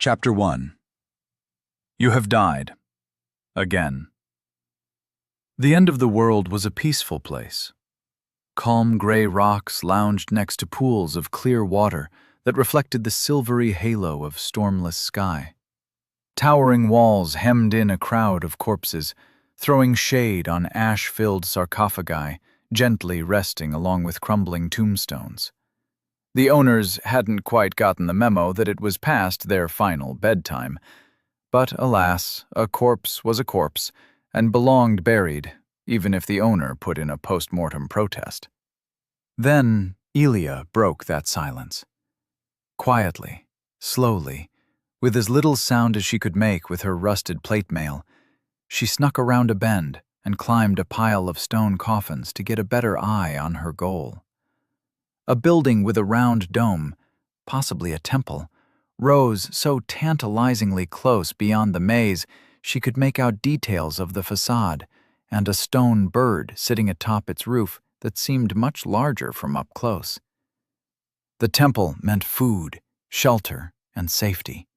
Chapter 1. You have died. Again. The end of the world was a peaceful place. Calm gray rocks lounged next to pools of clear water that reflected the silvery halo of stormless sky. Towering walls hemmed in a crowd of corpses, throwing shade on ash-filled sarcophagi, gently resting along with crumbling tombstones. The owners hadn't quite gotten the memo that it was past their final bedtime. But alas, a corpse was a corpse, and belonged buried, even if the owner put in a post-mortem protest. Then Elia broke that silence. Quietly, slowly, with as little sound as she could make with her rusted plate mail, she snuck around a bend and climbed a pile of stone coffins to get a better eye on her goal. A building with a round dome, possibly a temple, rose so tantalizingly close beyond the maze she could make out details of the facade and a stone bird sitting atop its roof that seemed much larger from up close. The temple meant food, shelter, and safety.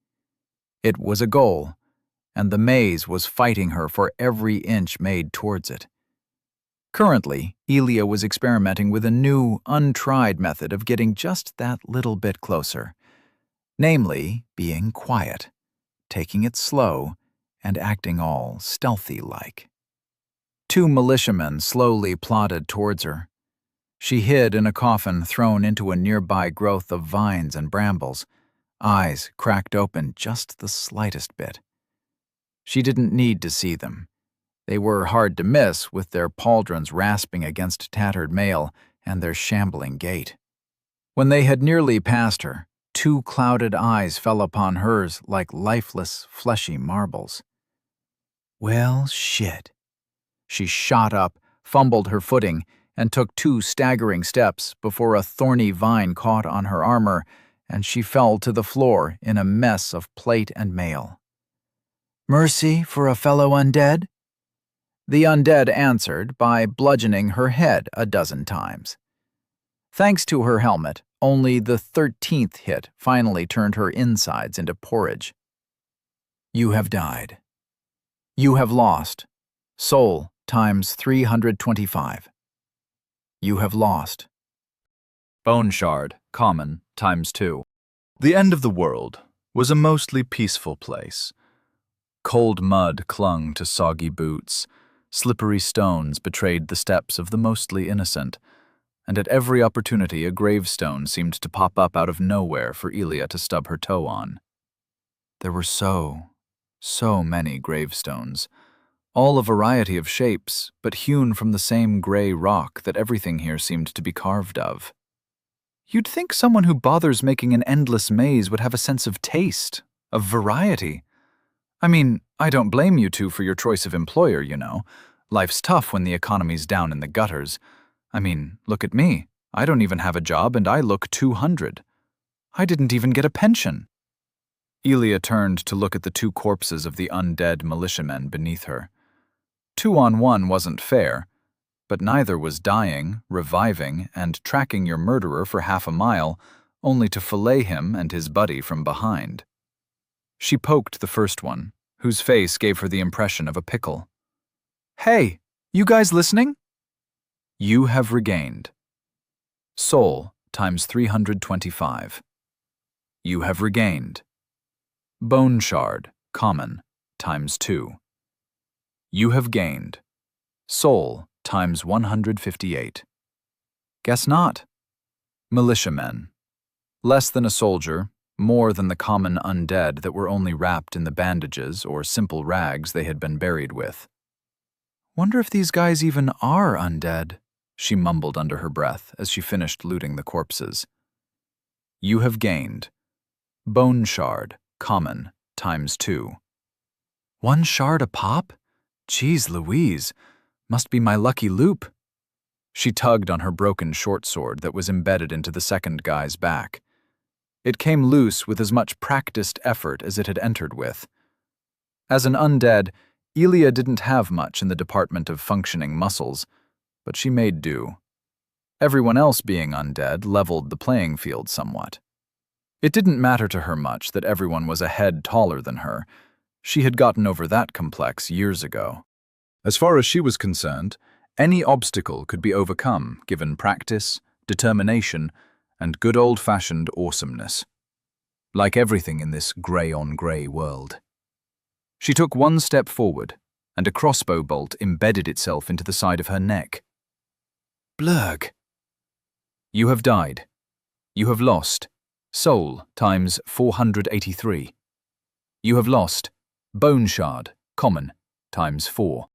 It was a goal, and the maze was fighting her for every inch made towards it. Currently, Elia was experimenting with a new, untried method of getting just that little bit closer. Namely, being quiet, taking it slow, and acting all stealthy-like. 2 militiamen slowly plodded towards her. She hid in a coffin thrown into a nearby growth of vines and brambles, eyes cracked open just the slightest bit. She didn't need to see them. They were hard to miss with their pauldrons rasping against tattered mail and their shambling gait. When they had nearly passed her, 2 clouded eyes fell upon hers like lifeless, fleshy marbles. Well, shit. She shot up, fumbled her footing, and took 2 staggering steps before a thorny vine caught on her armor, and she fell to the floor in a mess of plate and mail. "Mercy for a fellow undead?" The undead answered by bludgeoning her head a dozen times. Thanks to her helmet, only the 13th hit finally turned her insides into porridge. You have died. You have lost. Soul times 325. You have lost. Bone shard, common, times 2. The end of the world was a mostly peaceful place. Cold mud clung to soggy boots. Slippery stones betrayed the steps of the mostly innocent, and at every opportunity a gravestone seemed to pop up out of nowhere for Elia to stub her toe on. There were so many gravestones, all a variety of shapes, but hewn from the same gray rock that everything here seemed to be carved of. You'd think someone who bothers making an endless maze would have a sense of taste, of variety. I mean, I don't blame you two for your choice of employer, you know. Life's tough when the economy's down in the gutters. I mean, look at me. I don't even have a job and I look 200. I didn't even get a pension. Elia turned to look at the 2 corpses of the undead militiamen beneath her. 2-on-1 wasn't fair, but neither was dying, reviving, and tracking your murderer for half a mile, only to fillet him and his buddy from behind. She poked the first one, whose face gave her the impression of a pickle. "Hey, you guys listening?" You have regained. Soul times 325. You have regained. Bone shard, common, times 2. You have gained. Soul times 158. Guess not. Militiamen. Less than a soldier, more than the common undead that were only wrapped in the bandages or simple rags they had been buried with. Wonder if these guys even are undead, she mumbled under her breath as she finished looting the corpses. You have gained. Bone shard, common, times 2. 1 shard a pop? Jeez Louise, must be my lucky loop. She tugged on her broken short sword that was embedded into the second guy's back. It came loose with as much practiced effort as it had entered with. As an undead, Elia didn't have much in the department of functioning muscles, but she made do. Everyone else being undead leveled the playing field somewhat. It didn't matter to her much that everyone was a head taller than her. She had gotten over that complex years ago. As far as she was concerned, any obstacle could be overcome given practice, determination, and good old-fashioned awesomeness. Like everything in this grey-on-grey world. She took one step forward, and a crossbow bolt embedded itself into the side of her neck. Blurg. You have died. You have lost. Soul times 483. You have lost. Bone shard, common, times 4.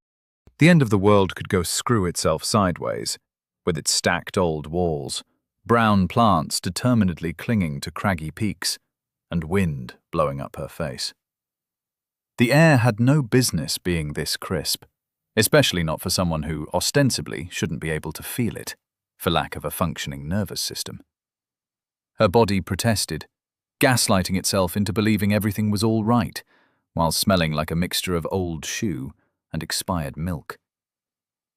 The end of the world could go screw itself sideways, with its stacked old walls, brown plants determinedly clinging to craggy peaks, and wind blowing up her face. The air had no business being this crisp, especially not for someone who ostensibly shouldn't be able to feel it, for lack of a functioning nervous system. Her body protested, gaslighting itself into believing everything was all right, while smelling like a mixture of old shoe and expired milk.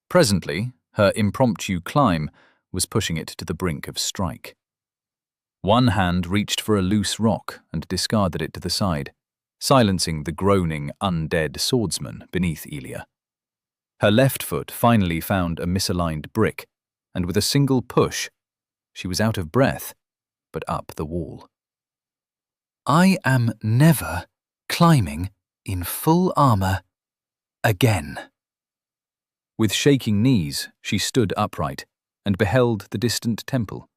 Presently, her impromptu climb was pushing it to the brink of strike. One hand reached for a loose rock and discarded it to the side, silencing the groaning, undead swordsman beneath Elia. Her left foot finally found a misaligned brick, and with a single push, she was out of breath, but up the wall. I am never climbing in full armor again. With shaking knees, she stood upright and beheld the distant temple.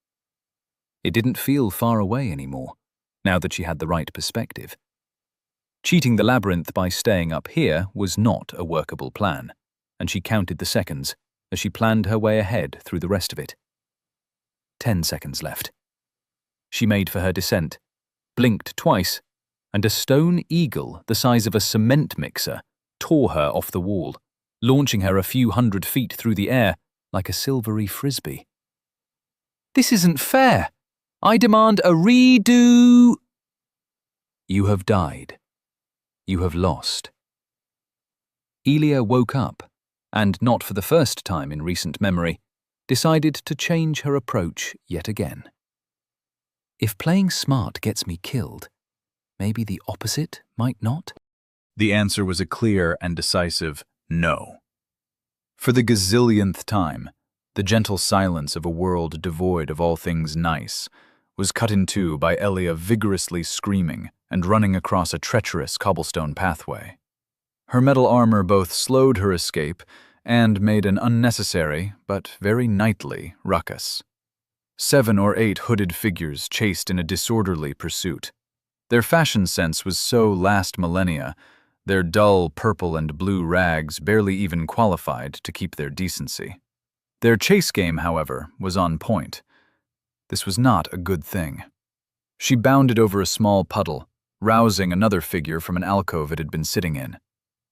It didn't feel far away anymore, now that she had the right perspective. Cheating the labyrinth by staying up here was not a workable plan, and she counted the seconds as she planned her way ahead through the rest of it. 10 seconds left. She made for her descent, blinked twice, and a stone eagle the size of a cement mixer tore her off the wall, launching her a few hundred feet through the air like a silvery frisbee. This isn't fair. I demand a redo. You have died. You have lost. Elia woke up, and not for the first time in recent memory, decided to change her approach yet again. If playing smart gets me killed, maybe the opposite might not? The answer was a clear and decisive no. For the gazillionth time, the gentle silence of a world devoid of all things nice was cut in two by Elia vigorously screaming and running across a treacherous cobblestone pathway. Her metal armor both slowed her escape and made an unnecessary, but very knightly, ruckus. 7 or 8 hooded figures chased in a disorderly pursuit. Their fashion sense was so last millennia, their dull purple and blue rags barely even qualified to keep their decency. Their chase game, however, was on point. This was not a good thing. She bounded over a small puddle, rousing another figure from an alcove it had been sitting in.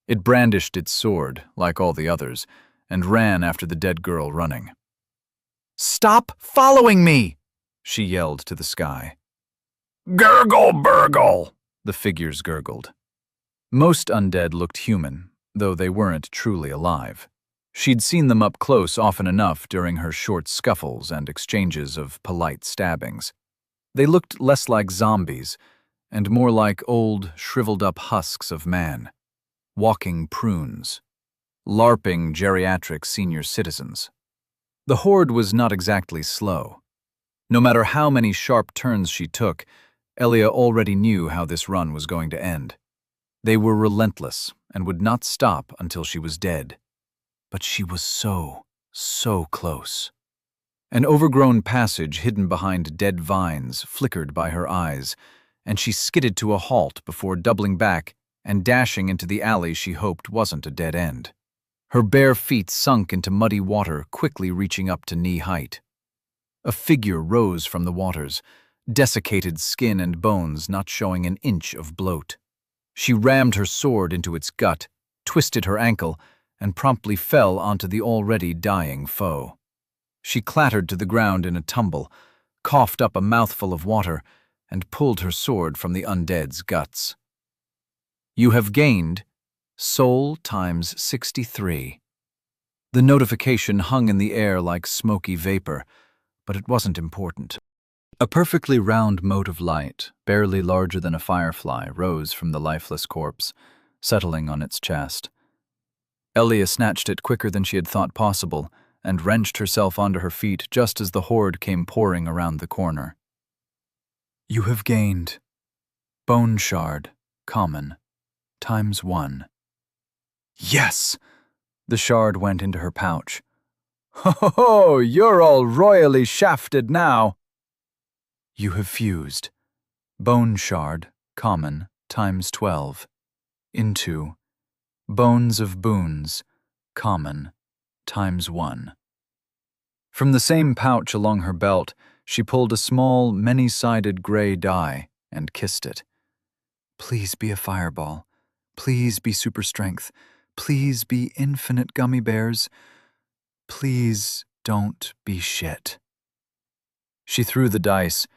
It brandished its sword, like all the others, and ran after the dead girl running. "Stop following me!" she yelled to the sky. "Gurgle burgle!" the figures gurgled. Most undead looked human, though they weren't truly alive. She'd seen them up close often enough during her short scuffles and exchanges of polite stabbings. They looked less like zombies, and more like old, shriveled-up husks of man. Walking prunes. LARPing geriatric senior citizens. The horde was not exactly slow. No matter how many sharp turns she took, Elia already knew how this run was going to end. They were relentless and would not stop until she was dead. But she was so close. An overgrown passage hidden behind dead vines flickered by her eyes, and she skidded to a halt before doubling back and dashing into the alley she hoped wasn't a dead end. Her bare feet sunk into muddy water, quickly reaching up to knee height. A figure rose from the waters, desiccated skin and bones not showing an inch of bloat. She rammed her sword into its gut, twisted her ankle, and promptly fell onto the already dying foe. She clattered to the ground in a tumble, coughed up a mouthful of water, and pulled her sword from the undead's guts. You have gained Soul times 63. The notification hung in the air like smoky vapor, but it wasn't important. A perfectly round mote of light, barely larger than a firefly, rose from the lifeless corpse, settling on its chest. Elia snatched it quicker than she had thought possible and wrenched herself onto her feet just as the horde came pouring around the corner. You have gained Bone Shard, common, ×1. Yes! The shard went into her pouch. Ho, you're all royally shafted now. You have fused Bone Shard, common, ×12, into Bones of Boons, common, ×1. From the same pouch along her belt, she pulled a small, many-sided gray die and kissed it. Please be a fireball. Please be super strength. Please be infinite gummy bears. Please don't be shit. She threw the dice,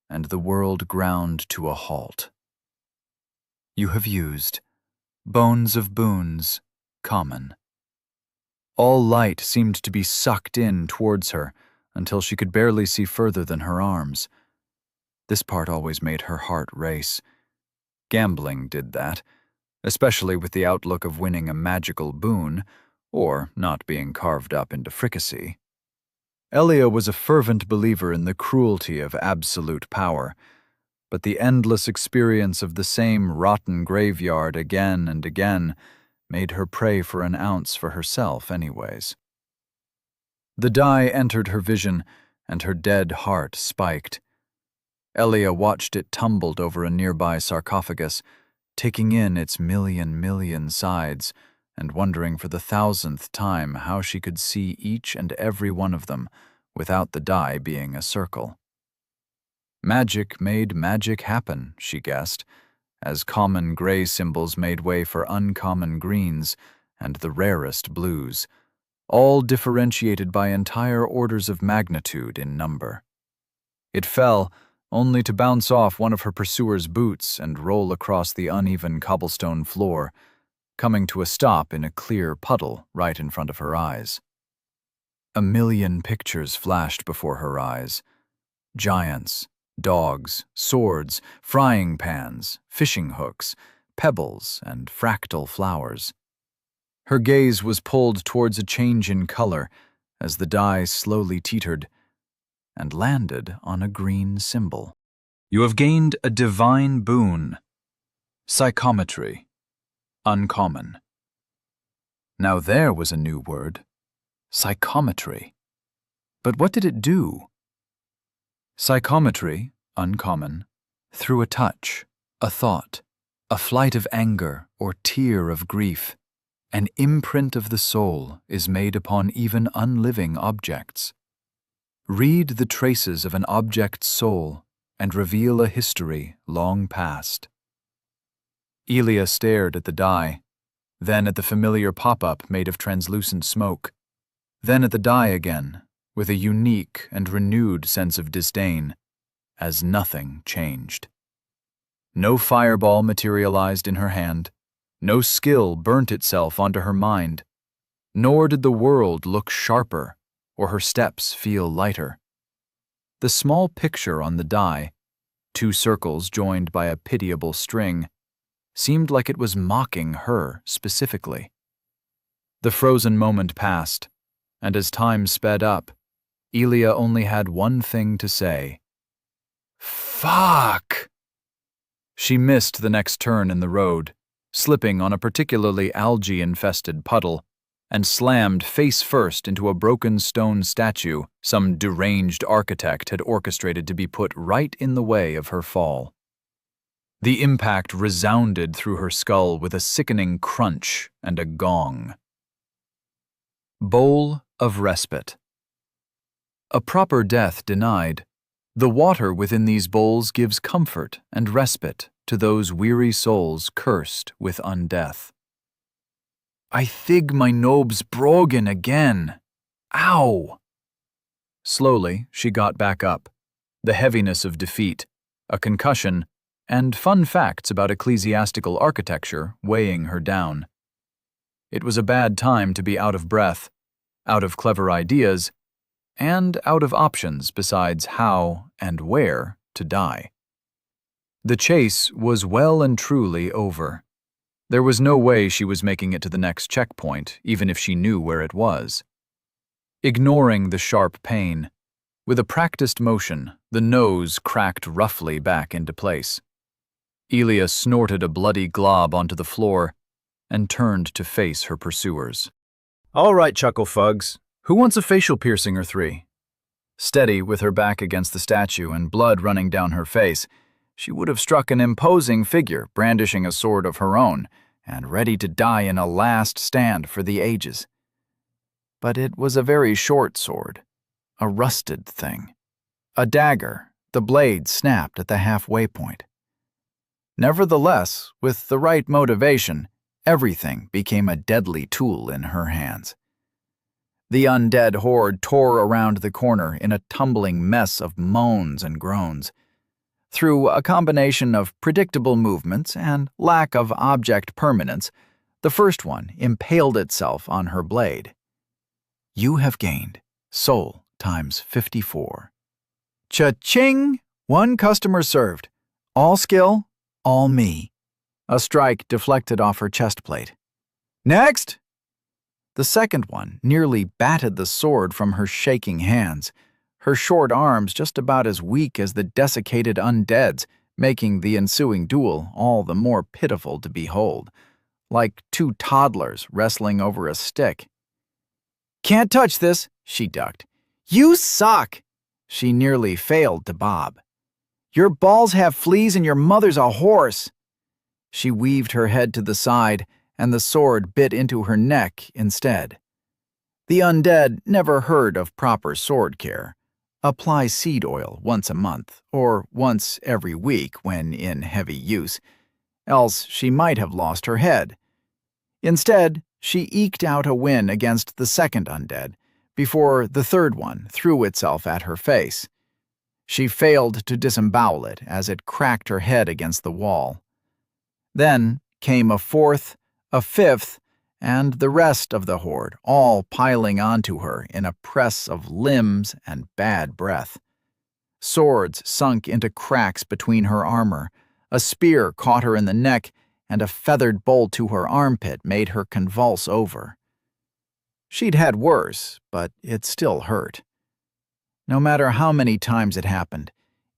and the world ground to a halt. You have used Bones of Boons, common. All light seemed to be sucked in towards her until she could barely see further than her arms. This part always made her heart race. Gambling did that, especially with the outlook of winning a magical boon or not being carved up into fricassee. Elia was a fervent believer in the cruelty of absolute power, but the endless experience of the same rotten graveyard again and again made her pray for an ounce for herself anyways. The die entered her vision, and her dead heart spiked. Elia watched it tumbled over a nearby sarcophagus, taking in its million sides and wondering for the 1,000th time how she could see each and every one of them without the die being a circle. Magic made magic happen, she guessed, as common gray symbols made way for uncommon greens and the rarest blues, all differentiated by entire orders of magnitude in number. It fell, only to bounce off one of her pursuer's boots and roll across the uneven cobblestone floor, coming to a stop in a clear puddle right in front of her eyes. A million pictures flashed before her eyes. Giants, dogs, swords, frying pans, fishing hooks, pebbles, and fractal flowers. Her gaze was pulled towards a change in color as the die slowly teetered and landed on a green symbol. You have gained a divine boon. Psychometry. Uncommon. Now there was a new word. Psychometry. But what did it do? Psychometry, uncommon, through a touch, a thought, a flight of anger or tear of grief, an imprint of the soul is made upon even unliving objects. Read the traces of an object's soul and reveal a history long past. Elia stared at the die, then at the familiar pop-up made of translucent smoke, then at the die again, with a unique and renewed sense of disdain, as nothing changed. No fireball materialized in her hand, no skill burnt itself onto her mind, nor did the world look sharper or her steps feel lighter. The small picture on the die, 2 circles joined by a pitiable string, seemed like it was mocking her specifically. The frozen moment passed, and as time sped up, Elia only had one thing to say. Fuck! She missed the next turn in the road, slipping on a particularly algae-infested puddle, and slammed face first into a broken stone statue some deranged architect had orchestrated to be put right in the way of her fall. The impact resounded through her skull with a sickening crunch and a gong. Bowl of respite. A proper death denied, the water within these bowls gives comfort and respite to those weary souls cursed with undeath. I thig my nobs brogan again. Ow! Slowly, she got back up, the heaviness of defeat, a concussion, and fun facts about ecclesiastical architecture weighing her down. It was a bad time to be out of breath, out of clever ideas, and out of options besides how and where to die. The chase was well and truly over. There was no way she was making it to the next checkpoint, even if she knew where it was. Ignoring the sharp pain, with a practiced motion, the nose cracked roughly back into place. Elia snorted a bloody glob onto the floor and turned to face her pursuers. All right, Chucklefugs. Who wants a facial piercing or three? Steady, with her back against the statue and blood running down her face, she would have struck an imposing figure brandishing a sword of her own and ready to die in a last stand for the ages. But it was a very short sword, a rusted thing. A dagger, the blade snapped at the halfway point. Nevertheless, with the right motivation, everything became a deadly tool in her hands. The undead horde tore around the corner in a tumbling mess of moans and groans. Through a combination of predictable movements and lack of object permanence, the first one impaled itself on her blade. You have gained soul times 54. Cha-ching! 1 customer served. All skill, all me. A strike deflected off her chest plate. Next! The second one nearly batted the sword from her shaking hands, her short arms just about as weak as the desiccated undead's, making the ensuing duel all the more pitiful to behold, like 2 toddlers wrestling over a stick. Can't touch this, she ducked. You suck! She nearly failed to bob. Your balls have fleas and your mother's a horse. She weaved her head to the side, and the sword bit into her neck instead. The undead never heard of proper sword care. Apply seed oil once a month, or once every week when in heavy use, else she might have lost her head. Instead, she eked out a win against the second undead, before the third one threw itself at her face. She failed to disembowel it as it cracked her head against the wall. Then came a fourth, a fifth, and the rest of the horde, all piling onto her in a press of limbs and bad breath. Swords sunk into cracks between her armor, a spear caught her in the neck, and a feathered bolt to her armpit made her convulse over. She'd had worse, but it still hurt. No matter how many times it happened,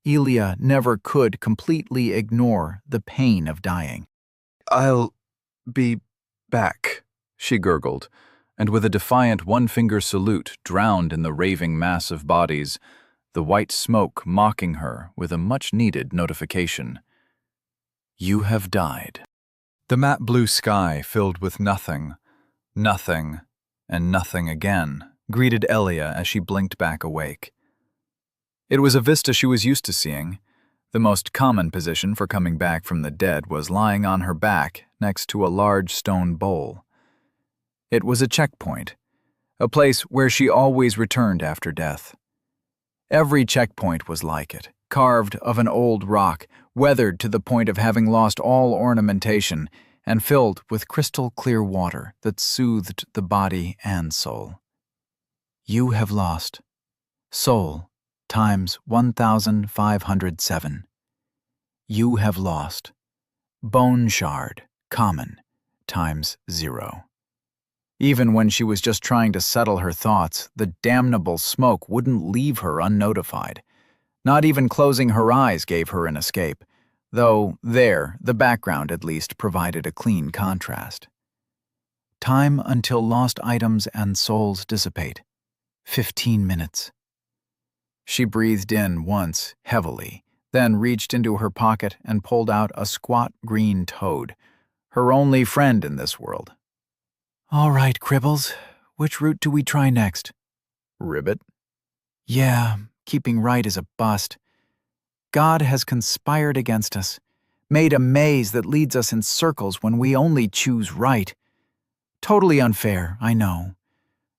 Elia never could completely ignore the pain of dying. I'll be back, she gurgled, and with a defiant one-finger salute drowned in the raving mass of bodies, the white smoke mocking her with a much-needed notification. You have died. The matte blue sky filled with nothing, nothing, and nothing again, greeted Elia as she blinked back awake. It was a vista she was used to seeing. The most common position for coming back from the dead was lying on her back next to a large stone bowl. It was a checkpoint, a place where she always returned after death. Every checkpoint was like it, carved of an old rock, weathered to the point of having lost all ornamentation, and filled with crystal-clear water that soothed the body and soul. You have lost soul times 1,507. You have lost bone shard, common, times 0. Even when she was just trying to settle her thoughts, the damnable smoke wouldn't leave her unnotified. Not even closing her eyes gave her an escape, though there, the background at least provided a clean contrast. Time until lost items and souls dissipate. 15 minutes. She breathed in once, heavily, then reached into her pocket and pulled out a squat green toad, her only friend in this world. All right, Cribbles, which route do we try next? Ribbit? Yeah, keeping right is a bust. God has conspired against us, made a maze that leads us in circles when we only choose right. Totally unfair, I know,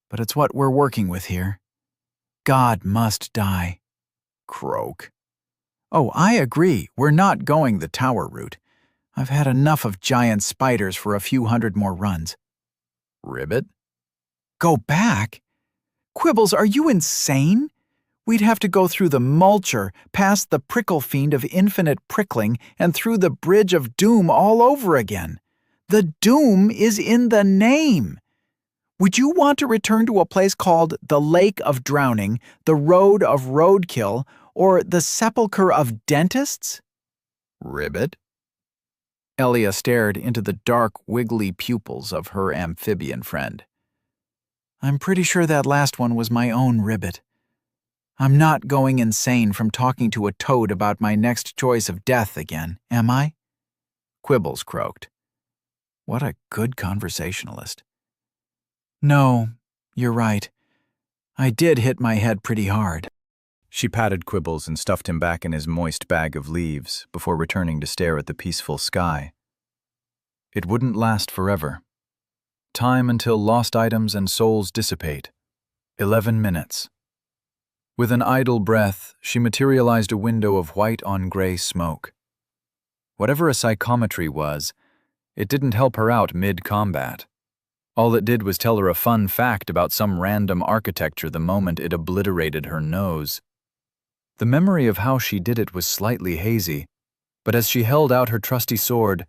but it's what we're working with here. God must die. Croak. Oh, I agree, we're not going the tower route. I've had enough of giant spiders for a few hundred more runs. Ribbit? Go back? Quibbles, are you insane? We'd have to go through the mulcher, past the prickle fiend of infinite prickling, and through the bridge of doom all over again. The doom is in the name. Would you want to return to a place called the Lake of Drowning, the Road of Roadkill, or the Sepulchre of Dentists? Ribbit? Elia stared into the dark, wiggly pupils of her amphibian friend. I'm pretty sure that last one was my own ribbit. I'm not going insane from talking to a toad about my next choice of death again, am I? Quibbles croaked. What a good conversationalist. No, you're right. I did hit my head pretty hard. She patted Quibbles and stuffed him back in his moist bag of leaves before returning to stare at the peaceful sky. It wouldn't last forever. Time until lost items and souls dissipate. 11 minutes. With an idle breath, she materialized a window of white on gray smoke. Whatever a psychometry was, it didn't help her out mid-combat. All it did was tell her a fun fact about some random architecture the moment it obliterated her nose. The memory of how she did it was slightly hazy, but as she held out her trusty sword,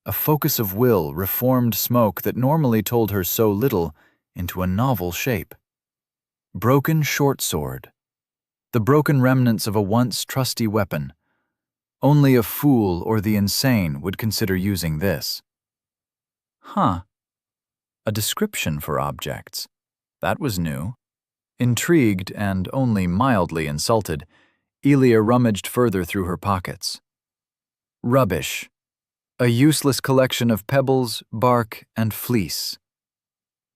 a focus of will reformed smoke that normally told her so little into a novel shape. Broken short sword. The broken remnants of a once trusty weapon. Only a fool or the insane would consider using this. Huh. A description for objects. That was new. Intrigued and only mildly insulted, Elia rummaged further through her pockets. Rubbish. A useless collection of pebbles, bark, and fleece.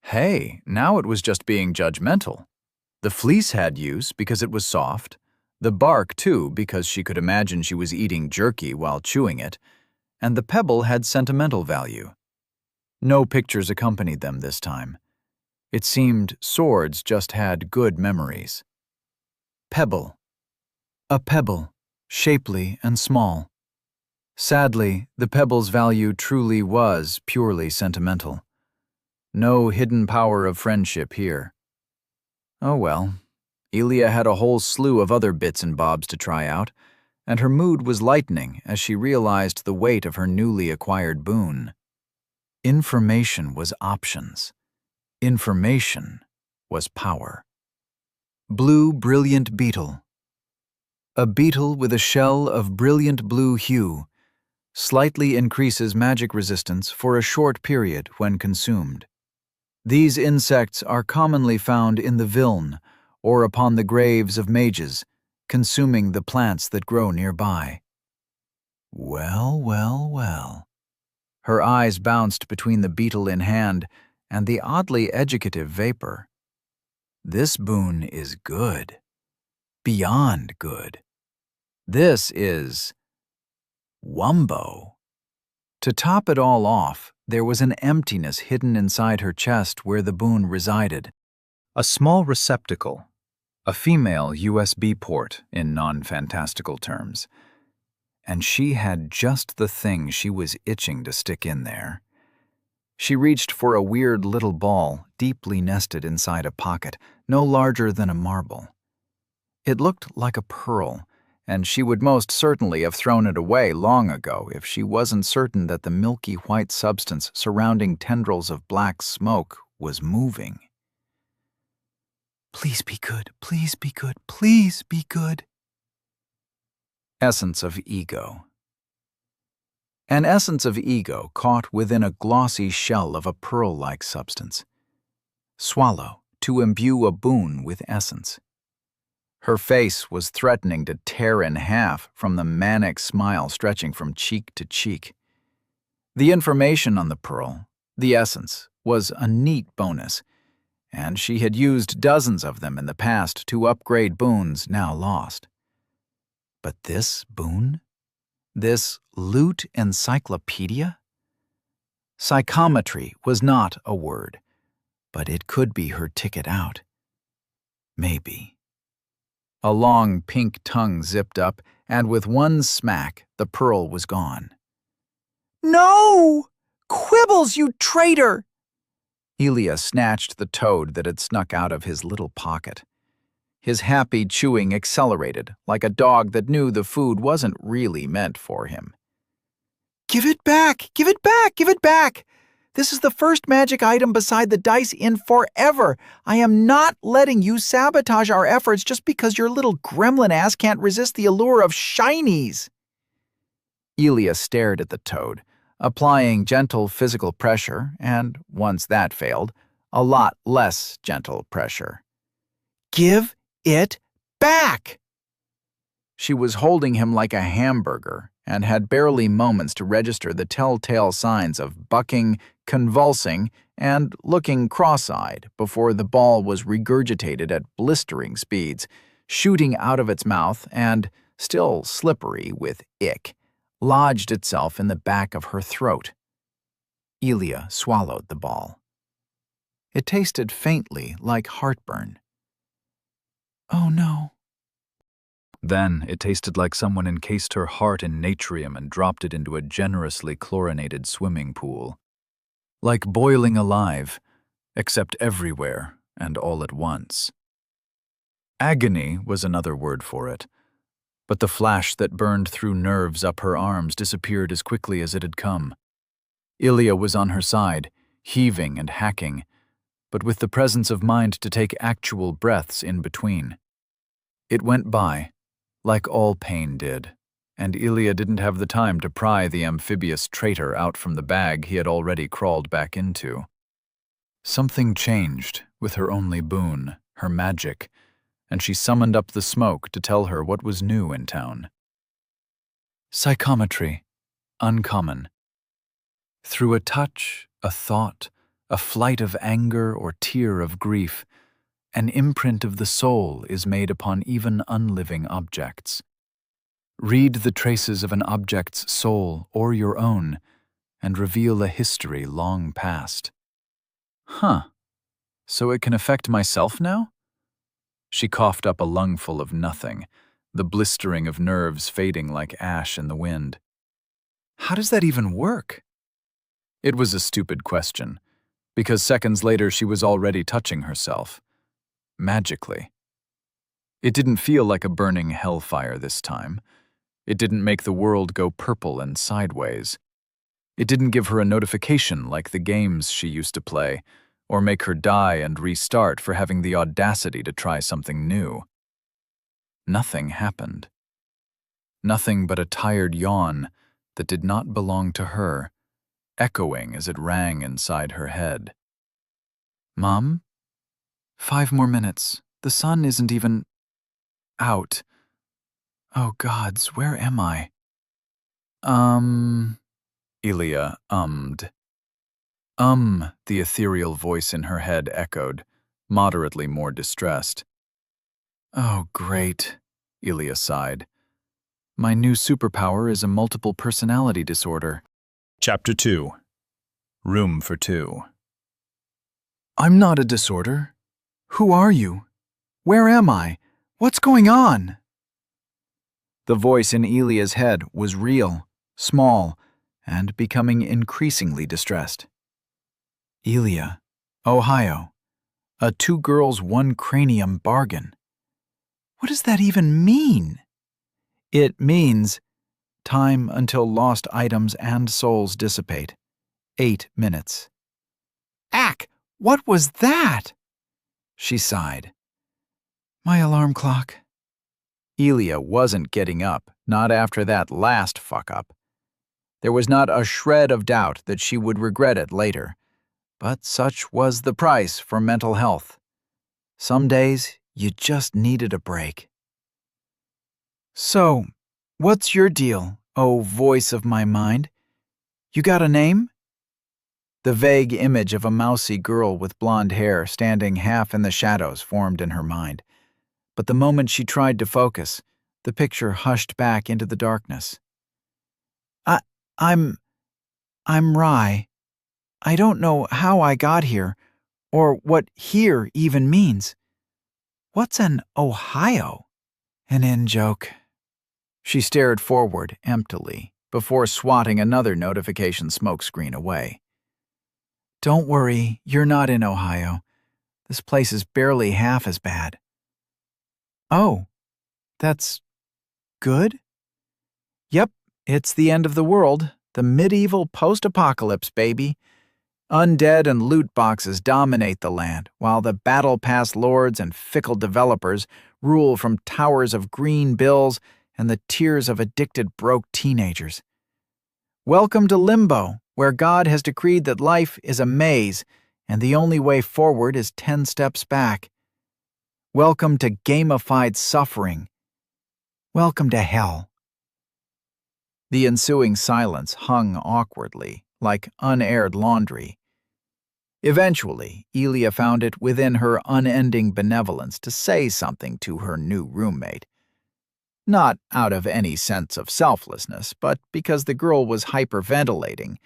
Hey, now it was just being judgmental. The fleece had use because it was soft, the bark too because she could imagine she was eating jerky while chewing it, and the pebble had sentimental value. No pictures accompanied them this time. It seemed swords just had good memories. Pebble. A pebble, shapely and small. Sadly, the pebble's value truly was purely sentimental. No hidden power of friendship here. Oh well, Elia had a whole slew of other bits and bobs to try out, and her mood was lightening as she realized the weight of her newly acquired boon. Information was options. Information was power. Blue brilliant beetle. A beetle with a shell of brilliant blue hue slightly increases magic resistance for a short period when consumed. These insects are commonly found in the Viln or upon the graves of mages, consuming the plants that grow nearby. Well, well, well. Her eyes bounced between the beetle in hand and the oddly educative vapor. This boon is good. Beyond good. This is Wumbo. To top it all off, there was an emptiness hidden inside her chest where the boon resided. A small receptacle. A female USB port, in non-fantastical terms. And she had just the thing she was itching to stick in there. She reached for a weird little ball deeply nested inside a pocket, no larger than a marble. It looked like a pearl, and she would most certainly have thrown it away long ago if she wasn't certain that the milky white substance surrounding tendrils of black smoke was moving. Please be good, please be good, please be good. Essence of ego. An essence of ego caught within a glossy shell of a pearl-like substance. Swallow to imbue a boon with essence. Her face was threatening to tear in half from the manic smile stretching from cheek to cheek. The information on the pearl, the essence, was a neat bonus, and she had used dozens of them in the past to upgrade boons now lost. But this boon? This loot encyclopedia? Psychometry was not a word, but it could be her ticket out. Maybe. A long pink tongue zipped up, and with one smack, the pearl was gone. No! Quibbles, you traitor! Elia snatched the toad that had snuck out of his little pocket. His happy chewing accelerated, like a dog that knew the food wasn't really meant for him. "Give it back! Give it back! Give it back! This is the first magic item beside the dice in forever. I am not letting you sabotage our efforts just because your little gremlin ass can't resist the allure of shinies." Elia stared at the toad, applying gentle physical pressure and, once that failed, a lot less gentle pressure. "Give it back!" She was holding him like a hamburger and had barely moments to register the telltale signs of bucking, convulsing, and looking cross-eyed before the ball was regurgitated at blistering speeds, shooting out of its mouth and, still slippery with ick, lodged itself in the back of her throat. Elia swallowed the ball. It tasted faintly like heartburn. "Oh no." Then it tasted like someone encased her heart in natrium and dropped it into a generously chlorinated swimming pool. Like boiling alive, except everywhere and all at once. Agony was another word for it, but the flash that burned through nerves up her arms disappeared as quickly as it had come. Ilya was on her side, heaving and hacking, but with the presence of mind to take actual breaths in between. It went by, like all pain did, and Ilya didn't have the time to pry the amphibious traitor out from the bag he had already crawled back into. Something changed with her only boon, her magic, and she summoned up the smoke to tell her what was new in town. Psychometry, uncommon. Through a touch, a thought, a flight of anger or tear of grief, an imprint of the soul is made upon even unliving objects. Read the traces of an object's soul or your own, and reveal a history long past. Huh, so it can affect myself now? She coughed up a lungful of nothing, the blistering of nerves fading like ash in the wind. How does that even work? It was a stupid question, because seconds later she was already touching herself. Magically. It didn't feel like a burning hellfire this time. It didn't make the world go purple and sideways. It didn't give her a notification like the games she used to play, or make her die and restart for having the audacity to try something new. Nothing happened. Nothing but a tired yawn that did not belong to her, echoing as it rang inside her head. "Mom? 5 more minutes. The sun isn't even out. Oh gods, where am I?" Ilya ummed. The ethereal voice in her head echoed, moderately more distressed. "Oh, great," Ilya sighed. "My new superpower is a multiple personality disorder." Chapter 2. Room for Two. "I'm not a disorder. Who are you? Where am I? What's going on?" The voice in Ilya's head was real, small, and becoming increasingly distressed. "Ilya, Ohio. A 2 girls, 1 cranium bargain. What does that even mean?" "It means time until lost items and souls dissipate. 8 minutes. "Ack, what was that?" She sighed. "My alarm clock." Ilya wasn't getting up, not after that last fuck-up. There was not a shred of doubt that she would regret it later, but such was the price for mental health. Some days, you just needed a break. "So, what's your deal, oh voice of my mind? You got a name?" The vague image of a mousy girl with blonde hair standing half in the shadows formed in her mind. But the moment she tried to focus, the picture hushed back into the darkness. I'm Rye. I don't know how I got here, or what here even means. What's an Ohio?" "An in-joke." She stared forward emptily, before swatting another notification smokescreen away. Don't worry, you're not in Ohio. This place is barely half as bad. Oh, that's good? Yep, it's the end of the world. The medieval post-apocalypse, baby. Undead and loot boxes dominate the land, while the battle pass lords and fickle developers rule from towers of green bills and the tears of addicted broke teenagers. Welcome to Limbo, where God has decreed that life is a maze and the only way forward is 10 steps back. Welcome to gamified suffering. Welcome to hell. The ensuing silence hung awkwardly, like unaired laundry. Eventually, Elia found it within her unending benevolence to say something to her new roommate. Not out of any sense of selflessness, but because the girl was hyperventilating,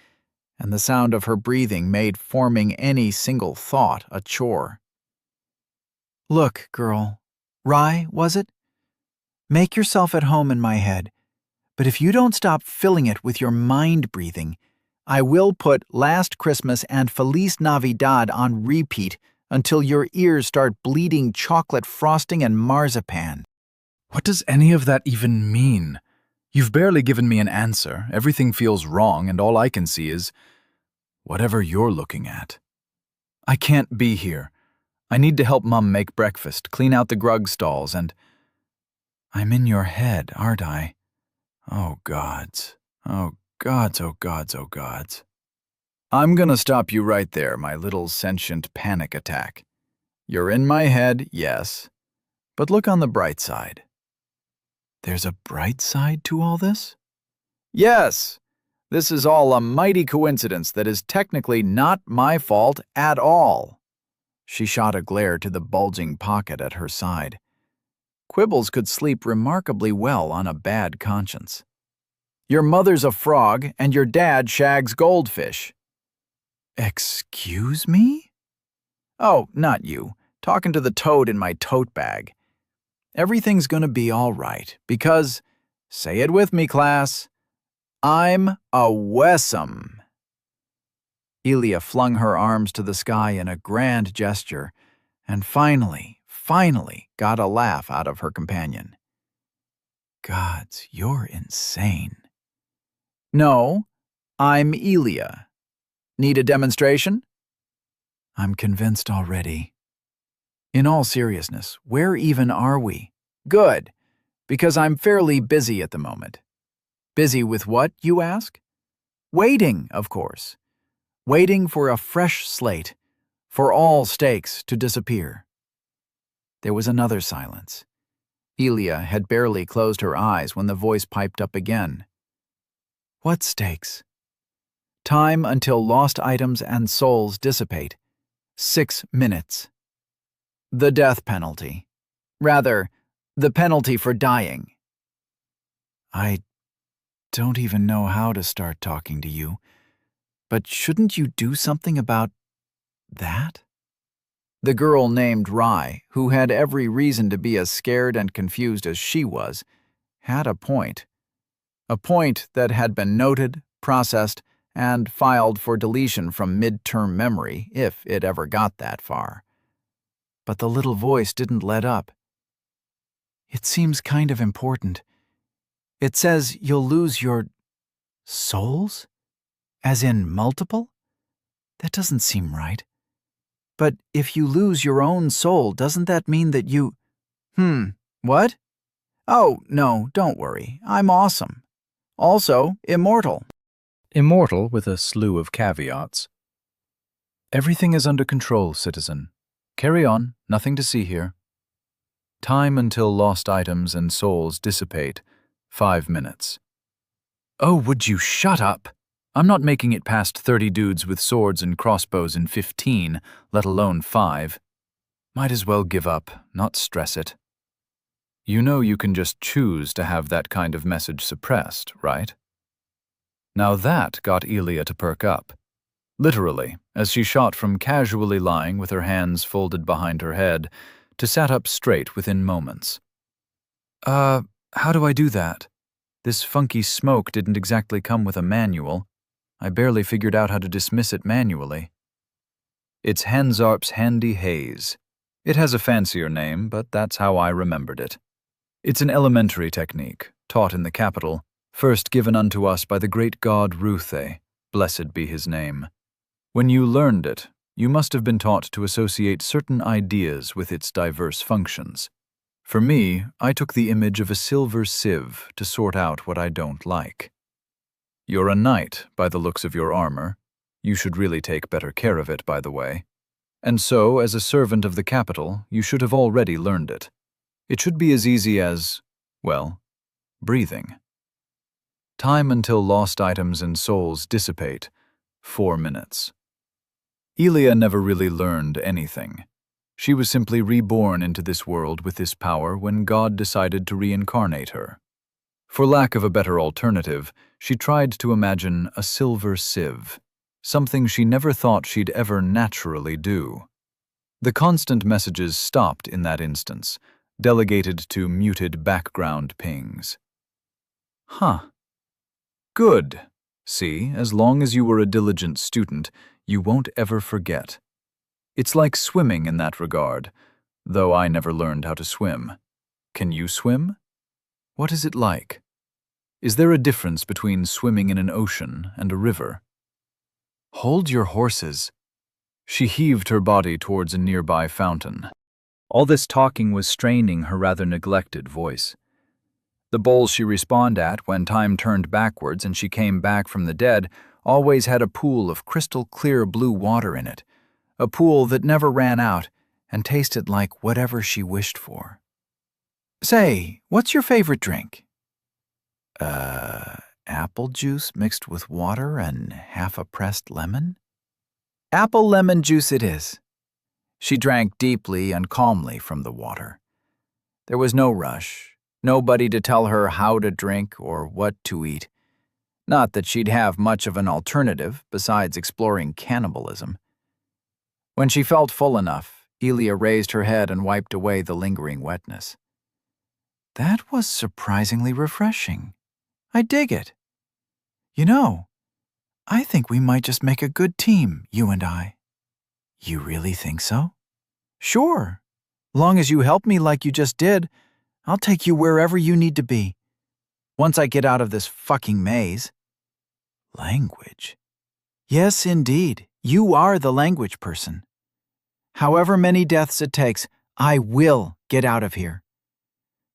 and the sound of her breathing made forming any single thought a chore. Look, girl. Rye, was it? Make yourself at home in my head, but if you don't stop filling it with your mind breathing, I will put Last Christmas and Feliz Navidad on repeat until your ears start bleeding chocolate frosting and marzipan. What does any of that even mean? You've barely given me an answer. Everything feels wrong, and all I can see is whatever you're looking at. I can't be here. I need to help Mum make breakfast, clean out the grug stalls, and I'm in your head, aren't I? Oh, gods. Oh, gods, oh, gods, oh, gods. I'm gonna stop you right there, my little sentient panic attack. You're in my head, yes, but look on the bright side. There's a bright side to all this? Yes, this is all a mighty coincidence that is technically not my fault at all. She shot a glare to the bulging pocket at her side. Quibbles could sleep remarkably well on a bad conscience. Your mother's a frog, and your dad shags goldfish. Excuse me? Oh, not you. Talking to the toad in my tote bag. Everything's gonna be all right, because, say it with me, class, I'm a Wessam. Elia flung her arms to the sky in a grand gesture, and finally got a laugh out of her companion. Gods, you're insane. No, I'm Elia. Need a demonstration? I'm convinced already. In all seriousness, where even are we? Good, because I'm fairly busy at the moment. Busy with what, you ask? Waiting, of course. Waiting for a fresh slate, for all stakes to disappear. There was another silence. Elia had barely closed her eyes when the voice piped up again. What stakes? Time until lost items and souls dissipate. 6 minutes. The death penalty. Rather, the penalty for dying. I don't even know how to start talking to you, but shouldn't you do something about that? The girl named Rye, who had every reason to be as scared and confused as she was, had a point. A point that had been noted, processed, and filed for deletion from mid-term memory, if it ever got that far. But the little voice didn't let up. It seems kind of important. It says you'll lose your souls? As in multiple? That doesn't seem right. But if you lose your own soul, doesn't that mean that you... What? Oh, no, don't worry. I'm awesome. Also, immortal. Immortal with a slew of caveats. Everything is under control, citizen. Carry on, nothing to see here. Time until lost items and souls dissipate, 5 minutes. Oh, would you shut up? I'm not making it past 30 dudes with swords and crossbows in 15, let alone 5. Might as well give up, not stress it. You know you can just choose to have that kind of message suppressed, right? Now that got Elia to perk up. Literally, as she shot from casually lying with her hands folded behind her head to sat up straight within moments. How do I do that? This funky smoke didn't exactly come with a manual. I barely figured out how to dismiss it manually. It's Hansarp's Handy Haze. It has a fancier name, but that's how I remembered it. It's an elementary technique, taught in the capital, first given unto us by the great god Ruthe, blessed be his name. When you learned it, you must have been taught to associate certain ideas with its diverse functions. For me, I took the image of a silver sieve to sort out what I don't like. You're a knight, by the looks of your armor. You should really take better care of it, by the way. And so, as a servant of the capital, you should have already learned it. It should be as easy as, well, breathing. Time until lost items and souls dissipate, 4 minutes. Elia never really learned anything. She was simply reborn into this world with this power when God decided to reincarnate her. For lack of a better alternative, she tried to imagine a silver sieve, something she never thought she'd ever naturally do. The constant messages stopped in that instance, delegated to muted background pings. Huh. Good. See, as long as you were a diligent student, you won't ever forget. It's like swimming in that regard, though I never learned how to swim. Can you swim? What is it like? Is there a difference between swimming in an ocean and a river? Hold your horses. She heaved her body towards a nearby fountain. All this talking was straining her rather neglected voice. The bowl she respawned at when time turned backwards and she came back from the dead always had a pool of crystal clear blue water in it, a pool that never ran out and tasted like whatever she wished for. Say, what's your favorite drink? Apple juice mixed with water and half a pressed lemon? Apple lemon juice it is. She drank deeply and calmly from the water. There was no rush, nobody to tell her how to drink or what to eat. Not that she'd have much of an alternative besides exploring cannibalism. When she felt full enough, Elia raised her head and wiped away the lingering wetness. That was surprisingly refreshing. I dig it. You know, I think we might just make a good team, you and I. You really think so? Sure. Long as you help me like you just did, I'll take you wherever you need to be. Once I get out of this fucking maze. Language? Yes, indeed. You are the language person. However many deaths it takes, I will get out of here.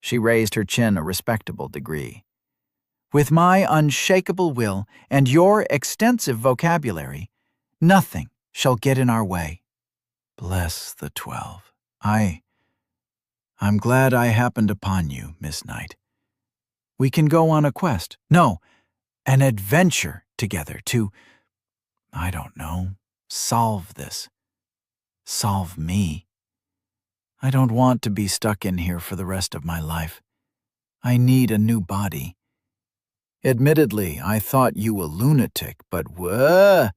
She raised her chin a respectable degree. With my unshakable will and your extensive vocabulary, nothing shall get in our way. Bless the 12. I'm glad I happened upon you, Miss Knight. We can go on a quest. No, an adventure together to, I don't know, solve this. Solve me. I don't want to be stuck in here for the rest of my life. I need a new body. Admittedly, I thought you a lunatic, but whoa!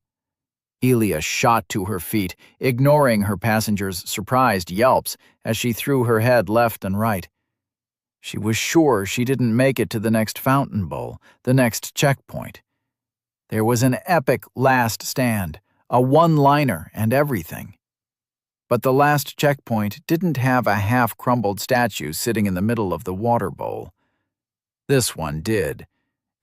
Elia shot to her feet, ignoring her passenger's surprised yelps as she threw her head left and right. She was sure she didn't make it to the next fountain bowl, the next checkpoint. There was an epic last stand, a one-liner and everything. But the last checkpoint didn't have a half-crumbled statue sitting in the middle of the water bowl. This one did,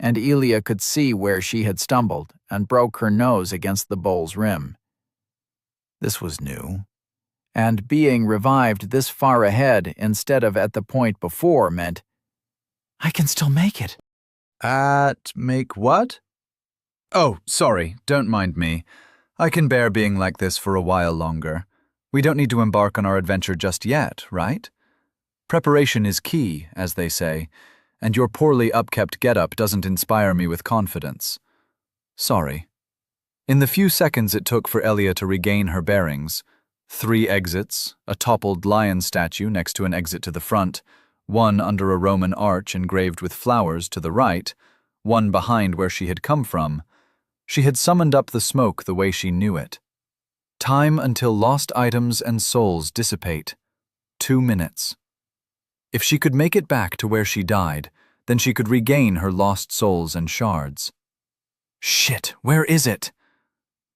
and Elia could see where she had stumbled and broke her nose against the bowl's rim. This was new, and being revived this far ahead instead of at the point before meant, I can still make it. Make what? Oh, sorry, don't mind me. I can bear being like this for a while longer. We don't need to embark on our adventure just yet, right? Preparation is key, as they say, and your poorly upkept getup doesn't inspire me with confidence. Sorry. In the few seconds it took for Elia to regain her bearings, 3 exits, a toppled lion statue next to an exit to the front, one under a Roman arch engraved with flowers to the right, one behind where she had come from, she had summoned up the smoke the way she knew it. Time until lost items and souls dissipate. 2 minutes. If she could make it back to where she died, then she could regain her lost souls and shards. Shit, where is it?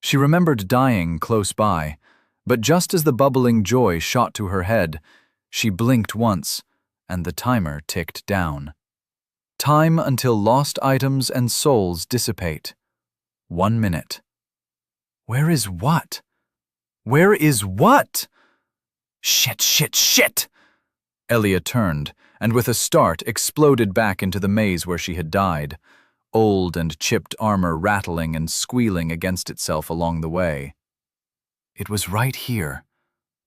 She remembered dying close by, But just as the bubbling joy shot to her head, she blinked once, and the timer ticked down. Time until lost items and souls dissipate. 1 minute. Where is what? Where is what? Shit! Elia turned, and with a start exploded back into the maze where she had died, old and chipped armor rattling and squealing against itself along the way. It was right here,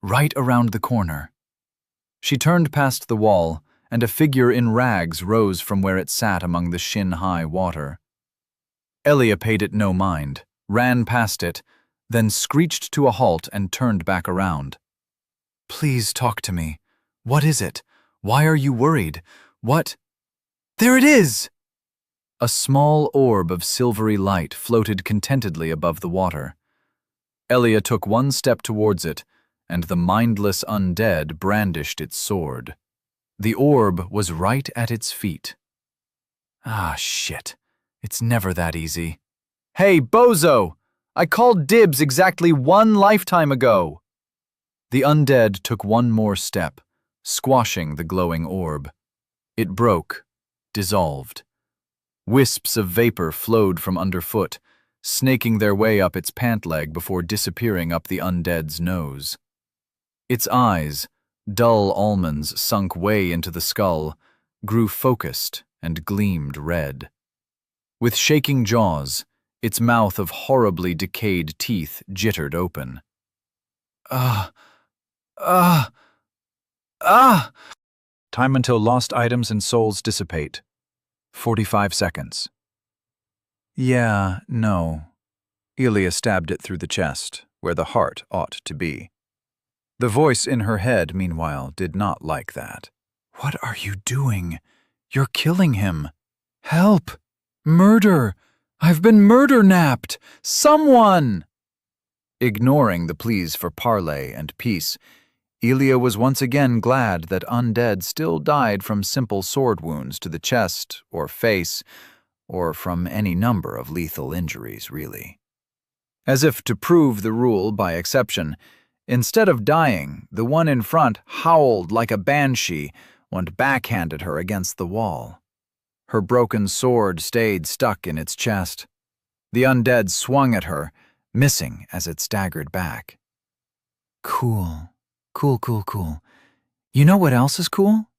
right around the corner. She turned past the wall, and a figure in rags rose from where it sat among the shin-high water. Elia paid it no mind, ran past it, then screeched to a halt and turned back around. Please talk to me. What is it? Why are you worried? What? There it is! A small orb of silvery light floated contentedly above the water. Elia took 1 step towards it, and the mindless undead brandished its sword. The orb was right at its feet. Ah, shit. It's never that easy. Hey, bozo! I called dibs exactly 1 lifetime ago! The undead took 1 more step, squashing the glowing orb. It broke, dissolved. Wisps of vapor flowed from underfoot, snaking their way up its pant leg before disappearing up the undead's nose. Its eyes, dull almonds sunk way into the skull, grew focused and gleamed red. With shaking jaws, its mouth of horribly decayed teeth jittered open. Time until lost items and souls dissipate. 45 seconds. Yeah, no. Elia stabbed it through the chest, where the heart ought to be. The voice in her head, meanwhile, did not like that. What are you doing? You're killing him. Help! Murder! I've been murder-napped! Someone! Ignoring the pleas for parley and peace, Elia was once again glad that undead still died from simple sword wounds to the chest or face, or from any number of lethal injuries, really. As if to prove the rule by exception, instead of dying, the one in front howled like a banshee and backhanded her against the wall. Her broken sword stayed stuck in its chest. The undead swung at her, missing as it staggered back. Cool. You know what else is cool?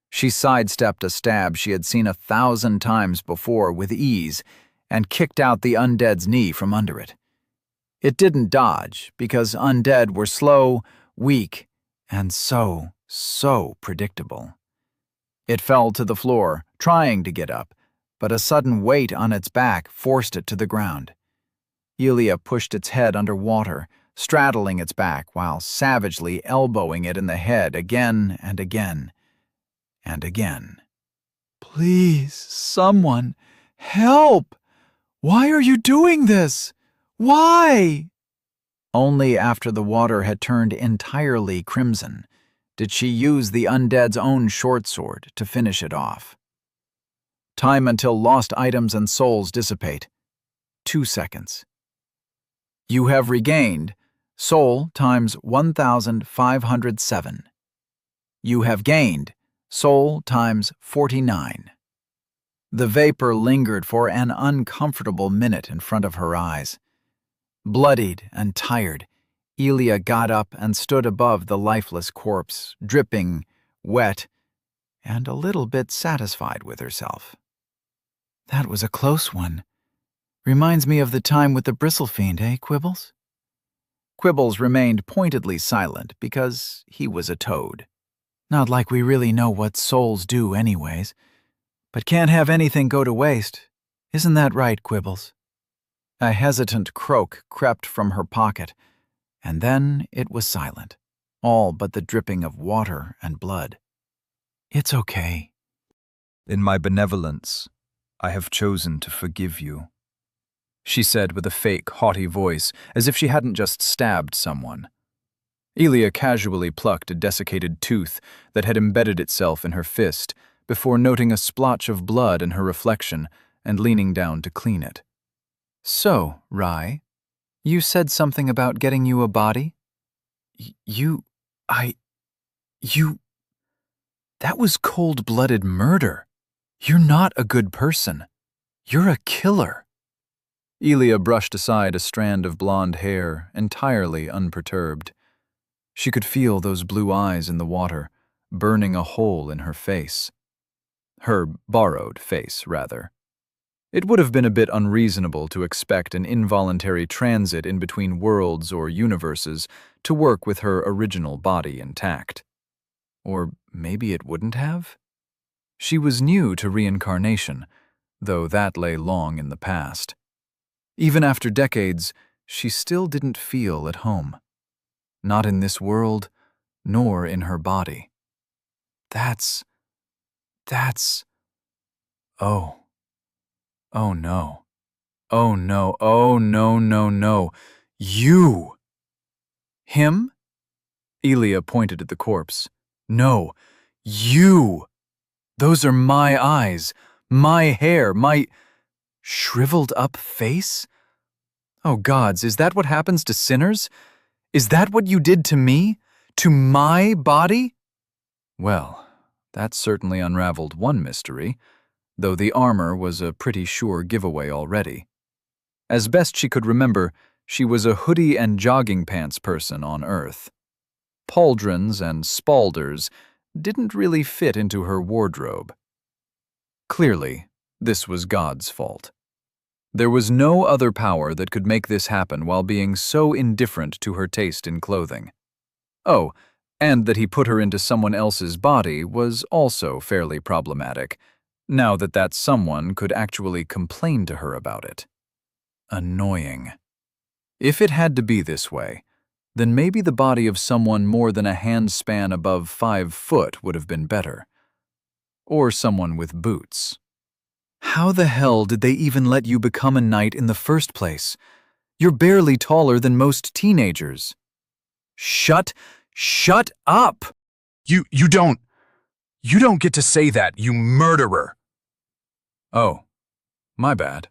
She sidestepped a stab she had seen 1,000 times before with ease and kicked out the undead's knee from under it. It didn't dodge because undead were slow, weak, and so predictable. It fell to the floor, trying to get up, but a sudden weight on its back forced it to the ground. Elia pushed its head under water, straddling its back while savagely elbowing it in the head again and again and again. Please, someone, help! Why are you doing this? Why? Only after the water had turned entirely crimson did she use the undead's own short sword to finish it off. Time until lost items and souls dissipate. 2 seconds. You have regained soul times 1,507. You have gained soul times 49. The vapor lingered for an uncomfortable minute in front of her eyes. Bloodied and tired, Elia got up and stood above the lifeless corpse, dripping, wet, and a little bit satisfied with herself. That was a close one. Reminds me of the time with the bristle fiend, eh, Quibbles? Quibbles remained pointedly silent because he was a toad. Not like we really know what souls do anyways, but can't have anything go to waste. Isn't that right, Quibbles? A hesitant croak crept from her pocket, and then it was silent, all but the dripping of water and blood. It's okay. In my benevolence, I have chosen to forgive you, she said with a fake, haughty voice, as if she hadn't just stabbed someone. Elia casually plucked a desiccated tooth that had embedded itself in her fist before noting a splotch of blood in her reflection and leaning down to clean it. So, Rai, you said something about getting you a body? You... I... You... That was cold-blooded murder. You're not a good person. You're a killer. Elia brushed aside a strand of blonde hair, entirely unperturbed. She could feel those blue eyes in the water, burning a hole in her face. Her borrowed face, rather. It would have been a bit unreasonable to expect an involuntary transit in between worlds or universes to work with her original body intact. Or maybe it wouldn't have? She was new to reincarnation, though that lay long in the past. Even after decades, she still didn't feel at home. Not in this world, nor in her body. That's... Oh. Oh no. Oh no, oh no, no, no. You! Him? Elia pointed at the corpse. No, you! Those are my eyes, my hair, my shriveled up face? Oh gods, is that what happens to sinners? Is that what you did to me? To my body? Well, that certainly unraveled one mystery, though the armor was a pretty sure giveaway already. As best she could remember, she was a hoodie and jogging pants person on Earth. Pauldrons and spalders didn't really fit into her wardrobe. Clearly, this was God's fault. There was no other power that could make this happen while being so indifferent to her taste in clothing. Oh, and that he put her into someone else's body was also fairly problematic, now that that someone could actually complain to her about it. Annoying. If it had to be this way, then maybe the body of someone more than a handspan above 5 foot would have been better. Or someone with boots. How the hell did they even let you become a knight in the first place? You're barely taller than most teenagers. Shut up! You don't get to say that, you murderer! Oh, my bad.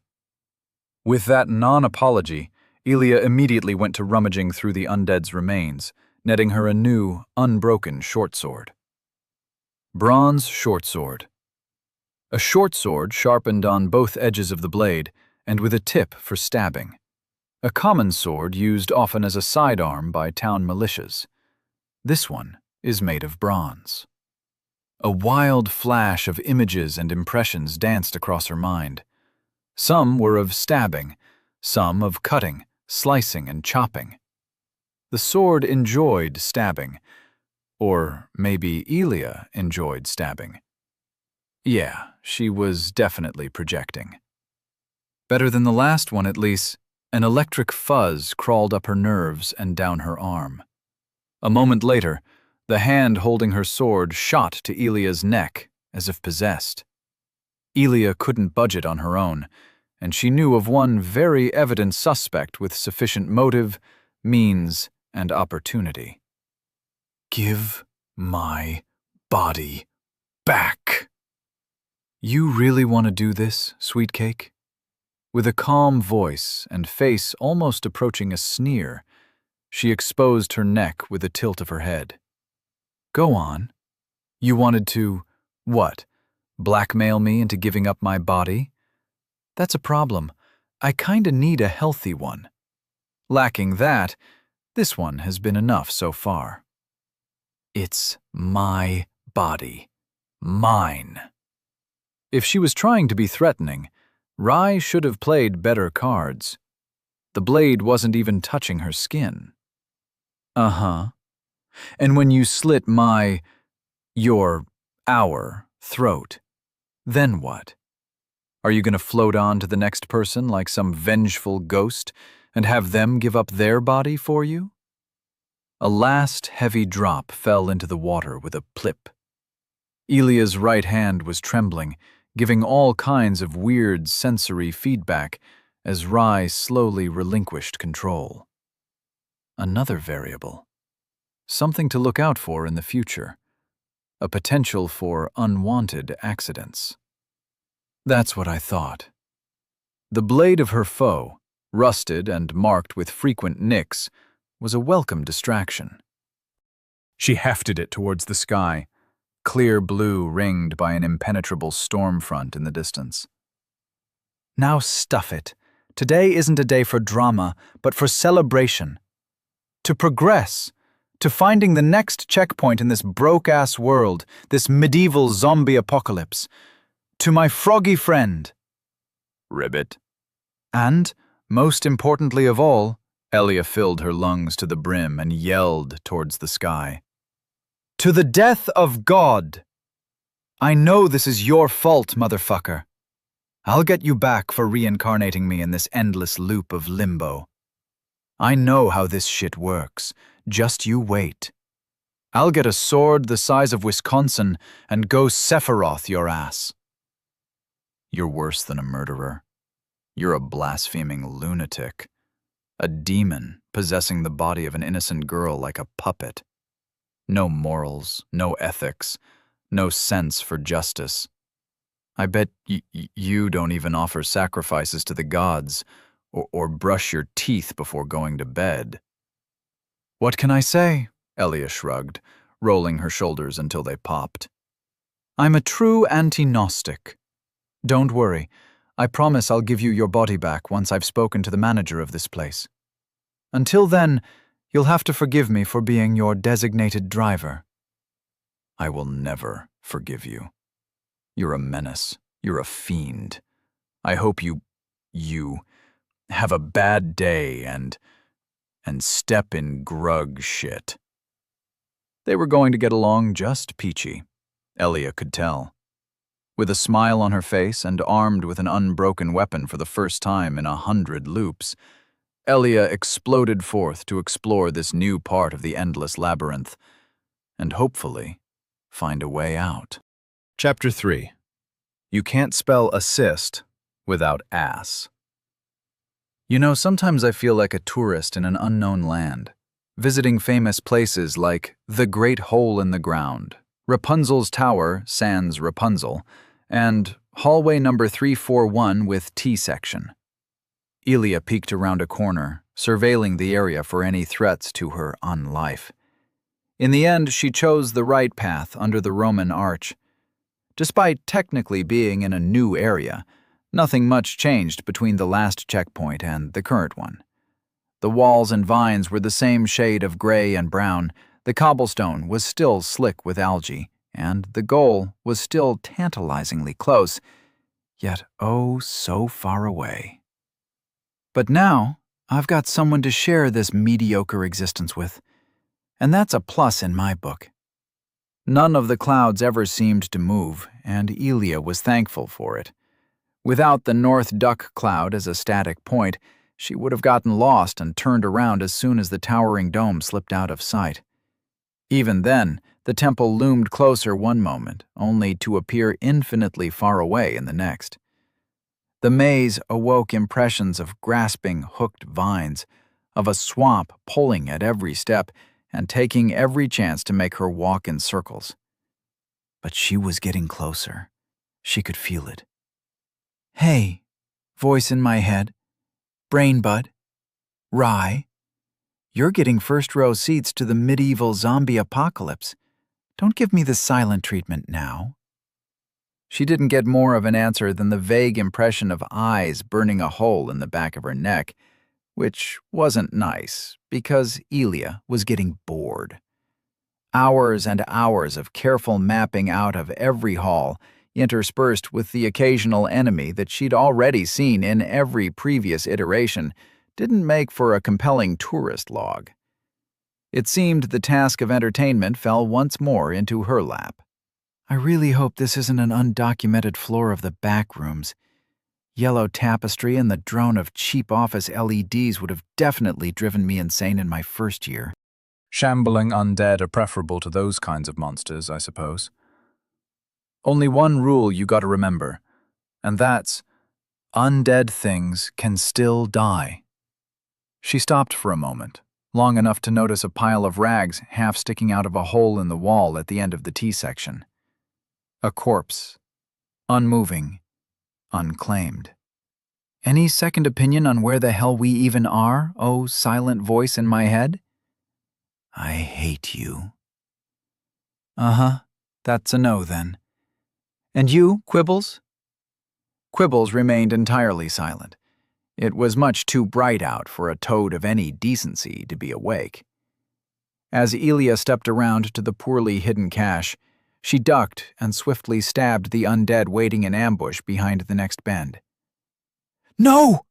With that non-apology, Elia immediately went to rummaging through the undead's remains, netting her a new, unbroken short sword. Bronze short sword. A short sword sharpened on both edges of the blade and with a tip for stabbing. A common sword used often as a sidearm by town militias. This one is made of bronze. A wild flash of images and impressions danced across her mind. Some were of stabbing, some of cutting, slicing, and chopping. The sword enjoyed stabbing. Or maybe Elia enjoyed stabbing. Yeah, she was definitely projecting. Better than the last one, at least. An electric fuzz crawled up her nerves and down her arm. A moment later, the hand holding her sword shot to Elia's neck as if possessed. Elia couldn't budge it on her own, and she knew of one very evident suspect with sufficient motive, means, and opportunity. Give my body back. You really want to do this, sweet cake? With a calm voice and face almost approaching a sneer, she exposed her neck with a tilt of her head. Go on. You wanted to, what, blackmail me into giving up my body? That's a problem. I kinda need a healthy one. Lacking that, this one has been enough so far. It's my body. Mine. If she was trying to be threatening, Rai should have played better cards. The blade wasn't even touching her skin. Uh-huh. And when you slit our throat, then what? Are you going to float on to the next person like some vengeful ghost and have them give up their body for you? A last heavy drop fell into the water with a plip. Elia's right hand was trembling, giving all kinds of weird sensory feedback as Rai slowly relinquished control. Another variable. Something to look out for in the future. A potential for unwanted accidents. That's what I thought. The blade of her foe, rusted and marked with frequent nicks, was a welcome distraction. She hefted it towards the sky, clear blue ringed by an impenetrable storm front in the distance. Now stuff it. Today isn't a day for drama, but for celebration. To progress. To finding the next checkpoint in this broke-ass world, this medieval zombie apocalypse. To my froggy friend. Ribbit. And, most importantly of all, Elia filled her lungs to the brim and yelled towards the sky. to the death of God. I know this is your fault, motherfucker. I'll get you back for reincarnating me in this endless loop of limbo. I know how this shit works. Just you wait. I'll get a sword the size of Wisconsin and go Sephiroth your ass. You're worse than a murderer. You're a blaspheming lunatic. A demon possessing the body of an innocent girl like a puppet. No morals, no ethics, no sense for justice. I bet you don't even offer sacrifices to the gods or brush your teeth before going to bed. What can I say? Elia shrugged, rolling her shoulders until they popped. I'm a true anti-Gnostic. Don't worry. I promise I'll give you your body back once I've spoken to the manager of this place. Until then, you'll have to forgive me for being your designated driver. I will never forgive you. You're a menace. You're a fiend. I hope you have a bad day and step in grug shit. They were going to get along just peachy. Elia could tell. With a smile on her face and armed with an unbroken weapon for the first time in 100 loops, Elia exploded forth to explore this new part of the endless labyrinth and hopefully find a way out. Chapter 3. You can't spell assist without ass. You know, sometimes I feel like a tourist in an unknown land, visiting famous places like the Great Hole in the Ground, Rapunzel's Tower sans Rapunzel, and hallway number 341 with T-section. Elia peeked around a corner, surveilling the area for any threats to her unlife. In the end, she chose the right path under the Roman arch. Despite technically being in a new area, nothing much changed between the last checkpoint and the current one. The walls and vines were the same shade of gray and brown, the cobblestone was still slick with algae, and the goal was still tantalizingly close, yet oh so far away. But now, I've got someone to share this mediocre existence with, and that's a plus in my book. None of the clouds ever seemed to move, and Elia was thankful for it. Without the North Duck Cloud as a static point, she would have gotten lost and turned around as soon as the towering dome slipped out of sight. Even then, the temple loomed closer one moment, only to appear infinitely far away in the next. The maze awoke impressions of grasping hooked vines, of a swamp pulling at every step and taking every chance to make her walk in circles. But she was getting closer. She could feel it. Hey, voice in my head, brain bud, Rye, you're getting first-row seats to the medieval zombie apocalypse. Don't give me the silent treatment now. She didn't get more of an answer than the vague impression of eyes burning a hole in the back of her neck, which wasn't nice because Elia was getting bored. Hours and hours of careful mapping out of every hall, interspersed with the occasional enemy that she'd already seen in every previous iteration, didn't make for a compelling tourist log. It seemed the task of entertainment fell once more into her lap. I really hope this isn't an undocumented floor of the back rooms. Yellow tapestry and the drone of cheap office LEDs would have definitely driven me insane in my first year. Shambling undead are preferable to those kinds of monsters, I suppose. Only one rule you gotta remember, and that's, undead things can still die. She stopped for a moment, long enough to notice a pile of rags half sticking out of a hole in the wall at the end of the T-section. A corpse, unmoving, unclaimed. Any second opinion on where the hell we even are, oh silent voice in my head? I hate you, Uh-huh. That's a no, then. And you, Quibbles? Quibbles remained entirely silent. It was much too bright out for a toad of any decency to be awake. As Elia stepped around to the poorly hidden cache, she ducked and swiftly stabbed the undead waiting in ambush behind the next bend. No!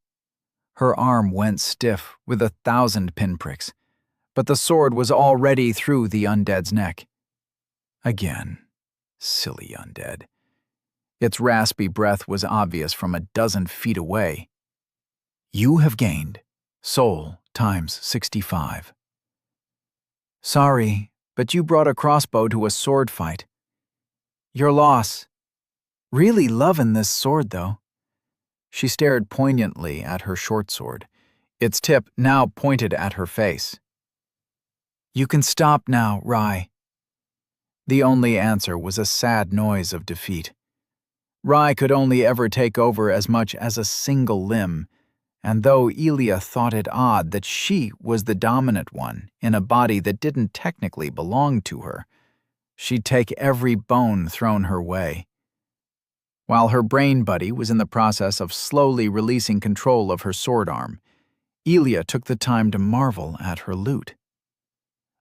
Her arm went stiff with 1,000 pinpricks, but the sword was already through the undead's neck. Again, silly undead. Its raspy breath was obvious from 12 feet away. You have gained soul times 65. Sorry, but you brought a crossbow to a sword fight. Your loss. Really lovin' this sword, though. She stared poignantly at her short sword, its tip now pointed at her face. You can stop now, Rye. The only answer was a sad noise of defeat. Rye could only ever take over as much as a single limb, and though Elia thought it odd that she was the dominant one in a body that didn't technically belong to her, she'd take every bone thrown her way. While her brain buddy was in the process of slowly releasing control of her sword arm, Elia took the time to marvel at her loot.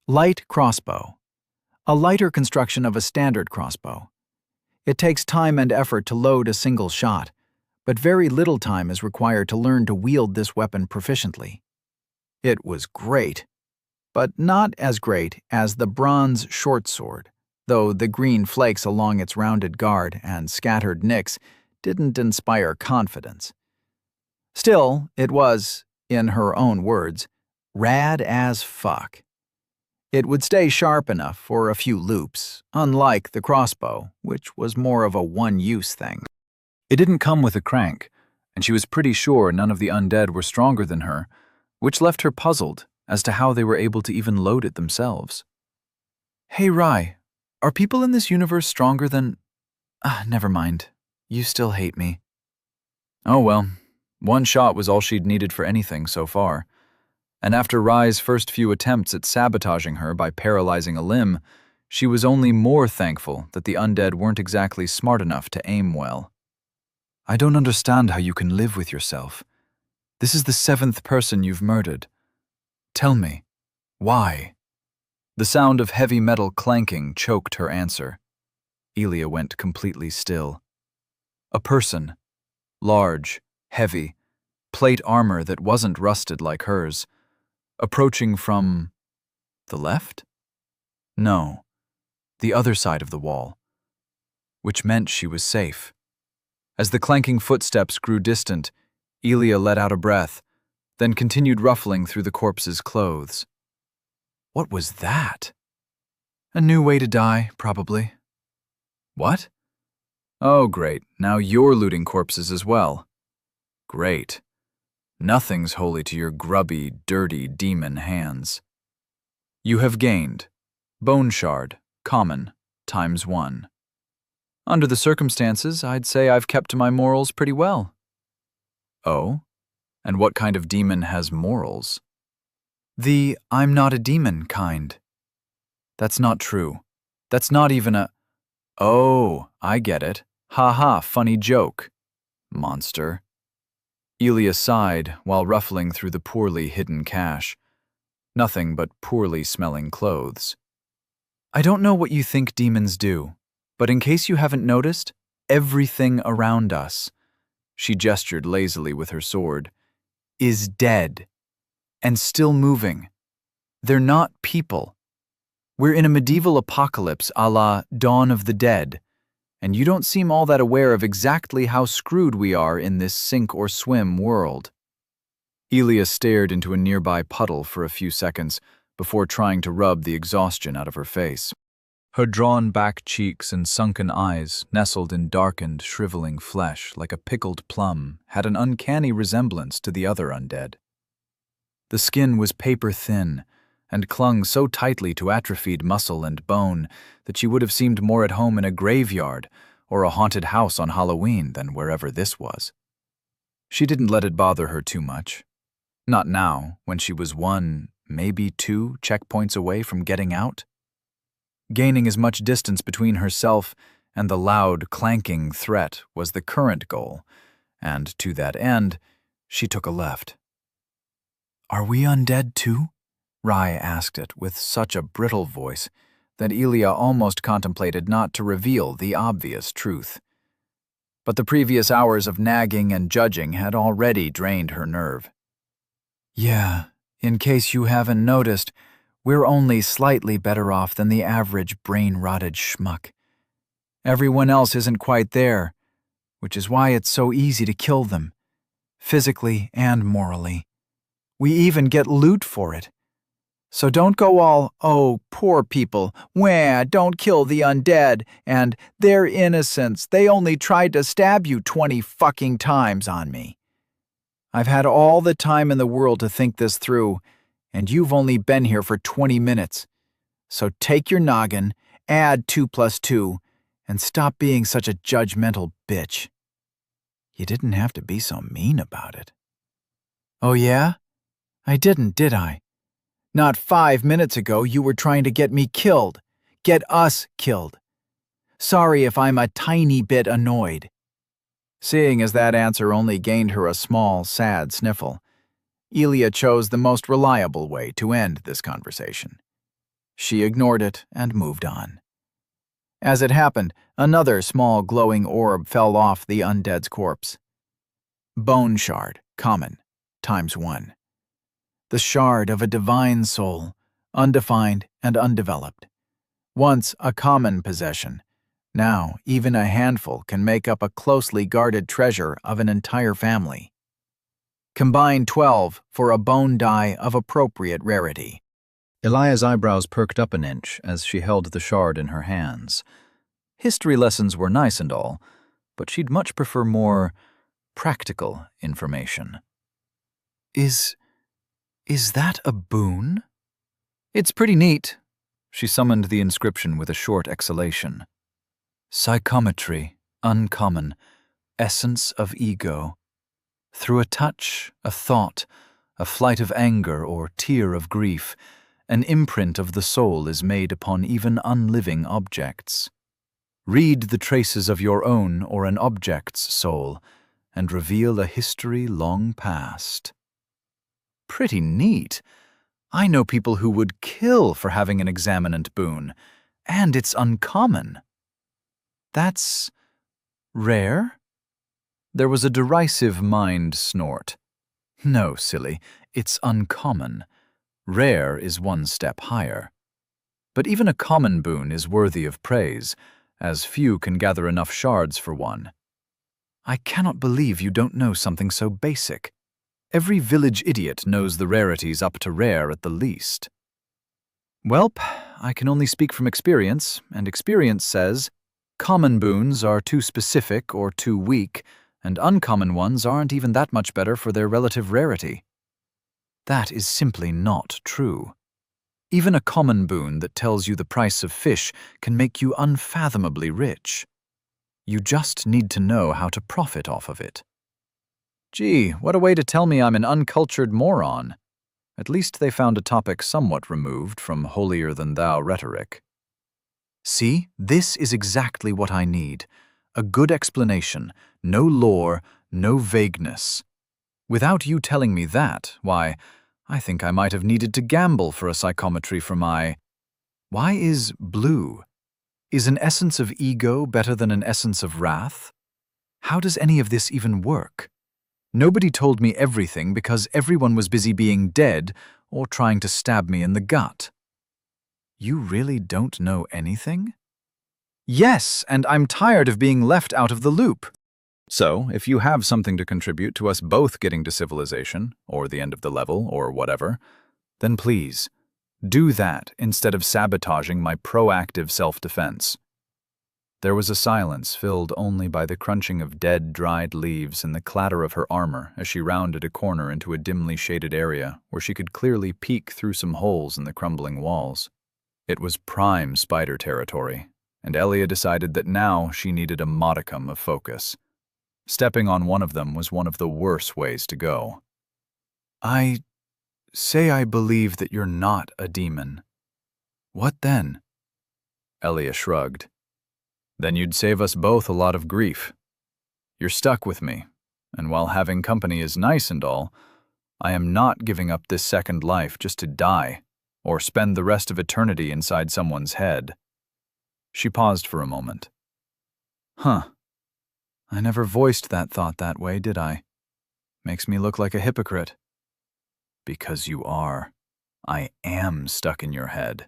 Light crossbow. A lighter construction of a standard crossbow. It takes time and effort to load a single shot, but very little time is required to learn to wield this weapon proficiently. It was great, but not as great as the bronze short sword, though the green flakes along its rounded guard and scattered nicks didn't inspire confidence. Still, it was, in her own words, rad as fuck. It would stay sharp enough for a few loops, unlike the crossbow, which was more of a one-use thing. It didn't come with a crank, and she was pretty sure none of the undead were stronger than her, which left her puzzled as to how they were able to even load it themselves. Hey, Rye, are people in this universe stronger than… never mind. You still hate me. Oh well, one shot was all she'd needed for anything so far. And after Rye's first few attempts at sabotaging her by paralyzing a limb, she was only more thankful that the undead weren't exactly smart enough to aim well. I don't understand how you can live with yourself. This is the 7th person you've murdered. Tell me, why? The sound of heavy metal clanking choked her answer. Elia went completely still. A person. Large, heavy, plate armor that wasn't rusted like hers. Approaching from… the left? No, the other side of the wall. Which meant she was safe. As the clanking footsteps grew distant, Elia let out a breath, then continued ruffling through the corpse's clothes. What was that? A new way to die, probably. What? Oh, great. Now you're looting corpses as well. Great. Nothing's holy to your grubby, dirty demon hands. You have gained Bone Shard, common, ×1. Under the circumstances, I'd say I've kept to my morals pretty well. Oh? And what kind of demon has morals? The I'm not a demon kind. That's not true. That's not even a… Oh, I get it. Ha ha, funny joke. Monster. Elia sighed while ruffling through the poorly hidden cache. Nothing but poorly smelling clothes. I don't know what you think demons do, but in case you haven't noticed, everything around us, she gestured lazily with her sword, is dead and still moving. They're not people. We're in a medieval apocalypse a la Dawn of the Dead, and you don't seem all that aware of exactly how screwed we are in this sink-or-swim world. Elia stared into a nearby puddle for a few seconds before trying to rub the exhaustion out of her face. Her drawn-back cheeks and sunken eyes, nestled in darkened, shriveling flesh like a pickled plum, had an uncanny resemblance to the other undead. The skin was paper-thin, and clung so tightly to atrophied muscle and bone that she would have seemed more at home in a graveyard or a haunted house on Halloween than wherever this was. She didn't let it bother her too much. Not now, when she was 1, maybe 2 checkpoints away from getting out. Gaining as much distance between herself and the loud, clanking threat was the current goal, and to that end, she took a left. "Are we undead too?" Rai asked it with such a brittle voice that Elia almost contemplated not to reveal the obvious truth. But the previous hours of nagging and judging had already drained her nerve. "Yeah, in case you haven't noticed, we're only slightly better off than the average brain-rotted schmuck. Everyone else isn't quite there, which is why it's so easy to kill them, physically and morally. We even get loot for it. So don't go all, 'Oh, poor people, wah, don't kill the undead,' and 'they're innocents, they only tried to stab you 20 fucking times' on me. I've had all the time in the world to think this through, and you've only been here for 20 minutes. So take your noggin, add 2 plus 2, and stop being such a judgmental bitch." You didn't have to be so mean about it. "Oh yeah? I didn't, did I? Not 5 minutes ago you were trying to get me killed. Get us killed. Sorry if I'm a tiny bit annoyed." Seeing as that answer only gained her a small, sad sniffle, Elia chose the most reliable way to end this conversation. She ignored it and moved on. As it happened, another small glowing orb fell off the undead's corpse. Bone shard, common, ×1. The shard of a divine soul, undefined and undeveloped. Once a common possession, now even a handful can make up a closely guarded treasure of an entire family. Combine 12 for a bone die of appropriate rarity. Elia's eyebrows perked up an inch as she held the shard in her hands. History lessons were nice and all, but she'd much prefer more practical information. Is that a boon?" "It's pretty neat." She summoned the inscription with a short exhalation. "Psychometry, uncommon, essence of ego. Through a touch, a thought, a flight of anger or tear of grief, an imprint of the soul is made upon even unliving objects. Read the traces of your own or an object's soul, and reveal a history long past." Pretty neat. I know people who would kill for having an examinant boon, and it's uncommon. That's rare? There was a derisive mind snort. No, silly, it's uncommon. Rare is one step higher. But even a common boon is worthy of praise, as few can gather enough shards for one. I cannot believe you don't know something so basic. Every village idiot knows the rarities up to rare at the least. Welp, I can only speak from experience, and experience says, common boons are too specific or too weak, and uncommon ones aren't even that much better for their relative rarity. That is simply not true. Even a common boon that tells you the price of fish can make you unfathomably rich. You just need to know how to profit off of it. Gee, what a way to tell me I'm an uncultured moron. At least they found a topic somewhat removed from holier-than-thou rhetoric. See, this is exactly what I need. A good explanation, no lore, no vagueness. Without you telling me that, why, I think I might have needed to gamble for a psychometry for my... Why is blue? Is an essence of ego better than an essence of wrath? How does any of this even work? Nobody told me everything because everyone was busy being dead or trying to stab me in the gut. You really don't know anything? Yes, and I'm tired of being left out of the loop. So, if you have something to contribute to us both getting to civilization, or the end of the level, or whatever, then please, do that instead of sabotaging my proactive self-defense. There was a silence filled only by the crunching of dead, dried leaves and the clatter of her armor as she rounded a corner into a dimly shaded area where she could clearly peek through some holes in the crumbling walls. It was prime spider territory, and Elia decided that now she needed a modicum of focus. Stepping on one of them was one of the worst ways to go. I say I believe that you're not a demon. What then? Elia shrugged. Then you'd save us both a lot of grief. You're stuck with me, and while having company is nice and all, I am not giving up this second life just to die, or spend the rest of eternity inside someone's head. She paused for a moment. Huh. I never voiced that thought that way, did I? Makes me look like a hypocrite. Because you are. I am stuck in your head.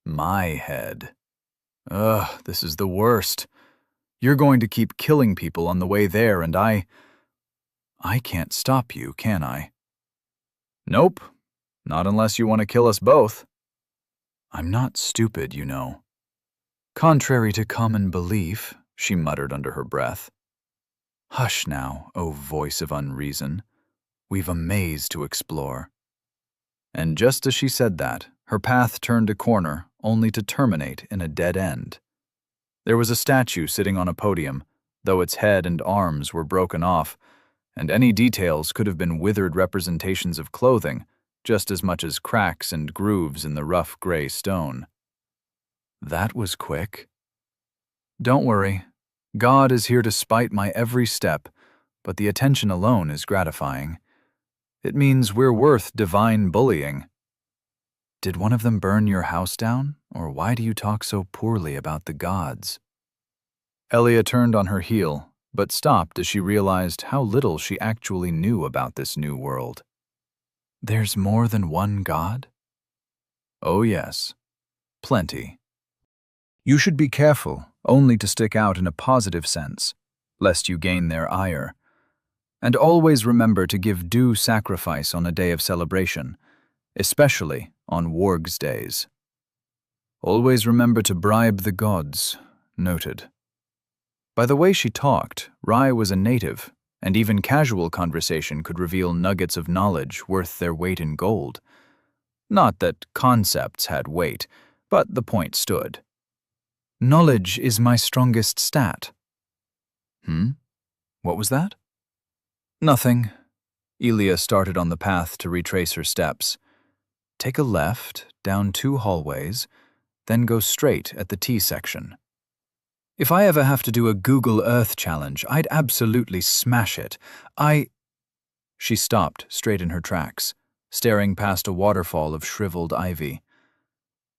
My head. Ugh, this is the worst. You're going to keep killing people on the way there, and I can't stop you, can I? Nope. Not unless you want to kill us both. I'm not stupid, you know. Contrary to common belief, she muttered under her breath. Hush now, O voice of unreason. We've a maze to explore. And just as she said that, her path turned a corner, only to terminate in a dead end. There was a statue sitting on a podium, though its head and arms were broken off, and any details could have been withered representations of clothing, just as much as cracks and grooves in the rough gray stone. That was quick. Don't worry. God is here to spite my every step, but the attention alone is gratifying. It means we're worth divine bullying. Did one of them burn your house down, or why do you talk so poorly about the gods? Elia turned on her heel, but stopped as she realized how little she actually knew about this new world. There's more than one god? Oh yes, plenty. You should be careful, only to stick out in a positive sense, lest you gain their ire. And always remember to give due sacrifice on a day of celebration, especially on wargs days. Always remember to bribe the gods. Noted. By the way she talked, Rai was a native, and even casual conversation could reveal nuggets of knowledge worth their weight in gold. Not that concepts had weight, but the point stood. Knowledge is my strongest stat. What was that? Nothing. Elia started on the path to retrace her steps. Take a left, down 2 hallways, then go straight at the T section. If I ever have to do a Google Earth challenge, I'd absolutely smash it. She stopped straight in her tracks, staring past a waterfall of shriveled ivy.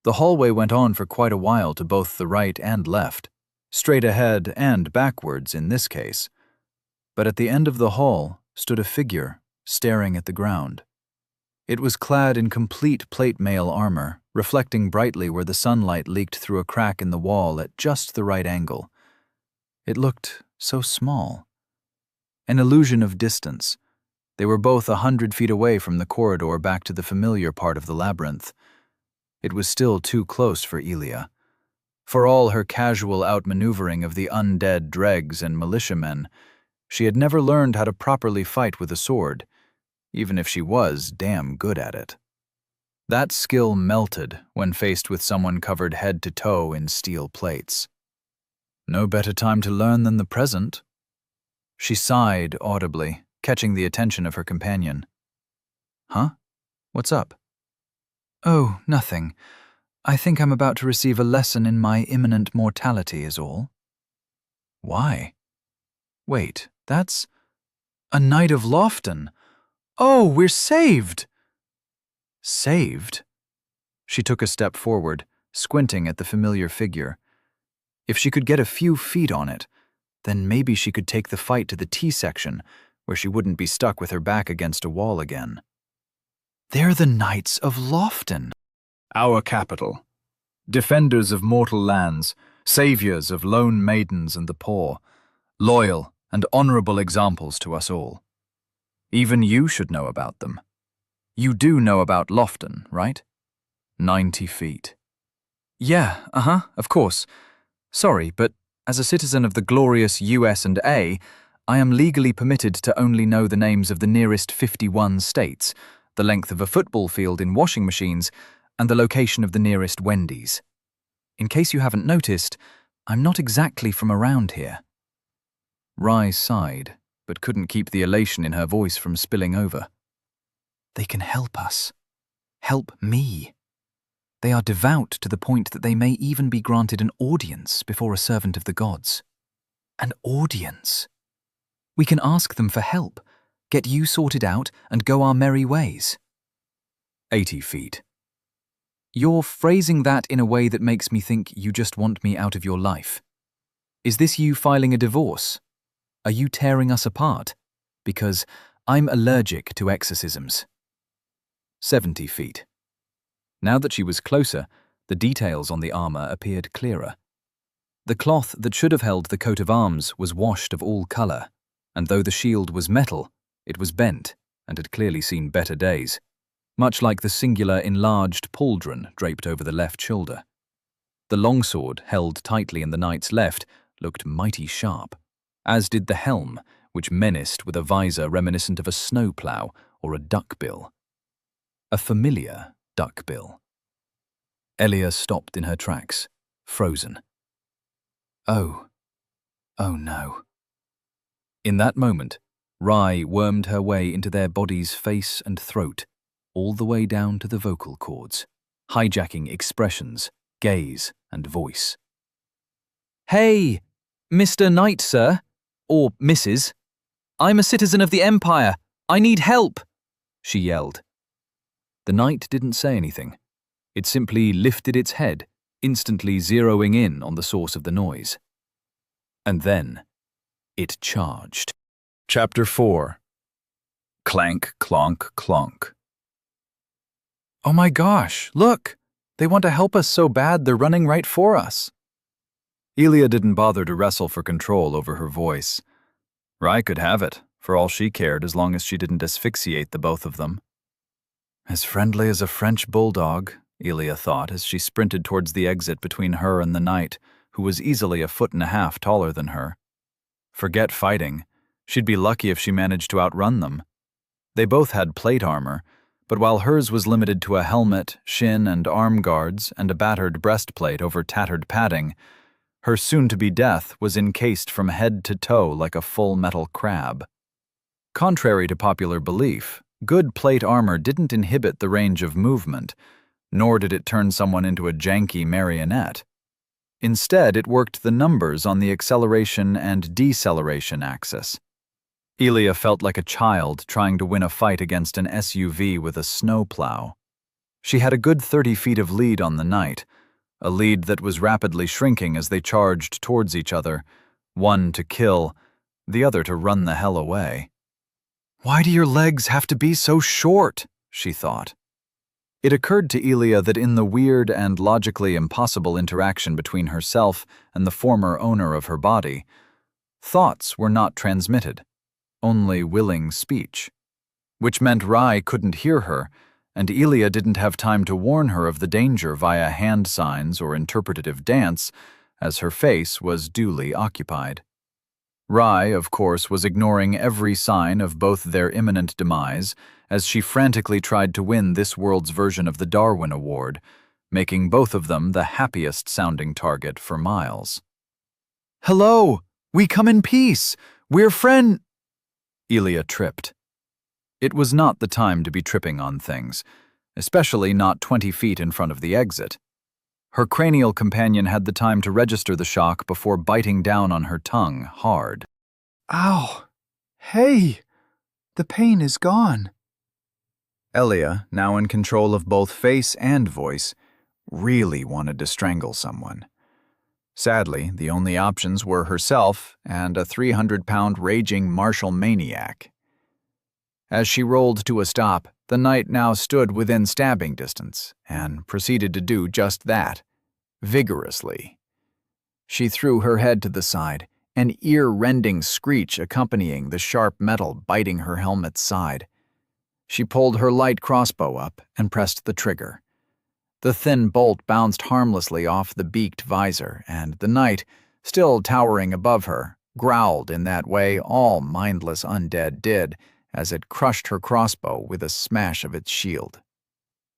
The hallway went on for quite a while to both the right and left, straight ahead and backwards in this case. But at the end of the hall stood a figure, staring at the ground. It was clad in complete plate mail armor, reflecting brightly where the sunlight leaked through a crack in the wall at just the right angle. It looked so small. An illusion of distance. They were both 100 feet away from the corridor back to the familiar part of the labyrinth. It was still too close for Elia. For all her casual outmaneuvering of the undead dregs and militiamen, she had never learned how to properly fight with a sword, even if she was damn good at it. That skill melted when faced with someone covered head to toe in steel plates. No better time to learn than the present. She sighed audibly, catching the attention of her companion. Huh? What's up? Oh, nothing. I think I'm about to receive a lesson in my imminent mortality is all. Why? Wait, that's a Knight of Lofton. Oh, we're saved! Saved? She took a step forward, squinting at the familiar figure. If she could get a few feet on it, then maybe she could take the fight to the T section, where she wouldn't be stuck with her back against a wall again. They're the Knights of Lofton. Our capital. Defenders of mortal lands, saviors of lone maidens and the poor, loyal and honorable examples to us all. Even you should know about them. You do know about Lofton, right? 90 feet. Yeah, of course. Sorry, but as a citizen of the glorious US&A, I am legally permitted to only know the names of the nearest 51 states, the length of a football field in washing machines, and the location of the nearest Wendy's. In case you haven't noticed, I'm not exactly from around here. Rai sighed, but couldn't keep the elation in her voice from spilling over. They can help us. Help me. They are devout to the point that they may even be granted an audience before a servant of the gods. An audience. We can ask them for help, get you sorted out, and go our merry ways. 80 feet. You're phrasing that in a way that makes me think you just want me out of your life. Is this you filing a divorce? Are you tearing us apart? Because I'm allergic to exorcisms. 70 feet. Now that she was closer, the details on the armor appeared clearer. The cloth that should have held the coat of arms was washed of all color, and though the shield was metal, it was bent and had clearly seen better days, much like the singular enlarged pauldron draped over the left shoulder. The longsword, held tightly in the knight's left, looked mighty sharp, as did the helm, which menaced with a visor reminiscent of a snowplow or a duckbill. A familiar duckbill. Elia stopped in her tracks, frozen. Oh no. In that moment, Rye wormed her way into their body's face and throat, all the way down to the vocal cords, hijacking expressions, gaze, and voice. Hey, Mr. Knight, sir, or Mrs. I'm a citizen of the Empire. I need help, she yelled. The knight didn't say anything. It simply lifted its head, instantly zeroing in on the source of the noise. And then, it charged. Chapter 4. Clank, clonk, clonk. Oh my gosh, look! They want to help us so bad they're running right for us. Elia didn't bother to wrestle for control over her voice. Rye could have it, for all she cared, as long as she didn't asphyxiate the both of them. As friendly as a French bulldog, Elia thought as she sprinted towards the exit between her and the knight, who was easily 1.5 feet taller than her. Forget fighting. She'd be lucky if she managed to outrun them. They both had plate armor, but while hers was limited to a helmet, shin and arm guards, and a battered breastplate over tattered padding, her soon-to-be death was encased from head to toe like a full metal crab. Contrary to popular belief, good plate armor didn't inhibit the range of movement, nor did it turn someone into a janky marionette. Instead, it worked the numbers on the acceleration and deceleration axis. Elia felt like a child trying to win a fight against an SUV with a snowplow. She had a good 30 feet of lead on the knight, a lead that was rapidly shrinking as they charged towards each other, one to kill, the other to run the hell away. Why do your legs have to be so short? She thought. It occurred to Elia that in the weird and logically impossible interaction between herself and the former owner of her body, thoughts were not transmitted, only willing speech, which meant Rye couldn't hear her, and Elia didn't have time to warn her of the danger via hand signs or interpretative dance, as her face was duly occupied. Rye, of course, was ignoring every sign of both their imminent demise as she frantically tried to win this world's version of the Darwin Award, making both of them the happiest-sounding target for miles. Hello! We come in peace! We're friend— Elia tripped. It was not the time to be tripping on things, especially not 20 feet in front of the exit. Her cranial companion had the time to register the shock before biting down on her tongue hard. Ow! Hey! The pain is gone. Elia, now in control of both face and voice, really wanted to strangle someone. Sadly, the only options were herself and a 300-pound raging martial maniac. As she rolled to a stop, the knight now stood within stabbing distance and proceeded to do just that, vigorously. She threw her head to the side, an ear-rending screech accompanying the sharp metal biting her helmet's side. She pulled her light crossbow up and pressed the trigger. The thin bolt bounced harmlessly off the beaked visor, and the knight, still towering above her, growled in that way all mindless undead did, as it crushed her crossbow with a smash of its shield.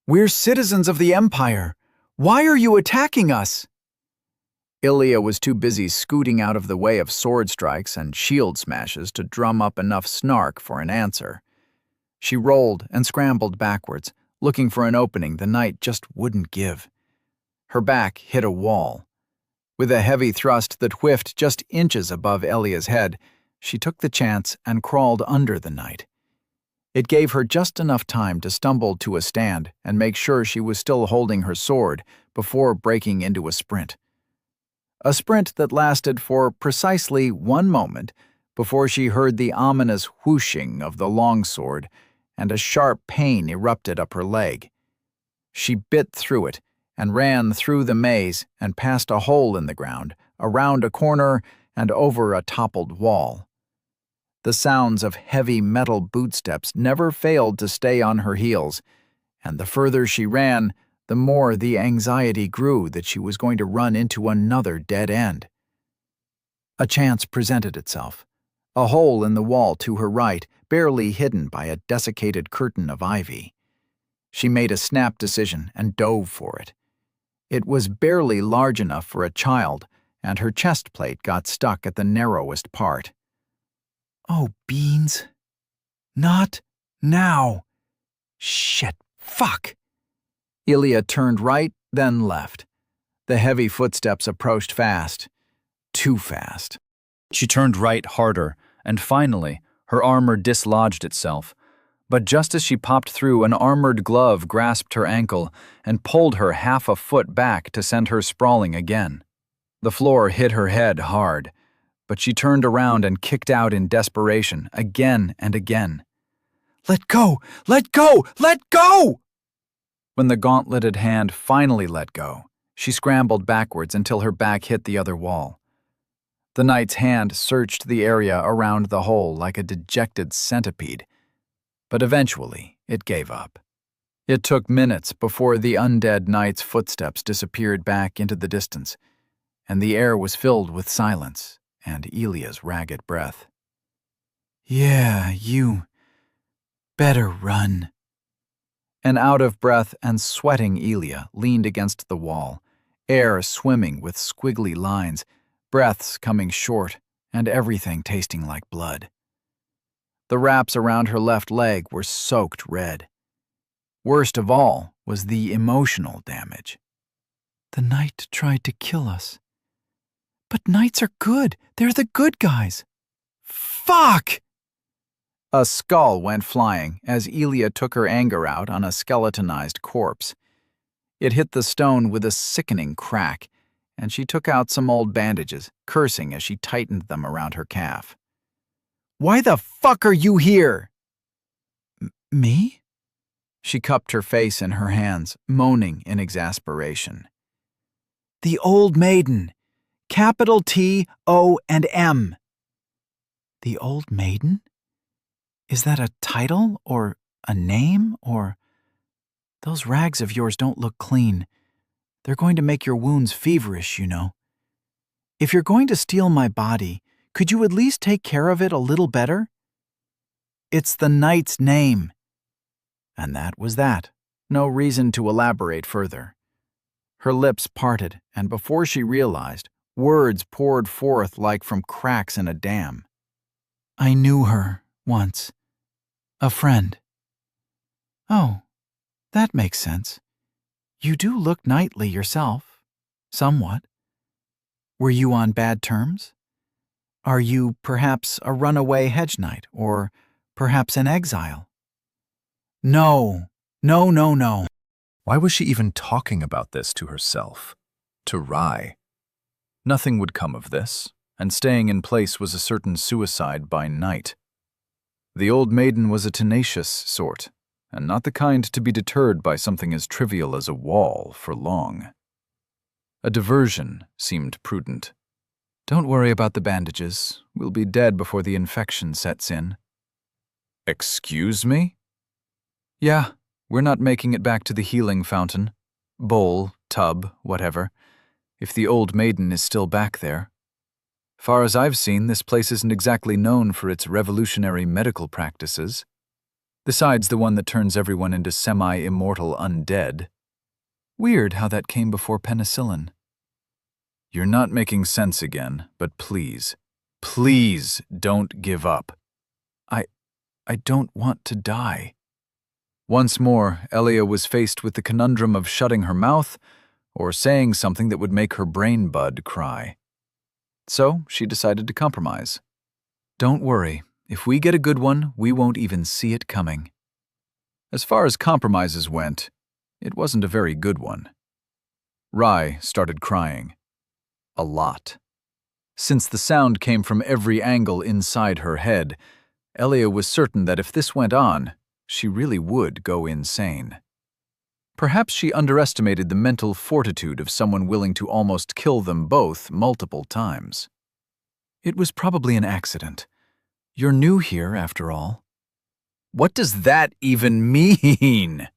We're citizens of the Empire. Why are you attacking us? Elia was too busy scooting out of the way of sword strikes and shield smashes to drum up enough snark for an answer. She rolled and scrambled backwards, looking for an opening the knight just wouldn't give. Her back hit a wall. With a heavy thrust that whiffed just inches above Elia's head, she took the chance and crawled under the knight. It gave her just enough time to stumble to a stand and make sure she was still holding her sword before breaking into a sprint. A sprint that lasted for precisely 1 moment before she heard the ominous whooshing of the longsword and a sharp pain erupted up her leg. She bit through it and ran through the maze and past a hole in the ground, around a corner, and over a toppled wall. The sounds of heavy metal bootsteps never failed to stay on her heels, and the further she ran, the more the anxiety grew that she was going to run into another dead end. A chance presented itself. A hole in the wall to her right, barely hidden by a desiccated curtain of ivy. She made a snap decision and dove for it. It was barely large enough for a child, and her chest plate got stuck at the narrowest part. Oh, beans. Not now. Shit, fuck. Ilya turned right, then left. The heavy footsteps approached fast. Too fast. She turned right harder, and finally, her armor dislodged itself. But just as she popped through, an armored glove grasped her ankle and pulled her half a foot back to send her sprawling again. The floor hit her head hard, but she turned around and kicked out in desperation, again and again. "Let go! Let go! Let go!" When the gauntleted hand finally let go, she scrambled backwards until her back hit the other wall. The knight's hand searched the area around the hole like a dejected centipede, but eventually it gave up. It took minutes before the undead knight's footsteps disappeared back into the distance, and the air was filled with silence and Ilya's ragged breath. "Yeah, you better run." An out-of-breath and sweating Ilya leaned against the wall, air swimming with squiggly lines, breaths coming short, and everything tasting like blood. The wraps around her left leg were soaked red. Worst of all was the emotional damage. "The knight tried to kill us. But knights are good. They're the good guys. Fuck!" A skull went flying as Ilya took her anger out on a skeletonized corpse. It hit the stone with a sickening crack, and she took out some old bandages, cursing as she tightened them around her calf. "Why the fuck are you here?" Me? She cupped her face in her hands, moaning in exasperation. "The Old Maiden. Capital T-O-M. The Old Maiden? Is that a title or a name or... Those rags of yours don't look clean. They're going to make your wounds feverish, you know. If you're going to steal my body, could you at least take care of it a little better? It's the knight's name." And that was that. No reason to elaborate further. Her lips parted, and before she realized, words poured forth like from cracks in a dam. "I knew her once. A friend." "Oh, that makes sense. You do look knightly yourself. Somewhat. Were you on bad terms? Are you perhaps a runaway hedge knight, or perhaps an exile?" No. Why was she even talking about this to herself? To Rye? Nothing would come of this, and staying in place was a certain suicide by night. The Old Maiden was a tenacious sort, and not the kind to be deterred by something as trivial as a wall for long. A diversion seemed prudent. "Don't worry about the bandages. We'll be dead before the infection sets in." "Excuse me?" "Yeah, we're not making it back to the healing fountain. Bowl, tub, whatever. If the Old Maiden is still back there. Far as I've seen, this place isn't exactly known for its revolutionary medical practices. Besides the one that turns everyone into semi-immortal undead. Weird how that came before penicillin." "You're not making sense again, but please, please don't give up." I don't want to die." Once more, Elia was faced with the conundrum of shutting her mouth or saying something that would make her brain bud cry. So she decided to compromise. Don't worry, if we get a good one, we won't even see it coming. As far as compromises went, it wasn't a very good one. Rai started crying. A lot. Since the sound came from every angle inside her head, Elia was certain that if this went on, she really would go insane. Perhaps she underestimated the mental fortitude of someone willing to almost kill them both multiple times. It was probably an accident. You're new here, after all. What does that even mean?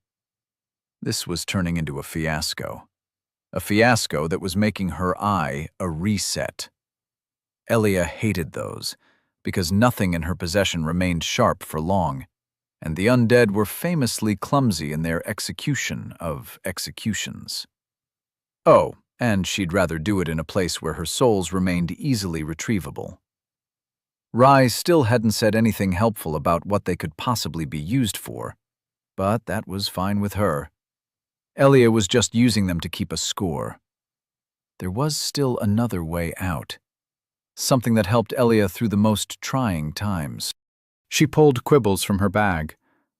This was turning into a fiasco. A fiasco that was making her eye a reset. Elia hated those, because nothing in her possession remained sharp for long, and the undead were famously clumsy in their execution of executions. Oh, and she'd rather do it in a place where her souls remained easily retrievable. Rai still hadn't said anything helpful about what they could possibly be used for, but that was fine with her. Elia was just using them to keep a score. There was still another way out. Something that helped Elia through the most trying times. She pulled Quibbles from her bag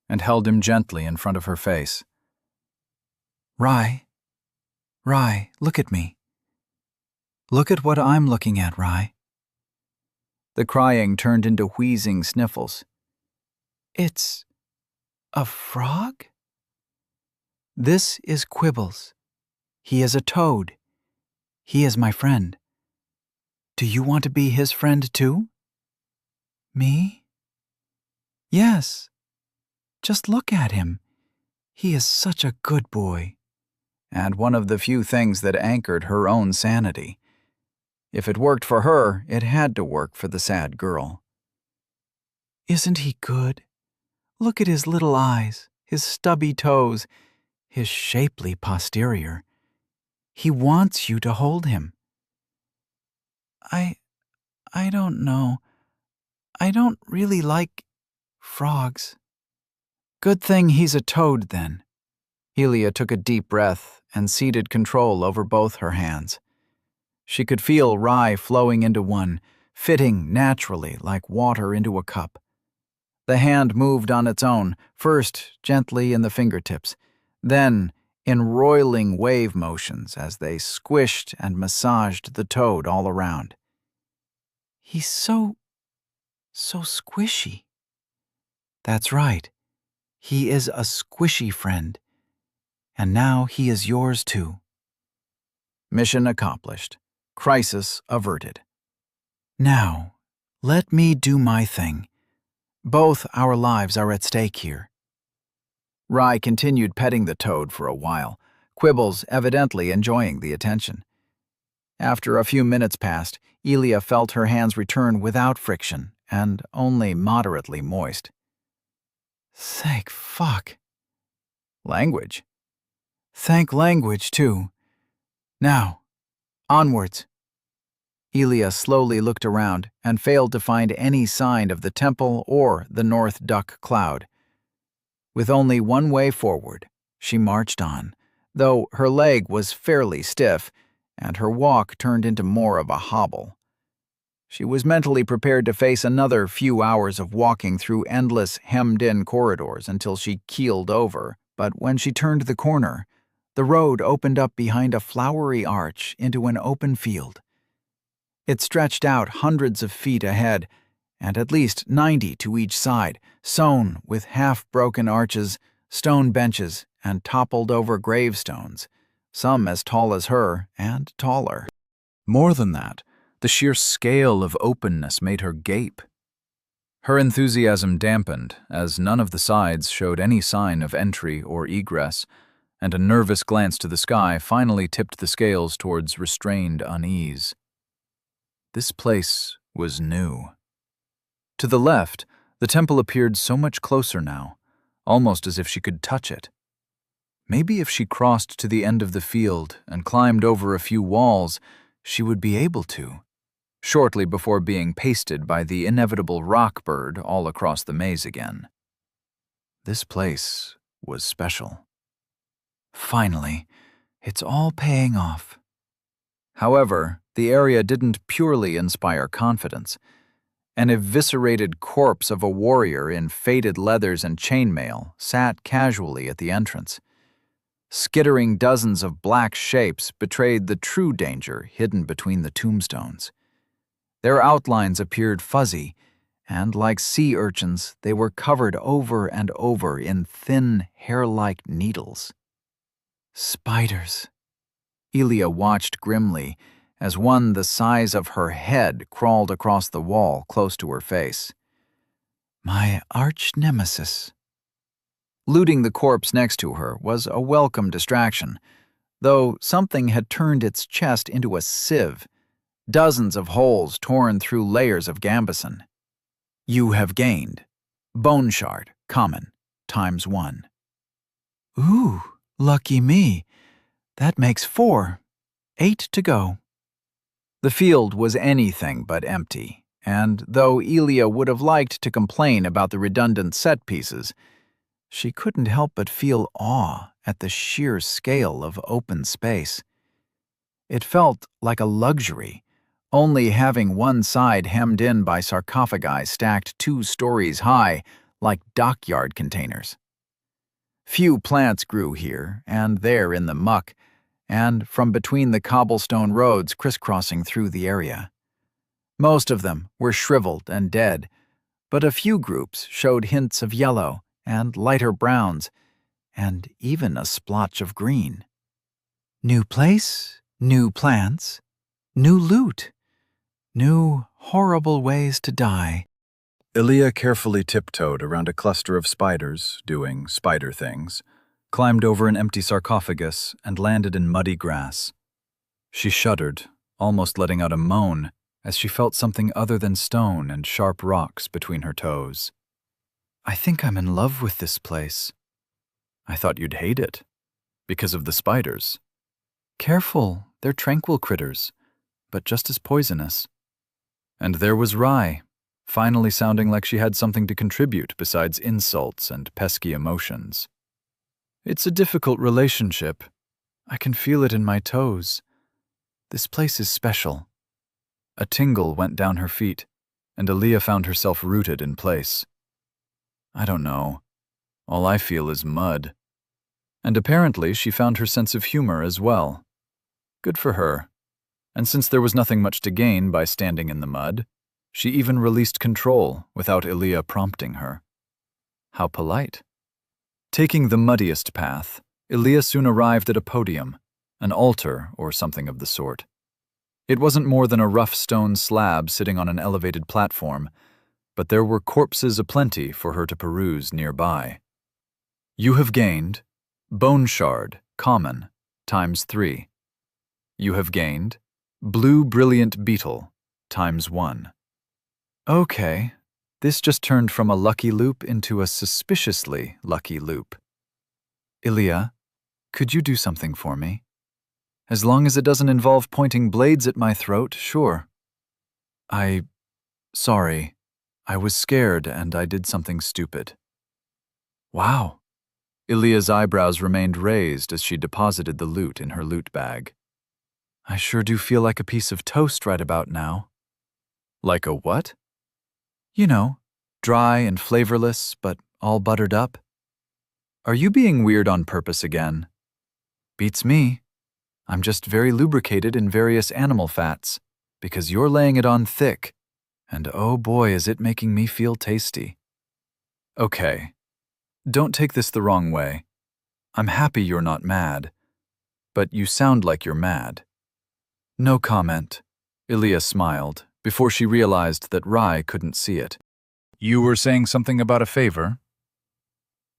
and held him gently in front of her face. Rai, look at me. Look at what I'm looking at, Rai. The crying turned into wheezing sniffles. It's a frog? This is Quibbles. He is a toad. He is my friend. Do you want to be his friend too? Me? Yes. Just look at him. He is such a good boy. And one of the few things that anchored her own sanity. If it worked for her, it had to work for the sad girl. Isn't he good? Look at his little eyes, his stubby toes, his shapely posterior. He wants you to hold him. I don't know. I don't really like frogs. Good thing he's a toad, then. Elia took a deep breath and ceded control over both her hands. She could feel Rai flowing into one, fitting naturally like water into a cup. The hand moved on its own, first gently in the fingertips, then in roiling wave motions as they squished and massaged the toad all around. He's so squishy. That's right. He is a squishy friend. And now he is yours too. Mission accomplished. Crisis averted. Now, let me do my thing. Both our lives are at stake here. Rai continued petting the toad for a while, Quibbles evidently enjoying the attention. After a few minutes passed, Elia felt her hands return without friction and only moderately moist. Thank fuck. Language. Thank language, too. Now, onwards. Elia slowly looked around and failed to find any sign of the temple or the North Duck Cloud. With only one way forward, she marched on, though her leg was fairly stiff and her walk turned into more of a hobble. She was mentally prepared to face another few hours of walking through endless, hemmed-in corridors until she keeled over, but when she turned the corner, the road opened up behind a flowery arch into an open field. It stretched out hundreds of feet ahead, and at least 90 to each side, sown with half-broken arches, stone benches, and toppled-over gravestones, some as tall as her and taller. More than that, the sheer scale of openness made her gape. Her enthusiasm dampened as none of the sides showed any sign of entry or egress, and a nervous glance to the sky finally tipped the scales towards restrained unease. This place was new. To the left, the temple appeared so much closer now, almost as if she could touch it. Maybe if she crossed to the end of the field and climbed over a few walls, she would be able to, shortly before being pasted by the inevitable rock bird all across the maze again. This place was special. Finally, It's all paying off. However, the area didn't purely inspire confidence. An eviscerated corpse of a warrior in faded leathers and chainmail sat casually at the entrance. Skittering dozens of black shapes betrayed the true danger hidden between the tombstones. Their outlines appeared fuzzy, and like sea urchins, they were covered over and over in thin, hair-like needles. Spiders. Elia watched grimly as one the size of her head crawled across the wall close to her face. My arch-nemesis. Looting the corpse next to her was a welcome distraction, though something had turned its chest into a sieve, dozens of holes torn through layers of gambeson. You have gained. Bone shard, common, ×1. Ooh, lucky me. That makes 4. 8 to go. The field was anything but empty, and though Elia would have liked to complain about the redundant set pieces, she couldn't help but feel awe at the sheer scale of open space. It felt like a luxury, only having one side hemmed in by sarcophagi stacked 2 stories high like dockyard containers. Few plants grew here and there in the muck, and from between the cobblestone roads crisscrossing through the area. Most of them were shriveled and dead, but a few groups showed hints of yellow and lighter browns, and even a splotch of green. New place, new plants, new loot, new horrible ways to die. Elia carefully tiptoed around a cluster of spiders, doing spider things, climbed over an empty sarcophagus, and landed in muddy grass. She shuddered, almost letting out a moan, as she felt something other than stone and sharp rocks between her toes. I think I'm in love with this place. I thought you'd hate it, because of the spiders. Careful, they're tranquil critters, but just as poisonous. And there was Rye, finally sounding like she had something to contribute besides insults and pesky emotions. It's a difficult relationship. I can feel it in my toes. This place is special. A tingle went down her feet, and Elia found herself rooted in place. I don't know. All I feel is mud. And apparently she found her sense of humor as well. Good for her. And since there was nothing much to gain by standing in the mud, she even released control without Elia prompting her. How polite. Taking the muddiest path, Elia soon arrived at a podium, an altar or something of the sort. It wasn't more than a rough stone slab sitting on an elevated platform, but there were corpses aplenty for her to peruse nearby. You have gained Bone Shard, common, ×3. You have gained Blue Brilliant Beetle, ×1. Okay, this just turned from a lucky loop into a suspiciously lucky loop. Elia, could you do something for me? As long as it doesn't involve pointing blades at my throat, sure. Sorry. I was scared and I did something stupid. Wow. Elia's eyebrows remained raised as she deposited the loot in her loot bag. I sure do feel like a piece of toast right about now. Like a what? You know, dry and flavorless, but all buttered up. Are you being weird on purpose again? Beats me. I'm just very lubricated in various animal fats, because you're laying it on thick, and oh boy is it making me feel tasty. Okay, don't take this the wrong way. I'm happy you're not mad, but you sound like you're mad. No comment. Elia smiled, before she realized that Rye couldn't see it. You were saying something about a favor?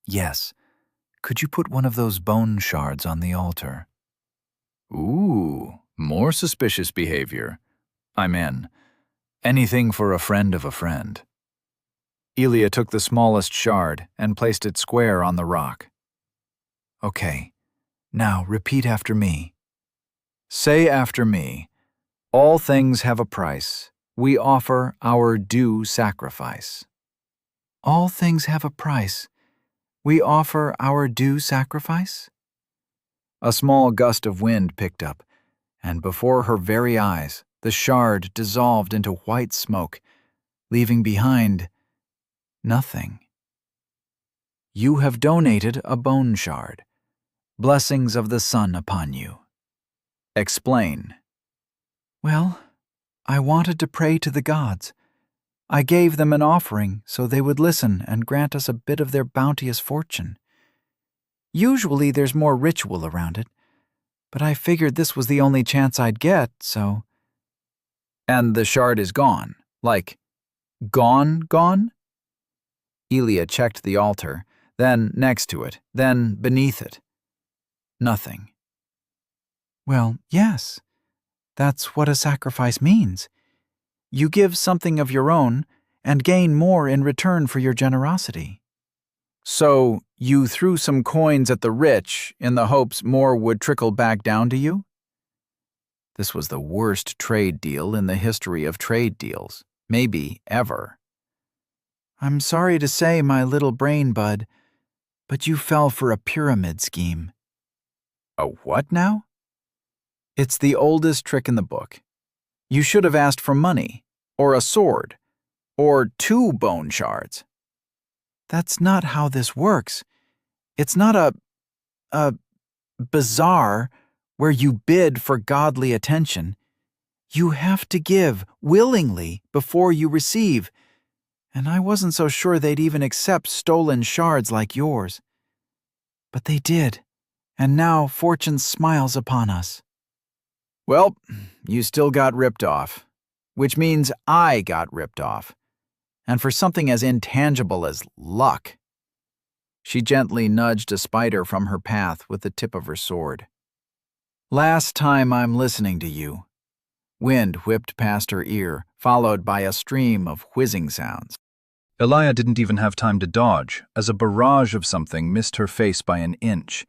Yes. Could you put one of those bone shards on the altar? Ooh, more suspicious behavior. I'm in. Anything for a friend of a friend. Elia took the smallest shard and placed it square on the rock. Okay, now repeat after me. Say after me, all things have a price. We offer our due sacrifice. All things have a price. We offer our due sacrifice? A small gust of wind picked up, and before her very eyes, the shard dissolved into white smoke, leaving behind nothing. You have donated a bone shard. Blessings of the sun upon you. Explain. Well, I wanted to pray to the gods. I gave them an offering so they would listen and grant us a bit of their bounteous fortune. Usually there's more ritual around it, but I figured this was the only chance I'd get, so... And the shard is gone. Like, gone? Elia checked the altar, then next to it, then beneath it. Nothing. Well, yes. That's what a sacrifice means. You give something of your own and gain more in return for your generosity. So, you threw some coins at the rich in the hopes more would trickle back down to you? This was the worst trade deal in the history of trade deals, maybe ever. I'm sorry to say, my little brain bud, but you fell for a pyramid scheme. A what now? It's the oldest trick in the book. You should have asked for money, or a sword, or 2 bone shards. That's not how this works. It's not a bazaar where you bid for godly attention. You have to give willingly before you receive, and I wasn't so sure they'd even accept stolen shards like yours. But they did, and now fortune smiles upon us. Well, you still got ripped off, which means I got ripped off, and for something as intangible as luck. She gently nudged a spider from her path with the tip of her sword. Last time I'm listening to you. Wind whipped past her ear, followed by a stream of whizzing sounds. Elia didn't even have time to dodge, as a barrage of something missed her face by an inch.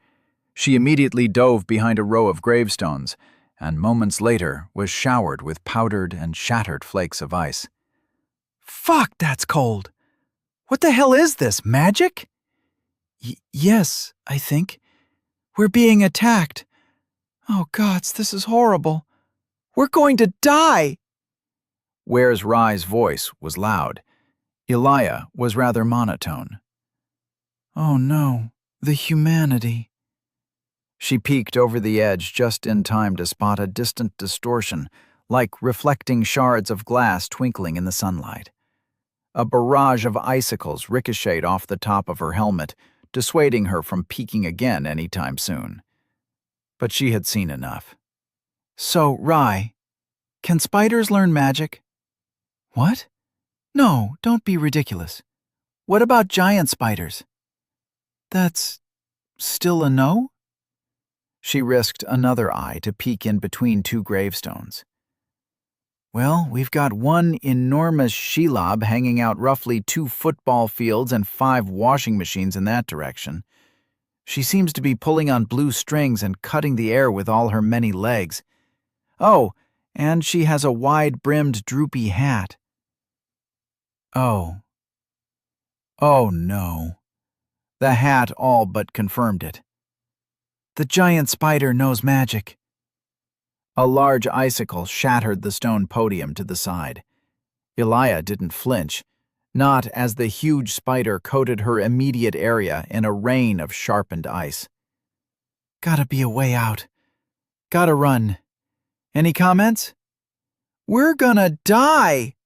She immediately dove behind a row of gravestones, and moments later was showered with powdered and shattered flakes of ice. Fuck, that's cold! What the hell is this, magic? Yes, I think. We're being attacked. Oh gods, this is horrible. We're going to die! Where's Rye's voice was loud. Elia was rather monotone. Oh no, the humanity. She peeked over the edge just in time to spot a distant distortion, like reflecting shards of glass twinkling in the sunlight. A barrage of icicles ricocheted off the top of her helmet, dissuading her from peeking again any time soon. But she had seen enough. So, Rye, can spiders learn magic? What? No, don't be ridiculous. What about giant spiders? That's still a no? She risked another eye to peek in between 2 gravestones. Well, we've got one enormous shelob hanging out roughly 2 football fields and 5 washing machines in that direction. She seems to be pulling on blue strings and cutting the air with all her many legs. Oh, and she has a wide-brimmed, droopy hat. Oh. Oh, no. The hat all but confirmed it. The giant spider knows magic. A large icicle shattered the stone podium to the side. Elia didn't flinch, not as the huge spider coated her immediate area in a rain of sharpened ice. Gotta be a way out. Gotta run. Any comments? We're gonna die!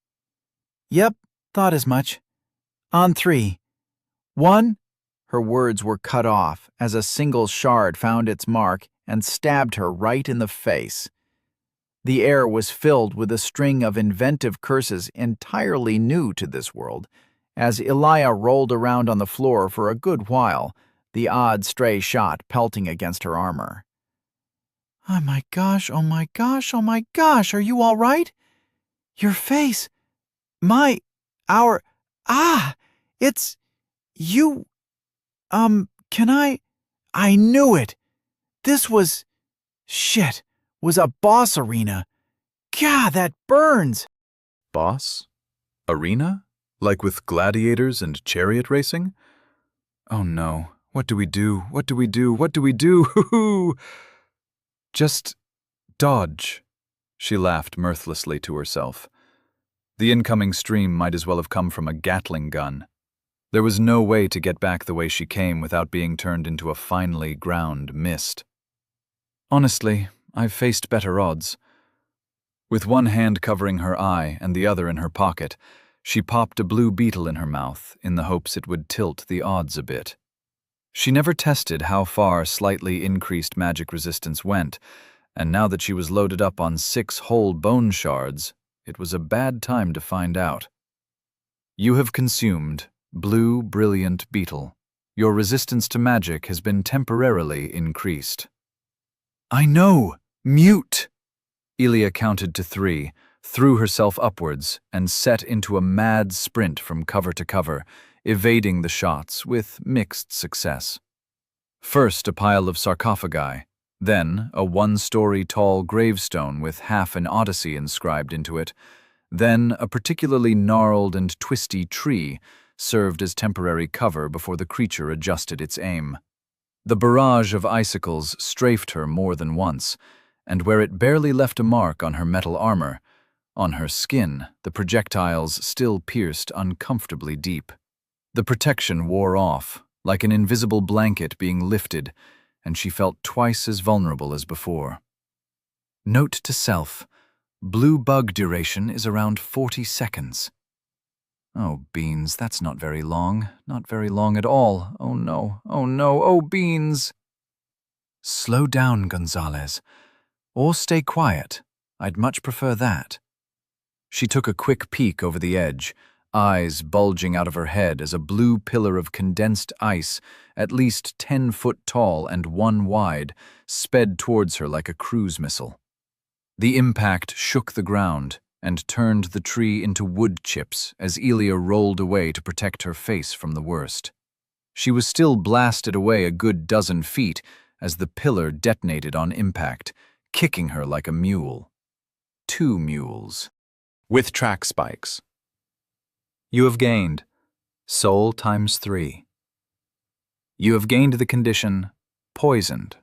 Yep, thought as much. On 3. 1. Her words were cut off as a single shard found its mark and stabbed her right in the face. The air was filled with a string of inventive curses entirely new to this world, as Elia rolled around on the floor for a good while, the odd stray shot pelting against her armor. Oh my gosh, oh my gosh, oh my gosh, are you all right? Your face. It's... you... can I knew it. This was... shit, was a boss arena. God, that burns. Boss? Arena? Like with gladiators and chariot racing? Oh no, What do we do? What do we do? What do we do? Hoo-hoo! Just dodge, she laughed mirthlessly to herself. The incoming stream might as well have come from a Gatling gun. There was no way to get back the way she came without being turned into a finely ground mist. Honestly, I've faced better odds. With one hand covering her eye and the other in her pocket, she popped a blue beetle in her mouth in the hopes it would tilt the odds a bit. She never tested how far slightly increased magic resistance went, and now that she was loaded up on 6 whole bone shards, it was a bad time to find out. You have consumed Blue Brilliant Beetle. Your resistance to magic has been temporarily increased. I know! Mute! Elia counted to 3, threw herself upwards, and set into a mad sprint from cover to cover, evading the shots with mixed success. First a pile of sarcophagi, then a 1-story tall gravestone with half an Odyssey inscribed into it, then a particularly gnarled and twisty tree served as temporary cover before the creature adjusted its aim. The barrage of icicles strafed her more than once, and where it barely left a mark on her metal armor, on her skin the projectiles still pierced uncomfortably deep. The protection wore off, like an invisible blanket being lifted, and she felt twice as vulnerable as before. Note to self: blue bug duration is around 40 seconds. Oh, beans, that's not very long. Not very long at all. Oh no, oh no, oh beans! Slow down, Gonzalez. Or stay quiet. I'd much prefer that. She took a quick peek over the edge, eyes bulging out of her head as a blue pillar of condensed ice, at least 10 foot tall and 1 wide, sped towards her like a cruise missile. The impact shook the ground and turned the tree into wood chips as Elia rolled away to protect her face from the worst. She was still blasted away a good dozen feet as the pillar detonated on impact, kicking her like a mule. 2 mules. With track spikes. You have gained soul times 3. You have gained the condition poisoned.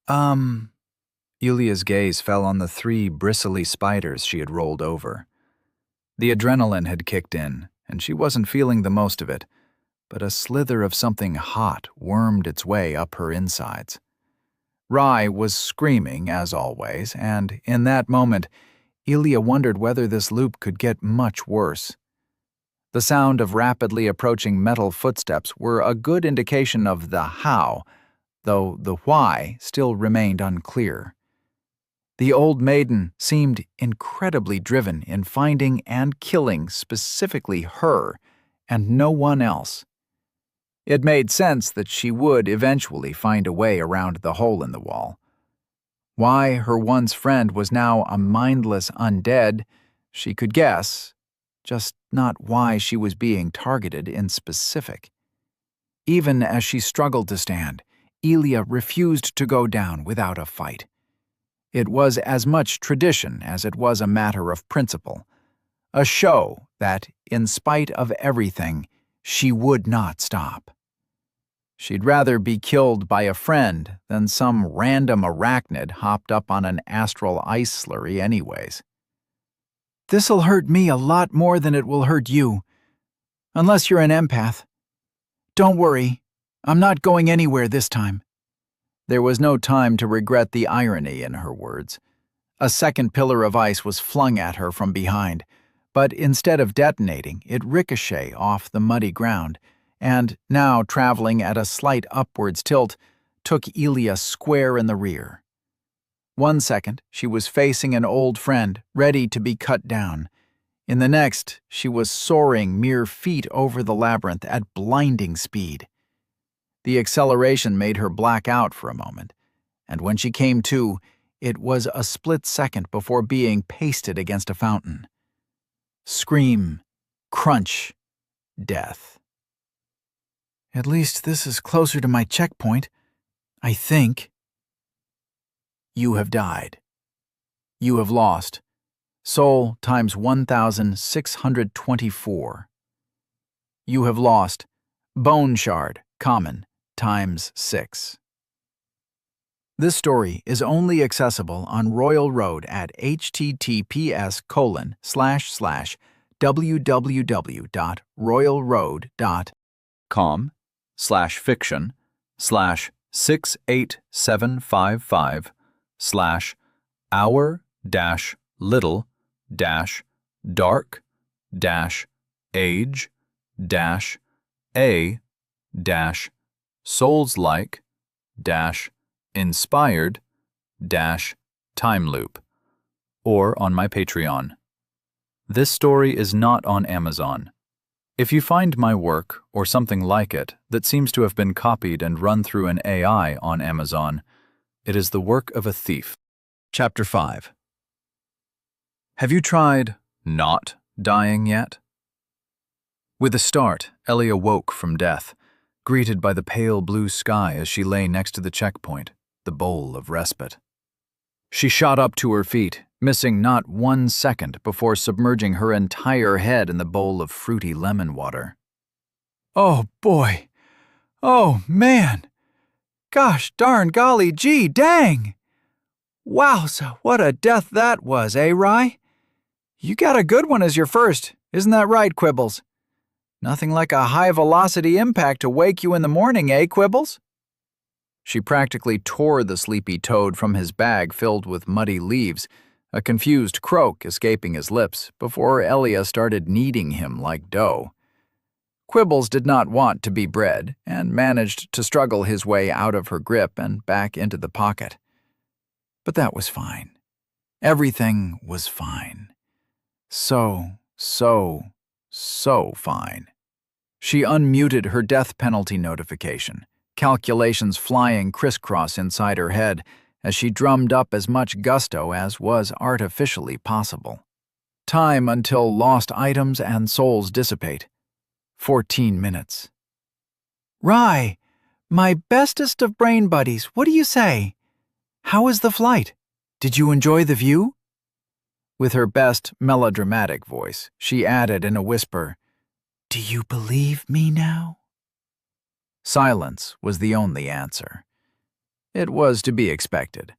Elia's gaze fell on the 3 bristly spiders she had rolled over. The adrenaline had kicked in, and she wasn't feeling the most of it, but a slither of something hot wormed its way up her insides. Rye was screaming, as always, and in that moment, Elia wondered whether this loop could get much worse. The sound of rapidly approaching metal footsteps were a good indication of the how, though the why still remained unclear. The old maiden seemed incredibly driven in finding and killing specifically her and no one else. It made sense that she would eventually find a way around the hole in the wall. Why her once friend was now a mindless undead, she could guess, just not why she was being targeted in specific. Even as she struggled to stand, Elia refused to go down without a fight. It was as much tradition as it was a matter of principle, a show that, in spite of everything, she would not stop. She'd rather be killed by a friend than some random arachnid hopped up on an astral ice slurry anyways. This'll hurt me a lot more than it will hurt you. Unless you're an empath. Don't worry, I'm not going anywhere this time. There was no time to regret the irony in her words. A second pillar of ice was flung at her from behind, but instead of detonating, it ricocheted off the muddy ground, and, now traveling at a slight upwards tilt, took Elia square in the rear. 1 second, she was facing an old friend, ready to be cut down. In the next, she was soaring mere feet over the labyrinth at blinding speed. The acceleration made her black out for a moment, and when she came to, it was a split second before being pasted against a fountain. Scream, crunch, death. At least this is closer to my checkpoint, I think. You have died. You have lost. Soul times 1,624. You have lost. Bone shard, common, times 6. This story is only accessible on Royal Road at https://www.royalroad.com/68755/hour-little-dark-age-souls-like-time loop, or on my Patreon. This story is not on Amazon. If you find my work, or something like it, that seems to have been copied and run through an AI on Amazon, it is the work of a thief. Chapter 5. Have you tried not dying yet? With a start, Ellie awoke from death, greeted by the pale blue sky as she lay next to the checkpoint, the bowl of respite. She shot up to her feet, missing not 1 second before submerging her entire head in the bowl of fruity lemon water. Oh boy. Oh man. Gosh darn golly gee dang. Wowza, what a death that was, eh, Rye? You got a good one as your first, isn't that right, Quibbles? Nothing like a high-velocity impact to wake you in the morning, eh, Quibbles? She practically tore the sleepy toad from his bag filled with muddy leaves, a confused croak escaping his lips before Elia started kneading him like dough. Quibbles did not want to be bread and managed to struggle his way out of her grip and back into the pocket. But that was fine. Everything was fine. So fine. She unmuted her death penalty notification, calculations flying crisscross inside her head as she drummed up as much gusto as was artificially possible. Time until lost items and souls dissipate. 14 minutes. Rye, my bestest of brain buddies, what do you say? How was the flight? Did you enjoy the view? With her best melodramatic voice, she added in a whisper, Do you believe me now? Silence was the only answer. It was to be expected.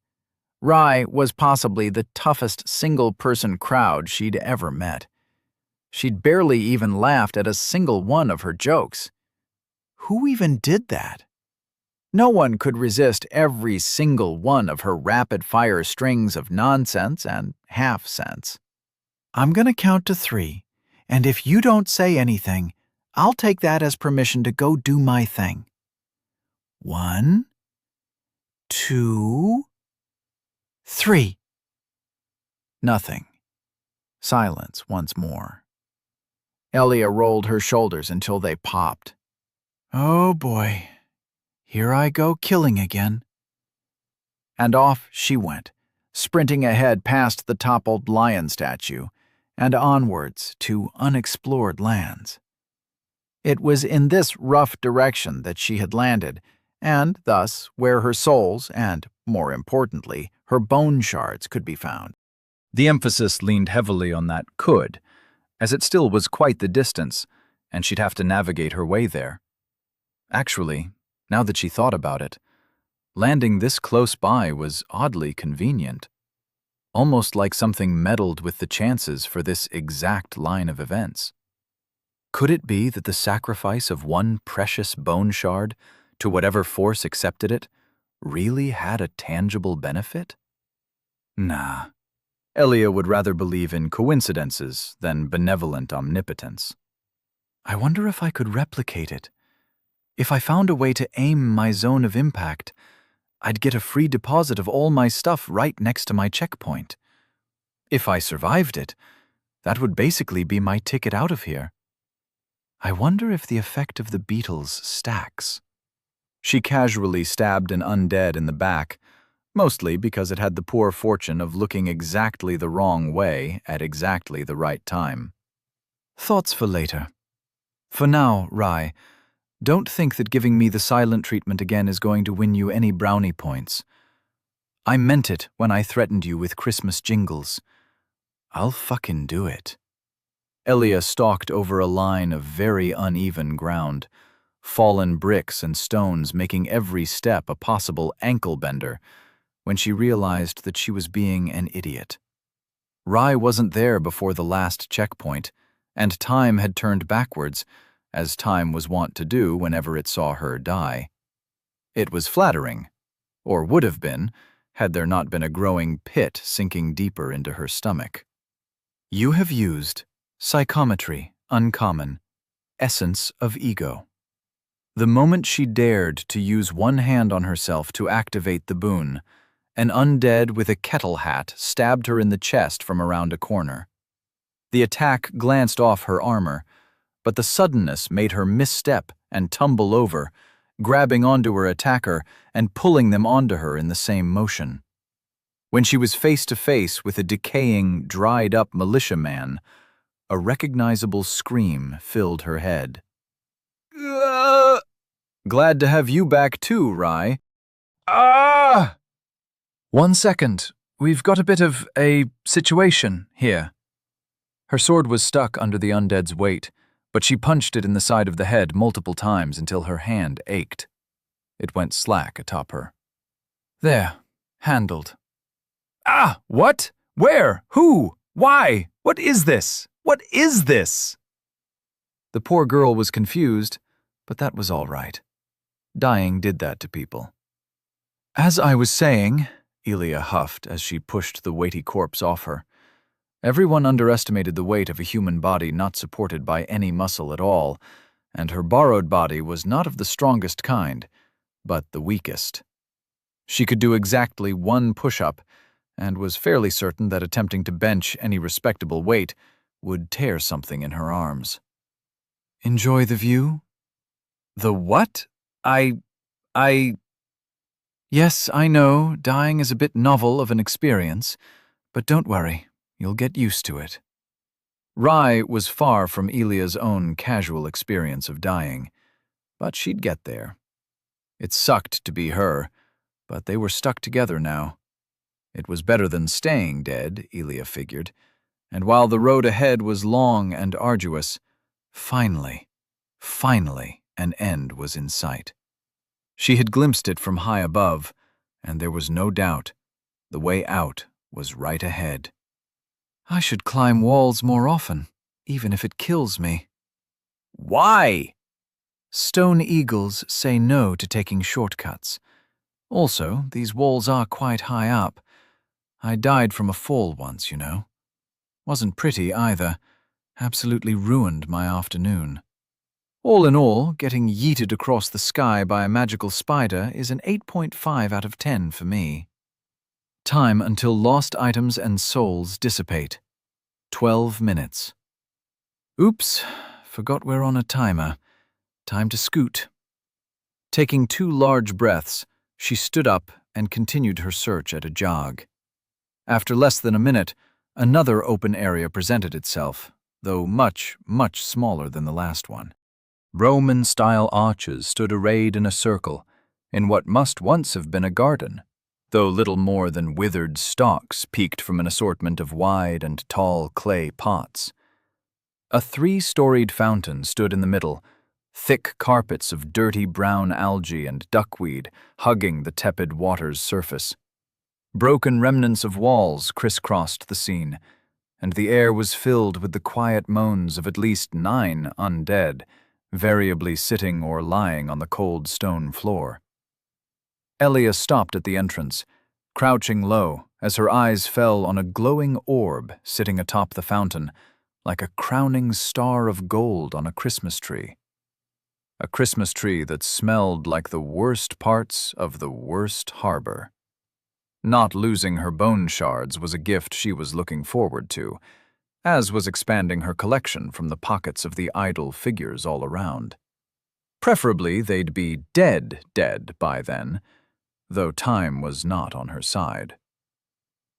Rye was possibly the toughest single-person crowd she'd ever met. She'd barely even laughed at a single one of her jokes. Who even did that? No one could resist every single one of her rapid-fire strings of nonsense and half-sense. I'm going to count to 3, and if you don't say anything, I'll take that as permission to go do my thing. 1, 2, 3. Nothing. Silence once more. Elia rolled her shoulders until they popped. Oh boy. Here I go killing again. And off she went, sprinting ahead past the toppled lion statue and onwards to unexplored lands. It was in this rough direction that she had landed, and thus where her souls and, more importantly, her bone shards could be found. The emphasis leaned heavily on that could, as it still was quite the distance, and she'd have to navigate her way there. Actually, now that she thought about it, landing this close by was oddly convenient, almost like something meddled with the chances for this exact line of events. Could it be that the sacrifice of one precious bone shard to whatever force accepted it really had a tangible benefit? Nah. Elia would rather believe in coincidences than benevolent omnipotence. I wonder if I could replicate it. If I found a way to aim my zone of impact, I'd get a free deposit of all my stuff right next to my checkpoint. If I survived it, that would basically be my ticket out of here. I wonder if the effect of the beetles stacks. She casually stabbed an undead in the back, mostly because it had the poor fortune of looking exactly the wrong way at exactly the right time. Thoughts for later. For now, Rye, don't think that giving me the silent treatment again is going to win you any brownie points. I meant it when I threatened you with Christmas jingles. I'll fucking do it. Elia stalked over a line of very uneven ground, fallen bricks and stones making every step a possible ankle-bender, when she realized that she was being an idiot. Rai wasn't there before the last checkpoint, and time had turned backwards, as time was wont to do whenever it saw her die. It was flattering, or would have been, had there not been a growing pit sinking deeper into her stomach. You have used psychometry, uncommon, essence of ego. The moment she dared to use one hand on herself to activate the boon, an undead with a kettle hat stabbed her in the chest from around a corner. The attack glanced off her armor, but the suddenness made her misstep and tumble over, grabbing onto her attacker and pulling them onto her in the same motion. When she was face to face with a decaying, dried-up militiaman, a recognizable scream filled her head. Glad to have you back too, Rai. Ah! 1 second. We've got a bit of a situation here. Her sword was stuck under the undead's weight, but she punched it in the side of the head multiple times until her hand ached. It went slack atop her. There. Handled. Ah! What? Where? Who? Why? What is this? What is this? The poor girl was confused, but that was all right. Dying did that to people. As I was saying, Elia huffed as she pushed the weighty corpse off her. Everyone underestimated the weight of a human body not supported by any muscle at all, and her borrowed body was not of the strongest kind, but the weakest. She could do exactly 1 push-up, and was fairly certain that attempting to bench any respectable weight would tear something in her arms. Enjoy the view? The what? Yes, I know, dying is a bit novel of an experience, but don't worry, you'll get used to it. Rai was far from Elia's own casual experience of dying, but she'd get there. It sucked to be her, but they were stuck together now. It was better than staying dead, Elia figured, and while the road ahead was long and arduous, finally, an end was in sight. She had glimpsed it from high above, and there was no doubt the way out was right ahead. I should climb walls more often, even if it kills me. Why? Stone eagles say no to taking shortcuts. Also, these walls are quite high up. I died from a fall once, you know. Wasn't pretty either. Absolutely ruined my afternoon. All in all, getting yeeted across the sky by a magical spider is an 8.5 out of 10 for me. Time until lost items and souls dissipate. 12 minutes. Oops, forgot we're on a timer. Time to scoot. Taking 2 large breaths, she stood up and continued her search at a jog. After less than a minute, another open area presented itself, though much, much smaller than the last one. Roman-style arches stood arrayed in a circle, in what must once have been a garden, though little more than withered stalks peeked from an assortment of wide and tall clay pots. A 3-storied fountain stood in the middle, thick carpets of dirty brown algae and duckweed hugging the tepid water's surface. Broken remnants of walls crisscrossed the scene, and the air was filled with the quiet moans of at least 9 undead, variably sitting or lying on the cold stone floor. Elia stopped at the entrance, crouching low as her eyes fell on a glowing orb sitting atop the fountain, like a crowning star of gold on a Christmas tree. A Christmas tree that smelled like the worst parts of the worst harbor. Not losing her bone shards was a gift she was looking forward to, as was expanding her collection from the pockets of the idol figures all around. Preferably they'd be dead by then, though time was not on her side.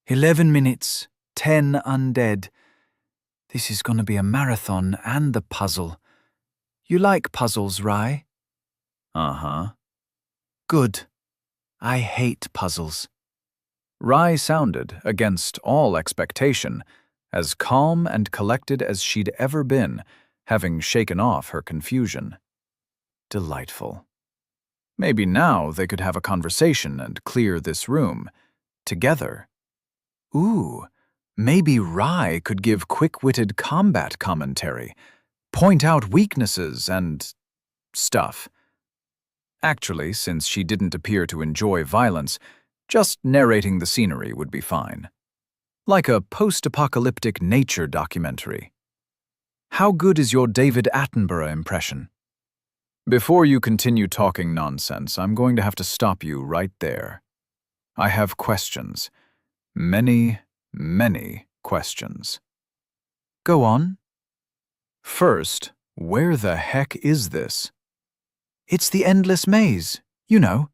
11 minutes, 10 undead. This is going to be a marathon and the puzzle. You like puzzles, Rai? Uh-huh. Good. I hate puzzles. Rai sounded, against all expectation, as calm and collected as she'd ever been, having shaken off her confusion. Delightful. Maybe now they could have a conversation and clear this room. Together. Ooh, maybe Rai could give quick-witted combat commentary, point out weaknesses and stuff. Actually, since she didn't appear to enjoy violence, just narrating the scenery would be fine. Like a post-apocalyptic nature documentary. How good is your David Attenborough impression? Before you continue talking nonsense, I'm going to have to stop you right there. I have questions. Many, many questions. Go on. First, where the heck is this? It's the endless maze, you know.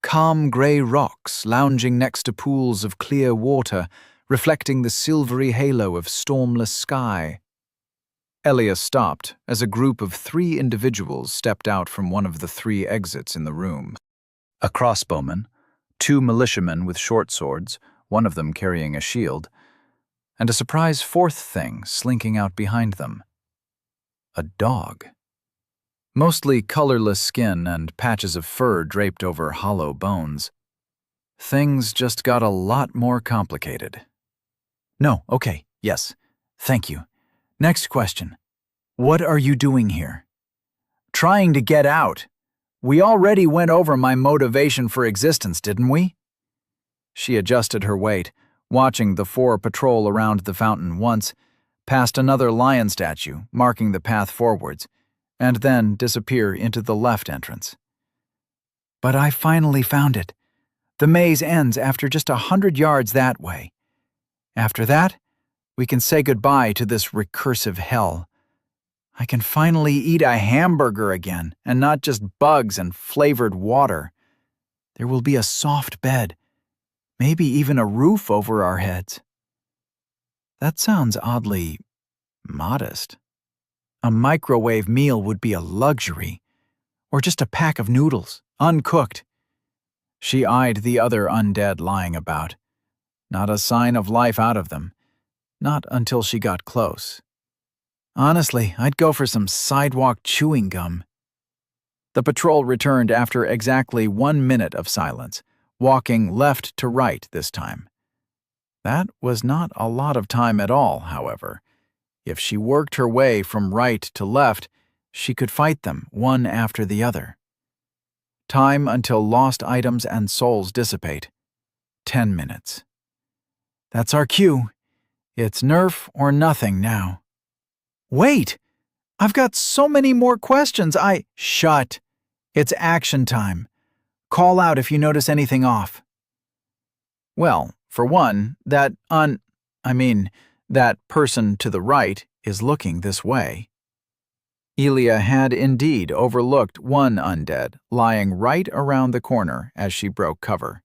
Calm gray rocks lounging next to pools of clear water, reflecting the silvery halo of stormless sky. Elia stopped as a group of 3 individuals stepped out from one of the 3 exits in the room. A crossbowman, 2 militiamen with short swords, one of them carrying a shield, and a surprise 4th thing slinking out behind them. A dog. Mostly colorless skin and patches of fur draped over hollow bones. Things just got a lot more complicated. No, okay, yes, thank you. Next question. What are you doing here? Trying to get out. We already went over my motivation for existence, didn't we? She adjusted her weight, watching the 4 patrol around the fountain once, past another lion statue, marking the path forwards, and then disappear into the left entrance. But I finally found it. The maze ends after just 100 yards that way. After that, we can say goodbye to this recursive hell. I can finally eat a hamburger again, and not just bugs and flavored water. There will be a soft bed, maybe even a roof over our heads. That sounds oddly modest. A microwave meal would be a luxury, or just a pack of noodles, uncooked. She eyed the other undead lying about. Not a sign of life out of them. Not until she got close. Honestly, I'd go for some sidewalk chewing gum. The patrol returned after exactly 1 minute of silence, walking left to right this time. That was not a lot of time at all, however. If she worked her way from right to left, she could fight them one after the other. Time until lost items and souls dissipate. 10 minutes. That's our cue. It's nerf or nothing now. Wait! I've got so many more questions. Shut. It's action time. Call out if you notice anything off. Well, for one, that person to the right is looking this way. Elia had indeed overlooked one undead lying right around the corner as she broke cover.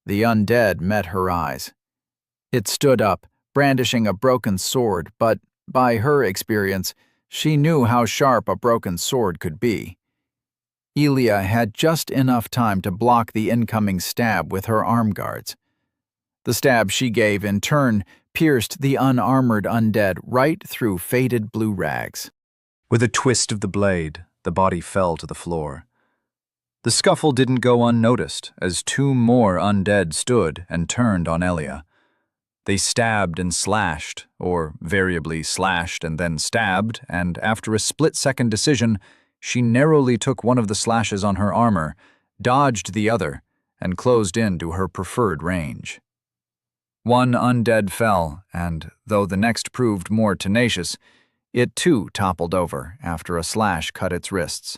The undead met her eyes. It stood up, brandishing a broken sword, but by her experience, she knew how sharp a broken sword could be. Elia had just enough time to block the incoming stab with her arm guards. The stab she gave, in turn, pierced the unarmored undead right through faded blue rags. With a twist of the blade, the body fell to the floor. The scuffle didn't go unnoticed as 2 more undead stood and turned on Elia. They stabbed and slashed, or variably slashed and then stabbed, and after a split-second decision, she narrowly took one of the slashes on her armor, dodged the other, and closed into her preferred range. 1 undead fell, and, though the next proved more tenacious, it too toppled over after a slash cut its wrists.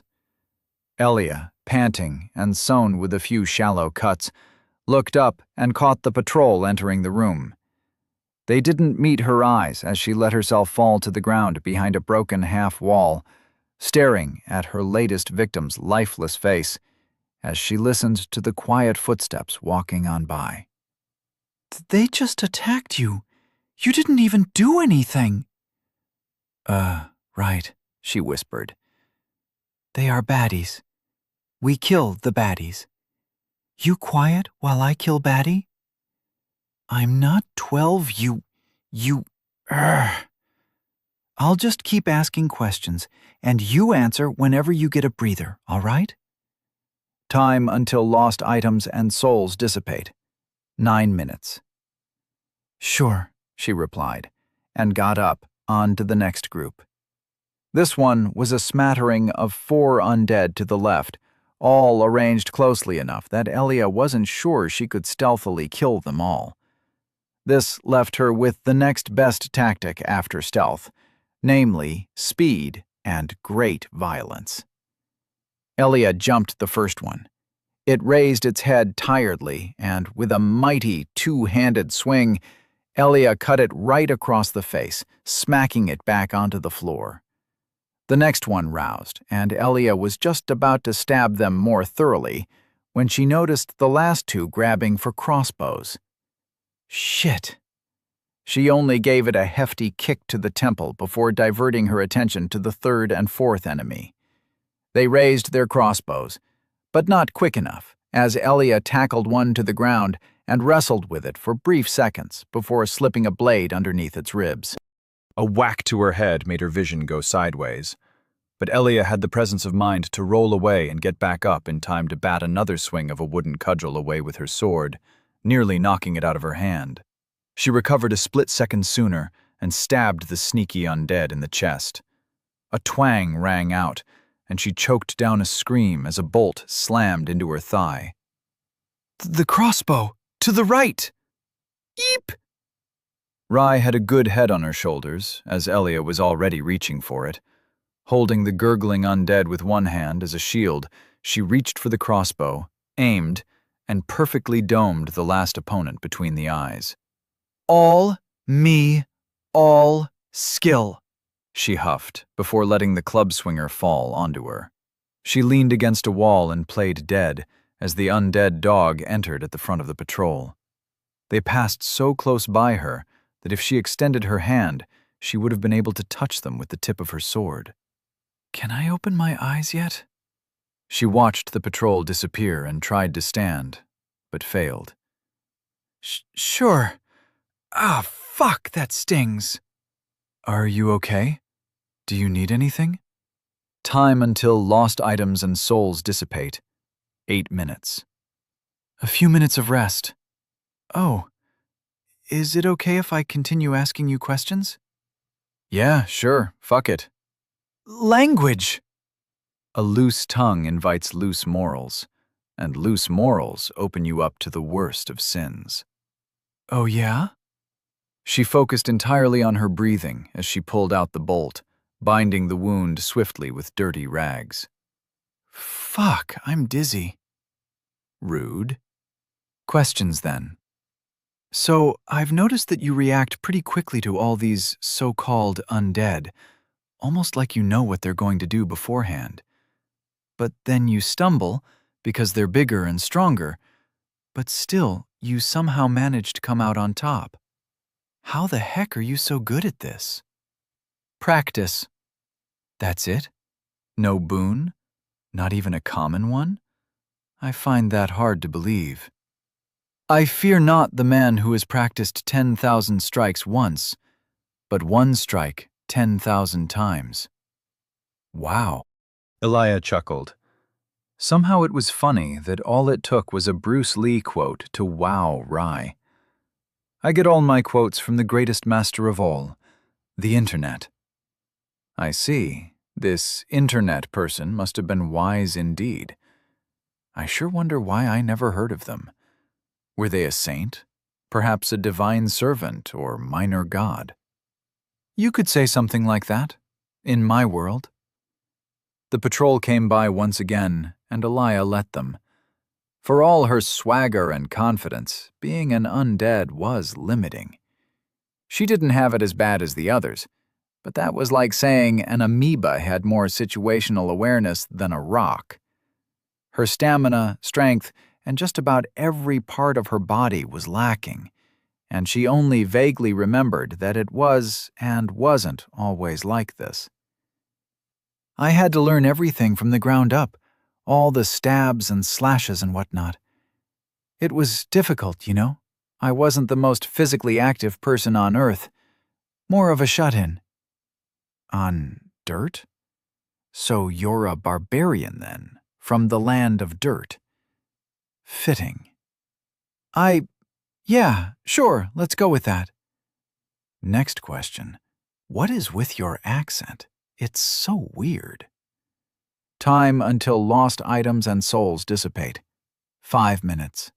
Elia, panting and sewn with a few shallow cuts, looked up and caught the patrol entering the room. They didn't meet her eyes as she let herself fall to the ground behind a broken half-wall, staring at her latest victim's lifeless face as she listened to the quiet footsteps walking on by. They just attacked you. You didn't even do anything. Right, she whispered. They are baddies. We kill the baddies. You quiet while I kill baddie? I'm not 12, you... I'll just keep asking questions, and you answer whenever you get a breather, all right? Time until lost items and souls dissipate. 9 minutes. Sure, she replied, and got up on to the next group. This one was a smattering of 4 undead to the left, all arranged closely enough that Elia wasn't sure she could stealthily kill them all. This left her with the next best tactic after stealth, namely speed and great violence. Elia jumped the first one. It raised its head tiredly, and with a mighty two-handed swing, Elia cut it right across the face, smacking it back onto the floor. The next one roused, and Elia was just about to stab them more thoroughly when she noticed the last two grabbing for crossbows. Shit! She only gave it a hefty kick to the temple before diverting her attention to the third and fourth enemy. They raised their crossbows, but not quick enough, as Elia tackled one to the ground and wrestled with it for brief seconds before slipping a blade underneath its ribs. A whack to her head made her vision go sideways, but Elia had the presence of mind to roll away and get back up in time to bat another swing of a wooden cudgel away with her sword, nearly knocking it out of her hand. She recovered a split second sooner and stabbed the sneaky undead in the chest. A twang rang out, and she choked down a scream as a bolt slammed into her thigh. The crossbow! To the right! Eep! Rye had a good head on her shoulders, as Elia was already reaching for it. Holding the gurgling undead with one hand as a shield, she reached for the crossbow, aimed, and perfectly domed the last opponent between the eyes. All me, all skill, she huffed, before letting the club swinger fall onto her. She leaned against a wall and played dead as the undead dog entered at the front of the patrol. They passed so close by her that if she extended her hand, she would have been able to touch them with the tip of her sword. Can I open my eyes yet? She watched the patrol disappear and tried to stand, but failed. Sure. Ah, fuck, that stings. Are you okay? Do you need anything? Time until lost items and souls dissipate. 8 minutes. A few minutes of rest. Oh, is it okay if I continue asking you questions? Yeah, sure, fuck it. Language! A loose tongue invites loose morals, and loose morals open you up to the worst of sins. Oh yeah? She focused entirely on her breathing as she pulled out the bolt, binding the wound swiftly with dirty rags. Fuck, I'm dizzy. Rude. Questions then. So, I've noticed that you react pretty quickly to all these so-called undead, almost like you know what they're going to do beforehand. But then you stumble, because they're bigger and stronger, but still, you somehow manage to come out on top. How the heck are you so good at this? Practice. That's it? No boon? Not even a common one? I find that hard to believe. I fear not the man who has practiced 10,000 strikes once, but one strike 10,000 times. Wow. Elia chuckled. Somehow it was funny that all it took was a Bruce Lee quote to wow Rye. I get all my quotes from the greatest master of all, the Internet. I see. This Internet person must have been wise indeed. I sure wonder why I never heard of them. Were they a saint? Perhaps a divine servant or minor god? You could say something like that, in my world. The patrol came by once again, and Elia let them. For all her swagger and confidence, being an undead was limiting. She didn't have it as bad as the others, but that was like saying an amoeba had more situational awareness than a rock. Her stamina, strength, and just about every part of her body was lacking, and she only vaguely remembered that it was and wasn't always like this. I had to learn everything from the ground up, all the stabs and slashes and whatnot. It was difficult, you know. I wasn't the most physically active person on Earth, more of a shut-in. On dirt? So you're a barbarian, then, from the land of dirt. Fitting. Yeah, sure, let's go with that. Next question. What is with your accent? It's so weird. Time until lost items and souls dissipate. 5 minutes.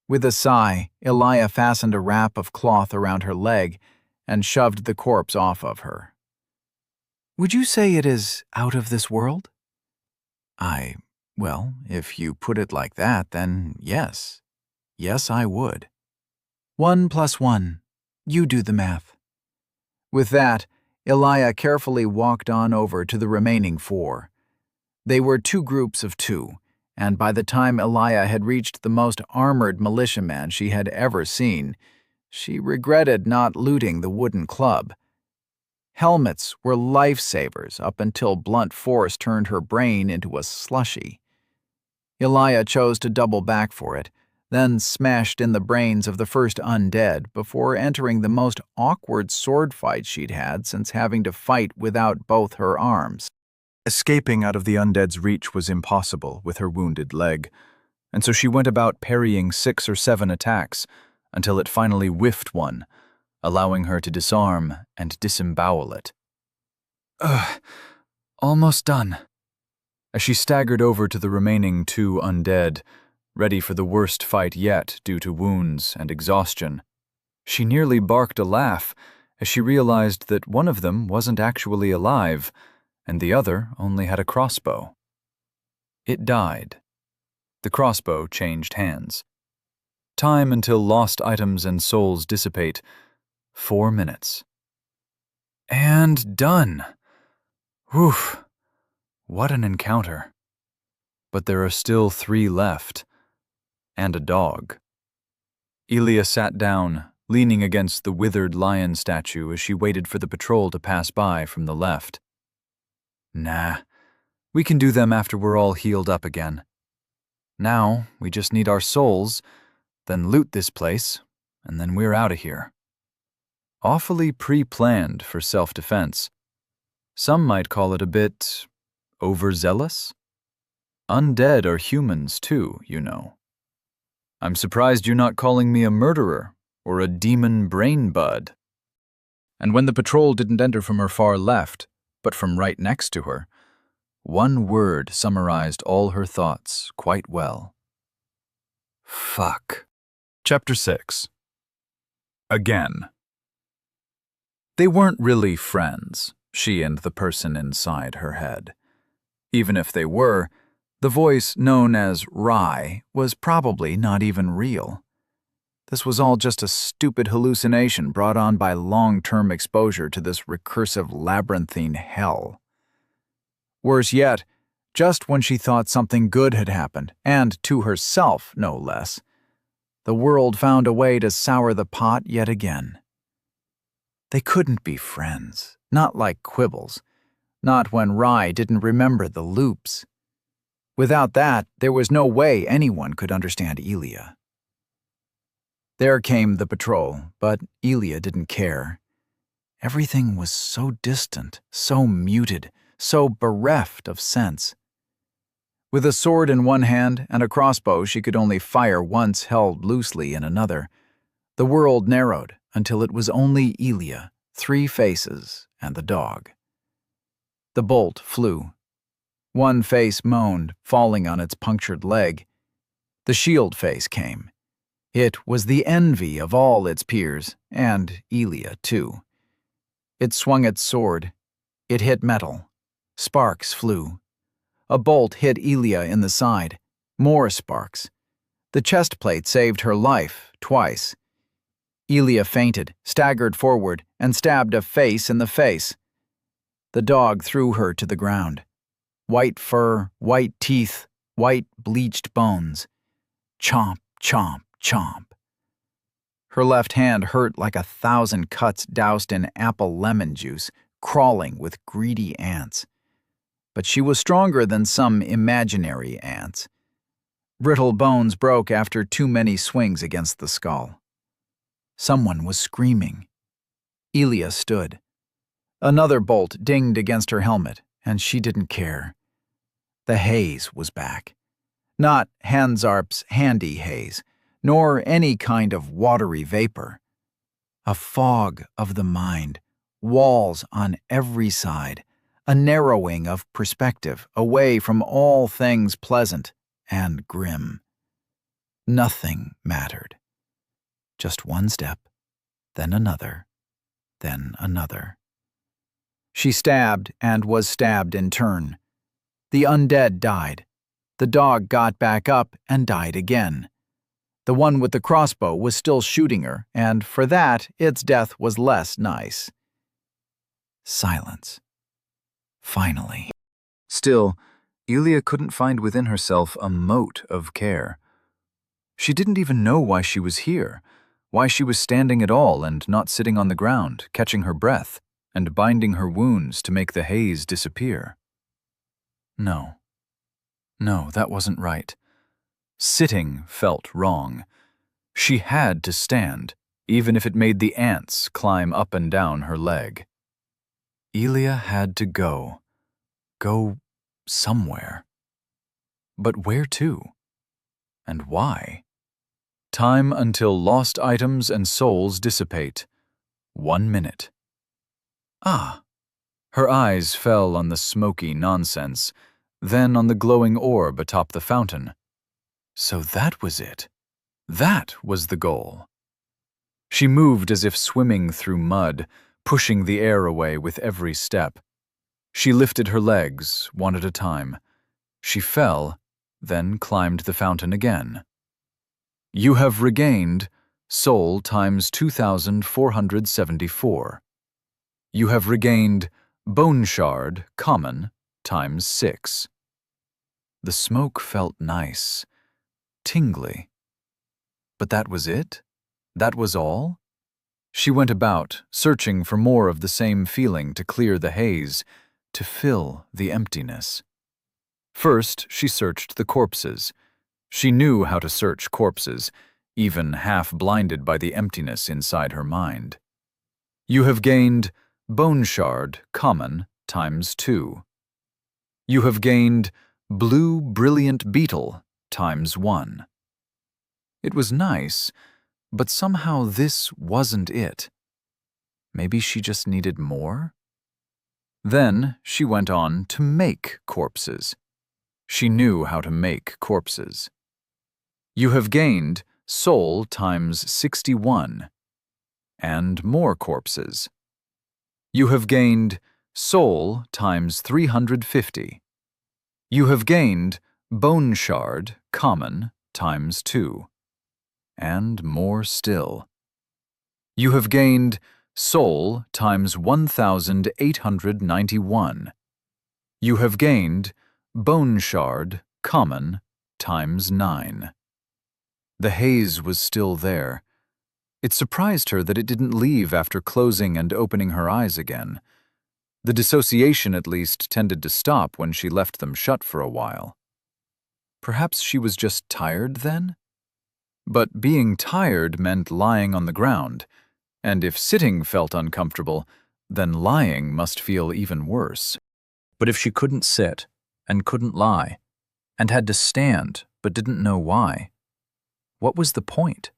With a sigh, Elia fastened a wrap of cloth around her leg and shoved the corpse off of her. Would you say it is out of this world? Well, if you put it like that, then yes. Yes, I would. 1 + 1. You do the math. With that, Elia carefully walked on over to the remaining 4. They were 2 groups of 2, and by the time Elia had reached the most armored militiaman she had ever seen, she regretted not looting the wooden club. Helmets were lifesavers up until blunt force turned her brain into a slushy. Elia chose to double back for it, then smashed in the brains of the first undead before entering the most awkward sword fight she'd had since having to fight without both her arms. Escaping out of the undead's reach was impossible with her wounded leg, and so she went about parrying 6 or 7 attacks until it finally whiffed one, allowing her to disarm and disembowel it. Almost done. As she staggered over to the remaining 2 undead, ready for the worst fight yet due to wounds and exhaustion, she nearly barked a laugh as she realized that one of them wasn't actually alive, and the other only had a crossbow. It died. The crossbow changed hands. Time until lost items and souls dissipate. 4 minutes. And done. Whew. What an encounter. But there are still 3 left. And a dog. Elia sat down, leaning against the withered lion statue as she waited for the patrol to pass by from the left. Nah, we can do them after we're all healed up again. Now, we just need our souls, then loot this place, and then we're out of here. Awfully pre-planned for self-defense. Some might call it a bit overzealous. Undead are humans too, you know. I'm surprised you're not calling me a murderer or a demon brain bud. And when the patrol didn't enter from her far left, but from right next to her, one word summarized all her thoughts quite well. Fuck. Chapter 6. Again. They weren't really friends, she and the person inside her head. Even if they were, the voice known as Rye was probably not even real. This was all just a stupid hallucination brought on by long-term exposure to this recursive labyrinthine hell. Worse yet, just when she thought something good had happened, and to herself, no less, the world found a way to sour the pot yet again. They couldn't be friends, not like quibbles, not when Rye didn't remember the loops. Without that, there was no way anyone could understand Elia. There came the patrol, but Elia didn't care. Everything was so distant, so muted, so bereft of sense. With a sword in one hand and a crossbow she could only fire once held loosely in another, the world narrowed until it was only Elia, 3 faces, and the dog. The bolt flew. One face moaned, falling on its punctured leg. The shield face came. It was the envy of all its peers, and Elia, too. It swung its sword. It hit metal. Sparks flew. A bolt hit Elia in the side. More sparks. The chest plate saved her life twice. Elia fainted, staggered forward, and stabbed a face in the face. The dog threw her to the ground. White fur, white teeth, white bleached bones. Chomp, chomp, chomp. Her left hand hurt like 1,000 cuts doused in apple lemon juice, crawling with greedy ants. But she was stronger than some imaginary ants. Brittle bones broke after too many swings against the skull. Someone was screaming. Elia stood. Another bolt dinged against her helmet, and she didn't care. The haze was back. Not Hansarp's handy haze, nor any kind of watery vapor. A fog of the mind, walls on every side, a narrowing of perspective away from all things pleasant and grim. Nothing mattered. Just one step, then another, then another. She stabbed and was stabbed in turn. The undead died. The dog got back up and died again. The one with the crossbow was still shooting her, and for that, its death was less nice. Silence. Finally. Still, Elia couldn't find within herself a mote of care. She didn't even know why she was here, why she was standing at all and not sitting on the ground, catching her breath, and binding her wounds to make the haze disappear. No, that wasn't right. Sitting felt wrong. She had to stand, even if it made the ants climb up and down her leg. Elia had to go. Go somewhere. But where to? And why? Time until lost items and souls dissipate. 1 minute. Ah! Her eyes fell on the smoky nonsense, then on the glowing orb atop the fountain. So that was it. That was the goal. She moved as if swimming through mud, pushing the air away with every step. She lifted her legs, one at a time. She fell, then climbed the fountain again. You have regained soul times 2,474. You have regained bone shard, common, times 6. The smoke felt nice, tingly. But that was it? That was all? She went about, searching for more of the same feeling to clear the haze, to fill the emptiness. First, she searched the corpses. She knew how to search corpses, even half-blinded by the emptiness inside her mind. You have gained bone shard, common, times 2. You have gained blue brilliant beetle, times 1. It was nice, but somehow this wasn't it. Maybe she just needed more? Then she went on to make corpses. She knew how to make corpses. You have gained soul times 61. And more corpses. You have gained soul times 350. You have gained bone shard, common, times 2. And more still. You have gained soul times 1,891. You have gained bone shard, common, times 9. The haze was still there. It surprised her that it didn't leave after closing and opening her eyes again. The dissociation, at least, tended to stop when she left them shut for a while. Perhaps she was just tired then? But being tired meant lying on the ground, and if sitting felt uncomfortable, then lying must feel even worse. But if she couldn't sit, and couldn't lie, and had to stand but didn't know why, what was the point?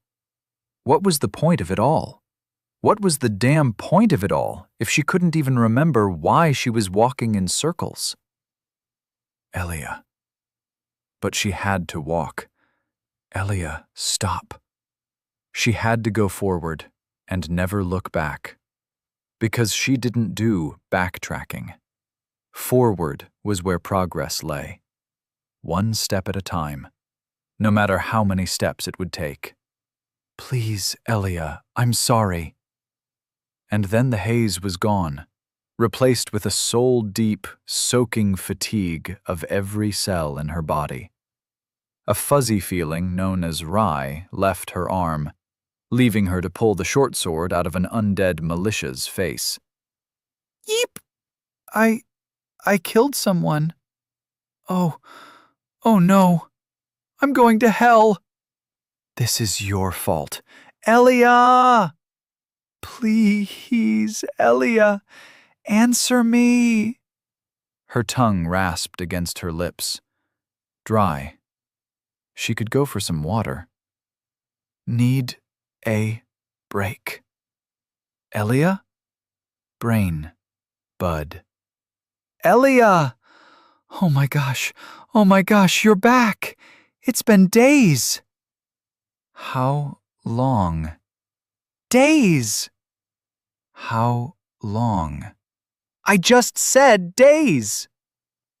What was the point of it all? What was the damn point of it all if she couldn't even remember why she was walking in circles? Elia. But she had to walk. Elia, stop. She had to go forward and never look back. Because she didn't do backtracking. Forward was where progress lay. 1 step at a time, no matter how many steps it would take. Please, Elia, I'm sorry. And then the haze was gone, replaced with a soul-deep, soaking fatigue of every cell in her body. A fuzzy feeling known as rye left her arm, leaving her to pull the short sword out of an undead militia's face. Yeep! I killed someone. Oh no. I'm going to hell. This is your fault. Elia! Please, Elia. Answer me! Her tongue rasped against her lips. Dry. She could go for some water. Need a break. Elia? Brain. Bud. Elia! Oh my gosh, you're back! It's been days! How long? Days! How long? I just said days!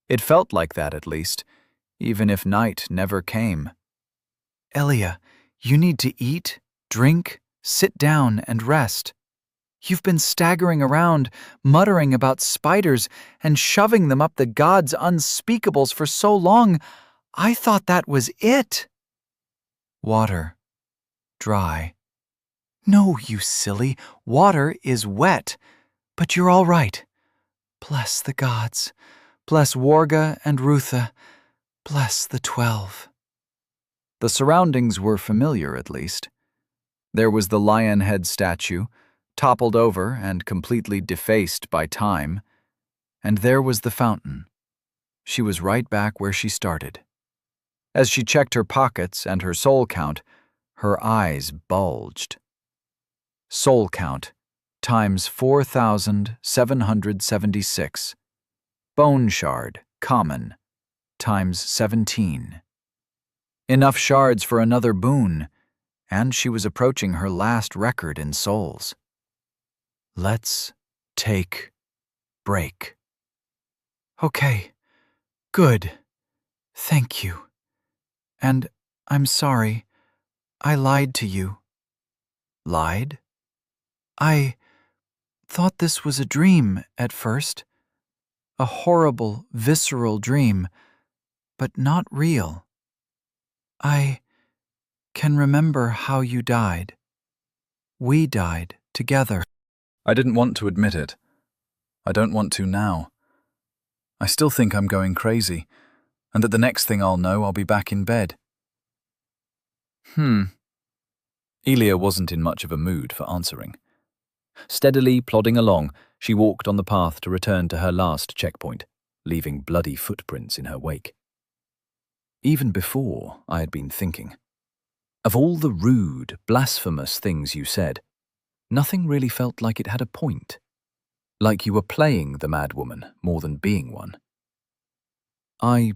It felt like that at least, even if night never came. Elia, you need to eat, drink, sit down, and rest. You've been staggering around, muttering about spiders and shoving them up the gods' unspeakables for so long, I thought that was it. Water. Dry. No, you silly, water is wet. But you're all right. Bless the gods. Bless Warga and Rutha. Bless the 12. The surroundings were familiar, at least. There was the lion head statue, toppled over and completely defaced by time, and there was the fountain. She was right back where she started. As she checked her pockets and her soul count, her eyes bulged. Soul count times 4,776. Bone shard, common, times 17. Enough shards for another boon, and she was approaching her last record in souls. Let's take break. Okay, good. Thank you. And I'm sorry. I lied to you. Lied? I thought this was a dream at first. A horrible, visceral dream, but not real. I can remember how you died. We died together. I didn't want to admit it. I don't want to now. I still think I'm going crazy, and that the next thing I'll know, I'll be back in bed. Elia wasn't in much of a mood for answering. Steadily plodding along, she walked on the path to return to her last checkpoint, leaving bloody footprints in her wake. Even before, I had been thinking, of all the rude, blasphemous things you said, nothing really felt like it had a point. Like you were playing the madwoman more than being one. I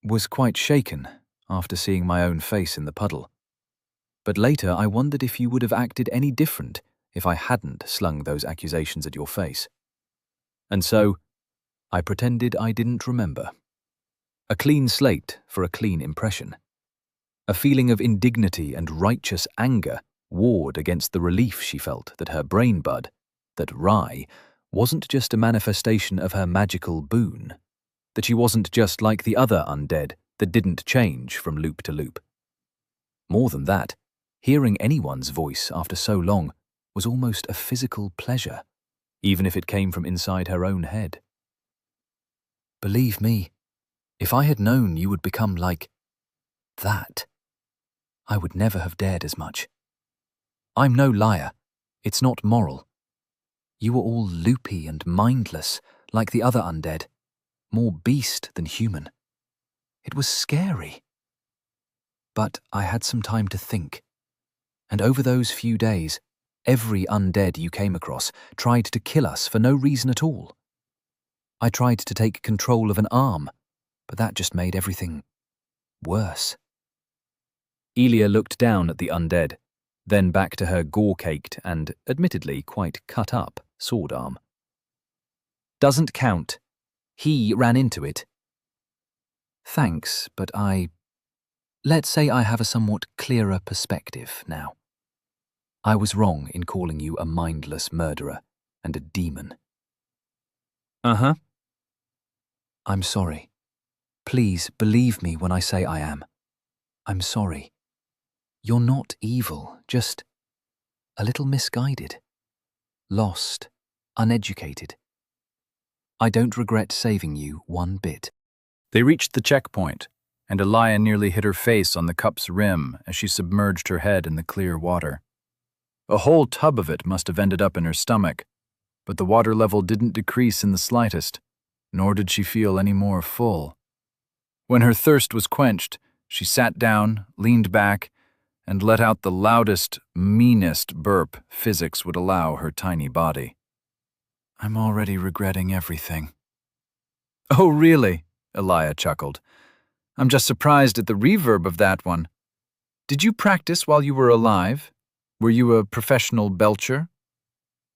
was quite shaken after seeing my own face in the puddle. But later I wondered if you would have acted any different if I hadn't slung those accusations at your face. And so, I pretended I didn't remember. A clean slate for a clean impression. A feeling of indignity and righteous anger warred against the relief she felt that her brain bud, that Rye, wasn't just a manifestation of her magical boon, that she wasn't just like the other undead that didn't change from loop to loop. More than that, hearing anyone's voice after so long was almost a physical pleasure, even if it came from inside her own head. Believe me, if I had known you would become like that, I would never have dared as much. I'm no liar. It's not moral. You were all loopy and mindless, like the other undead, more beast than human. It was scary. But I had some time to think, and over those few days, every undead you came across tried to kill us for no reason at all. I tried to take control of an arm, but that just made everything worse. Elia looked down at the undead, then back to her gore-caked and, admittedly, quite cut-up sword arm. Doesn't count. He ran into it. Thanks, but let's say I have a somewhat clearer perspective now. I was wrong in calling you a mindless murderer and a demon. Uh-huh. I'm sorry. Please believe me when I say I am. I'm sorry. You're not evil, just a little misguided. Lost, uneducated. I don't regret saving you one bit. They reached the checkpoint, and a lion nearly hit her face on the cup's rim as she submerged her head in the clear water. A whole tub of it must have ended up in her stomach. but the water level didn't decrease in the slightest, nor did she feel any more full. When her thirst was quenched, she sat down, leaned back, and let out the loudest, meanest burp physics would allow her tiny body. I'm already regretting everything. Oh, really? Elia chuckled. I'm just surprised at the reverb of that one. Did you practice while you were alive? Were you a professional belcher?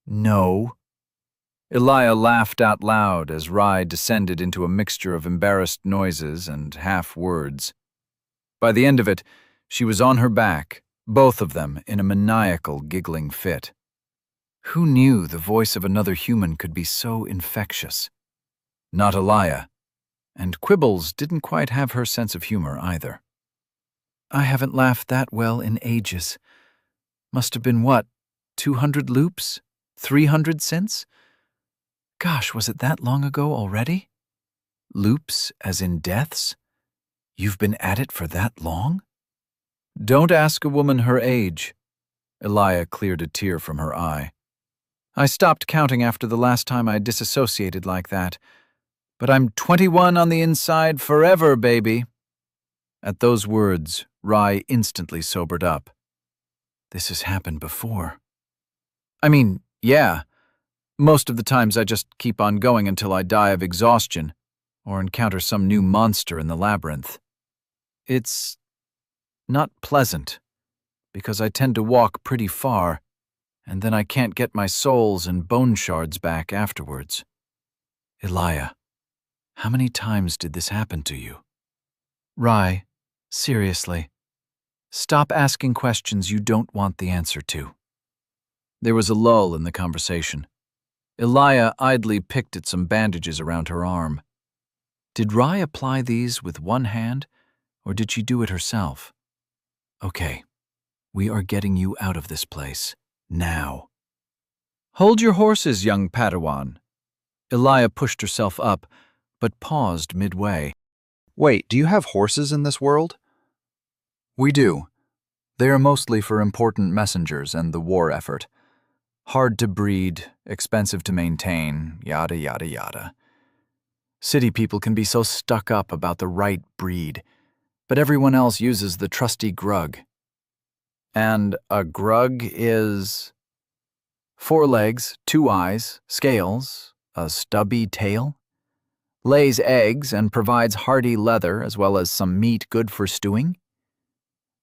No. Elia laughed out loud as Rai descended into a mixture of embarrassed noises and half-words. By the end of it, she was on her back, both of them in a maniacal giggling fit. Who knew the voice of another human could be so infectious? Not Elia, and Quibbles didn't quite have her sense of humor either. I haven't laughed that well in ages. Must have been what, 200 loops? 300 since? Gosh, was it that long ago already? Loops as in deaths? You've been at it for that long? Don't ask a woman her age. Elia cleared a tear from her eye. I stopped counting after the last time I disassociated like that. But I'm 21 on the inside forever, baby. At those words, Rai instantly sobered up. This has happened before. I mean, yeah. Most of the times I just keep on going until I die of exhaustion or encounter some new monster in the labyrinth. It's not pleasant, because I tend to walk pretty far, and then I can't get my souls and bone shards back afterwards. Elia, how many times did this happen to you? Rai, seriously, stop asking questions you don't want the answer to. There was a lull in the conversation. Elia idly picked at some bandages around her arm. Did Rai apply these with one hand, or did she do it herself? Okay, we are getting you out of this place, now. Hold your horses, young Padawan. Elia pushed herself up, but paused midway. Wait, do you have horses in this world? We do. They are mostly for important messengers and the war effort. Hard to breed, expensive to maintain, yada yada yada. City people can be so stuck up about the right breed, but everyone else uses the trusty grug. And a grug is 4 legs, 2 eyes, scales, a stubby tail, lays eggs and provides hardy leather as well as some meat good for stewing.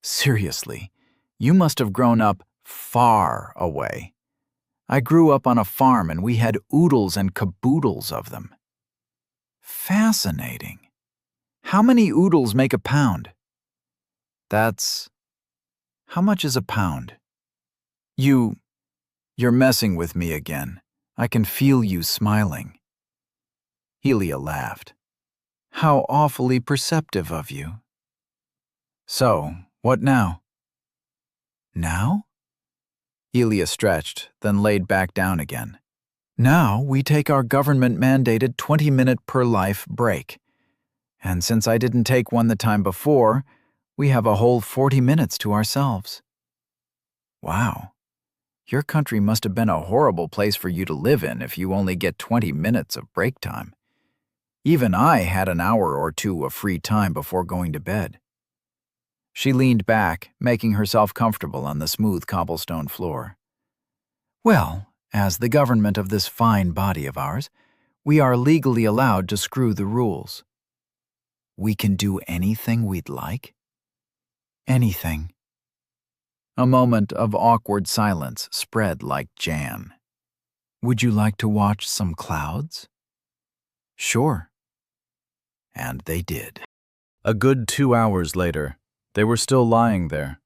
Seriously, you must have grown up far away. I grew up on a farm and we had oodles and caboodles of them. Fascinating. How many oodles make a pound? How much is a pound? You're messing with me again. I can feel you smiling. Helia laughed. How awfully perceptive of you. So, what now? Now? Helia stretched, then laid back down again. Now we take our government-mandated 20-minute per life break. And since I didn't take one the time before, we have a whole 40 minutes to ourselves. Wow. Your country must have been a horrible place for you to live in if you only get 20 minutes of break time. Even I had an hour or two of free time before going to bed. She leaned back, making herself comfortable on the smooth cobblestone floor. Well, as the government of this fine body of ours, we are legally allowed to screw the rules. We can do anything we'd like? Anything. A moment of awkward silence spread like jam. Would you like to watch some clouds? Sure. And they did. A good 2 hours later, they were still lying there,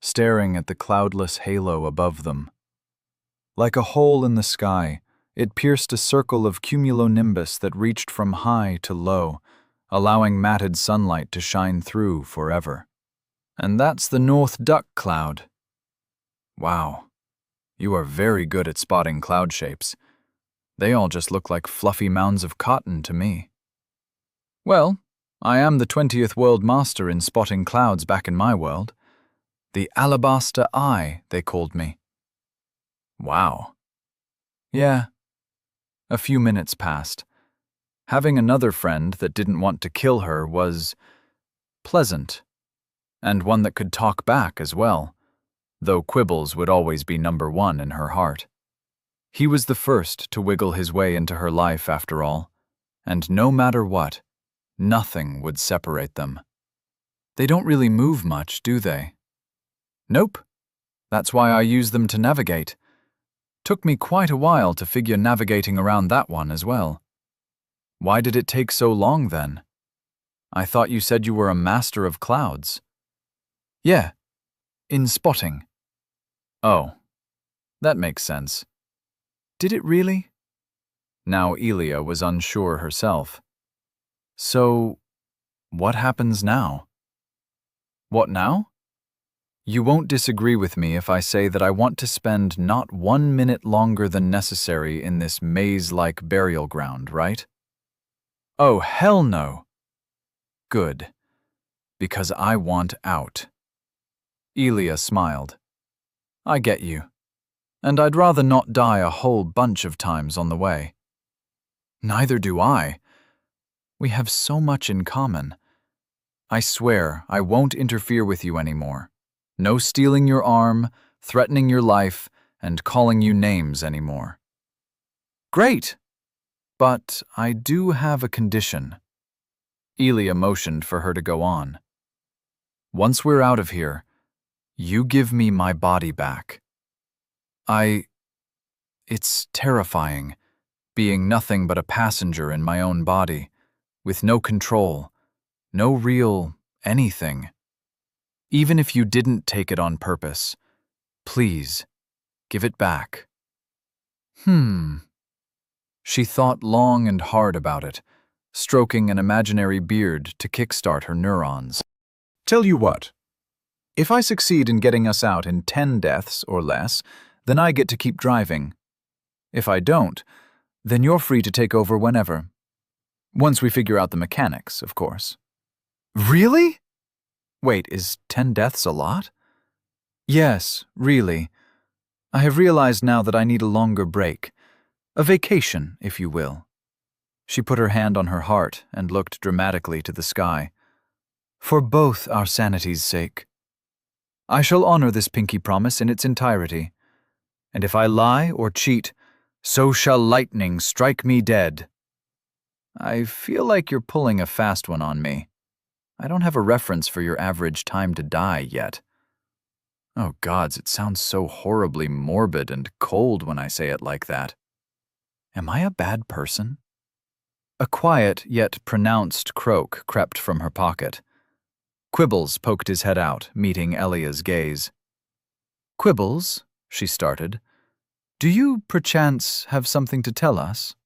staring at the cloudless halo above them. Like a hole in the sky, it pierced a circle of cumulonimbus that reached from high to low, allowing matted sunlight to shine through forever. And that's the North Duck Cloud. Wow, you are very good at spotting cloud shapes. They all just look like fluffy mounds of cotton to me. Well, I am the 20th world master in spotting clouds back in my world. The Alabaster Eye, they called me. Wow. Yeah, A few minutes passed. Having another friend that didn't want to kill her was pleasant, and one that could talk back as well, though Quibbles would always be number one in her heart. He was the first to wiggle his way into her life after all, and no matter what, nothing would separate them. They don't really move much, do they? Nope. That's why I use them to navigate. Took me quite a while to figure navigating around that one as well. Why did it take so long then? I thought you said you were a master of clouds. Yeah, in spotting. Oh, that makes sense. Did it really? Now Elia was unsure herself. So, what happens now? What now? You won't disagree with me if I say that I want to spend not 1 minute longer than necessary in this maze-like burial ground, right? Oh, hell no. Good. Because I want out. Elia smiled. I get you. And I'd rather not die a whole bunch of times on the way. Neither do I. We have so much in common. I swear I won't interfere with you anymore. No stealing your arm, threatening your life, and calling you names anymore. Great! But I do have a condition. Elia motioned for her to go on. Once we're out of here, you give me my body back. It's terrifying, being nothing but a passenger in my own body, with no control, no real anything. Even if you didn't take it on purpose, please, give it back. She thought long and hard about it, stroking an imaginary beard to kickstart her neurons. Tell you what, if I succeed in getting us out in 10 deaths or less, then I get to keep driving. If I don't, then you're free to take over whenever. Once we figure out the mechanics, of course. Really? Wait, is 10 deaths a lot? Yes, really. I have realized now that I need a longer break. A vacation, if you will. She put her hand on her heart and looked dramatically to the sky. For both our sanity's sake. I shall honor this pinky promise in its entirety. And if I lie or cheat, so shall lightning strike me dead. I feel like you're pulling a fast one on me. I don't have a reference for your average time to die yet. Oh gods, it sounds so horribly morbid and cold when I say it like that. Am I a bad person? A quiet yet pronounced croak crept from her pocket. Quibbles poked his head out, meeting Elia's gaze. Quibbles, she started, do you perchance have something to tell us?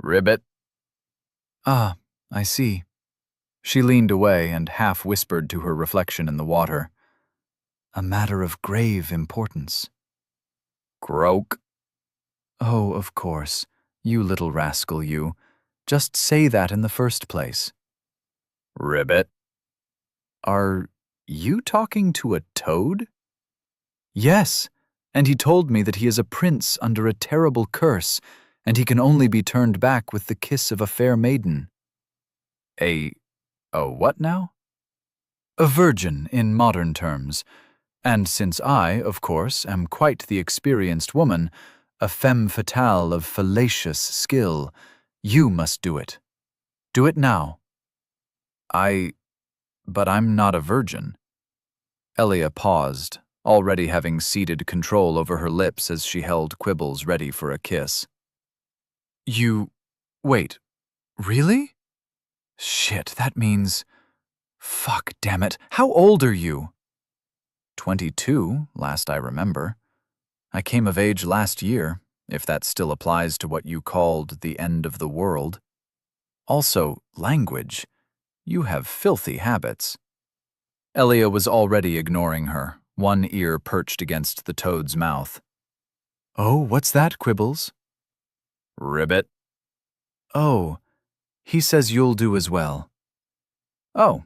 Ribbit. Ah, I see. She leaned away and half whispered to her reflection in the water. A matter of grave importance. Croak. Oh, of course. You little rascal, you. Just say that in the first place. Ribbit. Are you talking to a toad? Yes, and he told me that he is a prince under a terrible curse, and he can only be turned back with the kiss of a fair maiden. A what now? A virgin in modern terms. And since I, of course, am quite the experienced woman, a femme fatale of fallacious skill, you must do it. Do it now. But I'm not a virgin. Elia paused, already having ceded control over her lips as she held Quibbles ready for a kiss. Wait, really? Shit, that means... Fuck, damn it, how old are you? 22, last I remember. I came of age last year, if that still applies to what you called the end of the world. Also, language. You have filthy habits. Elia was already ignoring her, one ear perched against the toad's mouth. Oh, what's that, Quibbles? Ribbit. Oh, he says you'll do as well. Oh,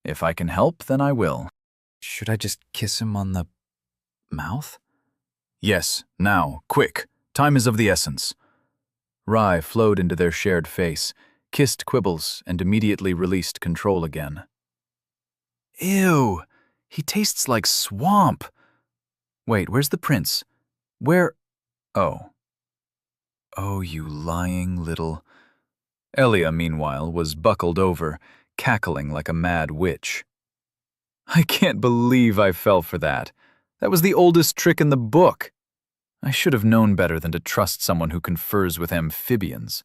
if I can help, then I will. Should I just kiss him on the mouth? Yes, now, quick. Time is of the essence. Rye flowed into their shared face, kissed Quibbles, and immediately released control again. Ew! He tastes like swamp! Wait, where's the prince? Where? Oh. Oh, you lying little... Elia, meanwhile, was buckled over, cackling like a mad witch. I can't believe I fell for that. That was the oldest trick in the book. I should have known better than to trust someone who confers with amphibians.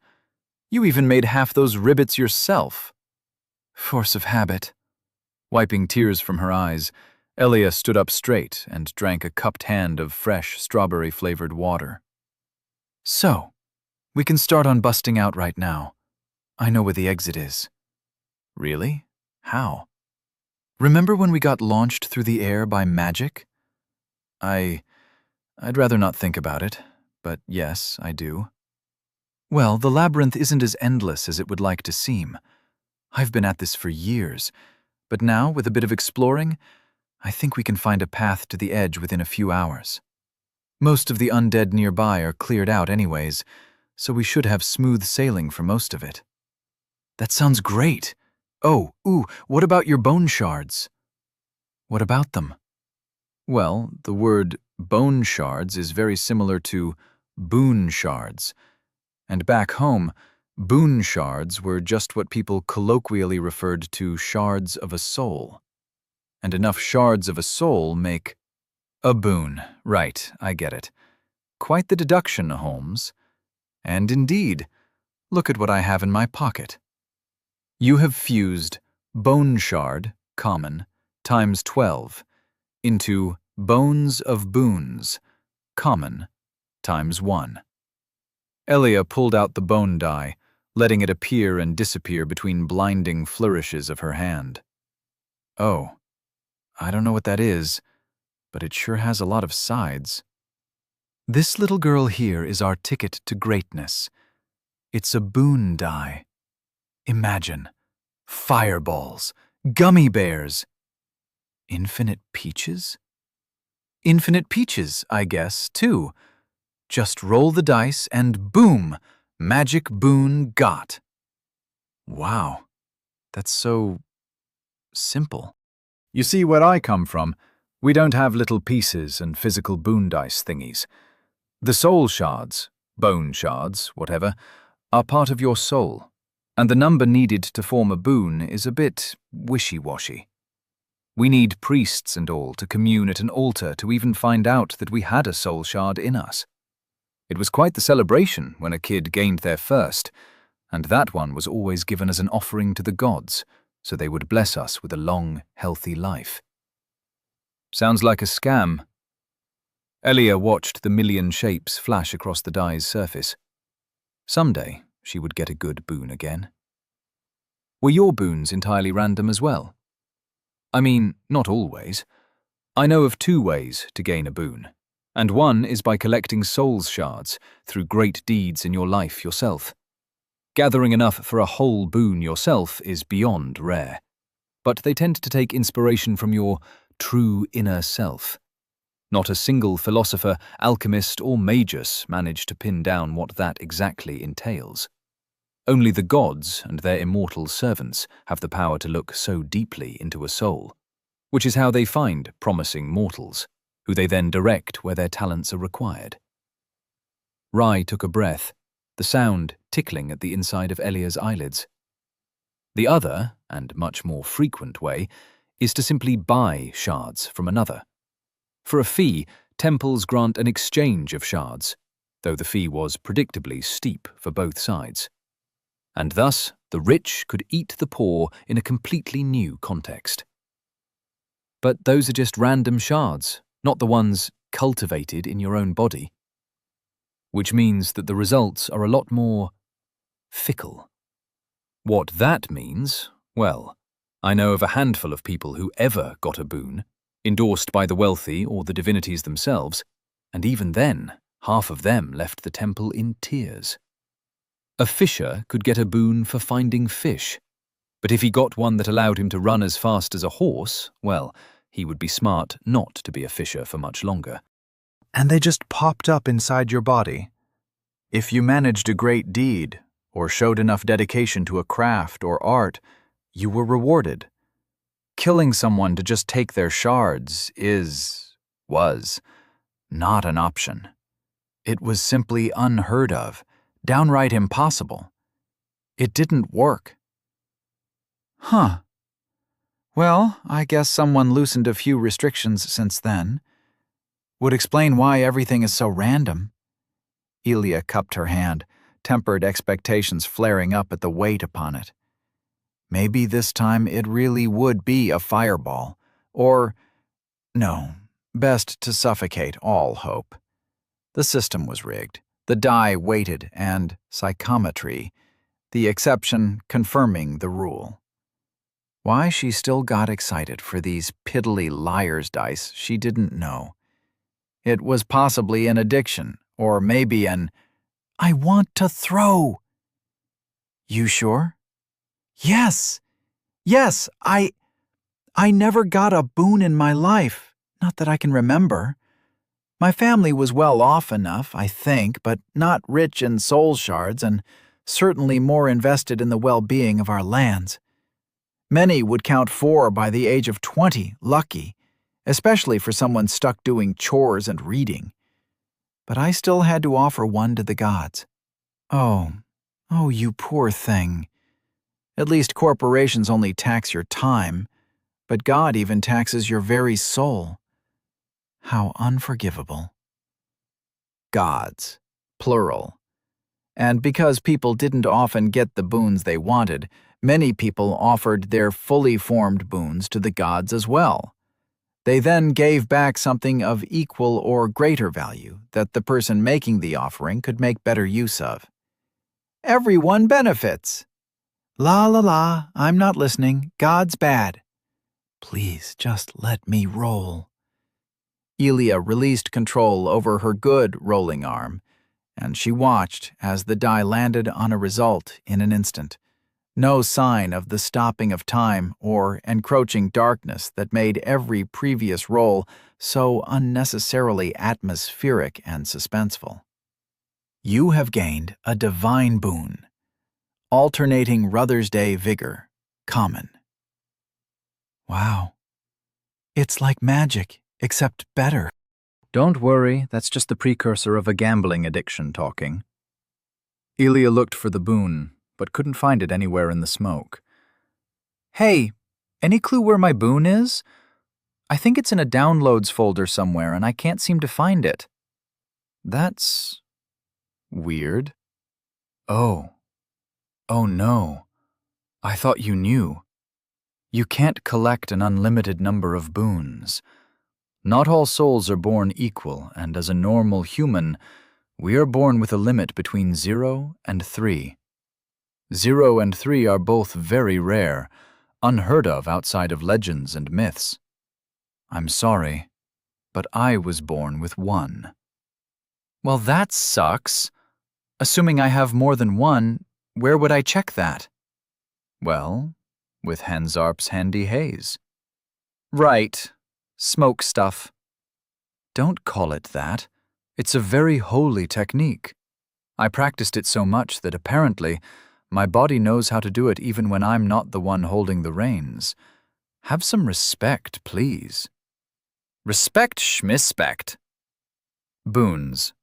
You even made half those ribbits yourself. Force of habit. Wiping tears from her eyes, Elia stood up straight and drank a cupped hand of fresh, strawberry-flavored water. So, we can start on busting out right now. I know where the exit is. Really? How? Remember when we got launched through the air by magic? I'd rather not think about it, but yes, I do. Well, the labyrinth isn't as endless as it would like to seem. I've been at this for years, but now, with a bit of exploring, I think we can find a path to the edge within a few hours. Most of the undead nearby are cleared out anyways, so we should have smooth sailing for most of it. That sounds great. Oh, what about your bone shards? What about them? Well, the word bone shards is very similar to boon shards. And back home, boon shards were just what people colloquially referred to shards of a soul. And enough shards of a soul make a boon. Right, I get it. Quite the deduction, Holmes. And indeed, look at what I have in my pocket. You have fused bone shard, common, times 12, into bones of boons, common, times 1. Elia pulled out the bone die, letting it appear and disappear between blinding flourishes of her hand. Oh, I don't know what that is, but it sure has a lot of sides. This little girl here is our ticket to greatness. It's a boon die. Imagine, fireballs, gummy bears. Infinite peaches? Infinite peaches, I guess, too. Just roll the dice and boom, magic boon got. Wow, that's so simple. You see, where I come from, we don't have little pieces and physical boon dice thingies. The soul shards, bone shards, whatever, are part of your soul, and the number needed to form a boon is a bit wishy-washy. We need priests and all to commune at an altar to even find out that we had a soul shard in us. It was quite the celebration when a kid gained their first, and that one was always given as an offering to the gods, so they would bless us with a long, healthy life. Sounds like a scam. Elia watched the million shapes flash across the die's surface. Someday, she would get a good boon again. Were your boons entirely random as well? I mean, not always. I know of 2 ways to gain a boon, and one is by collecting souls shards through great deeds in your life yourself. Gathering enough for a whole boon yourself is beyond rare, but they tend to take inspiration from your true inner self. Not a single philosopher, alchemist, or magus managed to pin down what that exactly entails. Only the gods and their immortal servants have the power to look so deeply into a soul, which is how they find promising mortals, who they then direct where their talents are required. Rye took a breath, the sound tickling at the inside of Elia's eyelids. The other, and much more frequent way, is to simply buy shards from another. For a fee, temples grant an exchange of shards, though the fee was predictably steep for both sides. And thus, the rich could eat the poor in a completely new context. But those are just random shards, not the ones cultivated in your own body. Which means that the results are a lot more fickle. What that means, well, I know of a handful of people who ever got a boon, endorsed by the wealthy or the divinities themselves, and even then, half of them left the temple in tears. A fisher could get a boon for finding fish, but if he got one that allowed him to run as fast as a horse, well, he would be smart not to be a fisher for much longer. And they just popped up inside your body. If you managed a great deed, or showed enough dedication to a craft or art, you were rewarded. Killing someone to just take their shards was not an option. It was simply unheard of, downright impossible. It didn't work. Huh. Well, I guess someone loosened a few restrictions since then. Would explain why everything is so random. Elia cupped her hand, tempered expectations flaring up at the weight upon it. Maybe this time it really would be a fireball, or, no, best to suffocate all hope. The system was rigged, the die weighted, and psychometry, the exception confirming the rule. Why she still got excited for these piddly liar's dice, she didn't know. It was possibly an addiction, or maybe an, "I want to throw." You sure? Yes, I never got a boon in my life, not that I can remember. My family was well off enough, I think, but not rich in soul shards and certainly more invested in the well-being of our lands. Many would count 4 by the age of 20 lucky, especially for someone stuck doing chores and reading. But I still had to offer one to the gods. Oh, you poor thing. At least corporations only tax your time, but God even taxes your very soul. How unforgivable. Gods, plural. And because people didn't often get the boons they wanted, many people offered their fully formed boons to the gods as well. They then gave back something of equal or greater value that the person making the offering could make better use of. Everyone benefits. La la la, I'm not listening. God's bad. Please just let me roll. Elia released control over her good rolling arm, and she watched as the die landed on a result in an instant. No sign of the stopping of time or encroaching darkness that made every previous roll so unnecessarily atmospheric and suspenseful. You have gained a divine boon. Alternating Ruther's Day vigor, common. Wow. It's like magic, except better. Don't worry, that's just the precursor of a gambling addiction talking. Elia looked for the boon, but couldn't find it anywhere in the smoke. Hey, any clue where my boon is? I think it's in a downloads folder somewhere, and I can't seem to find it. That's weird. Oh no. I thought you knew. You can't collect an unlimited number of boons. Not all souls are born equal, and as a normal human, we are born with a limit between 0 and 3. 0 and 3 are both very rare, unheard of outside of legends and myths. I'm sorry, but I was born with 1. Well, that sucks. Assuming I have more than 1, where would I check that? Well, with Hansarp's handy haze. Right. Smoke stuff. Don't call it that. It's a very holy technique. I practiced it so much that apparently my body knows how to do it even when I'm not the one holding the reins. Have some respect, please. Respect schmispect. Boons.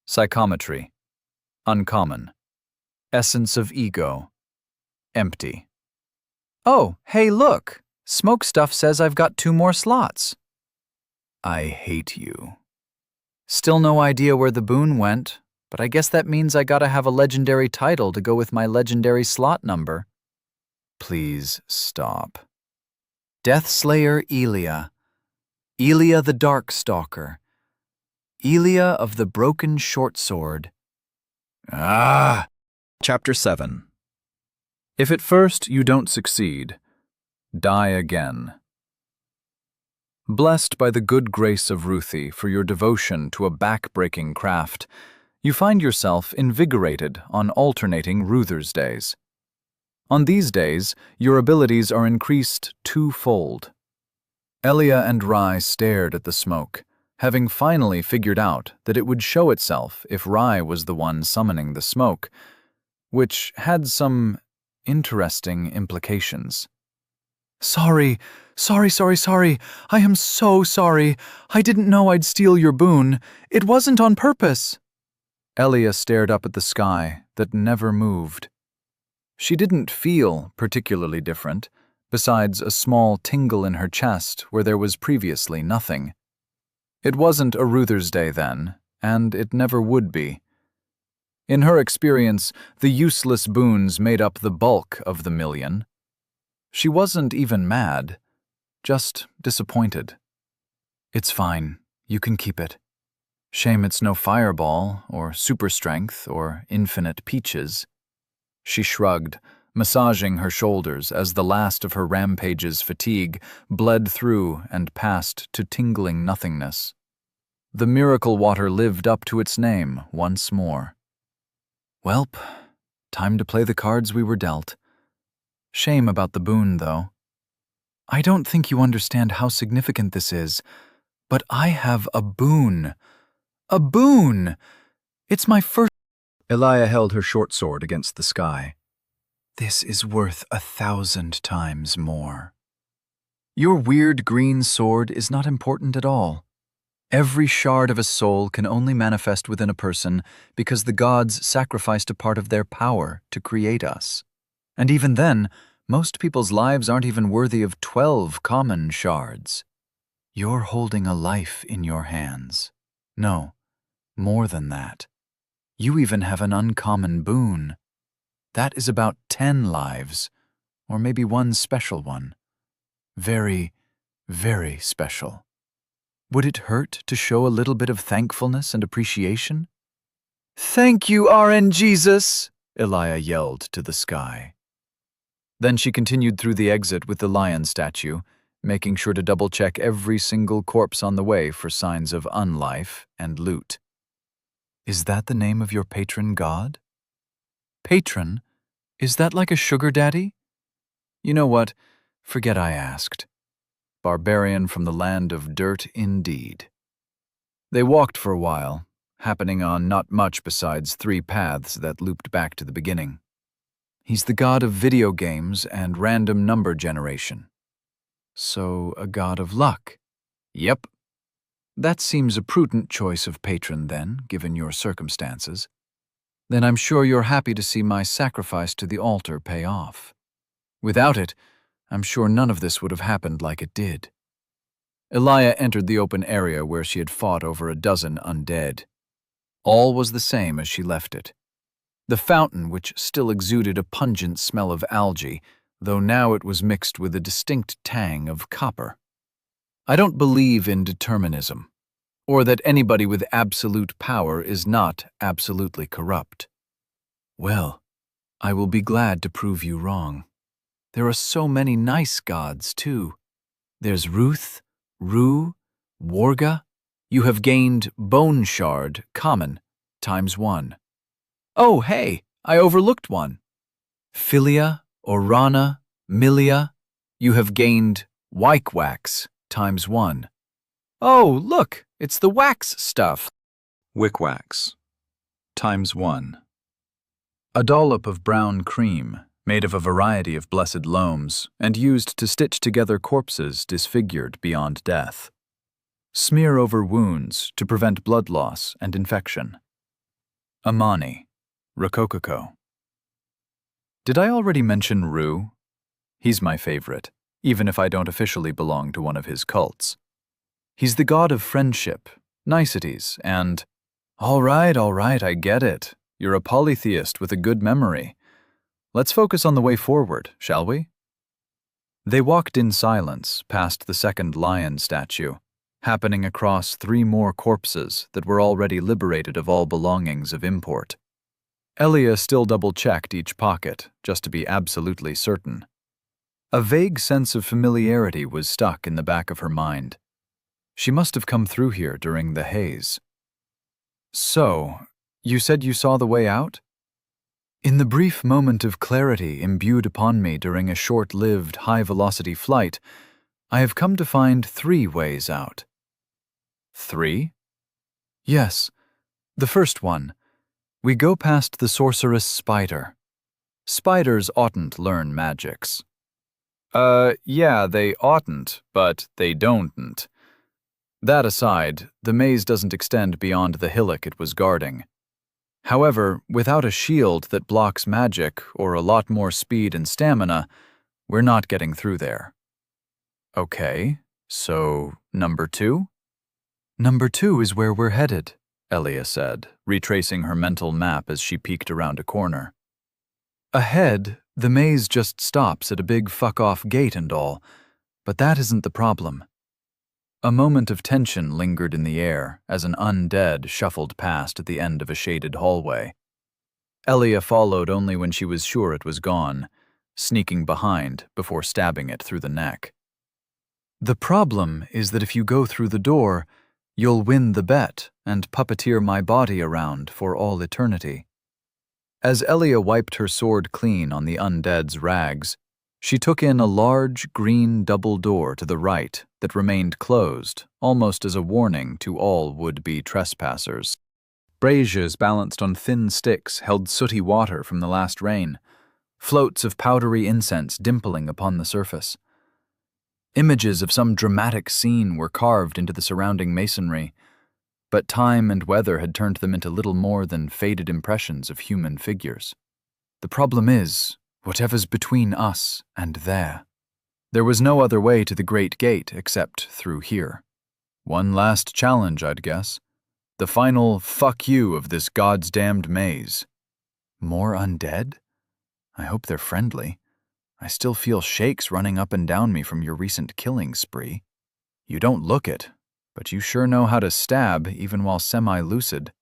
Psychometry. Uncommon. Essence of ego. Empty. Oh, hey, look. Smoke stuff says I've got 2 more slots. I hate you. Still no idea where the boon went, but I guess that means I gotta have a legendary title to go with my legendary slot number. Please stop. Deathslayer Elia. Elia the Darkstalker. Elia of the Broken Short Sword. Ah! Chapter 7. If at first you don't succeed, die again. Blessed by the good grace of Ruthie for your devotion to a back-breaking craft, you find yourself invigorated on alternating Ruther's days. On these days, your abilities are increased 2-fold. Elia and Rai stared at the smoke, having finally figured out that it would show itself if Rai was the one summoning the smoke, which had some interesting implications. Sorry. I am so sorry. I didn't know I'd steal your boon. It wasn't on purpose. Elia stared up at the sky that never moved. She didn't feel particularly different, besides a small tingle in her chest where there was previously nothing. It wasn't a Ruther's Day then, and it never would be. In her experience, the useless boons made up the bulk of the million. She wasn't even mad, just disappointed. It's fine, you can keep it. Shame it's no fireball, or super strength, or infinite peaches. She shrugged, massaging her shoulders as the last of her rampage's fatigue bled through and passed to tingling nothingness. The miracle water lived up to its name once more. Welp, time to play the cards we were dealt. Shame about the boon, though. I don't think you understand how significant this is, but I have a boon. A boon! It's my first— Elia held her short sword against the sky. This is worth 1,000 times more. Your weird green sword is not important at all. Every shard of a soul can only manifest within a person because the gods sacrificed a part of their power to create us. And even then, most people's lives aren't even worthy of 12 common shards. You're holding a life in your hands. No, more than that. You even have an uncommon boon. That is about 10 lives, or maybe one special one. Very, very special. Would it hurt to show a little bit of thankfulness and appreciation? Thank you, RN Jesus, Elia yelled to the sky. Then she continued through the exit with the lion statue, making sure to double-check every single corpse on the way for signs of unlife and loot. Is that the name of your patron god? Patron? Is that like a sugar daddy? You know what? Forget I asked. Barbarian from the land of dirt indeed. They walked for a while, happening on not much besides 3 paths that looped back to the beginning. He's the god of video games and random number generation. So, a god of luck? Yep. That seems a prudent choice of patron then, given your circumstances. Then I'm sure you're happy to see my sacrifice to the altar pay off. Without it, I'm sure none of this would have happened like it did. Elia entered the open area where she had fought over a dozen undead. All was the same as she left it. The fountain, which still exuded a pungent smell of algae, though now it was mixed with a distinct tang of copper. I don't believe in determinism, or that anybody with absolute power is not absolutely corrupt. Well, I will be glad to prove you wrong. There are so many nice gods, too. There's Ruth, Ru, Warga. You have gained Bone Shard, common, ×1. Oh, hey, I overlooked one. Philia, Orana, Milia. You have gained Wyk-Wax, ×1. Oh, look, it's the wax stuff. Wick-wax, ×1. A dollop of brown cream, made of a variety of blessed loams and used to stitch together corpses disfigured beyond death. Smear over wounds to prevent blood loss and infection. Amani, Rococo. Did I already mention Ru? He's my favorite, even if I don't officially belong to one of his cults. He's the god of friendship, niceties, and— All right, I get it. You're a polytheist with a good memory. Let's focus on the way forward, shall we? They walked in silence past the second lion statue, happening across 3 more corpses that were already liberated of all belongings of import. Elia still double-checked each pocket, just to be absolutely certain. A vague sense of familiarity was stuck in the back of her mind. She must have come through here during the haze. So, you said you saw the way out? In the brief moment of clarity imbued upon me during a short-lived, high-velocity flight, I have come to find 3 ways out. 3? Yes, the first one. We go past the sorceress spider. Spiders oughtn't learn magics. Yeah, they oughtn't, but they don'tn't. That aside, the maze doesn't extend beyond the hillock it was guarding. However, without a shield that blocks magic or a lot more speed and stamina, we're not getting through there. Okay, so number 2? Number 2 is where we're headed, Elia said, retracing her mental map as she peeked around a corner. Ahead, the maze just stops at a big fuck-off gate and all, but that isn't the problem. A moment of tension lingered in the air as an undead shuffled past at the end of a shaded hallway. Elia followed only when she was sure it was gone, sneaking behind before stabbing it through the neck. The problem is that if you go through the door, you'll win the bet and puppeteer my body around for all eternity. As Elia wiped her sword clean on the undead's rags, she took in a large green double door to the right that remained closed, almost as a warning to all would-be trespassers. Braziers balanced on thin sticks held sooty water from the last rain, floats of powdery incense dimpling upon the surface. Images of some dramatic scene were carved into the surrounding masonry, but time and weather had turned them into little more than faded impressions of human figures. The problem is, whatever's between us and there. There was no other way to the Great Gate except through here. One last challenge, I'd guess. The final fuck you of this goddamned maze. More undead? I hope they're friendly. I still feel shakes running up and down me from your recent killing spree. You don't look it, but you sure know how to stab even while semi-lucid.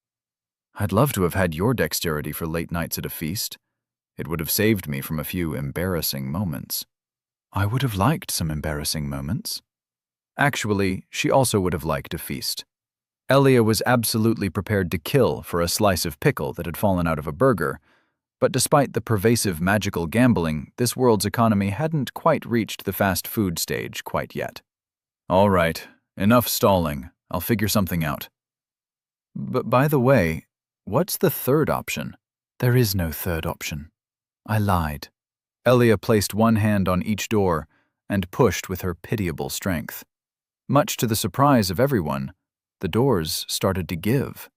I'd love to have had your dexterity for late nights at a feast. It would have saved me from a few embarrassing moments. I would have liked some embarrassing moments. Actually, she also would have liked a feast. Elia was absolutely prepared to kill for a slice of pickle that had fallen out of a burger, but despite the pervasive magical gambling, this world's economy hadn't quite reached the fast food stage quite yet. All right, enough stalling. I'll figure something out. But by the way, what's the third option? There is no third option. I lied. Elia placed one hand on each door and pushed with her pitiable strength. Much to the surprise of everyone, the doors started to give.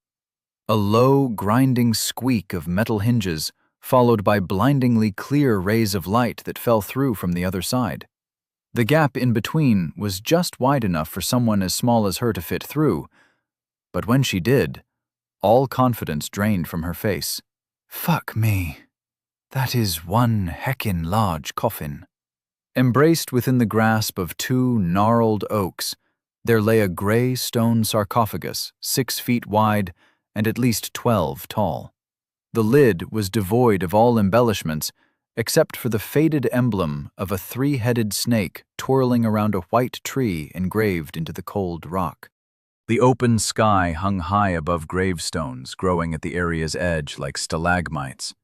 A low, grinding squeak of metal hinges, followed by blindingly clear rays of light that fell through from the other side. The gap in between was just wide enough for someone as small as her to fit through, but when she did, all confidence drained from her face. Fuck me. That is one heckin' large coffin. Embraced within the grasp of two gnarled oaks, there lay a gray stone sarcophagus, 6 feet wide and at least 12 tall. The lid was devoid of all embellishments except for the faded emblem of a 3-headed snake twirling around a white tree engraved into the cold rock. The open sky hung high above gravestones growing at the area's edge like stalagmites,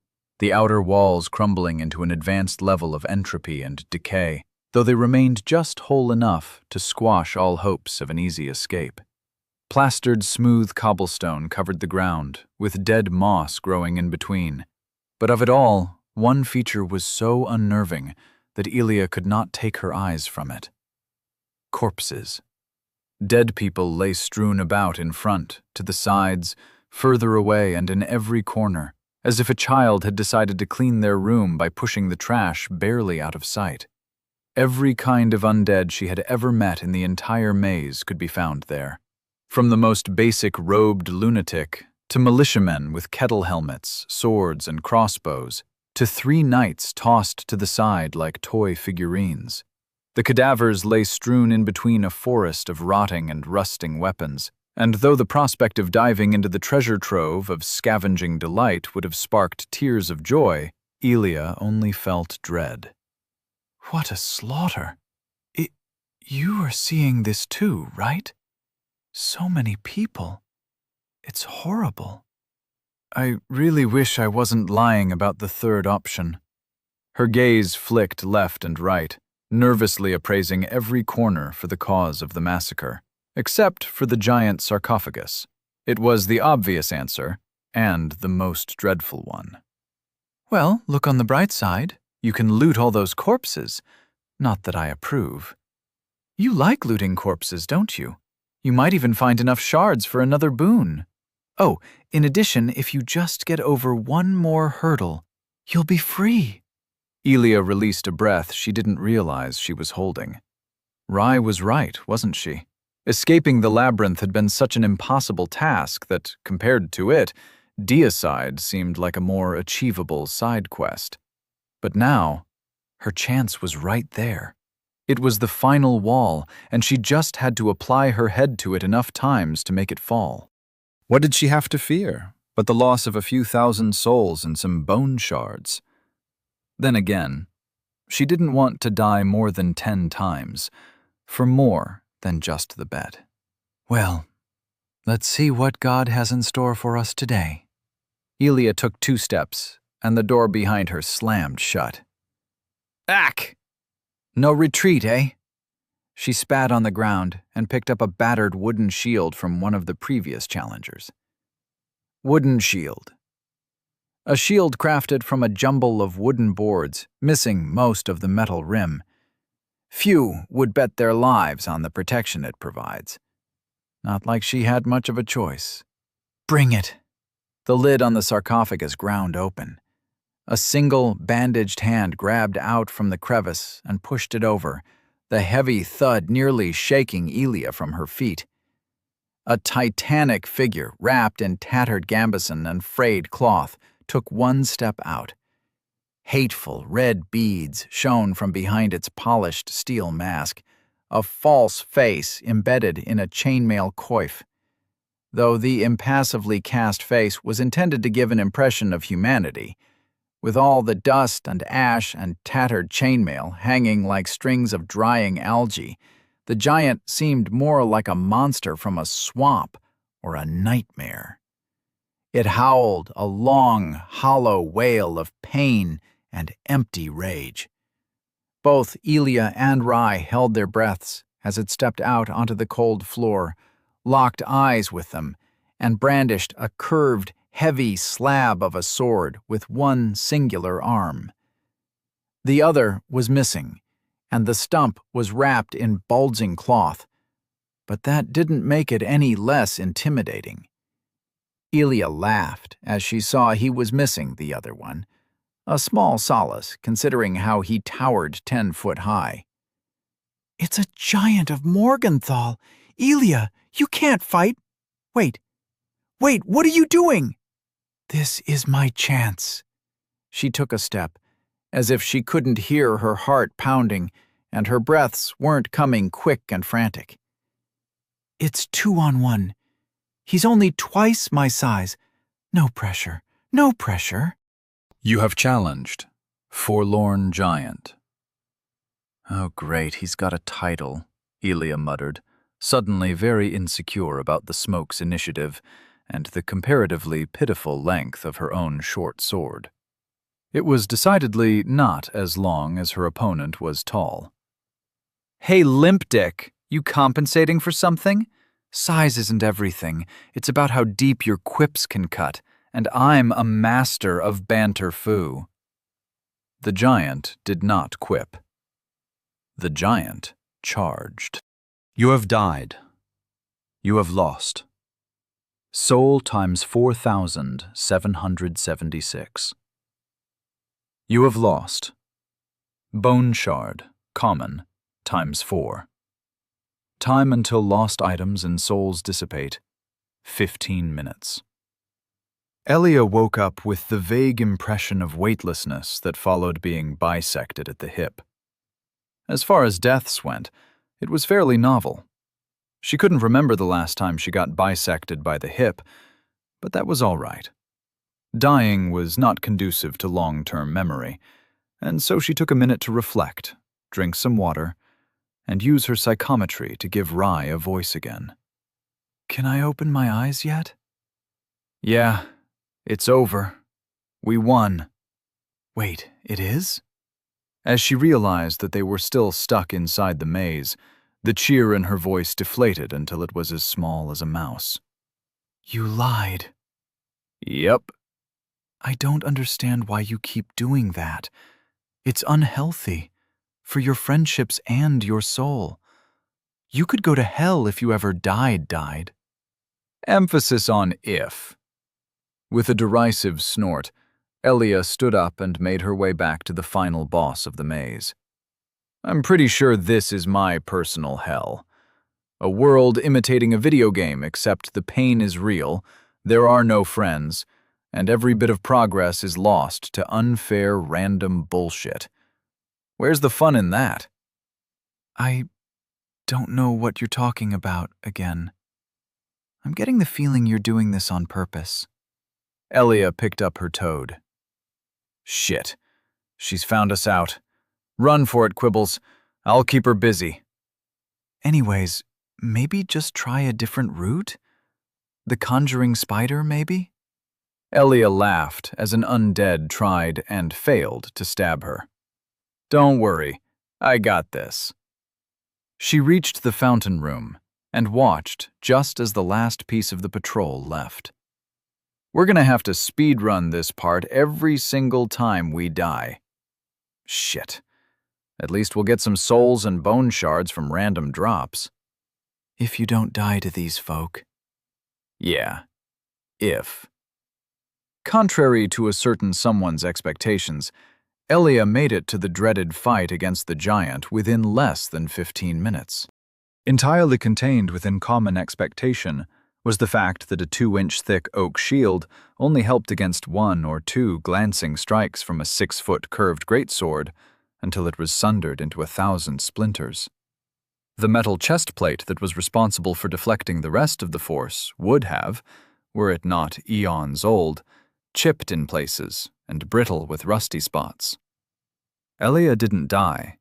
the outer walls crumbling into an advanced level of entropy and decay, though they remained just whole enough to squash all hopes of an easy escape. Plastered smooth cobblestone covered the ground, with dead moss growing in between. But of it all, one feature was so unnerving that Elia could not take her eyes from it. Corpses. Dead people lay strewn about in front, to the sides, further away and in every corner, as if a child had decided to clean their room by pushing the trash barely out of sight. Every kind of undead she had ever met in the entire maze could be found there. From the most basic robed lunatic, to militiamen with kettle helmets, swords, and crossbows, to 3 knights tossed to the side like toy figurines. The cadavers lay strewn in between a forest of rotting and rusting weapons, and though the prospect of diving into the treasure trove of scavenging delight would have sparked tears of joy, Elia only felt dread. What a slaughter! You are seeing this too, right? So many people. It's horrible. I really wish I wasn't lying about the third option. Her gaze flicked left and right, nervously appraising every corner for the cause of the massacre. Except for the giant sarcophagus. It was the obvious answer, and the most dreadful one. Well, look on the bright side. You can loot all those corpses. Not that I approve. You like looting corpses, don't you? You might even find enough shards for another boon. Oh, in addition, if you just get over one more hurdle, you'll be free. Elia released a breath she didn't realize she was holding. Rai was right, wasn't she? Escaping the labyrinth had been such an impossible task that, compared to it, deicide seemed like a more achievable side quest. But now, her chance was right there. It was the final wall, and she just had to apply her head to it enough times to make it fall. What did she have to fear but the loss of a few thousand souls and some bone shards? Then again, she didn't want to die more than 10 times, for more than just the bet. Well, let's see what God has in store for us today. Elia took 2 steps, and the door behind her slammed shut. Ack! No retreat, eh? She spat on the ground and picked up a battered wooden shield from one of the previous challengers. Wooden shield. A shield crafted from a jumble of wooden boards, missing most of the metal rim. Few would bet their lives on the protection it provides. Not like she had much of a choice. Bring it. The lid on the sarcophagus ground open. A single, bandaged hand grabbed out from the crevice and pushed it over, the heavy thud nearly shaking Elia from her feet. A titanic figure, wrapped in tattered gambeson and frayed cloth, took one step out. Hateful red beads shone from behind its polished steel mask, a false face embedded in a chainmail coif. Though the impassively cast face was intended to give an impression of humanity, with all the dust and ash and tattered chainmail hanging like strings of drying algae, the giant seemed more like a monster from a swamp or a nightmare. It howled a long, hollow wail of pain and empty rage. Both Elia and Rai held their breaths as it stepped out onto the cold floor, locked eyes with them, and brandished a curved, heavy slab of a sword with one singular arm. The other was missing, and the stump was wrapped in bulging cloth, but that didn't make it any less intimidating. Elia laughed as she saw he was missing the other one, a small solace considering how he towered 10 foot high. It's a giant of Morgenthau. Elia, you can't fight. Wait, what are you doing? This is my chance. She took a step, as if she couldn't hear her heart pounding and her breaths weren't coming quick and frantic. It's 2-on-1. He's only twice my size. No pressure, no pressure. You have challenged Forlorn Giant. Oh, great, he's got a title, Elia muttered, suddenly very insecure about the Smoke's initiative and the comparatively pitiful length of her own short sword. It was decidedly not as long as her opponent was tall. Hey, Limp Dick, you compensating for something? Size isn't everything. It's about how deep your quips can cut, and I'm a master of banter foo. The giant did not quip. The giant charged. You have died. You have lost. Soul times 4,776. You have lost. Bone shard, common, times 4. Time until lost items and souls dissipate, 15 minutes. Elia woke up with the vague impression of weightlessness that followed being bisected at the hip. As far as deaths went, it was fairly novel. She couldn't remember the last time she got bisected by the hip, but that was all right. Dying was not conducive to long-term memory, and so she took a minute to reflect, drink some water, and use her psychometry to give Rai a voice again. Can I open my eyes yet? Yeah, it's over. We won. Wait, it is? As she realized that they were still stuck inside the maze, The cheer in her voice deflated until it was as small as a mouse. You lied. Yep. I don't understand why you keep doing that. It's unhealthy. For your friendships and your soul. You could go to hell if you ever died. Emphasis on if. With a derisive snort, Elia stood up and made her way back to the final boss of the maze. I'm pretty sure this is my personal hell. A world imitating a video game, except the pain is real, there are no friends, and every bit of progress is lost to unfair random bullshit. Where's the fun in that? I don't know what you're talking about again. I'm getting the feeling you're doing this on purpose. Elia picked up her toad. Shit. She's found us out. Run for it, Quibbles. I'll keep her busy. Anyways, maybe just try a different route? The conjuring spider, maybe? Elia laughed as an undead tried and failed to stab her. Don't worry, I got this. She reached the fountain room and watched just as the last piece of the patrol left. We're gonna have to speedrun this part every single time we die. Shit. At least we'll get some souls and bone shards from random drops. If you don't die to these folk. Yeah. If. Contrary to a certain someone's expectations, Elia made it to the dreaded fight against the giant within less than 15 minutes. Entirely contained within common expectation was the fact that a 2-inch thick oak shield only helped against 1 or 2 glancing strikes from a 6-foot curved greatsword until it was sundered into 1,000 splinters. The metal chest plate that was responsible for deflecting the rest of the force would have, were it not eons old, chipped in places and brittle with rusty spots. Elia didn't die,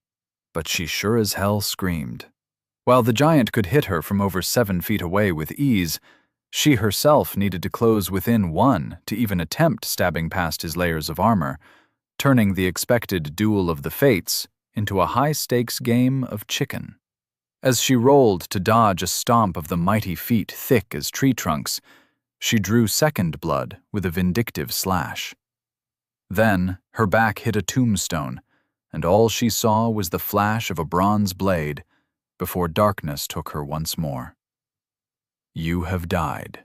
but she sure as hell screamed. While the giant could hit her from over 7 feet away with ease, she herself needed to close within 1 to even attempt stabbing past his layers of armor, turning the expected duel of the fates into a high-stakes game of chicken. As she rolled to dodge a stomp of the mighty feet thick as tree trunks, she drew second blood with a vindictive slash. Then her back hit a tombstone, and all she saw was the flash of a bronze blade before darkness took her once more. You have died.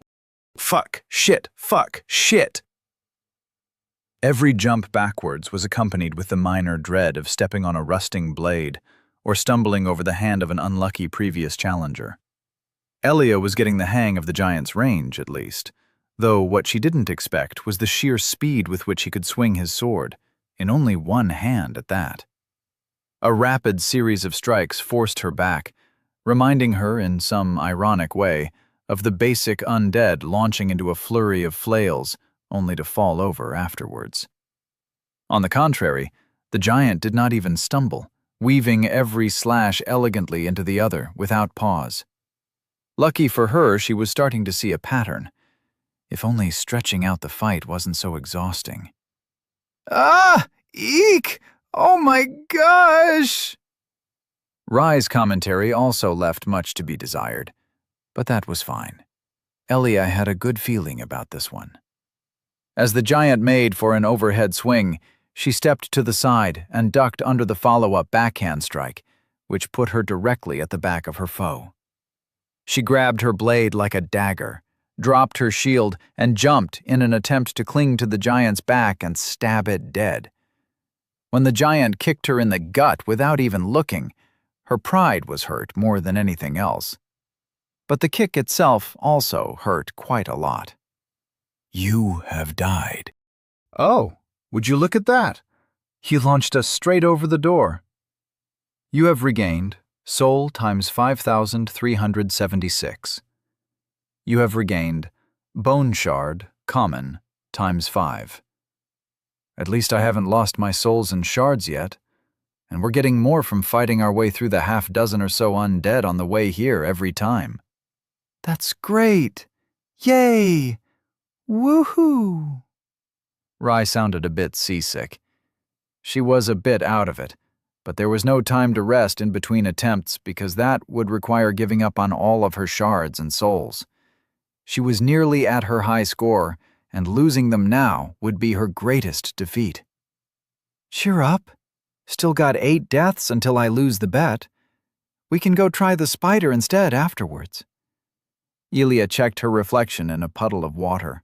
Fuck, shit, fuck, shit. Every jump backwards was accompanied with the minor dread of stepping on a rusting blade or stumbling over the hand of an unlucky previous challenger. Elia was getting the hang of the giant's range, at least, though what she didn't expect was the sheer speed with which he could swing his sword, in only one hand at that. A rapid series of strikes forced her back, reminding her in some ironic way of the basic undead launching into a flurry of flails only to fall over afterwards. On the contrary, the giant did not even stumble, weaving every slash elegantly into the other without pause. Lucky for her, she was starting to see a pattern. If only stretching out the fight wasn't so exhausting. Ah! Eek! Oh my gosh! Rye's commentary also left much to be desired, but that was fine. Elia had a good feeling about this one. As the giant made for an overhead swing, she stepped to the side and ducked under the follow-up backhand strike, which put her directly at the back of her foe. She grabbed her blade like a dagger, dropped her shield, and jumped in an attempt to cling to the giant's back and stab it dead. When the giant kicked her in the gut without even looking, her pride was hurt more than anything else. But the kick itself also hurt quite a lot. You have died. Oh, would you look at that? He launched us straight over the door. You have regained soul times 5,376. You have regained bone shard, common, times 5. At least I haven't lost my souls and shards yet, and we're getting more from fighting our way through the half-dozen or so undead on the way here every time. That's great! Yay! Woohoo! Rye sounded a bit seasick. She was a bit out of it, But there was no time to rest in between attempts because that would require giving up on all of her shards and souls. She was nearly at her high score, and losing them now would be her greatest defeat. Cheer up. Still got 8 deaths until I lose the bet. We can go try the spider instead afterwards. Elia checked her reflection in a puddle of water.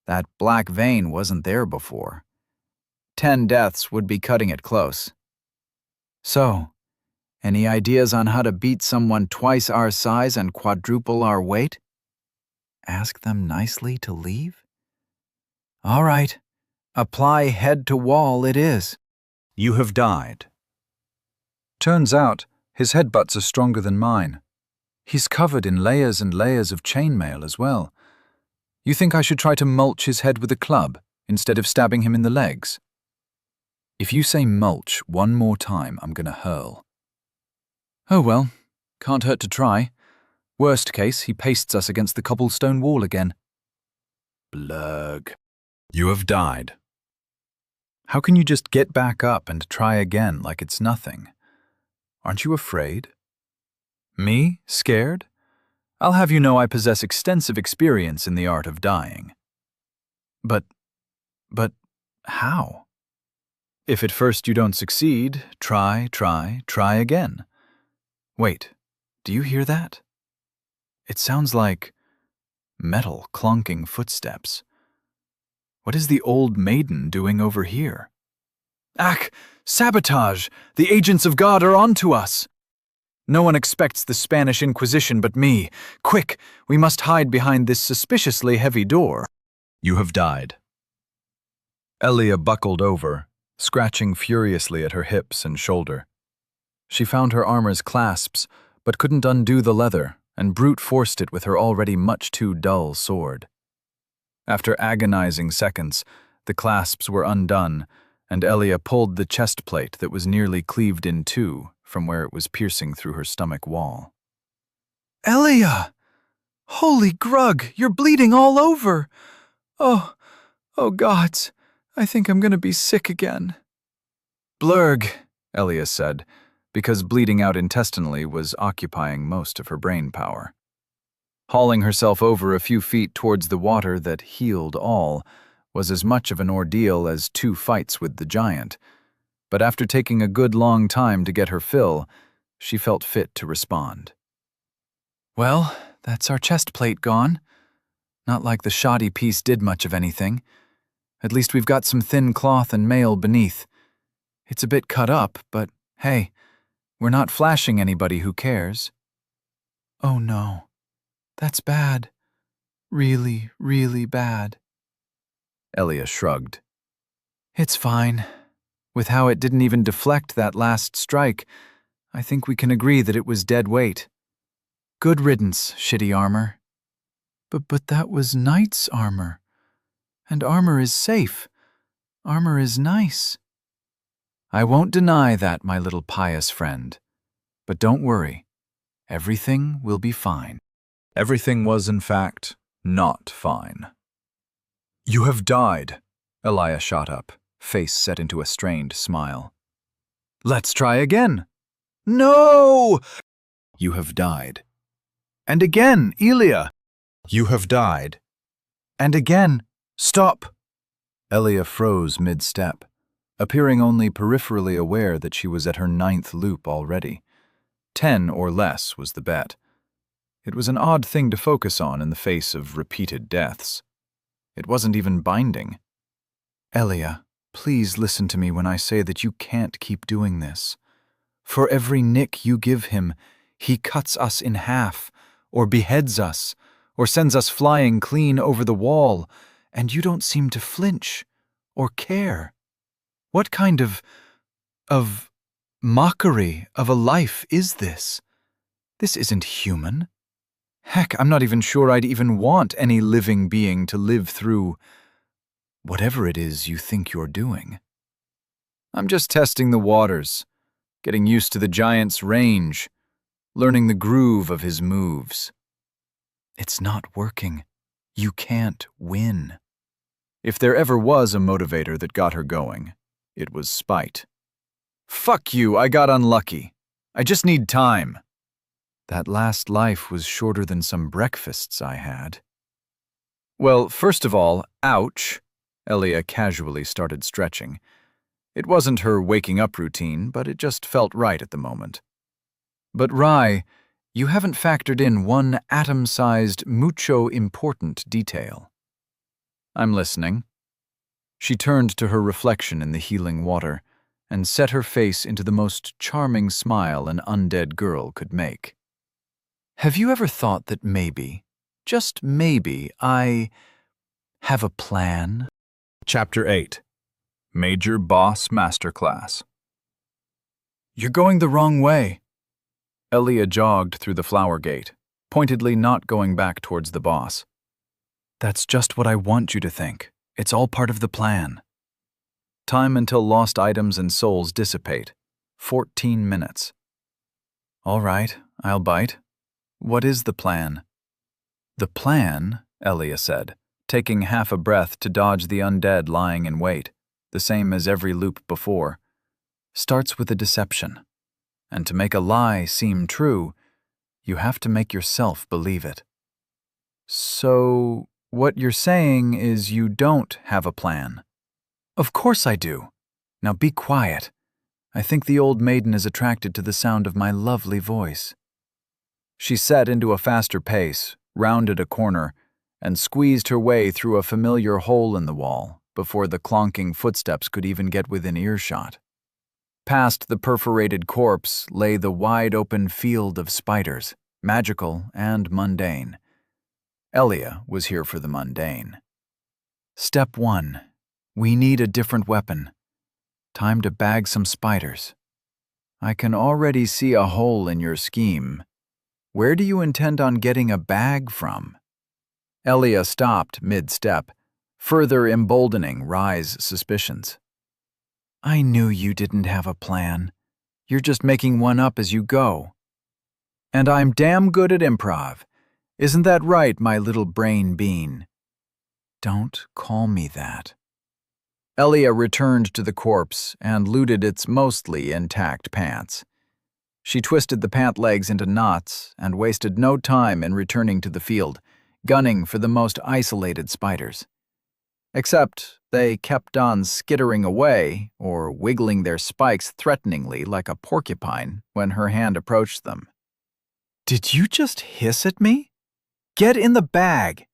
That black vein wasn't there before. 10 deaths would be cutting it close. So, any ideas on how to beat someone twice our size and quadruple our weight? Ask them nicely to leave? All right. Apply head to wall it is. You have died. Turns out, his headbutts are stronger than mine. He's covered in layers and layers of chainmail as well. You think I should try to mulch his head with a club instead of stabbing him in the legs? If you say mulch one more time, I'm gonna hurl. Oh well, can't hurt to try. Worst case, he pastes us against the cobblestone wall again. Blurg. You have died. How can you just get back up and try again like it's nothing? Aren't you afraid? Me? Scared? I'll have you know I possess extensive experience in the art of dying. But how? If at first you don't succeed, try again. Wait, do you hear that? It sounds like metal clunking footsteps. What is the old maiden doing over here? Ach, sabotage! The agents of God are onto us! No one expects the Spanish Inquisition but me. Quick, we must hide behind this suspiciously heavy door. You have died. Elia buckled over, scratching furiously at her hips and shoulder. She found her armor's clasps, but couldn't undo the leather, and brute forced it with her already much too dull sword. After agonizing seconds, the clasps were undone, and Elia pulled the chest plate that was nearly cleaved in two from where it was piercing through her stomach wall. Elia! Holy grug, you're bleeding all over! Oh gods, I think I'm gonna be sick again. Blurg, Elia said, because bleeding out intestinally was occupying most of her brain power. Hauling herself over a few feet towards the water that healed all was as much of an ordeal as 2 fights with the giant, but after taking a good long time to get her fill, she felt fit to respond. Well, that's our chest plate gone. Not like the shoddy piece did much of anything. At least we've got some thin cloth and mail beneath. It's a bit cut up, but hey, we're not flashing anybody who cares. Oh no, that's bad. Really, really bad. Elia shrugged. It's fine. With how it didn't even deflect that last strike, I think we can agree that it was dead weight. Good riddance, shitty armor. But that was knight's armor. And armor is safe. Armor is nice. I won't deny that, my little pious friend. But don't worry. Everything will be fine. Everything was, in fact, not fine. You have died, Elia shot up, face set into a strained smile. Let's try again. No! You have died. And again, Elia. You have died. And again, stop. Elia froze mid-step, appearing only peripherally aware that she was at her 9th loop already. 10 or less was the bet. It was an odd thing to focus on in the face of repeated deaths. It wasn't even binding. Elia, please listen to me when I say that you can't keep doing this. For every nick you give him, he cuts us in half, or beheads us, or sends us flying clean over the wall, and you don't seem to flinch or care. What kind of mockery of a life is this? This isn't human. Heck, I'm not even sure I'd even want any living being to live through whatever it is you think you're doing. I'm just testing the waters, getting used to the giant's range, learning the groove of his moves. It's not working. You can't win. If there ever was a motivator that got her going, it was spite. Fuck you, I got unlucky. I just need time. That last life was shorter than some breakfasts I had. Well, first of all, ouch. Elia casually started stretching. It wasn't her waking up routine, but it just felt right at the moment. But Rai, you haven't factored in one atom-sized, mucho important detail. I'm listening. She turned to her reflection in the healing water and set her face into the most charming smile an undead girl could make. Have you ever thought that maybe, just maybe, I have a plan? Chapter 8. Major Boss Masterclass. You're going the wrong way. Elia jogged through the flower gate, pointedly not going back towards the boss. That's just what I want you to think. It's all part of the plan. Time until lost items and souls dissipate. 14 minutes. All right, I'll bite. What is the plan? The plan, Elia said, taking half a breath to dodge the undead lying in wait, the same as every loop before, starts with a deception. And to make a lie seem true, you have to make yourself believe it. So, what you're saying is you don't have a plan. Of course I do. Now be quiet. I think the old maiden is attracted to the sound of my lovely voice. She set into a faster pace, rounded a corner, and squeezed her way through a familiar hole in the wall before the clonking footsteps could even get within earshot. Past the perforated corpse lay the wide-open field of spiders, magical and mundane. Elia was here for the mundane. Step 1. We need a different weapon. Time to bag some spiders. I can already see a hole in your scheme. Where do you intend on getting a bag from? Elia stopped mid-step, further emboldening Rai's suspicions. I knew you didn't have a plan. You're just making one up as you go. And I'm damn good at improv. Isn't that right, my little brain bean? Don't call me that. Elia returned to the corpse and looted its mostly intact pants. She twisted the pant legs into knots and wasted no time in returning to the field, gunning for the most isolated spiders. Except they kept on skittering away or wiggling their spikes threateningly like a porcupine when her hand approached them. Did you just hiss at me? Get in the bag!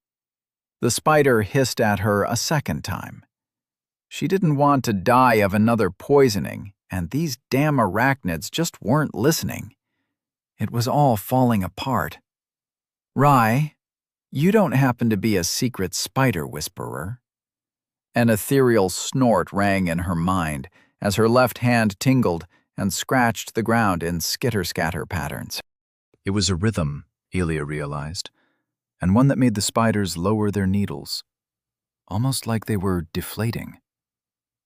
The spider hissed at her a second time. She didn't want to die of another poisoning, and these damn arachnids just weren't listening. It was all falling apart. Rai, you don't happen to be a secret spider whisperer? An ethereal snort rang in her mind as her left hand tingled and scratched the ground in skitter-scatter patterns. It was a rhythm, Elia realized, and one that made the spiders lower their needles, almost like they were deflating.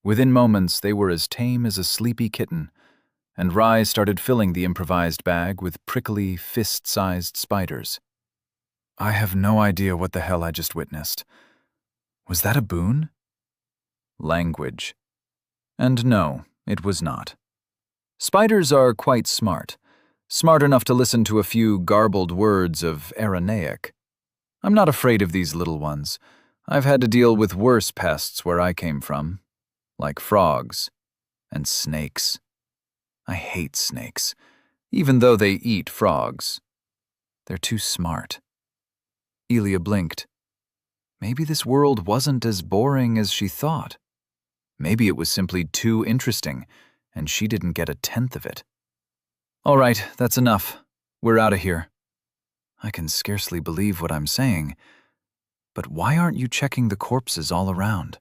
Within moments, they were as tame as a sleepy kitten, and Rai started filling the improvised bag with prickly, fist-sized spiders. I have no idea what the hell I just witnessed. Was that a boon? Language. And no, it was not. Spiders are quite smart enough to listen to a few garbled words of Aramaic. I'm not afraid of these little ones. I've had to deal with worse pests where I came from, like frogs and snakes. I hate snakes, even though they eat frogs. They're too smart. Elia blinked. Maybe this world wasn't as boring as she thought. Maybe it was simply too interesting, and she didn't get a tenth of it. All right, that's enough. We're out of here. I can scarcely believe what I'm saying, but why aren't you checking the corpses all around?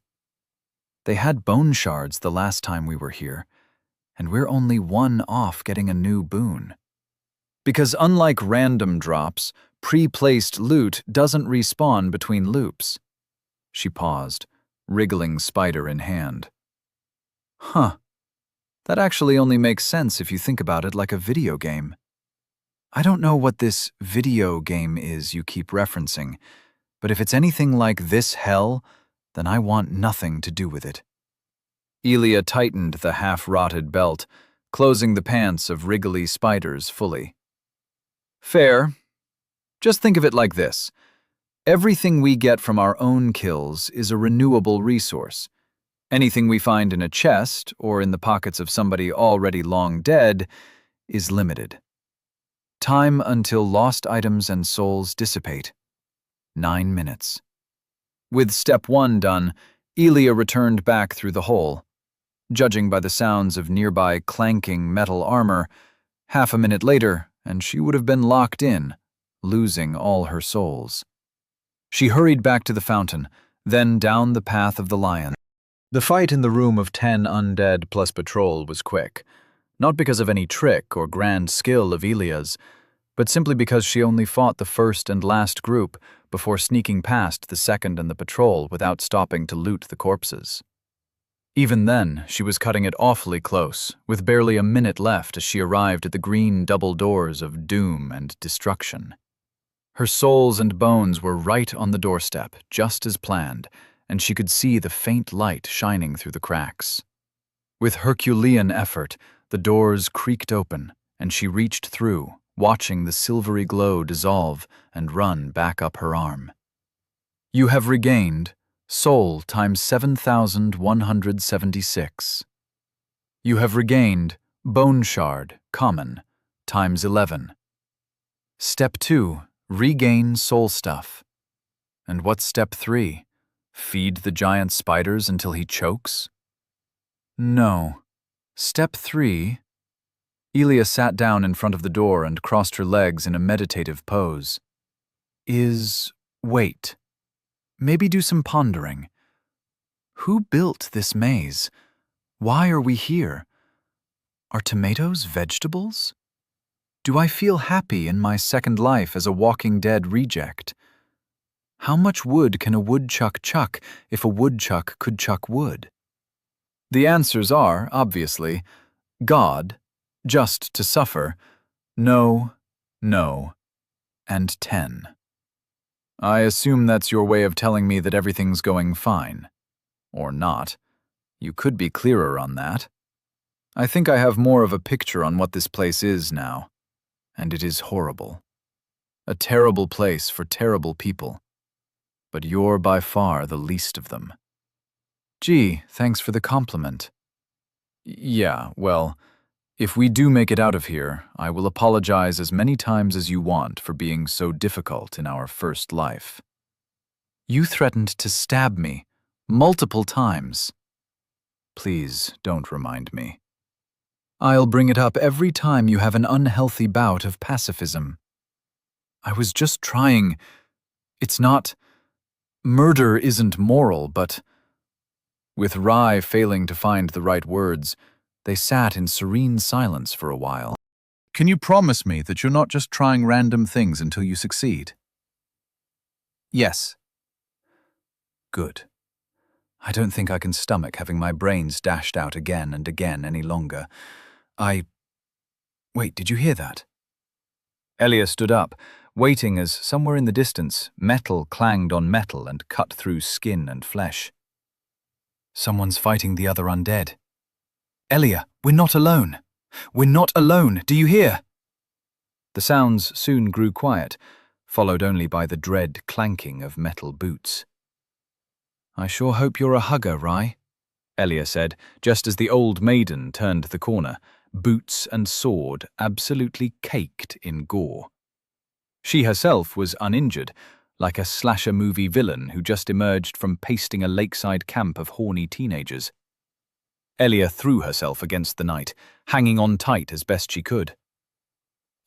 They had bone shards the last time we were here, and we're only one off getting a new boon. Because unlike random drops, pre-placed loot doesn't respawn between loops. She paused, wriggling spider in hand. Huh. That actually only makes sense if you think about it like a video game. I don't know what this video game is you keep referencing, but if it's anything like this hell, then I want nothing to do with it. Elia tightened the half-rotted belt, closing the pants of wriggly spiders fully. Fair. Just think of it like this. Everything we get from our own kills is a renewable resource. Anything we find in a chest or in the pockets of somebody already long dead is limited. Time until lost items and souls dissipate. 9 minutes. With step 1 done, Elia returned back through the hole. Judging by the sounds of nearby clanking metal armor, half a minute later, and she would have been locked in, losing all her souls. She hurried back to the fountain, then down the path of the lion. The fight in the room of 10 undead plus patrol was quick, not because of any trick or grand skill of Elia's, but simply because she only fought the first and last group before sneaking past the second and the patrol without stopping to loot the corpses. Even then, she was cutting it awfully close, with barely a minute left as she arrived at the green double doors of doom and destruction. Her souls and bones were right on the doorstep, just as planned, and she could see the faint light shining through the cracks. With Herculean effort, the doors creaked open, and she reached through, watching the silvery glow dissolve and run back up her arm. You have regained soul times 7,176. You have regained bone shard, common, times 11. Step 2, regain soul stuff. And what's step 3? Feed the giant spiders until he chokes? No. Step 3. Elia sat down in front of the door and crossed her legs in a meditative pose. Wait. Maybe do some pondering. Who built this maze? Why are we here? Are tomatoes vegetables? Do I feel happy in my second life as a Walking Dead reject? How much wood can a woodchuck chuck if a woodchuck could chuck wood? The answers are, obviously, God, just to suffer, no, and 10. I assume that's your way of telling me that everything's going fine. Or not. You could be clearer on that. I think I have more of a picture on what this place is now. And it is horrible. A terrible place for terrible people. But you're by far the least of them. Gee, thanks for the compliment. Yeah, well, if we do make it out of here, I will apologize as many times as you want for being so difficult in our first life. You threatened to stab me multiple times. Please don't remind me. I'll bring it up every time you have an unhealthy bout of pacifism. I was just trying. It's not. Murder isn't moral, but. With Rye failing to find the right words, they sat in serene silence for a while. Can you promise me that you're not just trying random things until you succeed? Yes. Good. I don't think I can stomach having my brains dashed out again and again any longer. Wait, did you hear that? Elia stood up, waiting as, somewhere in the distance, metal clanged on metal and cut through skin and flesh. Someone's fighting the other undead. Elia, we're not alone. We're not alone, do you hear? The sounds soon grew quiet, followed only by the dread clanking of metal boots. I sure hope you're a hugger, Rye, Elia said, just as the old maiden turned the corner, boots and sword absolutely caked in gore. She herself was uninjured, like a slasher movie villain who just emerged from pasting a lakeside camp of horny teenagers. Elia threw herself against the knight, hanging on tight as best she could.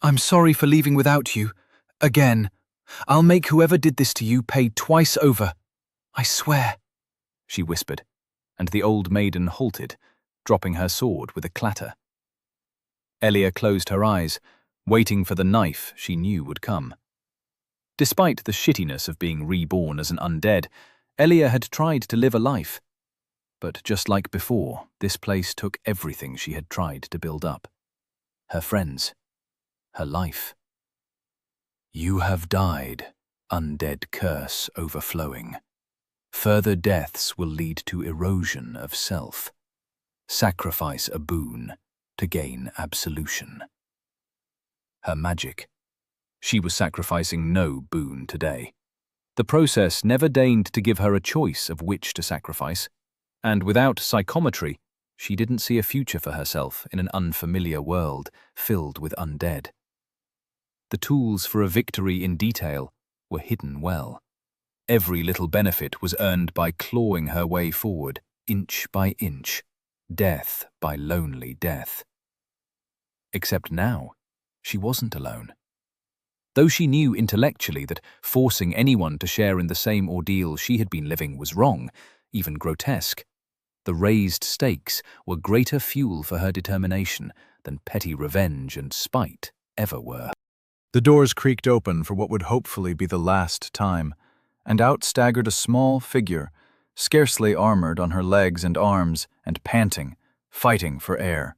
I'm sorry for leaving without you. Again. I'll make whoever did this to you pay twice over. I swear, she whispered, and the old maiden halted, dropping her sword with a clatter. Elia closed her eyes, waiting for the knife she knew would come. Despite the shittiness of being reborn as an undead, Elia had tried to live a life. But just like before, this place took everything she had tried to build up. Her friends. Her life. You have died, undead curse overflowing. Further deaths will lead to erosion of self. Sacrifice a boon to gain absolution. Her magic. She was sacrificing no boon today. The process never deigned to give her a choice of which to sacrifice, and without psychometry, she didn't see a future for herself in an unfamiliar world filled with undead. The tools for a victory in detail were hidden well. Every little benefit was earned by clawing her way forward, inch by inch, death by lonely death. Except now, she wasn't alone. Though she knew intellectually that forcing anyone to share in the same ordeal she had been living was wrong, even grotesque, the raised stakes were greater fuel for her determination than petty revenge and spite ever were. The doors creaked open for what would hopefully be the last time, and out staggered a small figure, scarcely armored on her legs and arms, and panting, fighting for air.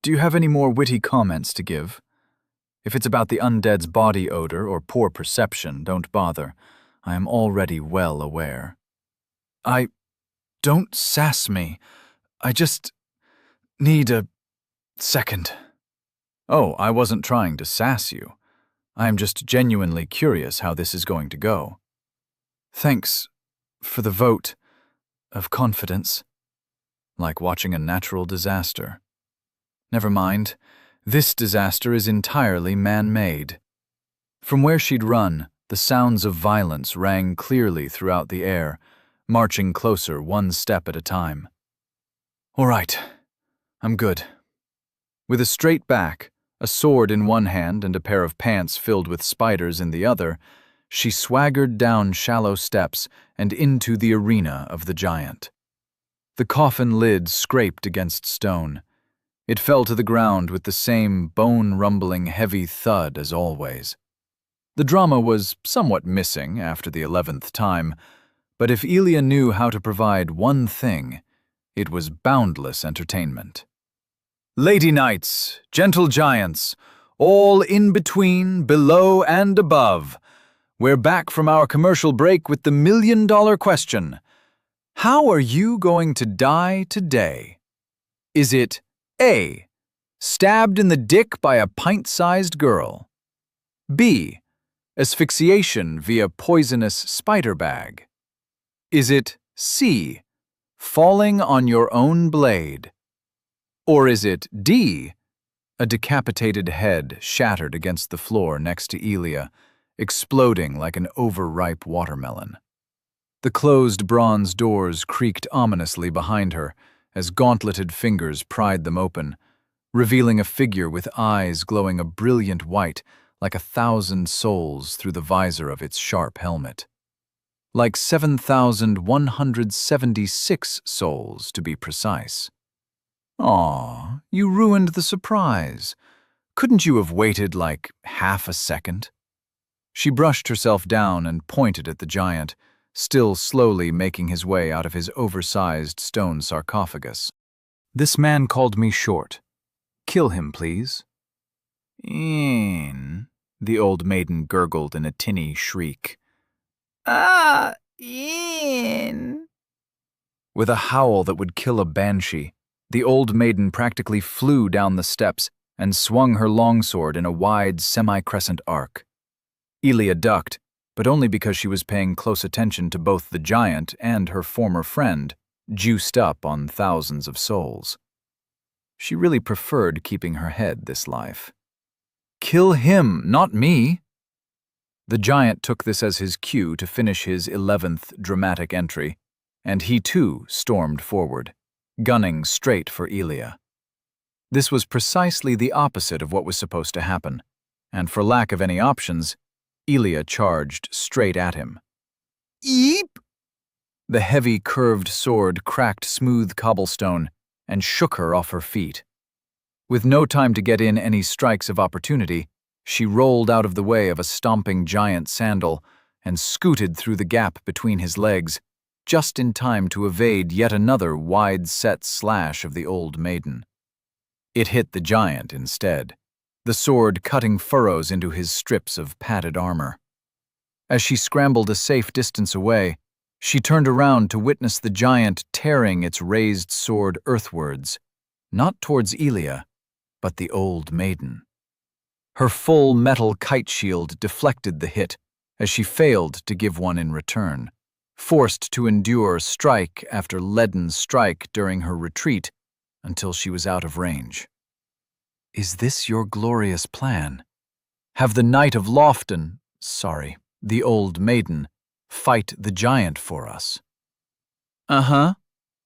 "Do you have any more witty comments to give? If it's about the undead's body odor or poor perception, don't bother. I am already well aware." Don't sass me. I just need a second." "Oh, I wasn't trying to sass you. I am just genuinely curious how this is going to go." "Thanks for the vote of confidence." Like watching a natural disaster. "Never mind. This disaster is entirely man-made." From where she'd run, the sounds of violence rang clearly throughout the air, marching closer one step at a time. "All right, I'm good." With a straight back, a sword in one hand and a pair of pants filled with spiders in the other, she swaggered down shallow steps and into the arena of the giant. The coffin lid scraped against stone. It fell to the ground with the same bone-rumbling heavy thud as always. The drama was somewhat missing after the 11th time, but if Elia knew how to provide one thing, it was boundless entertainment. "Lady knights, gentle giants, all in between, below, and above, we're back from our commercial break with the million-dollar question. How are you going to die today? Is it A. Stabbed in the dick by a pint-sized girl? B. Asphyxiation via poisonous spider bag? Is it C. Falling on your own blade? Or is it D. A decapitated head shattered against the floor next to Elia, exploding like an overripe watermelon?" The closed bronze doors creaked ominously behind her as gauntleted fingers pried them open, revealing a figure with eyes glowing a brilliant white like 1,000 souls through the visor of its sharp helmet. Like 7,176 souls, to be precise. "Aw, you ruined the surprise. Couldn't you have waited like half a second?" She brushed herself down and pointed at the giant, still slowly making his way out of his oversized stone sarcophagus. "This man called me short. Kill him, please." "In," the old maiden gurgled in a tinny shriek. In." With a howl that would kill a banshee, the old maiden practically flew down the steps and swung her longsword in a wide semi-crescent arc. Elia ducked, but only because she was paying close attention to both the giant and her former friend, juiced up on thousands of souls. She really preferred keeping her head this life. "Kill him, not me." The giant took this as his cue to finish his 11th dramatic entry, and he too stormed forward, gunning straight for Elia. This was precisely the opposite of what was supposed to happen, and for lack of any options, Elia charged straight at him. "Eep!" The heavy, curved sword cracked smooth cobblestone and shook her off her feet. With no time to get in any strikes of opportunity, she rolled out of the way of a stomping giant sandal and scooted through the gap between his legs, just in time to evade yet another wide-set slash of the old maiden. It hit the giant instead, the sword cutting furrows into his strips of padded armor. As she scrambled a safe distance away, she turned around to witness the giant tearing its raised sword earthwards, not towards Elia, but the old maiden. Her full metal kite shield deflected the hit as she failed to give one in return, forced to endure strike after leaden strike during her retreat until she was out of range. Is this your glorious plan? Have the Knight of the old maiden, fight the giant for us? Uh-huh.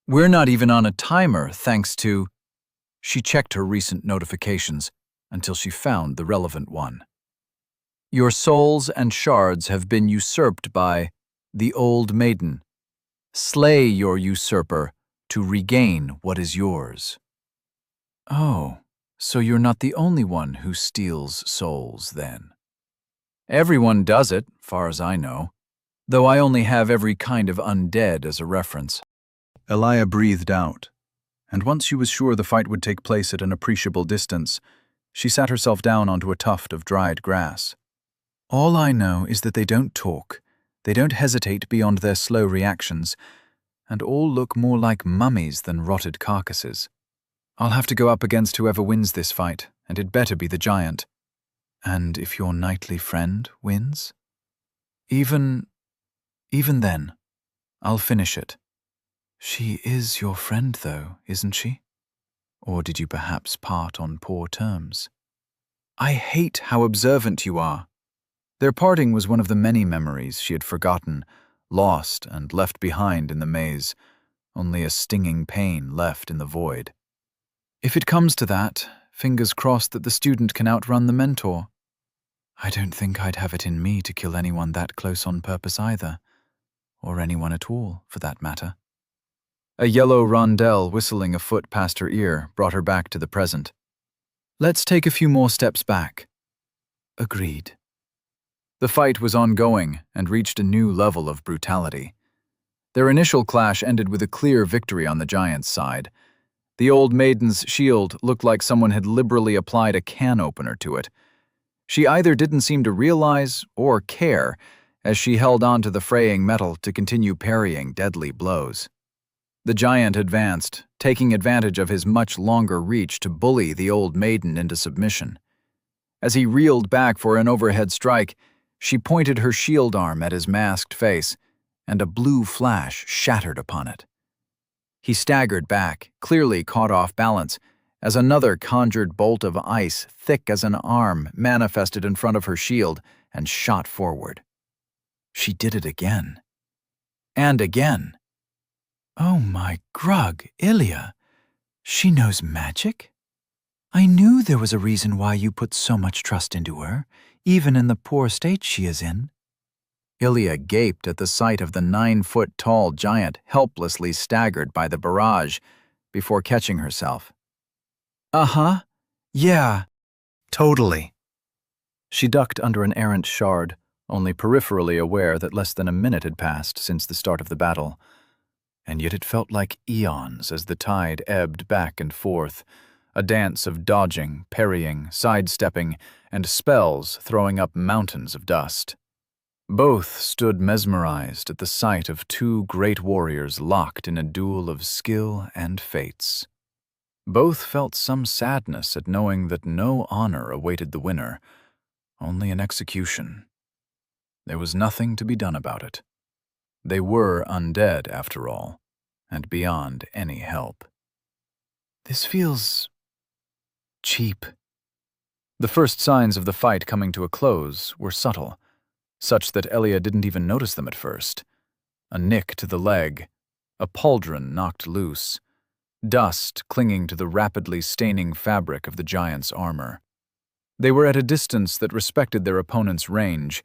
We're not even on a timer, thanks to... She checked her recent notifications until she found the relevant one. Your souls and shards have been usurped by the old maiden. Slay your usurper to regain what is yours. Oh, so you're not the only one who steals souls, then. Everyone does it, far as I know, though I only have every kind of undead as a reference. Elia breathed out, and once she was sure the fight would take place at an appreciable distance, she sat herself down onto a tuft of dried grass. All I know is that they don't talk, they don't hesitate beyond their slow reactions, and all look more like mummies than rotted carcasses. I'll have to go up against whoever wins this fight, and it better be the giant. And if your knightly friend wins? Even then, I'll finish it. She is your friend, though, isn't she? Or did you perhaps part on poor terms? I hate how observant you are. Their parting was one of the many memories she had forgotten, lost and left behind in the maze, only a stinging pain left in the void. If it comes to that, fingers crossed that the student can outrun the mentor. I don't think I'd have it in me to kill anyone that close on purpose either, or anyone at all, for that matter. A yellow rondelle whistling a foot past her ear brought her back to the present. Let's take a few more steps back. Agreed. The fight was ongoing and reached a new level of brutality. Their initial clash ended with a clear victory on the giant's side. The old maiden's shield looked like someone had liberally applied a can opener to it. She either didn't seem to realize or care as she held on to the fraying metal to continue parrying deadly blows. The giant advanced, taking advantage of his much longer reach to bully the old maiden into submission. As he reeled back for an overhead strike, she pointed her shield arm at his masked face, and a blue flash shattered upon it. He staggered back, clearly caught off balance, as another conjured bolt of ice, thick as an arm, manifested in front of her shield and shot forward. She did it again. And again. Oh my grug, Ilia. She knows magic? I knew there was a reason why you put so much trust into her, even in the poor state she is in. Ilia gaped at the sight of the 9-foot-tall giant helplessly staggered by the barrage before catching herself. Uh-huh. Yeah. Totally. She ducked under an errant shard, only peripherally aware that less than a minute had passed since the start of the battle. And yet it felt like eons as the tide ebbed back and forth, a dance of dodging, parrying, sidestepping, and spells throwing up mountains of dust. Both stood mesmerized at the sight of two great warriors locked in a duel of skill and fates. Both felt some sadness at knowing that no honor awaited the winner, only an execution. There was nothing to be done about it. They were undead, after all, and beyond any help. This feels... cheap. The first signs of the fight coming to a close were subtle, such that Elia didn't even notice them at first. A nick to the leg, a pauldron knocked loose, dust clinging to the rapidly staining fabric of the giant's armor. They were at a distance that respected their opponent's range,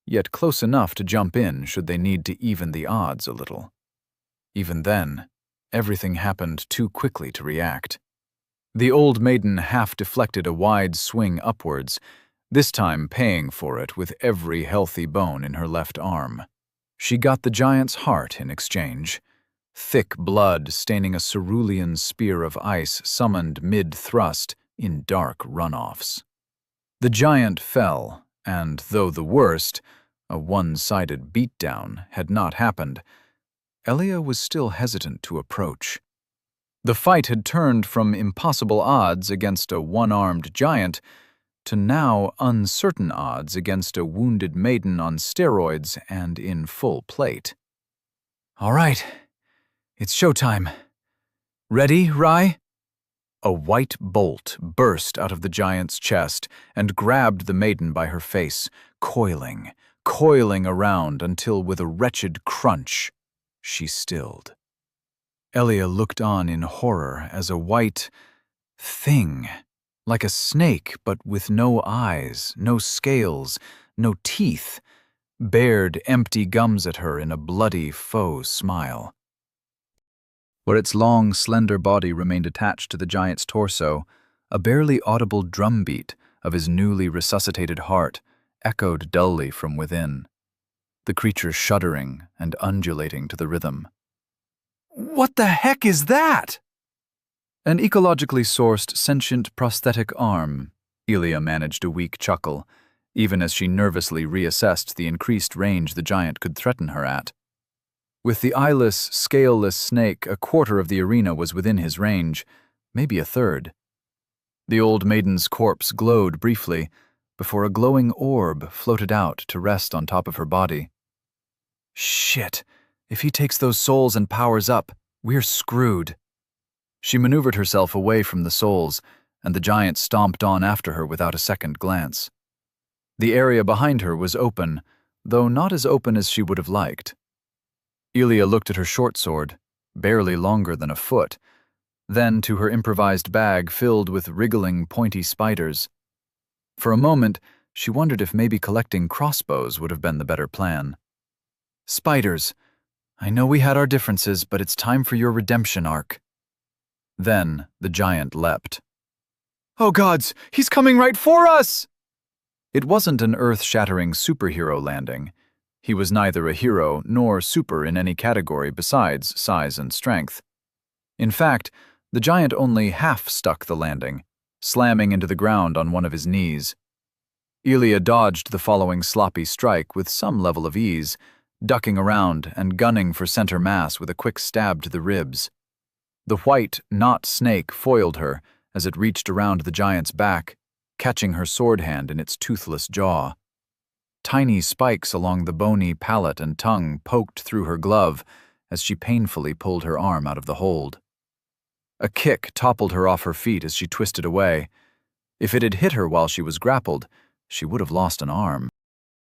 yet close enough to jump in should they need to even the odds a little. Even then, everything happened too quickly to react. The old maiden half deflected a wide swing upwards, this time paying for it with every healthy bone in her left arm. She got the giant's heart in exchange, thick blood staining a cerulean spear of ice summoned mid-thrust in dark runoffs. The giant fell, and though the worst, a one-sided beatdown, had not happened, Elia was still hesitant to approach. The fight had turned from impossible odds against a one-armed giant to now uncertain odds against a wounded maiden on steroids and in full plate. "All right, it's showtime. Ready, Rai?" A white bolt burst out of the giant's chest and grabbed the maiden by her face, coiling around until with a wretched crunch, she stilled. Elia looked on in horror as a white thing, like a snake but with no eyes, no scales, no teeth, bared empty gums at her in a bloody faux smile. Where its long, slender body remained attached to the giant's torso, a barely audible drumbeat of his newly resuscitated heart echoed dully from within, the creature shuddering and undulating to the rhythm. "What the heck is that?" An ecologically sourced sentient prosthetic arm, Elia managed a weak chuckle, even as she nervously reassessed the increased range the giant could threaten her at. With the eyeless, scaleless snake, a quarter of the arena was within his range, maybe a third. The old maiden's corpse glowed briefly, before a glowing orb floated out to rest on top of her body. "Shit, if he takes those souls and powers up, we're screwed." She maneuvered herself away from the souls, and the giant stomped on after her without a second glance. The area behind her was open, though not as open as she would have liked. Elia looked at her short sword, barely longer than a foot, then to her improvised bag filled with wriggling, pointy spiders. For a moment, she wondered if maybe collecting crossbows would have been the better plan. "Spiders, I know we had our differences, but it's time for your redemption arc." Then the giant leapt. "Oh gods, he's coming right for us!" It wasn't an earth-shattering superhero landing. He was neither a hero nor super in any category besides size and strength. In fact, the giant only half stuck the landing, slamming into the ground on one of his knees. Elia dodged the following sloppy strike with some level of ease, ducking around and gunning for center mass with a quick stab to the ribs. The white, not snake foiled her as it reached around the giant's back, catching her sword hand in its toothless jaw. Tiny spikes along the bony palate and tongue poked through her glove as she painfully pulled her arm out of the hold. A kick toppled her off her feet as she twisted away. If it had hit her while she was grappled, she would have lost an arm.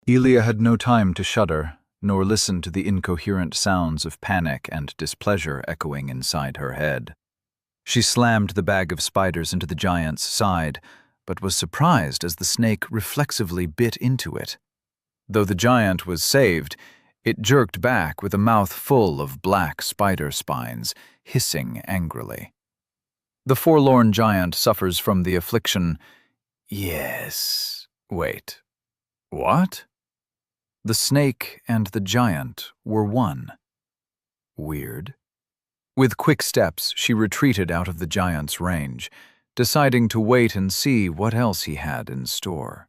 Elia had no time to shudder, nor listen to the incoherent sounds of panic and displeasure echoing inside her head. She slammed the bag of spiders into the giant's side, but was surprised as the snake reflexively bit into it. Though the giant was saved, it jerked back with a mouth full of black spider spines, hissing angrily. The forlorn giant suffers from the affliction. Yes. Wait. What? The snake and the giant were one. Weird. With quick steps, she retreated out of the giant's range, deciding to wait and see what else he had in store.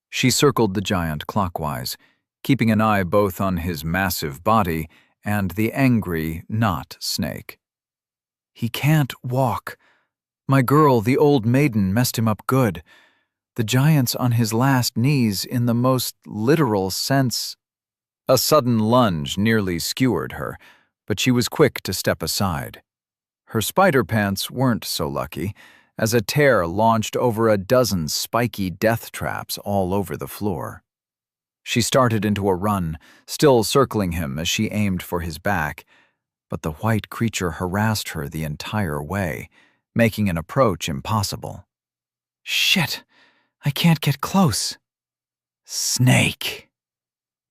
She circled the giant clockwise, keeping an eye both on his massive body and the angry, not snake. "He can't walk. My girl, the old maiden, messed him up good. The giant's on his last knees in the most literal sense." A sudden lunge nearly skewered her, but she was quick to step aside. Her spider pants weren't so lucky, as a tear launched over a dozen spiky death traps all over the floor. She started into a run, still circling him as she aimed for his back, but the white creature harassed her the entire way, making an approach impossible. "Shit, I can't get close." "Snake."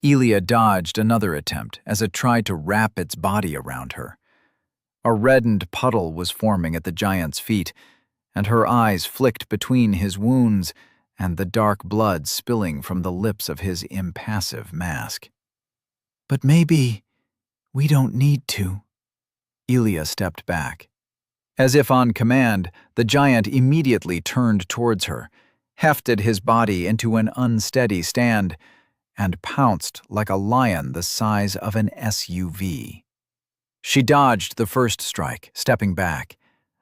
Elia dodged another attempt as it tried to wrap its body around her. A reddened puddle was forming at the giant's feet, and her eyes flicked between his wounds and the dark blood spilling from the lips of his impassive mask. "But maybe we don't need to." Elia stepped back. As if on command, the giant immediately turned towards her, hefted his body into an unsteady stand, and pounced like a lion the size of an SUV. She dodged the first strike, stepping back,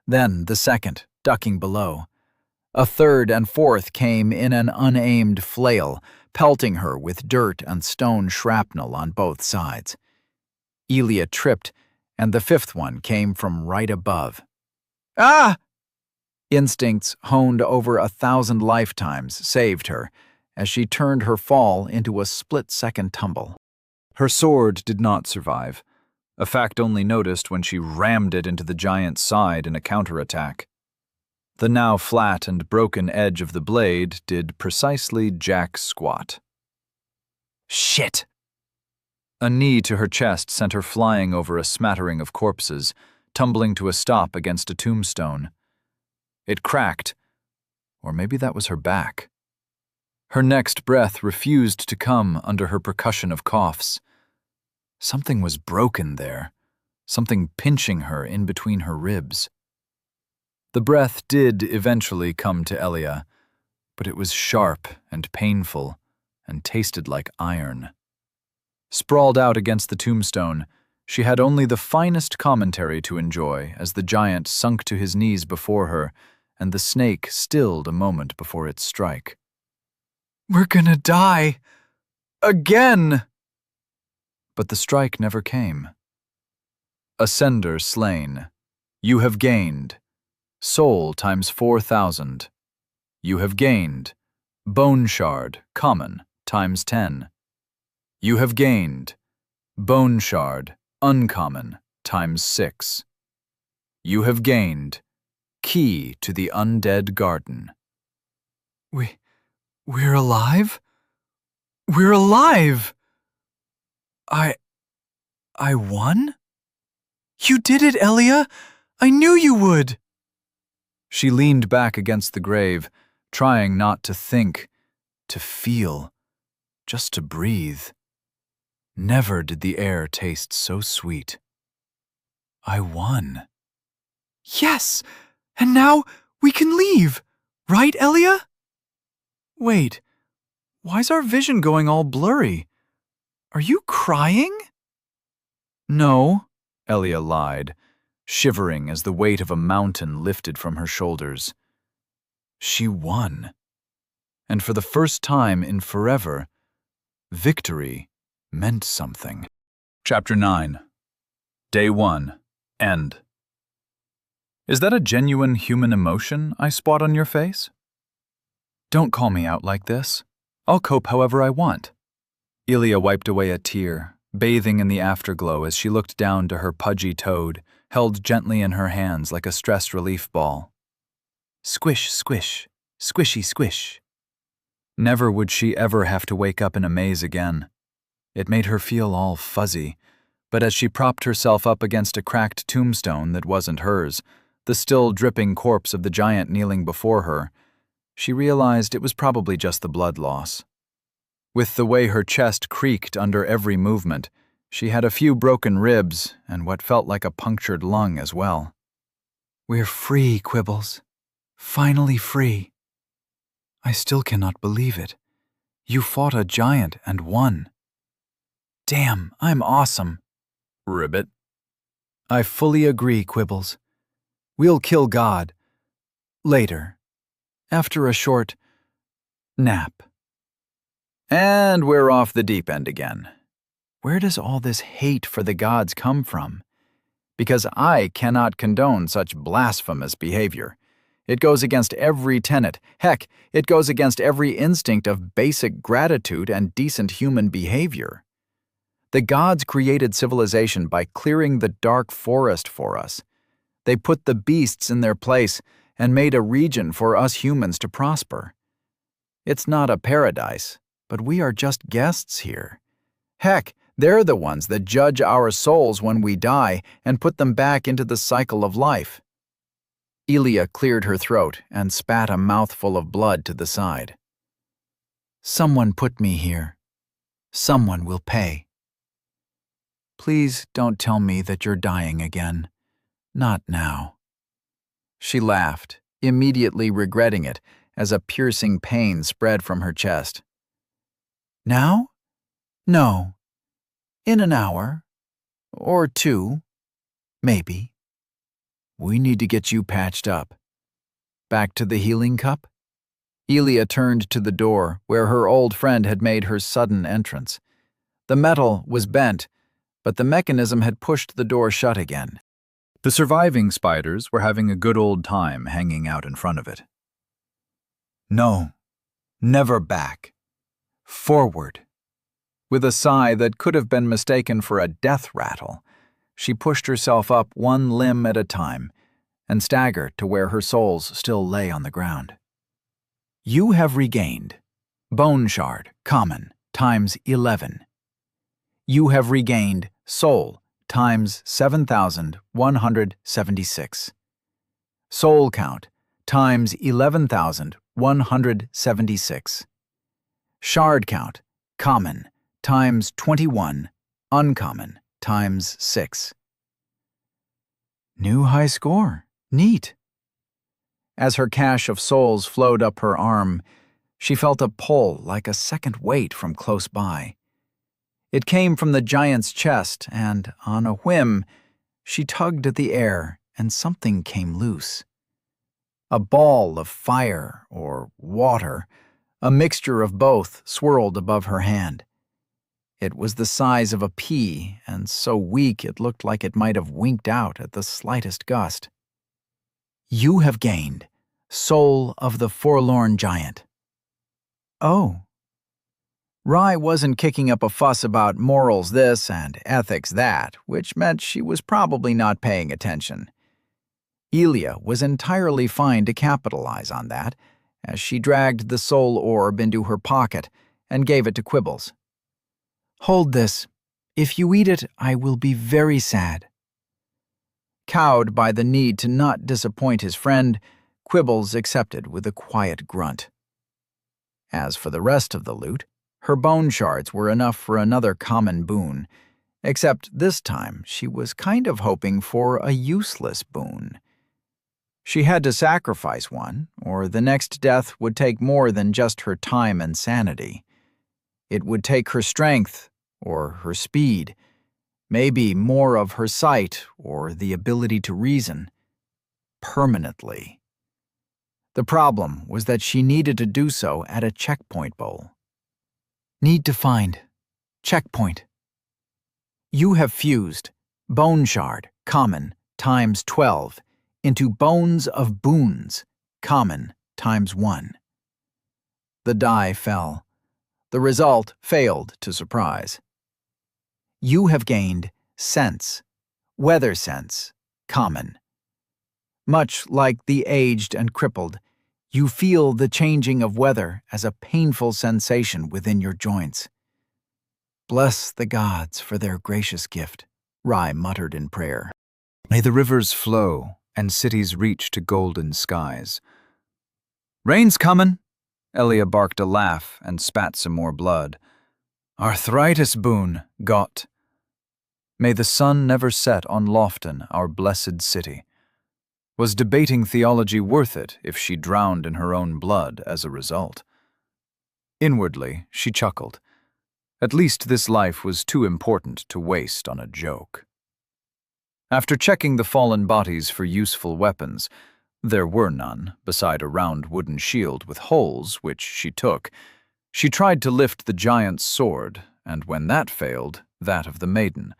Then the second, ducking below. A third and fourth came in an unaimed flail, pelting her with dirt and stone shrapnel on both sides. Elia tripped, and the fifth one came from right above. Ah! Instincts honed over 1,000 lifetimes saved her as she turned her fall into a split-second tumble. Her sword did not survive, a fact only noticed when she rammed it into the giant's side in a counterattack. The now flat and broken edge of the blade did precisely jack squat. Shit! A knee to her chest sent her flying over a smattering of corpses, tumbling to a stop against a tombstone. It cracked, or maybe that was her back. Her next breath refused to come under her percussion of coughs. Something was broken there, something pinching her in between her ribs. The breath did eventually come to Elia, but it was sharp and painful and tasted like iron. Sprawled out against the tombstone, she had only the finest commentary to enjoy as the giant sunk to his knees before her and the snake stilled a moment before its strike. We're gonna die. Again! But the strike never came. Ascender slain. You have gained. Soul times 4,000. You have gained. Bone shard, common, times 10. You have gained. Bone shard, uncommon, times 6. You have gained. Key to the undead garden. We're alive? We're alive! I won? You did it, Elia! I knew you would! She leaned back against the grave, trying not to think, to feel, just to breathe. Never did the air taste so sweet. I won. Yes! And now we can leave, right, Elia? Wait, why's our vision going all blurry? Are you crying? No, Elia lied, shivering as the weight of a mountain lifted from her shoulders. She won. And for the first time in forever, victory meant something. Chapter 9. Day 1. End. Is that a genuine human emotion I spot on your face? Don't call me out like this. I'll cope however I want. Elia wiped away a tear, bathing in the afterglow as she looked down to her pudgy toad, held gently in her hands like a stress relief ball. Squish, squish, squishy, squish. Never would she ever have to wake up in a maze again. It made her feel all fuzzy, but as she propped herself up against a cracked tombstone that wasn't hers, the still dripping corpse of the giant kneeling before her, she realized it was probably just the blood loss. With the way her chest creaked under every movement, she had a few broken ribs and what felt like a punctured lung as well. We're free, Quibbles. Finally free. I still cannot believe it. You fought a giant and won. Damn, I'm awesome. Ribbit. I fully agree, Quibbles. We'll kill God. Later. After a short nap. And we're off the deep end again. Where does all this hate for the gods come from? Because I cannot condone such blasphemous behavior. It goes against every tenet. Heck, it goes against every instinct of basic gratitude and decent human behavior. The gods created civilization by clearing the dark forest for us. They put the beasts in their place and made a region for us humans to prosper. It's not a paradise, but we are just guests here. Heck, they're the ones that judge our souls when we die and put them back into the cycle of life. Elia cleared her throat and spat a mouthful of blood to the side. Someone put me here. Someone will pay. Please don't tell me that you're dying again. Not now. She laughed, immediately regretting it as a piercing pain spread from her chest. Now? No. In an hour. Or 2. Maybe. We need to get you patched up. Back to the healing cup? Elia turned to the door where her old friend had made her sudden entrance. The metal was bent, but the mechanism had pushed the door shut again. The surviving spiders were having a good old time hanging out in front of it. No, never back. Forward. With a sigh that could have been mistaken for a death rattle, she pushed herself up one limb at a time and staggered to where her souls still lay on the ground. You have regained Bone Shard, common, times 11. You have regained Soul, times 7,176. Soul count, times 11,176. Shard count, common, times 21, uncommon, times 6. New high score. Neat. As her cache of souls flowed up her arm, she felt a pull like a second weight from close by. It came from the giant's chest, and, on a whim, she tugged at the air, and something came loose. A ball of fire or water, a mixture of both, swirled above her hand. It was the size of a pea, and so weak it looked like it might have winked out at the slightest gust. You have gained Soul of the Forlorn Giant. Oh. Rye wasn't kicking up a fuss about morals this and ethics that, which meant she was probably not paying attention. Elia was entirely fine to capitalize on that, as she dragged the soul orb into her pocket and gave it to Quibbles. Hold this. If you eat it, I will be very sad. Cowed by the need to not disappoint his friend, Quibbles accepted with a quiet grunt. As for the rest of the loot, her bone shards were enough for another common boon, except this time she was kind of hoping for a useless boon. She had to sacrifice one, or the next death would take more than just her time and sanity. It would take her strength, or her speed, maybe more of her sight or the ability to reason. Permanently. The problem was that she needed to do so at a checkpoint bowl. Need to find. Checkpoint. You have fused Bone Shard, common, times 12, into Bones of Boons, common, times 1. The die fell. The result failed to surprise. You have gained Sense, Weather Sense, common. Much like the aged and crippled, you feel the changing of weather as a painful sensation within your joints. Bless the gods for their gracious gift, Rye muttered in prayer. May the rivers flow and cities reach to golden skies. Rain's comin', Elia barked a laugh and spat some more blood. Arthritis boon, got. May the sun never set on Lofton, our blessed city. Was debating theology worth it if she drowned in her own blood as a result? Inwardly, she chuckled. At least this life was too important to waste on a joke. After checking the fallen bodies for useful weapons, there were none beside a round wooden shield with holes, which she took. She tried to lift the giant's sword, and when that failed, that of the maiden.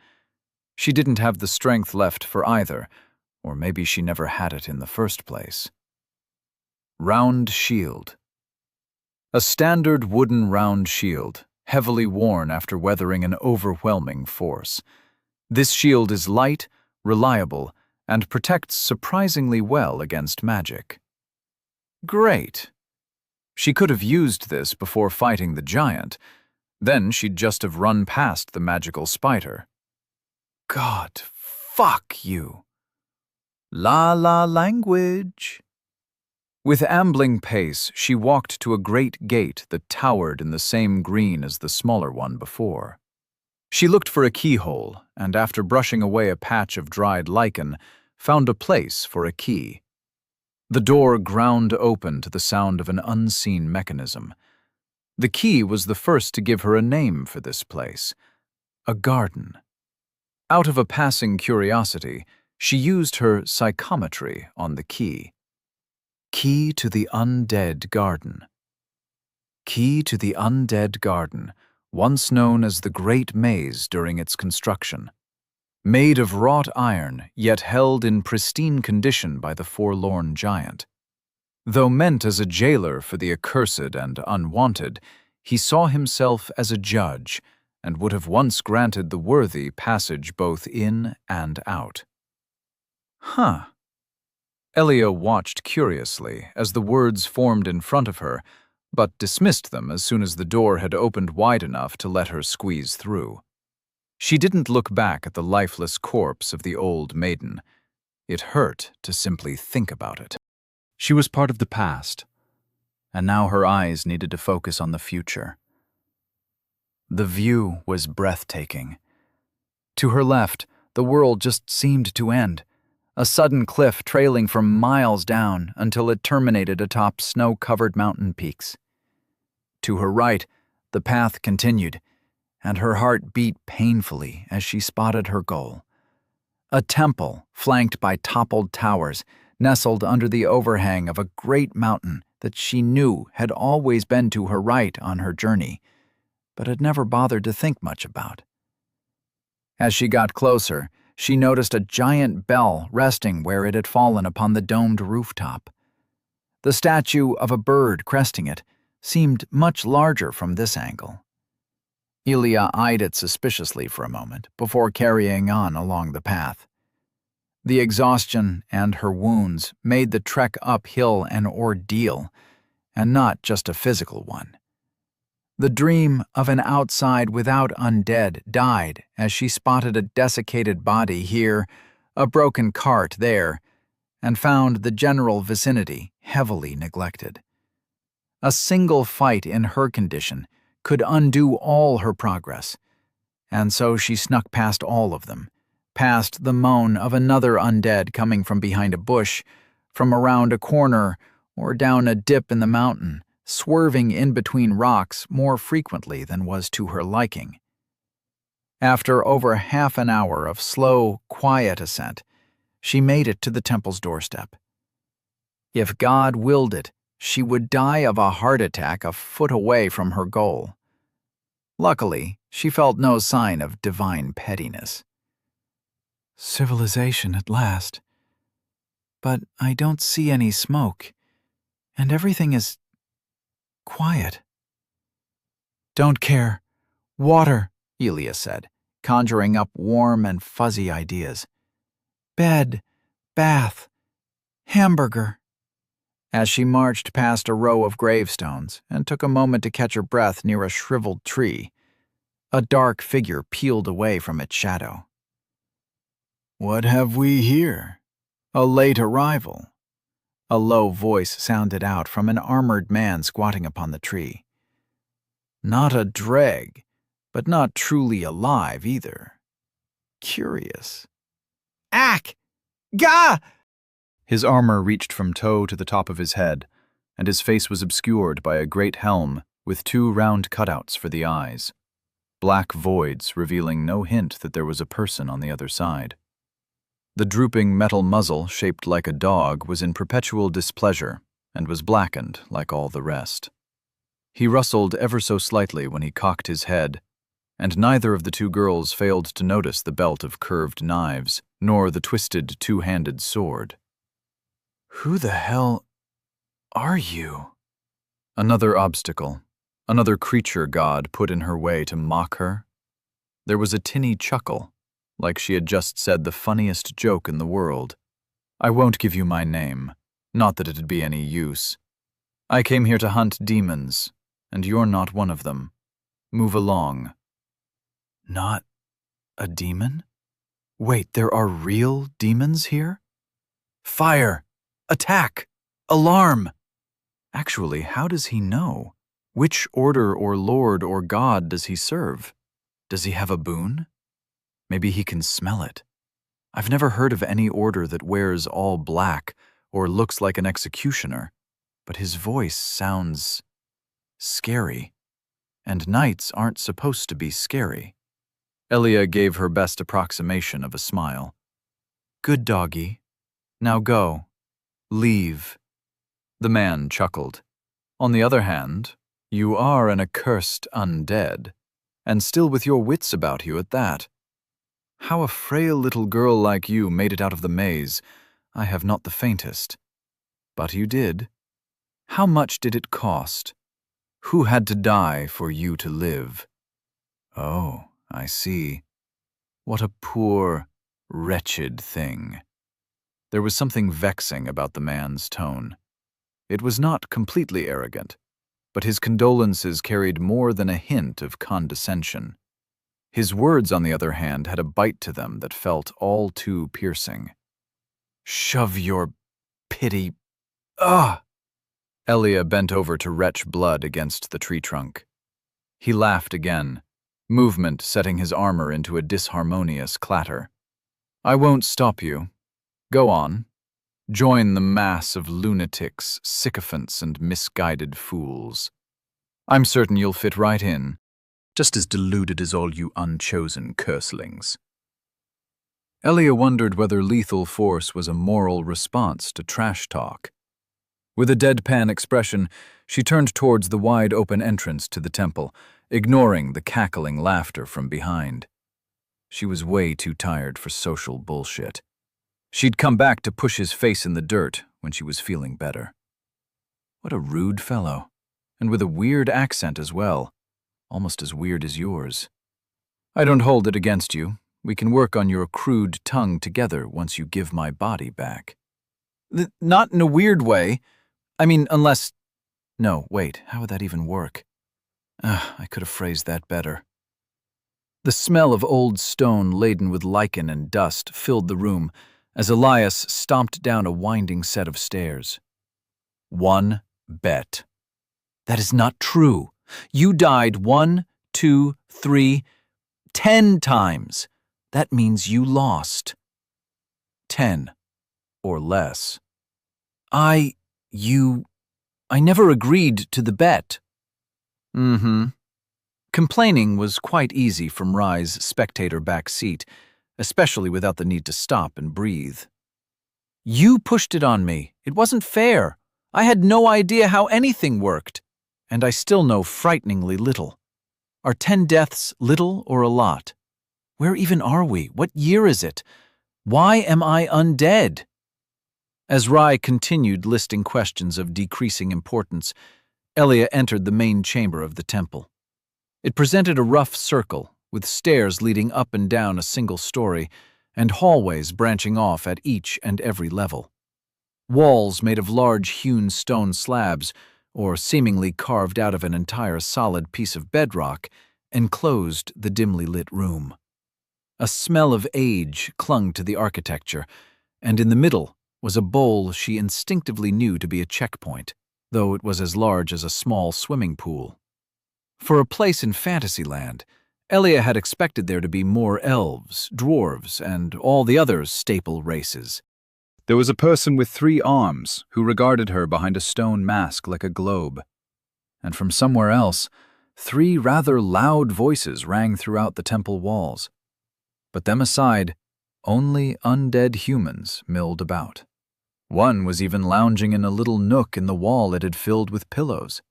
She didn't have the strength left for either, or maybe she never had it in the first place. Round shield. A standard wooden round shield, heavily worn after weathering an overwhelming force. This shield is light, reliable, and protects surprisingly well against magic. Great. She could have used this before fighting the giant. Then she'd just have run past the magical spider. God, fuck you. La language. With ambling pace, she walked to a great gate that towered in the same green as the smaller one before. She looked for a keyhole, and after brushing away a patch of dried lichen, found a place for a key. The door ground open to the sound of an unseen mechanism. The key was the first to give her a name for this place. A garden. Out of a passing curiosity, She used her psychometry on the key. Key to the undead garden. Key to the undead garden, once known as the Great Maze during its construction. Made of wrought iron, yet held in pristine condition by the forlorn giant. Though meant as a jailer for the accursed and unwanted, he saw himself as a judge, and would have once granted the worthy passage both in and out. Huh. Elia watched curiously as the words formed in front of her, but dismissed them as soon as the door had opened wide enough to let her squeeze through. She didn't look back at the lifeless corpse of the old maiden. It hurt to simply think about it. She was part of the past, and now her eyes needed to focus on the future. The view was breathtaking. To her left, the world just seemed to end, a sudden cliff trailing for miles down until it terminated atop snow-covered mountain peaks. To her right, the path continued, and her heart beat painfully as she spotted her goal. A temple flanked by toppled towers, nestled under the overhang of a great mountain that she knew had always been to her right on her journey, but had never bothered to think much about. As she got closer, she noticed a giant bell resting where it had fallen upon the domed rooftop. The statue of a bird cresting it seemed much larger from this angle. Elia eyed it suspiciously for a moment before carrying on along the path. The exhaustion and her wounds made the trek uphill an ordeal, and not just a physical one. The dream of an outside without undead died as she spotted a desiccated body here, a broken cart there, and found the general vicinity heavily neglected. A single fight in her condition could undo all her progress, and so she snuck past all of them, past the moan of another undead coming from behind a bush, from around a corner, or down a dip in the mountain, swerving in between rocks more frequently than was to her liking. After over half an hour of slow, quiet ascent, she made it to the temple's doorstep. If God willed it, she would die of a heart attack a foot away from her goal. Luckily, she felt no sign of divine pettiness. Civilization at last. But I don't see any smoke, and everything is quiet. Don't care. Water, Elia said, conjuring up warm and fuzzy ideas. Bed, bath, hamburger. As she marched past a row of gravestones and took a moment to catch her breath near a shriveled tree, a dark figure peeled away from its shadow. What have we here? A late arrival. A low voice sounded out from an armored man squatting upon the tree. Not a dreg, but not truly alive either. Curious. Ack! Gah! His armor reached from toe to the top of his head, and his face was obscured by a great helm with two round cutouts for the eyes, black voids revealing no hint that there was a person on the other side. The drooping metal muzzle, shaped like a dog, was in perpetual displeasure and was blackened like all the rest. He rustled ever so slightly when he cocked his head, and neither of the two girls failed to notice the belt of curved knives, nor the twisted two-handed sword. Who the hell are you? Another obstacle, another creature God put in her way to mock her. There was a tinny chuckle, like she had just said the funniest joke in the world. I won't give you my name, not that it'd be any use. I came here to hunt demons, and you're not one of them. Move along. Not a demon? Wait, there are real demons here? Fire! Attack! Alarm! Actually, how does he know? Which order or lord or god does he serve? Does he have a boon? Maybe he can smell it. I've never heard of any order that wears all black or looks like an executioner, but his voice sounds scary, and knights aren't supposed to be scary. Elia gave her best approximation of a smile. Good doggy. Now go. Leave. The man chuckled. On the other hand, you are an accursed undead, and still with your wits about you at that. How a frail little girl like you made it out of the maze, I have not the faintest. But you did. How much did it cost? Who had to die for you to live? Oh, I see. What a poor, wretched thing. There was something vexing about the man's tone. It was not completely arrogant, but his condolences carried more than a hint of condescension. His words, on the other hand, had a bite to them that felt all too piercing. Shove your pity. Ah! Elia bent over to retch blood against the tree trunk. He laughed again, movement setting his armor into a disharmonious clatter. I won't stop you. Go on. Join the mass of lunatics, sycophants, and misguided fools. I'm certain you'll fit right in, just as deluded as all you unchosen curselings. Elia wondered whether lethal force was a moral response to trash talk. With a deadpan expression, she turned towards the wide-open entrance to the temple, ignoring the cackling laughter from behind. She was way too tired for social bullshit. She'd come back to push his face in the dirt when she was feeling better. What a rude fellow, and with a weird accent as well, almost as weird as yours. I don't hold it against you. We can work on your crude tongue together once you give my body back. Not in a weird way. I mean, unless... No, wait, how would that even work? I could have phrased that better. The smell of old stone laden with lichen and dust filled the room as Elias stomped down a winding set of stairs. 1 bet. That is not true. You died 1, 2, 3, 10 times. That means you lost. 10 or less. I never agreed to the bet. Complaining was quite easy from Rye's spectator back seat, especially without the need to stop and breathe. You pushed it on me. It wasn't fair. I had no idea how anything worked, and I still know frighteningly little. Are 10 deaths little or a lot? Where even are we? What year is it? Why am I undead? As Rye continued listing questions of decreasing importance, Elia entered the main chamber of the temple. It presented a rough circle, with stairs leading up and down a single story, and hallways branching off at each and every level. Walls made of large hewn stone slabs, or seemingly carved out of an entire solid piece of bedrock, enclosed the dimly lit room. A smell of age clung to the architecture, and in the middle was a bowl she instinctively knew to be a checkpoint, though it was as large as a small swimming pool. For a place in Fantasyland, Elia had expected there to be more elves, dwarves, and all the other staple races. There was a person with 3 arms who regarded her behind a stone mask like a globe. And from somewhere else, 3 rather loud voices rang throughout the temple walls. But them aside, only undead humans milled about. One was even lounging in a little nook in the wall it had filled with pillows.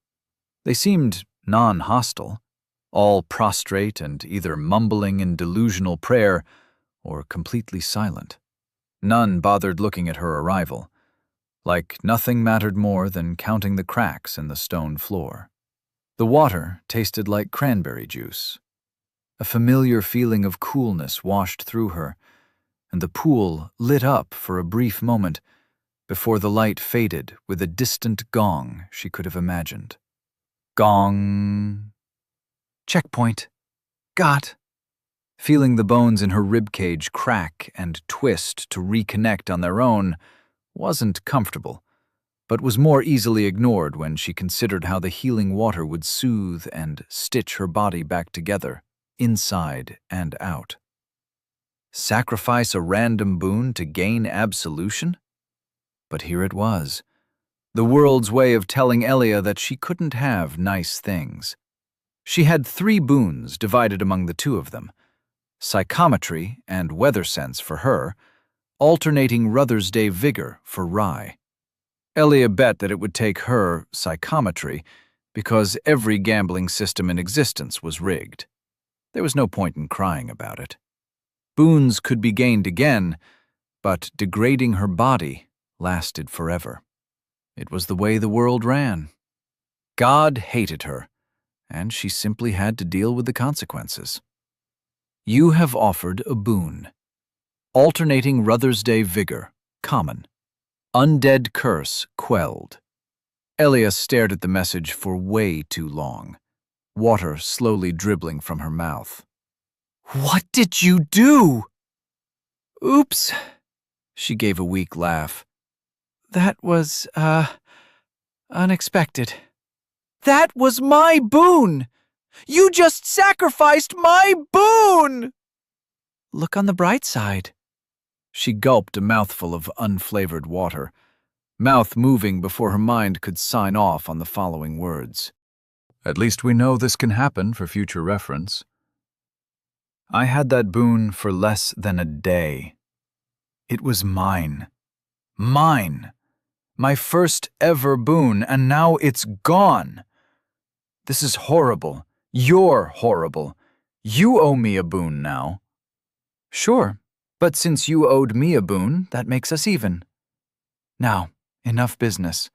They seemed non-hostile, all prostrate and either mumbling in delusional prayer or completely silent. None bothered looking at her arrival, like nothing mattered more than counting the cracks in the stone floor. The water tasted like cranberry juice. A familiar feeling of coolness washed through her, and the pool lit up for a brief moment before the light faded with a distant gong she could have imagined. Gong. Checkpoint. Got. Feeling the bones in her ribcage crack and twist to reconnect on their own wasn't comfortable, but was more easily ignored when she considered how the healing water would soothe and stitch her body back together, inside and out. Sacrifice a random boon to gain absolution? But here it was, the world's way of telling Elia that she couldn't have nice things. She had 3 boons divided among the 2 of them, psychometry and weather sense for her, alternating Ruther's Day vigor for rye. Elia bet that it would take her psychometry because every gambling system in existence was rigged. There was no point in crying about it. Boons could be gained again, but degrading her body lasted forever. It was the way the world ran. God hated her, and she simply had to deal with the consequences. You have offered a boon. Alternating Ruther's Day vigor, common. Undead curse, quelled. Elia stared at the message for way too long, water slowly dribbling from her mouth. What did you do? Oops, she gave a weak laugh. That was, unexpected. That was my boon! You just sacrificed my boon! Look on the bright side. She gulped a mouthful of unflavored water, mouth moving before her mind could sign off on the following words. At least we know this can happen for future reference. I had that boon for less than a day. It was mine. Mine. My first ever boon, and now it's gone. This is horrible. You're horrible. You owe me a boon now. Sure, but since you owed me a boon, that makes us even. Now, enough business.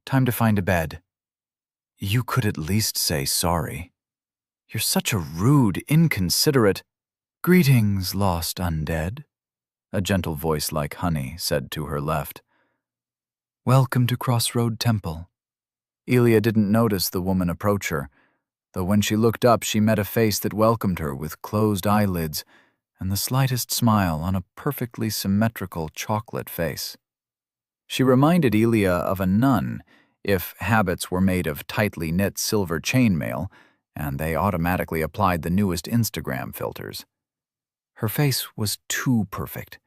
Time to find a bed. You could at least say sorry. You're such a rude, inconsiderate— Greetings, lost undead, a gentle voice like honey said to her left. Welcome to Crossroad Temple. Elia didn't notice the woman approach her, though when she looked up she met a face that welcomed her with closed eyelids and the slightest smile on a perfectly symmetrical chocolate face. She reminded Elia of a nun, if habits were made of tightly knit silver chainmail, and they automatically applied the newest Instagram filters. Her face was too perfect,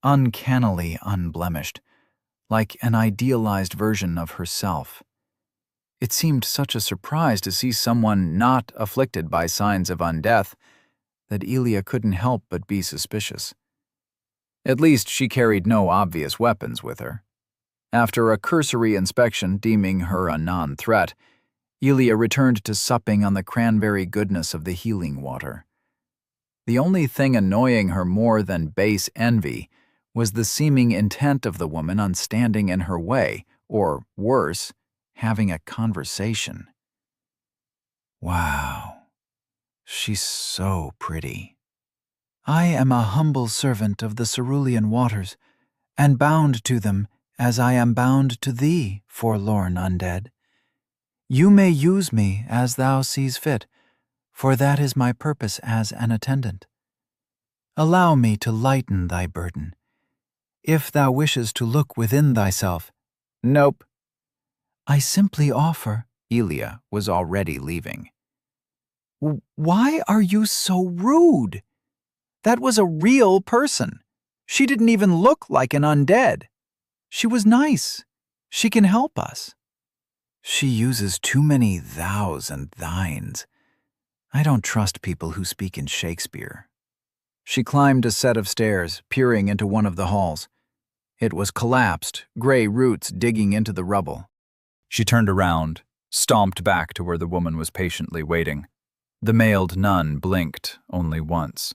uncannily unblemished, like an idealized version of herself. It seemed such a surprise to see someone not afflicted by signs of undeath that Elia couldn't help but be suspicious. At least she carried no obvious weapons with her. After a cursory inspection deeming her a non-threat, Elia returned to supping on the cranberry goodness of the healing water. The only thing annoying her more than base envy was the seeming intent of the woman on standing in her way, or worse, having a conversation. Wow, she's so pretty. I am a humble servant of the cerulean waters, and bound to them as I am bound to thee, forlorn undead. You may use me as thou sees fit, for that is my purpose as an attendant. Allow me to lighten thy burden. If thou wishes to look within thyself— Nope. I simply offer— Elia was already leaving. Why are you so rude? That was a real person. She didn't even look like an undead. She was nice. She can help us. She uses too many thous and thines. I don't trust people who speak in Shakespeare. She climbed a set of stairs, peering into one of the halls. It was collapsed, gray roots digging into the rubble. She turned around, stomped back to where the woman was patiently waiting. The mailed nun blinked only once.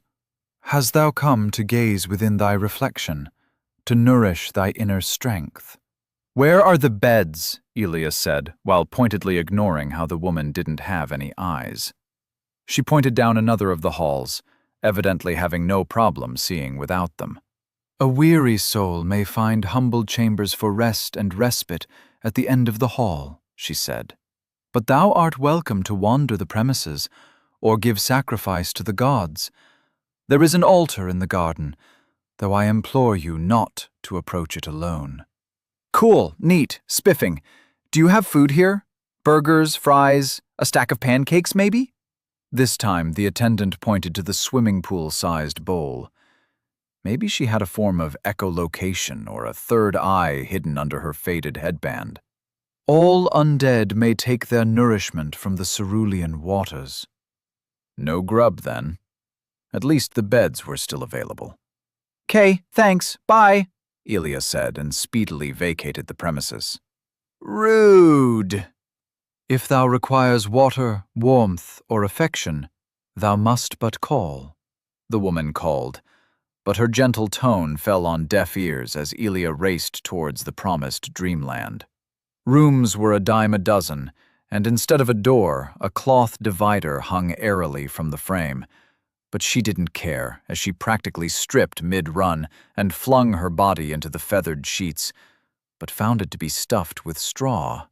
Hast thou come to gaze within thy reflection, to nourish thy inner strength? Where are the beds? Elia said, while pointedly ignoring how the woman didn't have any eyes. She pointed down another of the halls, evidently having no problem seeing without them. A weary soul may find humble chambers for rest and respite at the end of the hall, she said. But thou art welcome to wander the premises, or give sacrifice to the gods. There is an altar in the garden, though I implore you not to approach it alone. Cool, neat, spiffing. Do you have food here? Burgers, fries, a stack of pancakes, maybe? This time, the attendant pointed to the swimming pool-sized bowl. Maybe she had a form of echolocation or a third eye hidden under her faded headband. All undead may take their nourishment from the cerulean waters. No grub, then. At least the beds were still available. "'Kay, thanks, bye," Elia said and speedily vacated the premises. Rude! If thou requires water, warmth, or affection, thou must but call, the woman called, but her gentle tone fell on deaf ears as Elia raced towards the promised dreamland. Rooms were a dime a dozen, and instead of a door, a cloth divider hung airily from the frame. But she didn't care as she practically stripped mid-run and flung her body into the feathered sheets, but found it to be stuffed with straw.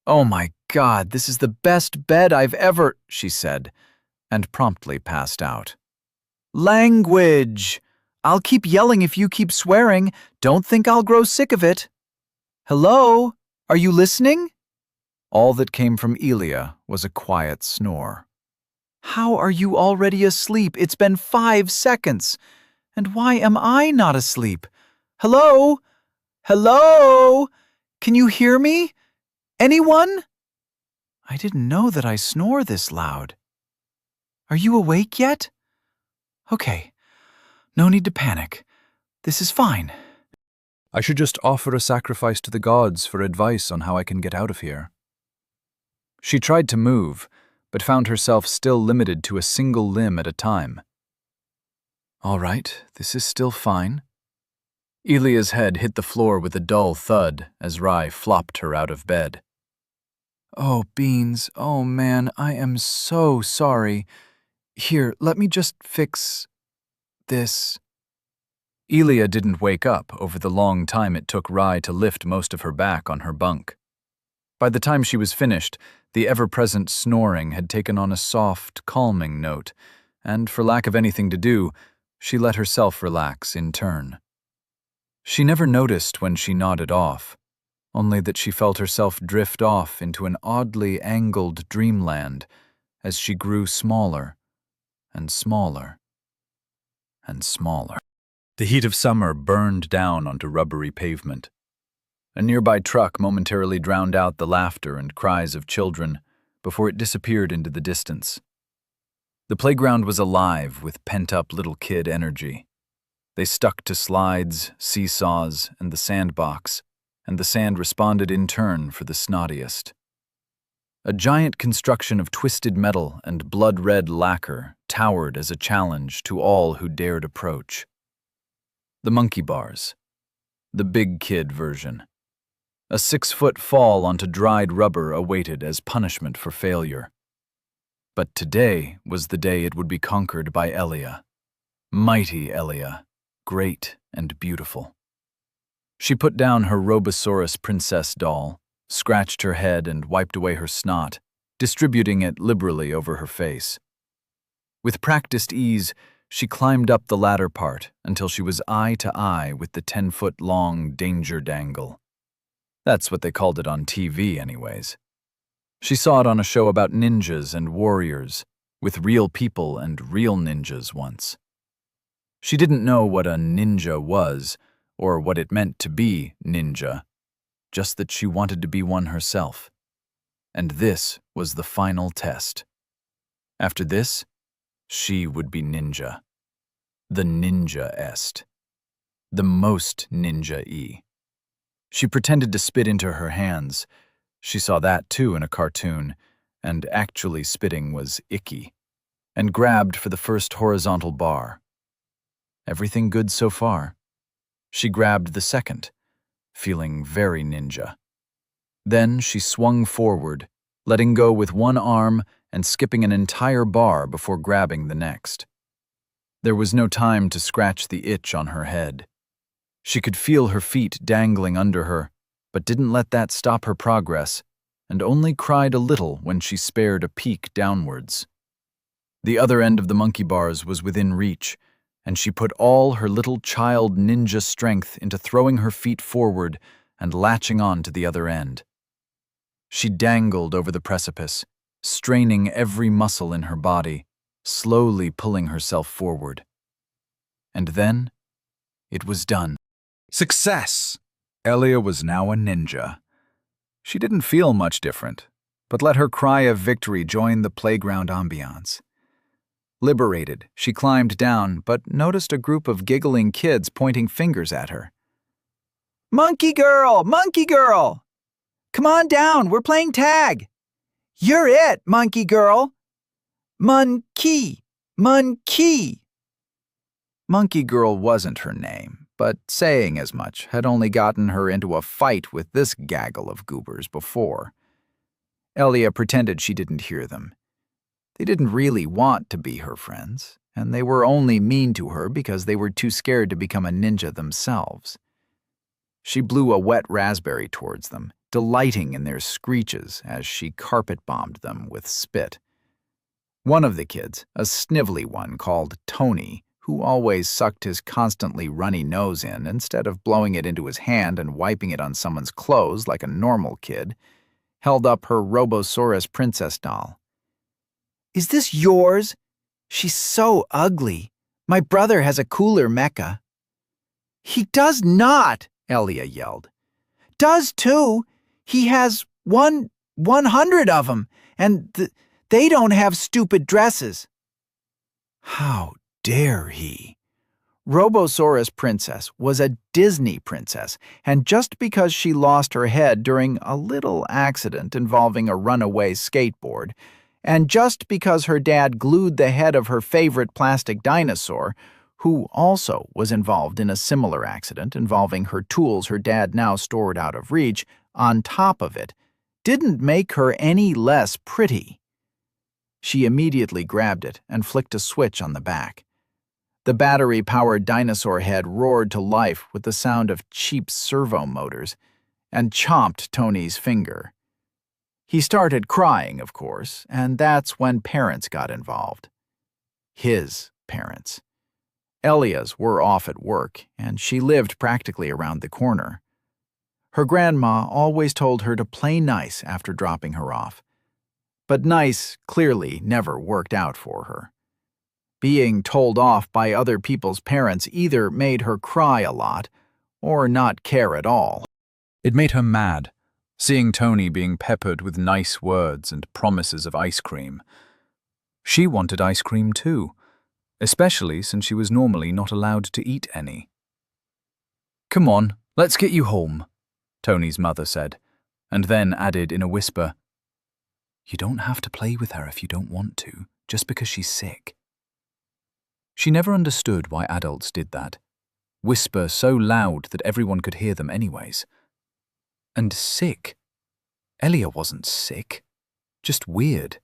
"Oh my God, this is the best bed I've ever," she said, and promptly passed out. "Language! I'll keep yelling if you keep swearing. Don't think I'll grow sick of it. Hello? Are you listening?" All that came from Elia was a quiet snore. "How are you already asleep? It's been 5 seconds. And why am I not asleep? Hello? Hello? Can you hear me? Anyone? I didn't know that I snore this loud. Are you awake yet? Okay, no need to panic. This is fine." I should just offer a sacrifice to the gods for advice on how I can get out of here. She tried to move, but found herself still limited to a single limb at a time. All right, this is still fine. Elia's head hit the floor with a dull thud as Rai flopped her out of bed. "Oh, Beans, oh man, I am so sorry. Here, let me just fix this." Elia didn't wake up over the long time it took Rai to lift most of her back on her bunk. By the time she was finished, the ever-present snoring had taken on a soft, calming note, and for lack of anything to do, she let herself relax in turn. She never noticed when she nodded off, only that she felt herself drift off into an oddly angled dreamland as she grew smaller and smaller and smaller. The heat of summer burned down onto rubbery pavement. A nearby truck momentarily drowned out the laughter and cries of children before it disappeared into the distance. The playground was alive with pent-up little kid energy. They stuck to slides, seesaws, and the sandbox, and the sand responded in turn for the snottiest. A giant construction of twisted metal and blood-red lacquer towered as a challenge to all who dared approach. The monkey bars. The big kid version. A 6-foot fall onto dried rubber awaited as punishment for failure. But today was the day it would be conquered by Elia. Mighty Elia, great and beautiful. She put down her Robosaurus princess doll, scratched her head and wiped away her snot, distributing it liberally over her face. With practiced ease, she climbed up the ladder part until she was eye to eye with the 10-foot-long danger dangle. That's what they called it on TV anyways. She saw it on a show about ninjas and warriors, with real people and real ninjas once. She didn't know what a ninja was, or what it meant to be ninja, just that she wanted to be one herself. And this was the final test. After this, she would be ninja. The ninja-est. The most ninja-y. She pretended to spit into her hands. She saw that too in a cartoon, and actually spitting was icky, and grabbed for the first horizontal bar. Everything good so far. She grabbed the second, feeling very ninja. Then she swung forward, letting go with one arm and skipping an entire bar before grabbing the next. There was no time to scratch the itch on her head. She could feel her feet dangling under her, but didn't let that stop her progress, and only cried a little when she spared a peek downwards. The other end of the monkey bars was within reach, and she put all her little child ninja strength into throwing her feet forward and latching on to the other end. She dangled over the precipice, straining every muscle in her body, slowly pulling herself forward. And then, it was done. Success! Elia was now a ninja. She didn't feel much different, but let her cry of victory join the playground ambiance. Liberated, she climbed down, but noticed a group of giggling kids pointing fingers at her. "Monkey girl! Monkey girl! Come on down, we're playing tag! You're it, monkey girl! Monkey! Monkey!" Monkey Girl wasn't her name, but saying as much had only gotten her into a fight with this gaggle of goobers before. Elia pretended she didn't hear them. They didn't really want to be her friends, and they were only mean to her because they were too scared to become a ninja themselves. She blew a wet raspberry towards them, delighting in their screeches as she carpet-bombed them with spit. One of the kids, a snivelly one called Tony, who always sucked his constantly runny nose in instead of blowing it into his hand and wiping it on someone's clothes like a normal kid, held up her Robosaurus princess doll. "Is this yours? She's so ugly. My brother has a cooler mecha." "He does not," Elia yelled. "Does too. He has 100 of them, and they don't have stupid dresses." How dare he? Robosaurus Princess was a Disney princess, and just because she lost her head during a little accident involving a runaway skateboard, and just because her dad glued the head of her favorite plastic dinosaur, who also was involved in a similar accident involving her tools her dad now stored out of reach, on top of it, didn't make her any less pretty. She immediately grabbed it and flicked a switch on the back. The battery-powered dinosaur head roared to life with the sound of cheap servo motors and chomped Tony's finger. He started crying, of course, and that's when parents got involved. His parents. Elia's were off at work, and she lived practically around the corner. Her grandma always told her to play nice after dropping her off. But nice clearly never worked out for her. Being told off by other people's parents either made her cry a lot or not care at all. It made her mad, seeing Tony being peppered with nice words and promises of ice cream. She wanted ice cream too, especially since she was normally not allowed to eat any. "Come on, let's get you home," Tony's mother said, and then added in a whisper, "You don't have to play with her if you don't want to, just because she's sick." She never understood why adults did that, whisper so loud that everyone could hear them anyways. And sick. Elia wasn't sick, just weird.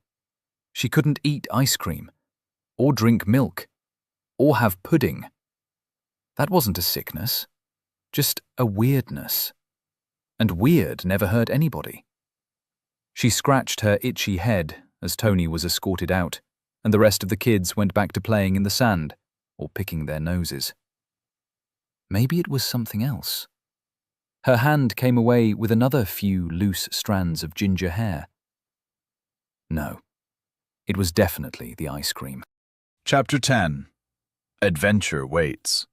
She couldn't eat ice cream, or drink milk, or have pudding. That wasn't a sickness, just a weirdness. And weird never hurt anybody. She scratched her itchy head as Tony was escorted out, and the rest of the kids went back to playing in the sand or picking their noses. Maybe it was something else. Her hand came away with another few loose strands of ginger hair. No, it was definitely the ice cream. Chapter 10. Adventure Waits.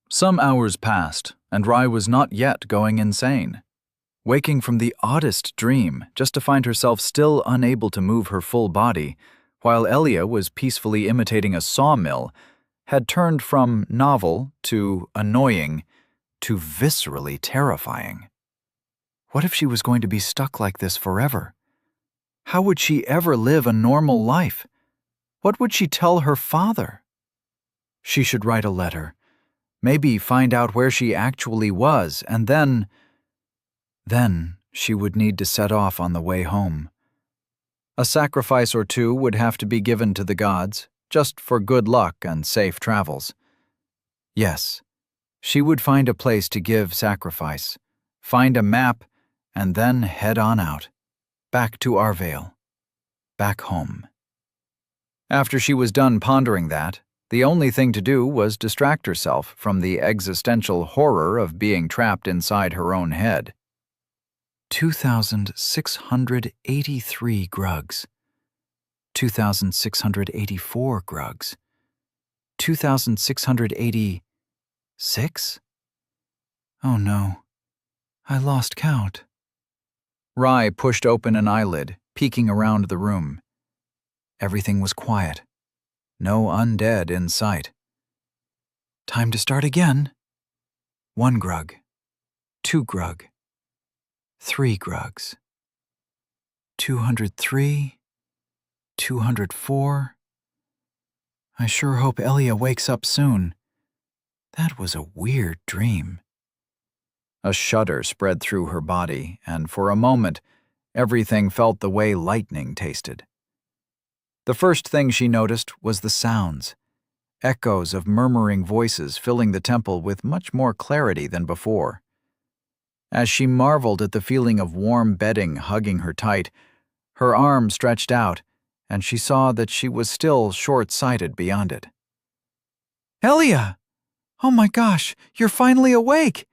Some hours passed, and Rai was not yet going insane. Waking from the oddest dream just to find herself still unable to move her full body, while Elia was peacefully imitating a sawmill, had turned from novel to annoying to viscerally terrifying. What if she was going to be stuck like this forever? How would she ever live a normal life? What would she tell her father? She should write a letter, maybe find out where she actually was, and then she would need to set off on the way home. A sacrifice or two would have to be given to the gods, just for good luck and safe travels. Yes, she would find a place to give sacrifice, find a map, and then head on out, back to Arvale, back home. After she was done pondering that, the only thing to do was distract herself from the existential horror of being trapped inside her own head. 2,683 grugs. 2,684 grugs. 2,686? Oh no, I lost count. Rai pushed open an eyelid, peeking around the room. Everything was quiet, No undead in sight. Time to start again. 1 grug. 2 grug. 3 grugs. 203. 204. I sure hope Elia wakes up soon. That was a weird dream. A shudder spread through her body, and for a moment, everything felt the way lightning tasted. The first thing she noticed was the sounds, echoes of murmuring voices filling the temple with much more clarity than before. As she marveled at the feeling of warm bedding hugging her tight, her arm stretched out, and she saw that she was still short-sighted beyond it. Elia! Oh my gosh, you're finally awake!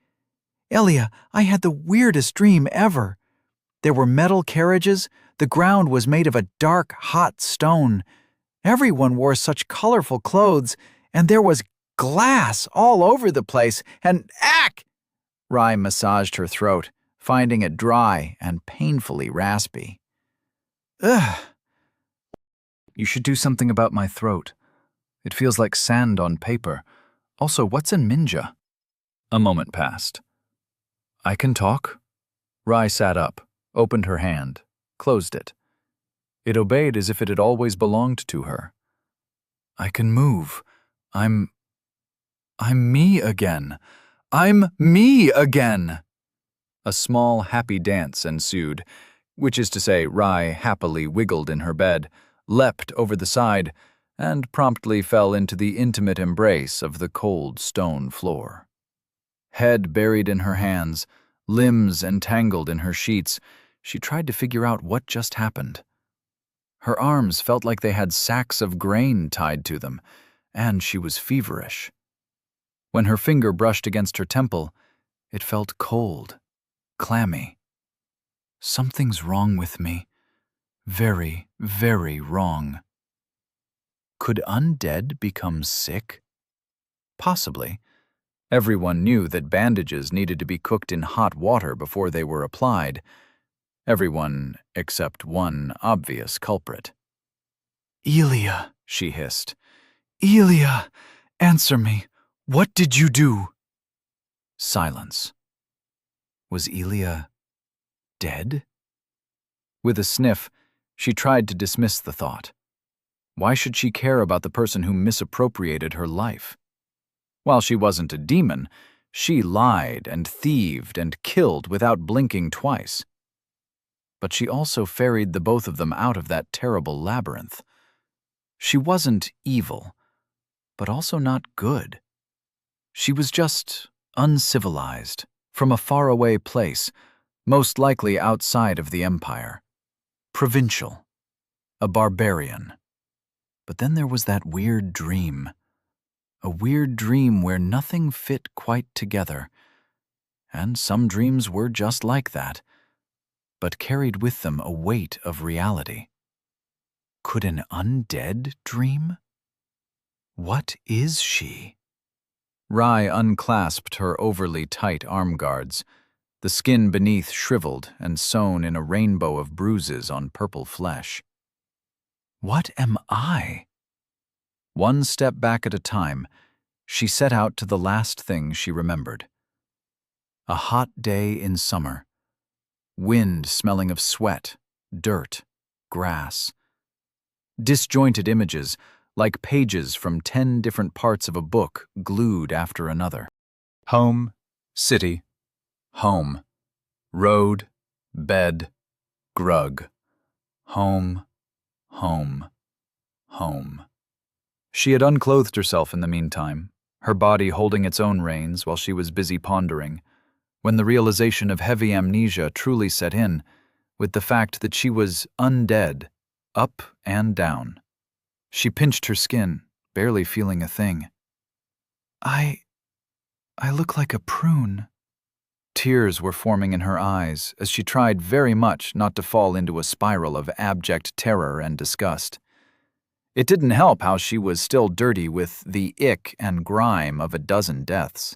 Elia, I had the weirdest dream ever. There were metal carriages, the ground was made of a dark, hot stone. Everyone wore such colorful clothes, and there was glass all over the place, and ack! Rai massaged her throat, finding it dry and painfully raspy. Ugh. You should do something about my throat. It feels like sand on paper. Also, what's in Minja? A moment passed. I can talk? Rai sat up, opened her hand, closed it. It obeyed as if it had always belonged to her. I can move. I'm me again. I'm me again! A small, happy dance ensued, which is to say, Rai happily wiggled in her bed, leapt over the side, and promptly fell into the intimate embrace of the cold stone floor. Head buried in her hands, limbs entangled in her sheets, she tried to figure out what just happened. Her arms felt like they had sacks of grain tied to them, and she was feverish. When her finger brushed against her temple, it felt cold, clammy. Something's wrong with me. Very, very wrong. Could undead become sick? Possibly. Everyone knew that bandages needed to be cooked in hot water before they were applied. Everyone except one obvious culprit. Elia, she hissed. Elia, answer me. What did you do? Silence. Was Elia dead? With a sniff, she tried to dismiss the thought. Why should she care about the person who misappropriated her life? While she wasn't a demon, she lied and thieved and killed without blinking twice. But she also ferried the both of them out of that terrible labyrinth. She wasn't evil, but also not good. She was just uncivilized, from a faraway place, most likely outside of the Empire. Provincial. A barbarian. But then there was that weird dream. A weird dream where nothing fit quite together. And some dreams were just like that, but carried with them a weight of reality. Could an undead dream? What is she? Rai unclasped her overly tight arm guards, the skin beneath shriveled and sewn in a rainbow of bruises on purple flesh. What am I? One step back at a time, she set out to the last thing she remembered. A hot day in summer. Wind smelling of sweat, dirt, grass. Disjointed images, like pages from 10 different parts of a book glued after another. Home, city, home, road, bed, grug. Home, home, home. She had unclothed herself in the meantime, her body holding its own reins while she was busy pondering, when the realization of heavy amnesia truly set in, with the fact that she was undead, up and down. She pinched her skin, barely feeling a thing. I look like a prune. Tears were forming in her eyes as she tried very much not to fall into a spiral of abject terror and disgust. It didn't help how she was still dirty with the ick and grime of a dozen deaths.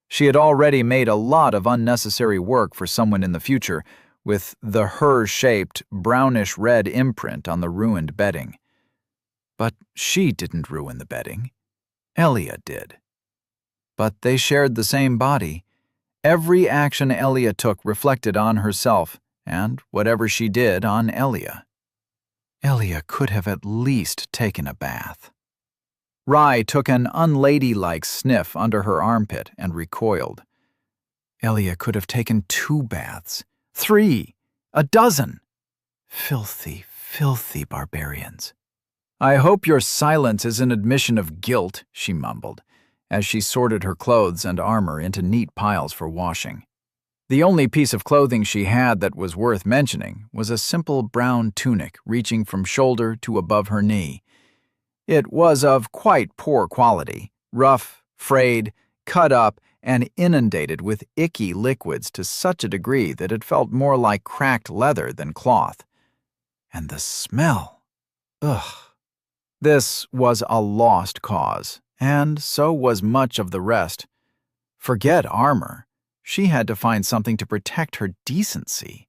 She had already made a lot of unnecessary work for someone in the future with the her-shaped, brownish-red imprint on the ruined bedding. But she didn't ruin the bedding. Elia did. But they shared the same body. Every action Elia took reflected on herself, and whatever she did on Elia. Elia could have at least taken a bath. Rye took an unladylike sniff under her armpit and recoiled. Elia could have taken 2 baths, 3, a dozen. Filthy, filthy barbarians. I hope your silence is an admission of guilt, she mumbled, as she sorted her clothes and armor into neat piles for washing. The only piece of clothing she had that was worth mentioning was a simple brown tunic reaching from shoulder to above her knee. It was of quite poor quality, rough, frayed, cut up, and inundated with icky liquids to such a degree that it felt more like cracked leather than cloth. And the smell! Ugh! This was a lost cause, and so was much of the rest. Forget armor. She had to find something to protect her decency.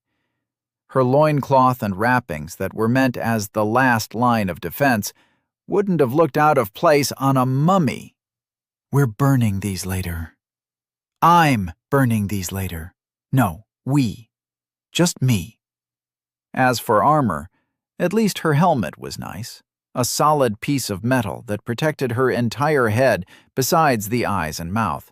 Her loincloth and wrappings that were meant as the last line of defense wouldn't have looked out of place on a mummy. We're burning these later. I'm burning these later. No, we. Just me. As for armor, at least her helmet was nice. A solid piece of metal that protected her entire head besides the eyes and mouth.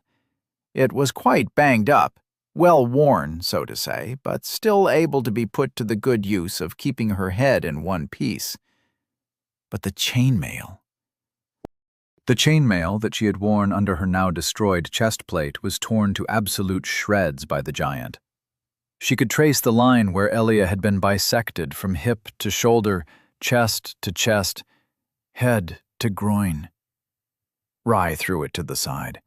It was quite banged up, well worn, so to say, but still able to be put to the good use of keeping her head in one piece. But the chainmail. The chainmail that she had worn under her now destroyed chestplate was torn to absolute shreds by the giant. She could trace the line where Elia had been bisected from hip to shoulder, chest to chest, head to groin. Rye threw it to the side.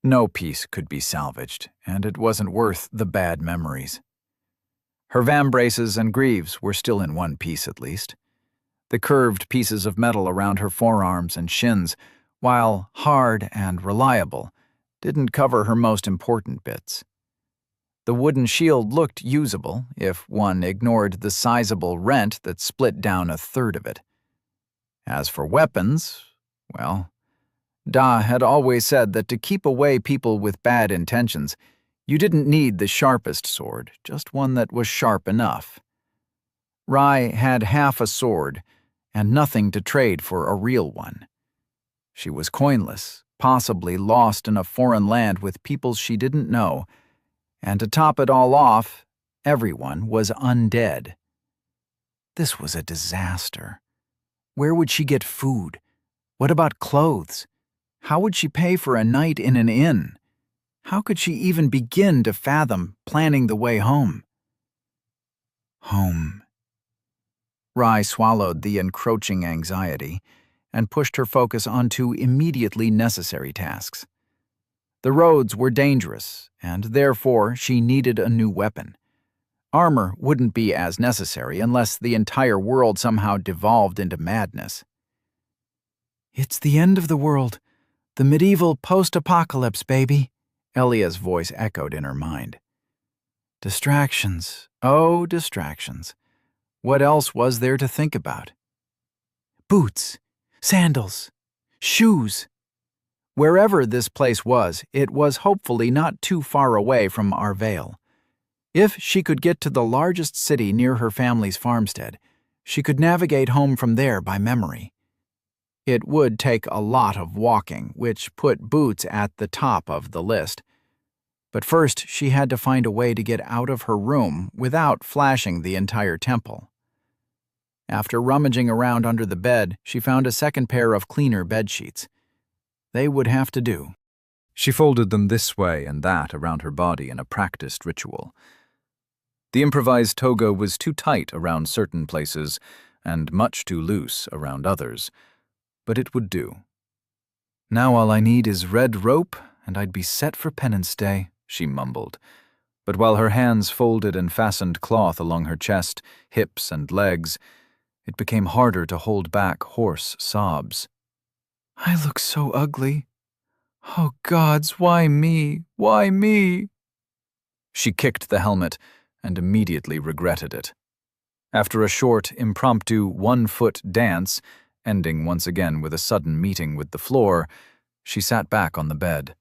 No piece could be salvaged, and it wasn't worth the bad memories. Her vambraces and greaves were still in one piece at least. The curved pieces of metal around her forearms and shins, while hard and reliable, didn't cover her most important bits. The wooden shield looked usable if one ignored the sizable rent that split down a third of it. As for weapons, well, Da had always said that to keep away people with bad intentions, you didn't need the sharpest sword, just one that was sharp enough. Rye had half a sword, and nothing to trade for a real one. She was coinless, possibly lost in a foreign land with peoples she didn't know, and to top it all off, everyone was undead. This was a disaster. Where would she get food? What about clothes? How would she pay for a night in an inn? How could she even begin to fathom planning the way home? Home. Rye swallowed the encroaching anxiety and pushed her focus onto immediately necessary tasks. The roads were dangerous, and therefore she needed a new weapon. Armor wouldn't be as necessary unless the entire world somehow devolved into madness. It's the end of the world. The medieval post-apocalypse, baby, Elia's voice echoed in her mind. Distractions. Oh, distractions. What else was there to think about? Boots, sandals, shoes. Wherever this place was, it was hopefully not too far away from Arvale. If she could get to the largest city near her family's farmstead, she could navigate home from there by memory. It would take a lot of walking, which put boots at the top of the list. But first, she had to find a way to get out of her room without flashing the entire temple. After rummaging around under the bed, she found a second pair of cleaner bedsheets. They would have to do. She folded them this way and that around her body in a practiced ritual. The improvised toga was too tight around certain places and much too loose around others, but it would do. Now all I need is red rope, and I'd be set for penance day, she mumbled. But while her hands folded and fastened cloth along her chest, hips, and legs, it became harder to hold back hoarse sobs. I look so ugly. Oh, gods, why me? Why me? She kicked the helmet and immediately regretted it. After a short, impromptu one-foot dance, ending once again with a sudden meeting with the floor, she sat back on the bed.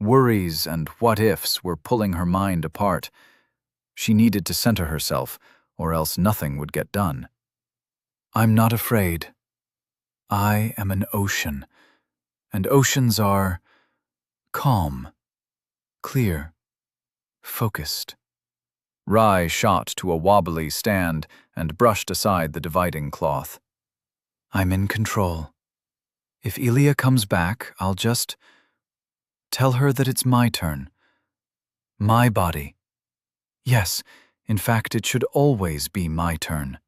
Worries and what-ifs were pulling her mind apart. She needed to center herself, or else nothing would get done. I'm not afraid. I am an ocean, and oceans are calm, clear, focused. Rai shot to a wobbly stand and brushed aside the dividing cloth. I'm in control. If Elia comes back, I'll just tell her that it's my turn. My body. Yes, in fact, it should always be my turn.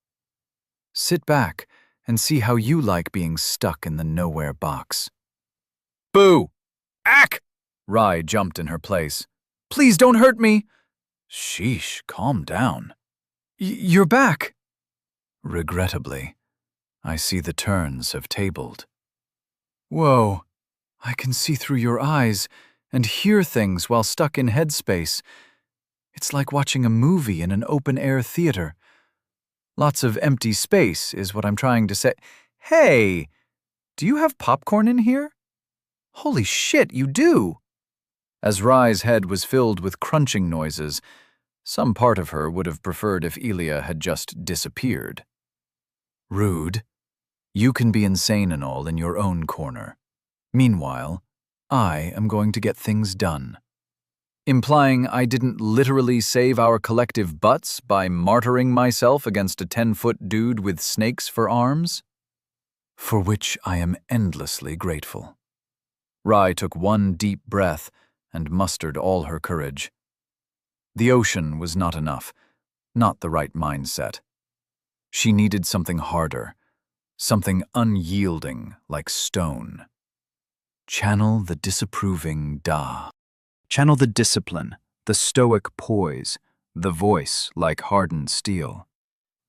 Sit back and see how you like being stuck in the nowhere box. Boo! Ack! Rai jumped in her place. Please don't hurt me! Sheesh, calm down. You're back! Regrettably, I see the turns have tabled. Whoa, I can see through your eyes and hear things while stuck in headspace. It's like watching a movie in an open-air theater. Lots of empty space is what I'm trying to say. Hey, do you have popcorn in here? Holy shit, you do! As Rai's head was filled with crunching noises, some part of her would have preferred if Elia had just disappeared. Rude. You can be insane and all in your own corner. Meanwhile, I am going to get things done. Implying I didn't literally save our collective butts by martyring myself against a 10-foot dude with snakes for arms? For which I am endlessly grateful. Rai took one deep breath and mustered all her courage. The ocean was not enough, not the right mindset. She needed something harder, something unyielding like stone. Channel the disapproving Da. Channel the discipline, the stoic poise, the voice like hardened steel.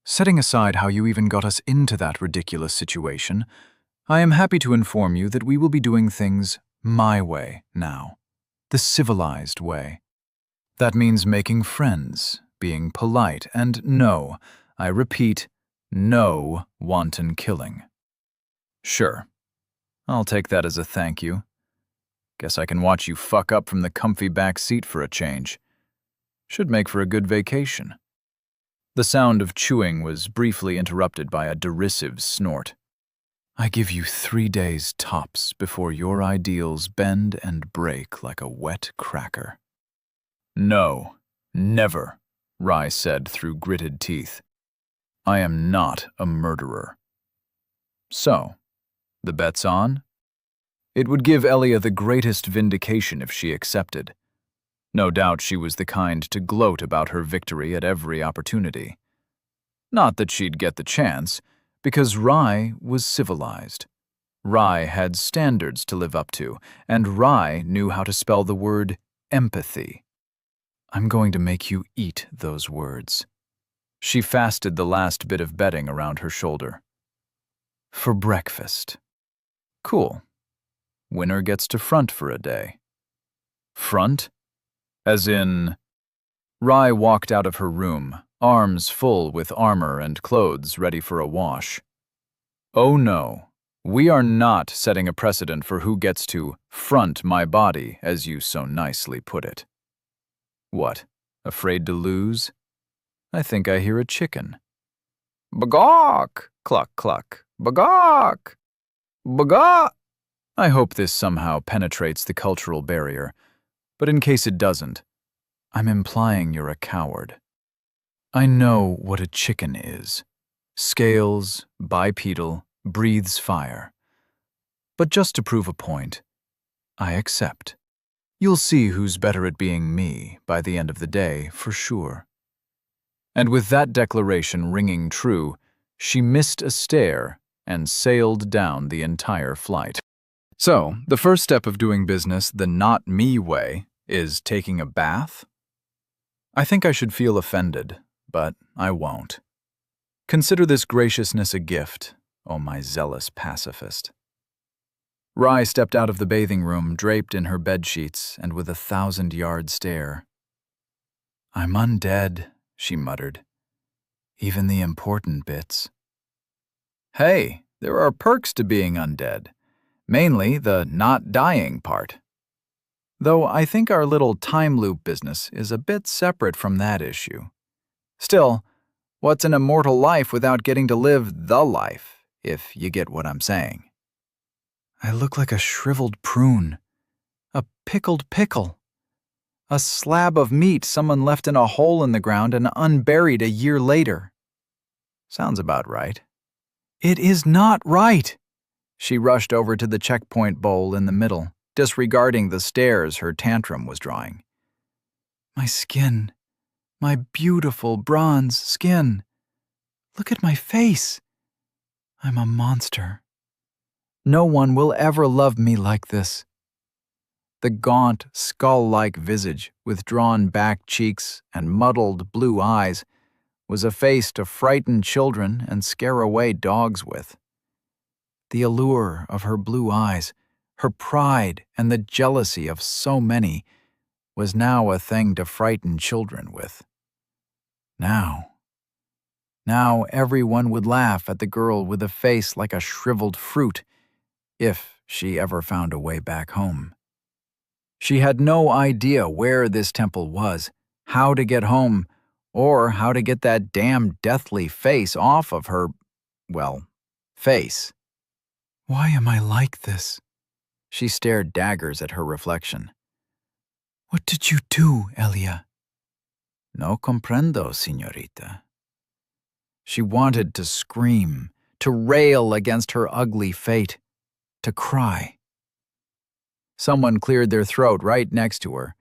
Setting aside how you even got us into that ridiculous situation, I am happy to inform you that we will be doing things my way now, the civilized way. That means making friends, being polite, and no, I repeat, no wanton killing. Sure, I'll take that as a thank you. Guess I can watch you fuck up from the comfy back seat for a change. Should make for a good vacation. The sound of chewing was briefly interrupted by a derisive snort. I give you 3 days tops before your ideals bend and break like a wet cracker. No, never, Rai said through gritted teeth. I am not a murderer. So, the bet's on? It would give Elia the greatest vindication if she accepted. No doubt she was the kind to gloat about her victory at every opportunity. Not that she'd get the chance, because Rai was civilized. Rai had standards to live up to, and Rai knew how to spell the word empathy. I'm going to make you eat those words. She fasted the last bit of bedding around her shoulder. For breakfast. Cool. Winner gets to front for a day. Front? As in... Rai walked out of her room, arms full with armor and clothes ready for a wash. Oh no, we are not setting a precedent for who gets to front my body, as you so nicely put it. What, afraid to lose? I think I hear a chicken. Bagawk! Cluck, cluck. Bagawk! Bagawk! I hope this somehow penetrates the cultural barrier, but in case it doesn't, I'm implying you're a coward. I know what a chicken is. Scales, bipedal, breathes fire. But just to prove a point, I accept. You'll see who's better at being me by the end of the day, for sure. And with that declaration ringing true, she missed a stare and sailed down the entire flight. So, the first step of doing business the not me way is taking a bath? I think I should feel offended, but I won't. Consider this graciousness a gift, oh my zealous pacifist. Rai stepped out of the bathing room, draped in her bedsheets and with a 1,000-yard stare. I'm undead, she muttered. Even the important bits. Hey, There are perks to being undead, mainly the not dying part. Though I think our little time loop business is a bit separate from that issue. Still, what's an immortal life without getting to live the life, if you get what I'm saying? I look like a shriveled prune, a pickled pickle, a slab of meat someone left in a hole in the ground and unburied a year later. Sounds about right. It is not right. She rushed over to the checkpoint bowl in the middle, disregarding the stares her tantrum was drawing. My skin, my beautiful bronze skin. Look at my face. I'm a monster. No one will ever love me like this. The gaunt, skull-like visage with drawn-back cheeks and muddled blue eyes was a face to frighten children and scare away dogs with. The allure of her blue eyes, her pride and the jealousy of so many was now a thing to frighten children with. Now everyone would laugh at the girl with a face like a shriveled fruit, if she ever found a way back home. She had no idea where this temple was, how to get home, or how to get that damn deathly face off of her, face. Why am I like this? She stared daggers at her reflection. What did you do, Elia? No comprendo, señorita. She wanted to scream, to rail against her ugly fate, to cry. Someone cleared their throat right next to her,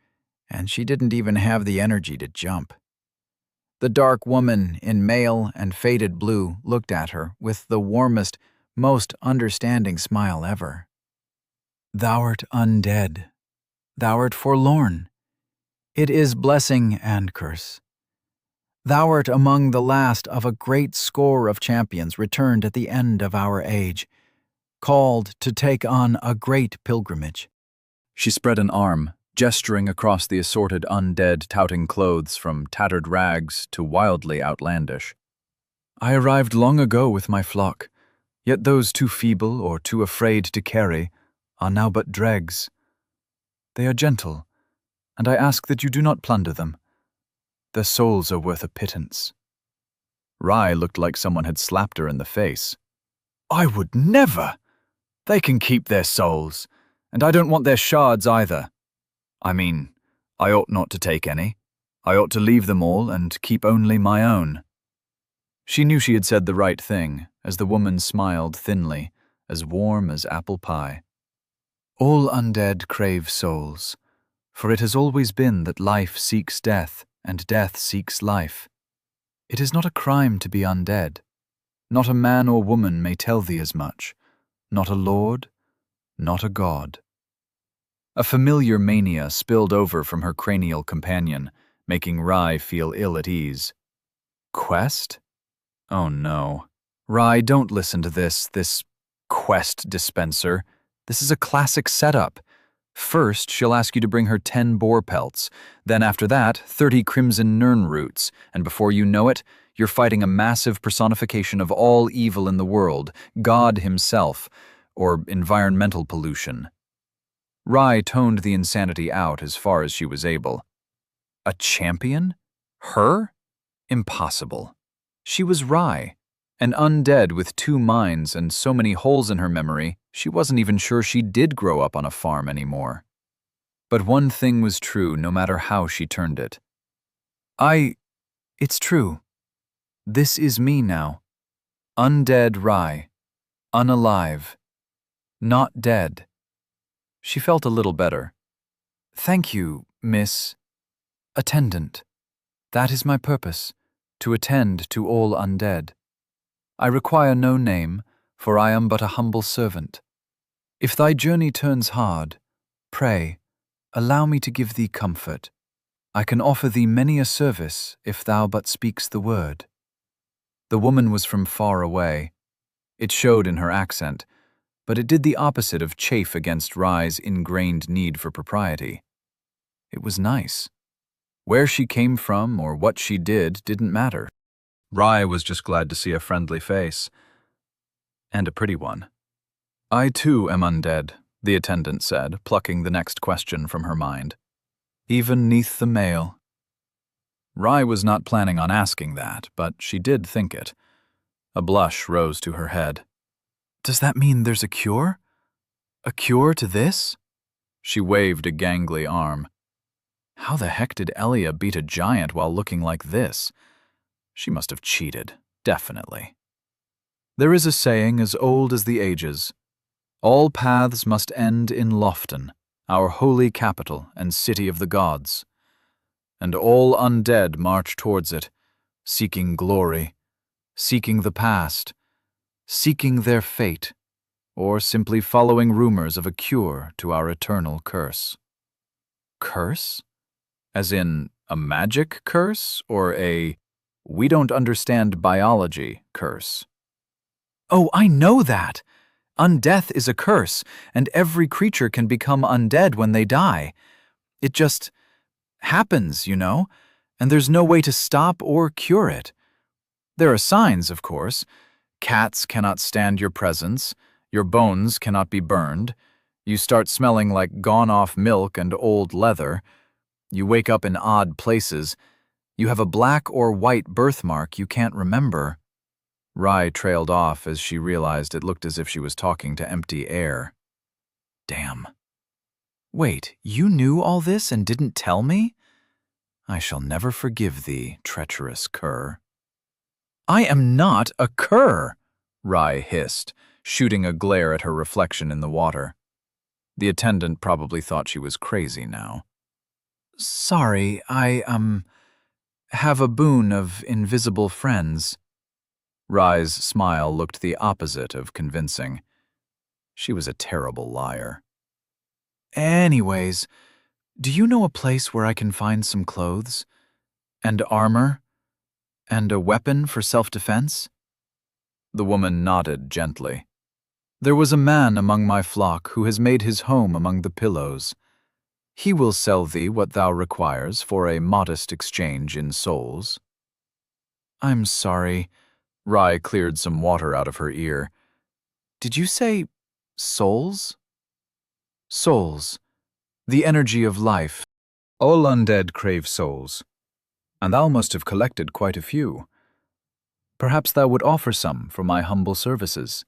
and she didn't even have the energy to jump. The dark woman in mail and faded blue looked at her with the warmest, most understanding smile ever. Thou'rt undead. Thou'rt forlorn. It is blessing and curse. Thou'rt among the last of a great score of champions returned at the end of our age, called to take on a great pilgrimage. She spread an arm, gesturing across the assorted undead touting clothes from tattered rags to wildly outlandish. I arrived long ago with my flock, yet those too feeble or too afraid to carry are now but dregs. They are gentle, and I ask that you do not plunder them. Their souls are worth a pittance. Rai looked like someone had slapped her in the face. I would never! They can keep their souls, and I don't want their shards either. I mean, I ought not to take any. I ought to leave them all and keep only my own. She knew she had said the right thing, as the woman smiled thinly, as warm as apple pie. All undead crave souls, for it has always been that life seeks death, and death seeks life. It is not a crime to be undead. Not a man or woman may tell thee as much. Not a lord, not a god. A familiar mania spilled over from her cranial companion, making Rai feel ill at ease. Quest? Oh no. Rai, don't listen to this quest dispenser. This is a classic setup. First, she'll ask you to bring her 10 boar pelts. Then after that, 30 crimson nern roots. And before you know it, you're fighting a massive personification of all evil in the world, God himself, or environmental pollution. Rai toned the insanity out as far as she was able. A champion? Her? Impossible. She was Rai, an undead with 2 minds and so many holes in her memory, she wasn't even sure she did grow up on a farm anymore. But one thing was true no matter how she turned it. It's true. This is me now. Undead Rai. Unalive. Not dead. She felt a little better. Thank you, Miss Attendant. That is my purpose, to attend to all undead. I require no name, for I am but a humble servant. If thy journey turns hard, pray, allow me to give thee comfort. I can offer thee many a service if thou but speaks the word. The woman was from far away. It showed in her accent, but it did the opposite of chafe against Rai's ingrained need for propriety. It was nice. Where she came from or what she did didn't matter. Rai was just glad to see a friendly face. And a pretty one. I too am undead, the attendant said, plucking the next question from her mind. Even 'neath the mail. Rye was not planning on asking that, but she did think it. A blush rose to her head. Does that mean there's a cure? A cure to this? She waved a gangly arm. How the heck did Elia beat a giant while looking like this? She must have cheated, definitely. There is a saying as old as the ages. All paths must end in Lofton, our holy capital and city of the gods. And all undead march towards it, seeking glory, seeking the past, seeking their fate, or simply following rumors of a cure to our eternal curse. Curse? As in a magic curse, or a we don't understand biology curse? Oh, I know that! Undeath is a curse, and every creature can become undead when they die. It just happens, you know, and there's no way to stop or cure it. There are signs, of course. Cats cannot stand your presence, your bones cannot be burned, you start smelling like gone-off milk and old leather, you wake up in odd places, you have a black or white birthmark you can't remember. Rye trailed off as she realized it looked as if she was talking to empty air. Damn. Wait, you knew all this and didn't tell me? I shall never forgive thee, treacherous cur. I am not a cur, Rye hissed, shooting a glare at her reflection in the water. The attendant probably thought she was crazy now. Sorry, I, have a boon of invisible friends. Rye's smile looked the opposite of convincing. She was a terrible liar. Anyways, do you know a place where I can find some clothes? And armor? And a weapon for self-defense? The woman nodded gently. There was a man among my flock who has made his home among the pillows. He will sell thee what thou requires for a modest exchange in souls. I'm sorry. Rye cleared some water out of her ear. Did you say souls? Souls. The energy of life. All undead crave souls, and thou must have collected quite a few. Perhaps thou would offer some for my humble services.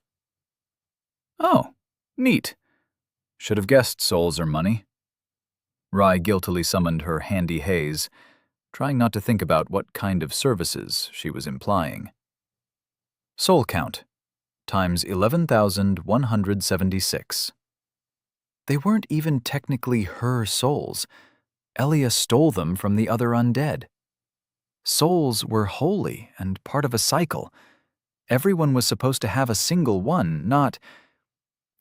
Oh, neat. Should have guessed souls are money. Rye guiltily summoned her handy haze, trying not to think about what kind of services she was implying. Soul count, times 11,176. They weren't even technically her souls. Elia stole them from the other undead. Souls were holy and part of a cycle. Everyone was supposed to have a single one, not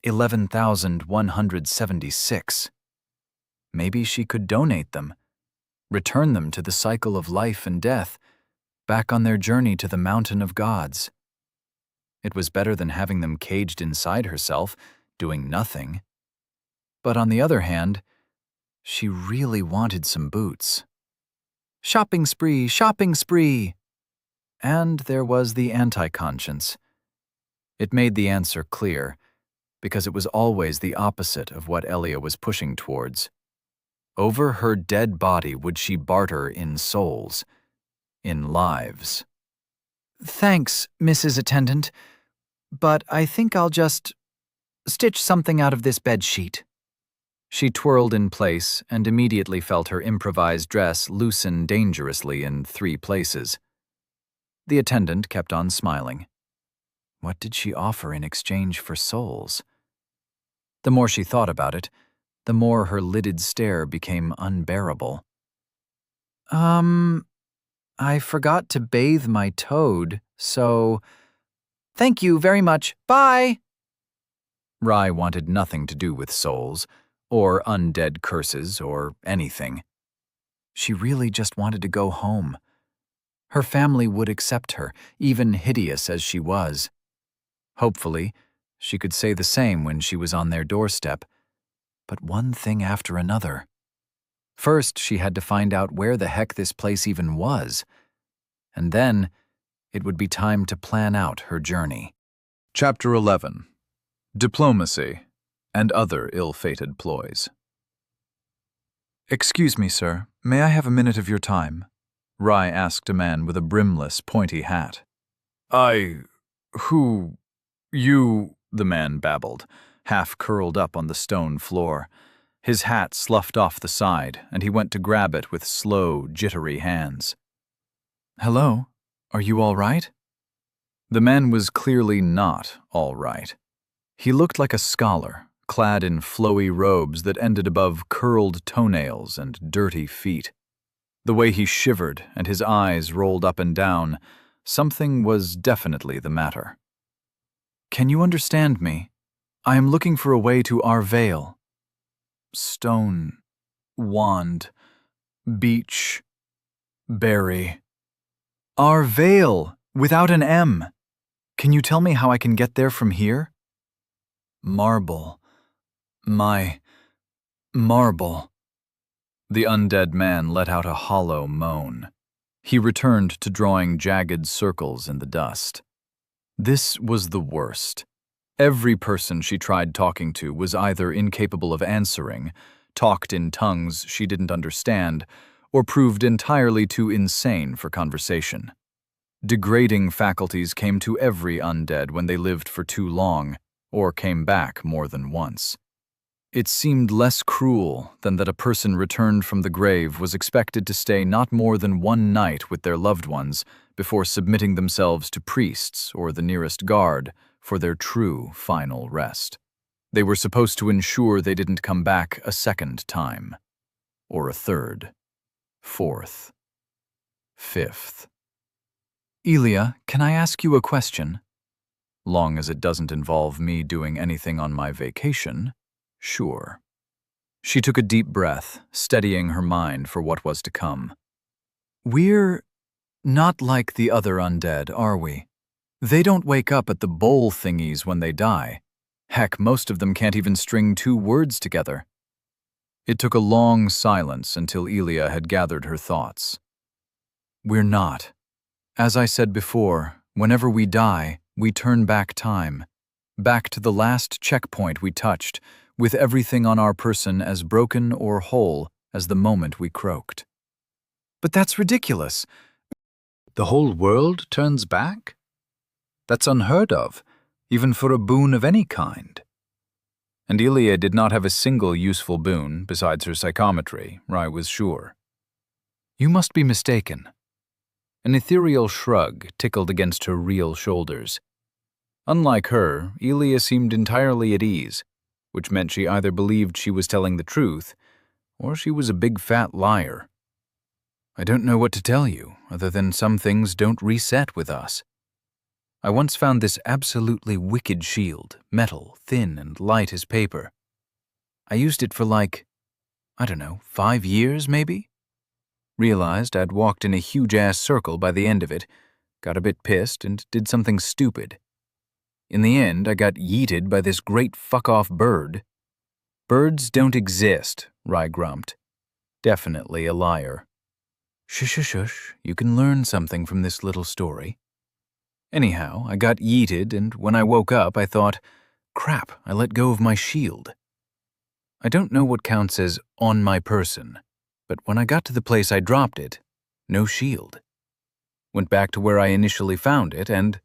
11,176. Maybe she could donate them, return them to the cycle of life and death, back on their journey to the mountain of gods. It was better than having them caged inside herself, doing nothing. But on the other hand, she really wanted some boots. Shopping spree, shopping spree! And there was the anti-conscience. It made the answer clear, because it was always the opposite of what Elia was pushing towards. Over her dead body would she barter in souls, in lives. Thanks, Mrs. Attendant, but I think I'll just stitch something out of this bedsheet. She twirled in place and immediately felt her improvised dress loosen dangerously in 3 places. The attendant kept on smiling. What did she offer in exchange for souls? The more she thought about it, the more her lidded stare became unbearable. I forgot to bathe my toad, so... Thank you very much. Bye! Rye wanted nothing to do with souls, or undead curses, or anything. She really just wanted to go home. Her family would accept her, even hideous as she was. Hopefully, she could say the same when she was on their doorstep. But one thing after another. First, she had to find out where the heck this place even was. And then, it would be time to plan out her journey. Chapter 11. Diplomacy and Other Ill-Fated Ploys. "Excuse me, sir. May I have a minute of your time?" Rye asked a man with a brimless, pointy hat. You," the man babbled, half curled up on the stone floor. His hat sloughed off the side, and he went to grab it with slow, jittery hands. "Hello? Are you all right?" The man was clearly not all right. He looked like a scholar, clad in flowy robes that ended above curled toenails and dirty feet. The way he shivered and his eyes rolled up and down, something was definitely the matter. "Can you understand me? I am looking for a way to our vale. Stone, wand, beach, berry. Our vale, without an M. Can you tell me how I can get there from here? Marble. My marble." The undead man let out a hollow moan. He returned to drawing jagged circles in the dust. This was the worst. Every person she tried talking to was either incapable of answering, talked in tongues she didn't understand, or proved entirely too insane for conversation. Degrading faculties came to every undead when they lived for too long, or came back more than once. It seemed less cruel than that a person returned from the grave was expected to stay not more than one night with their loved ones before submitting themselves to priests or the nearest guard for their true final rest. They were supposed to ensure they didn't come back a second time, or a third, fourth, fifth. "Elia, can I ask you a question?" "Long as it doesn't involve me doing anything on my vacation, sure." She took a deep breath, steadying her mind for what was to come. "We're not like the other undead, are we? They don't wake up at the bowl thingies when they die. Heck, most of them can't even string two words together." It took a long silence until Elia had gathered her thoughts. "We're not. As I said before, whenever we die, we turn back time, back to the last checkpoint we touched, with everything on our person as broken or whole as the moment we croaked." "But that's ridiculous." The whole world turns back? That's unheard of, even for a boon of any kind. And Elia did not have a single useful boon besides her psychometry, Rye was sure. "You must be mistaken." An ethereal shrug tickled against her real shoulders. Unlike her, Elia seemed entirely at ease, which meant she either believed she was telling the truth, or she was a big fat liar. "I don't know what to tell you, other than some things don't reset with us. I once found this absolutely wicked shield, metal, thin and light as paper. I used it for 5 years maybe? Realized I'd walked in a huge-ass circle by the end of it, got a bit pissed, and did something stupid. In the end, I got yeeted by this great fuck-off bird." "Birds don't exist," Rye grumped. Definitely a liar. Shush, you can learn something from this little story. Anyhow, I got yeeted, and when I woke up, I thought, crap, I let go of my shield. I don't know what counts as on my person, but when I got to the place I dropped it, no shield. Went back to where I initially found it, and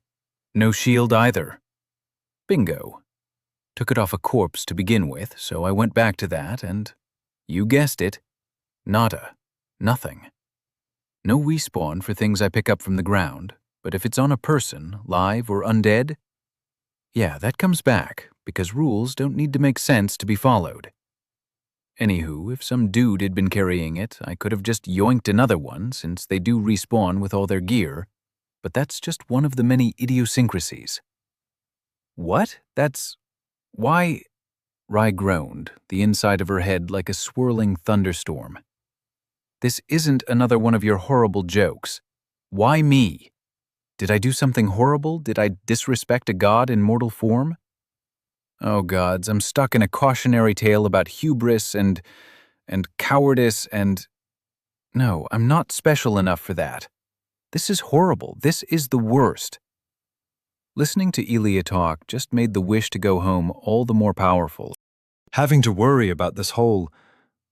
no shield either. Bingo. Took it off a corpse to begin with, so I went back to that, and you guessed it, nada, nothing. No respawn for things I pick up from the ground, but if it's on a person, live or undead, yeah, that comes back, because rules don't need to make sense to be followed. Anywho, if some dude had been carrying it, I could have just yoinked another one, since they do respawn with all their gear, but that's just one of the many idiosyncrasies." "What? Why?" Rye groaned, the inside of her head like a swirling thunderstorm. "This isn't another one of your horrible jokes. Why me? Did I do something horrible? Did I disrespect a god in mortal form? Oh gods, I'm stuck in a cautionary tale about hubris and cowardice and... No, I'm not special enough for that. This is horrible. This is the worst." Listening to Elia talk just made the wish to go home all the more powerful. Having to worry about this whole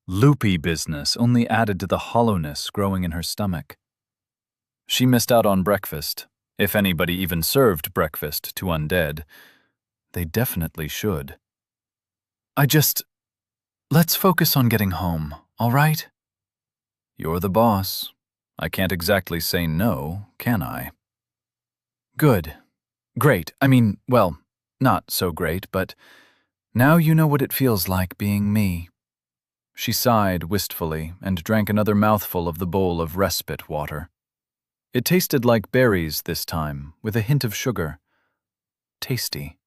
loopy business only added to the hollowness growing in her stomach. She missed out on breakfast, if anybody even served breakfast to undead. They definitely should. Let's focus on getting home, all right? You're the boss. I can't exactly say no, can I? Good. Great. I mean, well, not so great, but now you know what it feels like being me. She sighed wistfully and drank another mouthful of the bowl of respite water. It tasted like berries this time, with a hint of sugar. Tasty.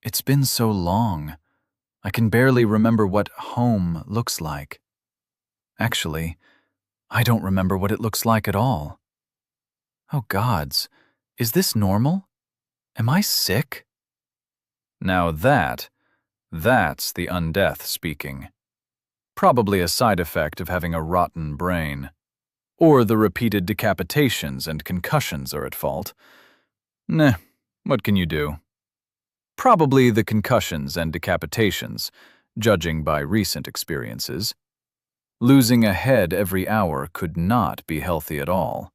It's been so long. I can barely remember what home looks like. Actually, I don't remember what it looks like at all. Oh gods, is this normal? Am I sick? Now that's the undeath speaking. Probably a side effect of having a rotten brain. Or the repeated decapitations and concussions are at fault. Nah, what can you do? Probably the concussions and decapitations, judging by recent experiences. Losing a head every hour could not be healthy at all.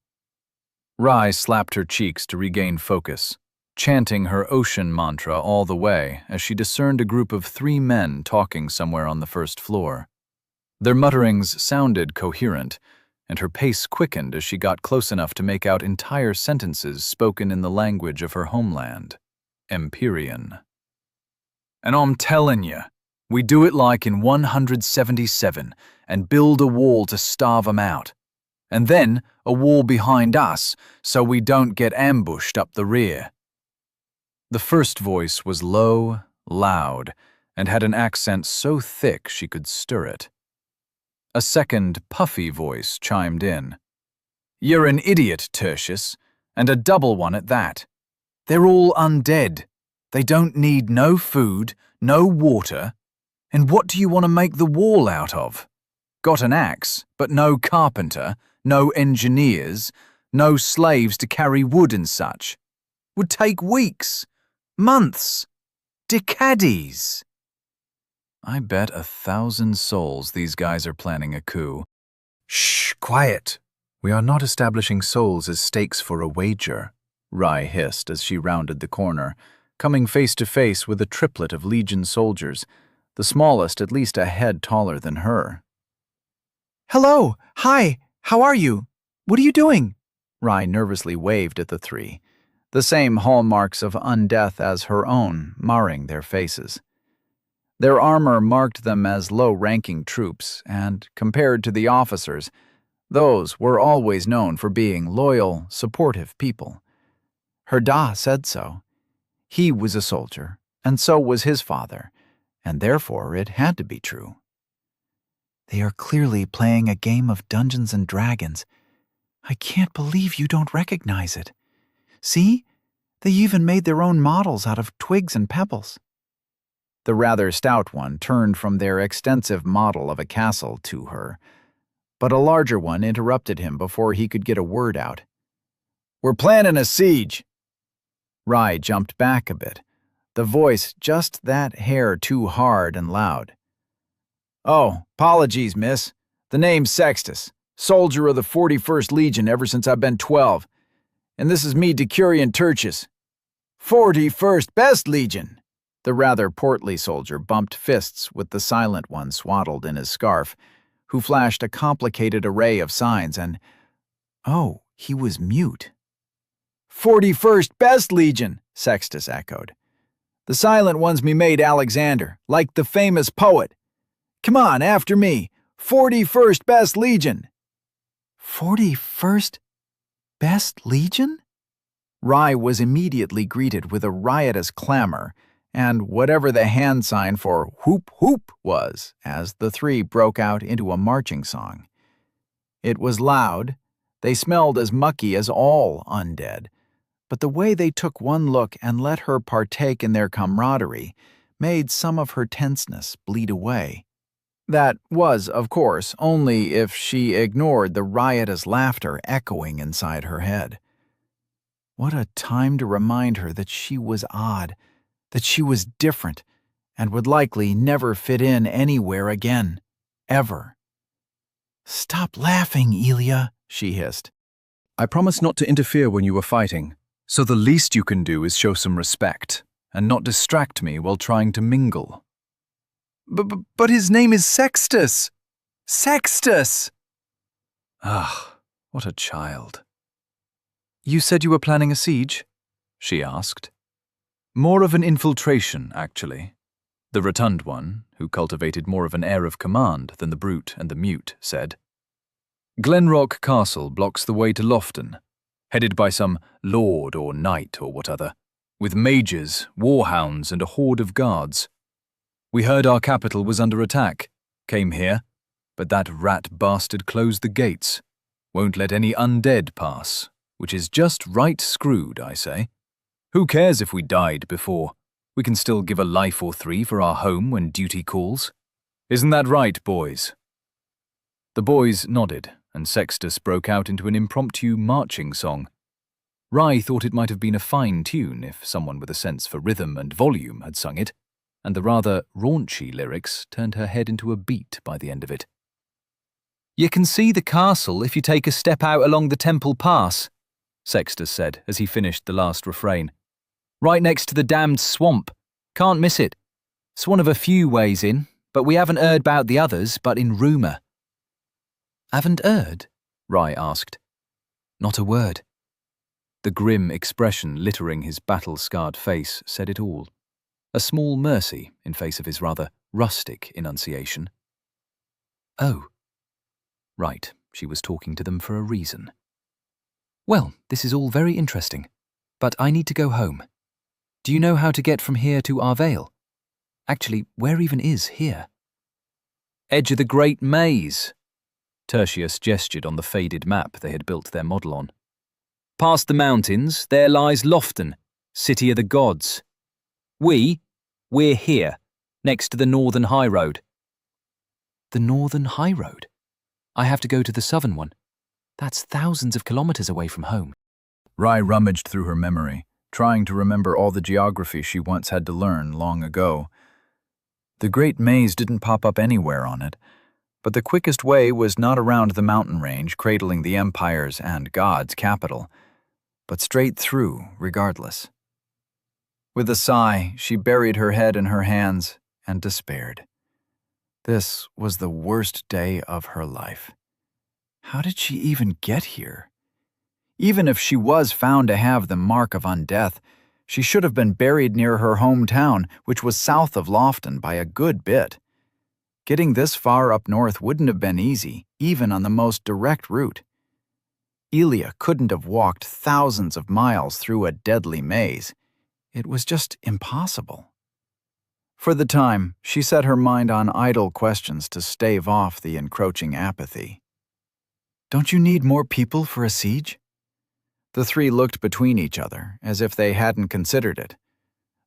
Rai slapped her cheeks to regain focus, chanting her ocean mantra all the way as she discerned a group of 3 men talking somewhere on the first floor. Their mutterings sounded coherent, and her pace quickened as she got close enough to make out entire sentences spoken in the language of her homeland, Empyrean. And I'm telling you, we do it like in 177 and build a wall to starve them out. And then a wall behind us so we don't get ambushed up the rear. The first voice was low, loud, and had an accent so thick she could stir it. A second, puffy voice chimed in. You're an idiot, Tertius, and a double one at that. They're all undead. They don't need no food, no water. And what do you want to make the wall out of? Got an axe, but no carpenter, no engineers, no slaves to carry wood and such. Would take weeks, months, decades. I bet 1,000 souls these guys are planning a coup. Shh, quiet. We are not establishing souls as stakes for a wager, Rai hissed as she rounded the corner, coming face to face with a triplet of Legion soldiers, the smallest at least a head taller than her. Hello, hi, how are you? What are you doing? Rai nervously waved at the 3, the same hallmarks of undeath as her own marring their faces. Their armor marked them as low-ranking troops, and, compared to the officers, those were always known for being loyal, supportive people. Her Da said so. He was a soldier, and so was his father, and therefore it had to be true. They are clearly playing a game of Dungeons and Dragons. I can't believe you don't recognize it. See? They even made their own models out of twigs and pebbles. The rather stout one turned from their extensive model of a castle to her, but a larger one interrupted him before he could get a word out. We're planning a siege. Rai jumped back a bit, the voice just that hair too hard and loud. Oh, apologies, miss. The name's Sextus, soldier of the 41st Legion ever since I've been 12. And this is me, Decurion Tertius. 41st Best Legion! The rather portly soldier bumped fists with the silent one swaddled in his scarf, who flashed a complicated array of signs and... Oh, he was mute. 41st Best Legion, Sextus echoed. The silent one's me mate Alexander, like the famous poet. Come on, after me. 41st Best Legion. 41st Best Legion? Rai was immediately greeted with a riotous clamor, and whatever the hand sign for whoop whoop was, as the 3 broke out into a marching song. It was loud, they smelled as mucky as all undead, but the way they took one look and let her partake in their camaraderie made some of her tenseness bleed away. That was, of course, only if she ignored the riotous laughter echoing inside her head. What a time to remind her that she was odd, that she was different, and would likely never fit in anywhere again. Ever. "Stop laughing, Elia," she hissed. I promised not to interfere when you were fighting, so the least you can do is show some respect and not distract me while trying to mingle. But his name is Sextus! Sextus! Ah, what a child. You said you were planning a siege? She asked. More of an infiltration, actually. The rotund one, who cultivated more of an air of command than the brute and the mute, said. Glenrock Castle blocks the way to Lofton, headed by some lord or knight or what other, with mages, warhounds, and a horde of guards. We heard our capital was under attack, came here, but that rat bastard closed the gates, won't let any undead pass, which is just right screwed, I say. Who cares if we died before? We can still give a life or three for our home when duty calls. Isn't that right, boys? The boys nodded, and Sextus broke out into an impromptu marching song. Rye thought it might have been a fine tune if someone with a sense for rhythm and volume had sung it, and the rather raunchy lyrics turned her head into a beat by the end of it. You can see the castle if you take a step out along the Temple Pass, Sextus said as he finished the last refrain. Right next to the damned swamp. Can't miss it. It's one of a few ways in, but we haven't heard about the others but in rumour. Haven't heard? Rye asked. Not a word. The grim expression littering his battle-scarred face said it all. A small mercy in face of his rather rustic enunciation. Oh. Right, she was talking to them for a reason. Well, this is all very interesting, but I need to go home. Do you know how to get from here to Arvale? Actually, where even is here? Edge of the Great Maze. Tertius gestured on the faded map they had built their model on. Past the mountains, there lies Lofton, city of the gods. We're here, next to the Northern High Road. The Northern High Road? I have to go to the southern one. That's thousands of kilometers away from home. Rye rummaged through her memory, trying to remember all the geography she once had to learn long ago. The Great Maze didn't pop up anywhere on it, but the quickest way was not around the mountain range cradling the Empire's and God's capital, but straight through regardless. With a sigh, she buried her head in her hands and despaired. This was the worst day of her life. How did she even get here? Even if she was found to have the mark of undeath, she should have been buried near her hometown, which was south of Lofton by a good bit. Getting this far up north wouldn't have been easy, even on the most direct route. Elia couldn't have walked thousands of miles through a deadly maze. It was just impossible. For the time, she set her mind on idle questions to stave off the encroaching apathy. Don't you need more people for a siege? The three looked between each other, as if they hadn't considered it.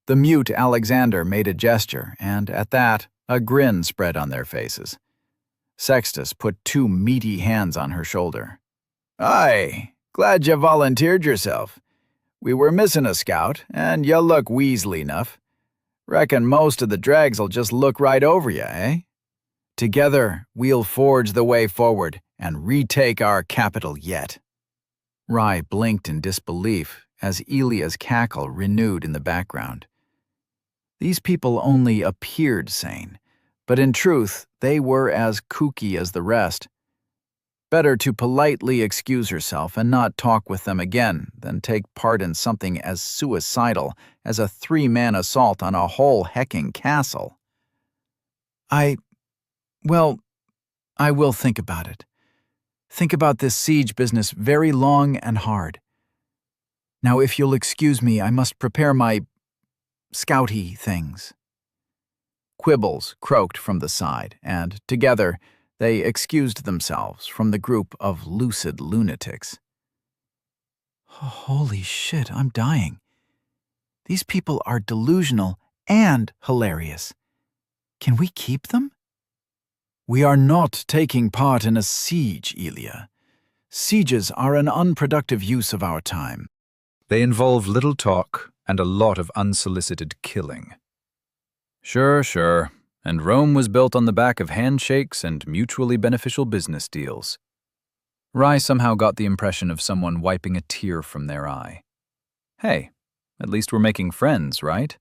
The mute Alexander made a gesture, and at that, a grin spread on their faces. Sextus put two meaty hands on her shoulder. Aye, glad you volunteered yourself. We were missing a scout, and you look weaselly enough. Reckon most of the drags'll just look right over you, eh? Together, we'll forge the way forward and retake our capital yet. Rye blinked in disbelief as Elia's cackle renewed in the background. These people only appeared sane, but in truth, they were as kooky as the rest. Better to politely excuse herself and not talk with them again than take part in something as suicidal as a three-man assault on a whole hecking castle. I will think about it. Think about this siege business very long and hard. Now, if you'll excuse me, I must prepare my scouty things. Quibbles croaked from the side, and, together, they excused themselves from the group of lucid lunatics. Holy shit, I'm dying. These people are delusional and hilarious. Can we keep them? We are not taking part in a siege, Elia. Sieges are an unproductive use of our time. They involve little talk and a lot of unsolicited killing. Sure. And Rome was built on the back of handshakes and mutually beneficial business deals. Rai somehow got the impression of someone wiping a tear from their eye. Hey, at least we're making friends, right?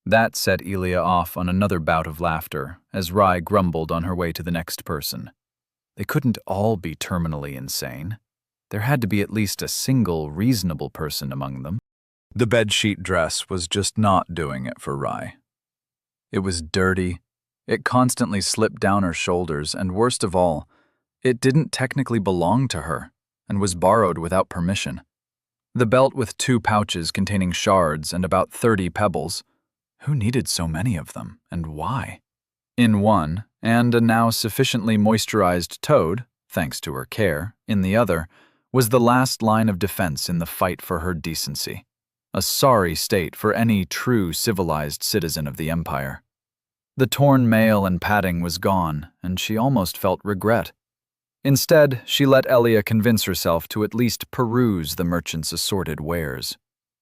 That set Elia off on another bout of laughter as Rai grumbled on her way to the next person. They couldn't all be terminally insane. There had to be at least a single reasonable person among them. The bedsheet dress was just not doing it for Rai. It was dirty, it constantly slipped down her shoulders, and worst of all, it didn't technically belong to her and was borrowed without permission. The belt with 2 pouches containing shards and about 30 pebbles. Who needed so many of them, and why? In one, and a now sufficiently moisturized toad, thanks to her care, in the other, was the last line of defense in the fight for her decency. A sorry state for any true civilized citizen of the Empire. The torn mail and padding was gone, and she almost felt regret. Instead, she let Elia convince herself to at least peruse the merchant's assorted wares.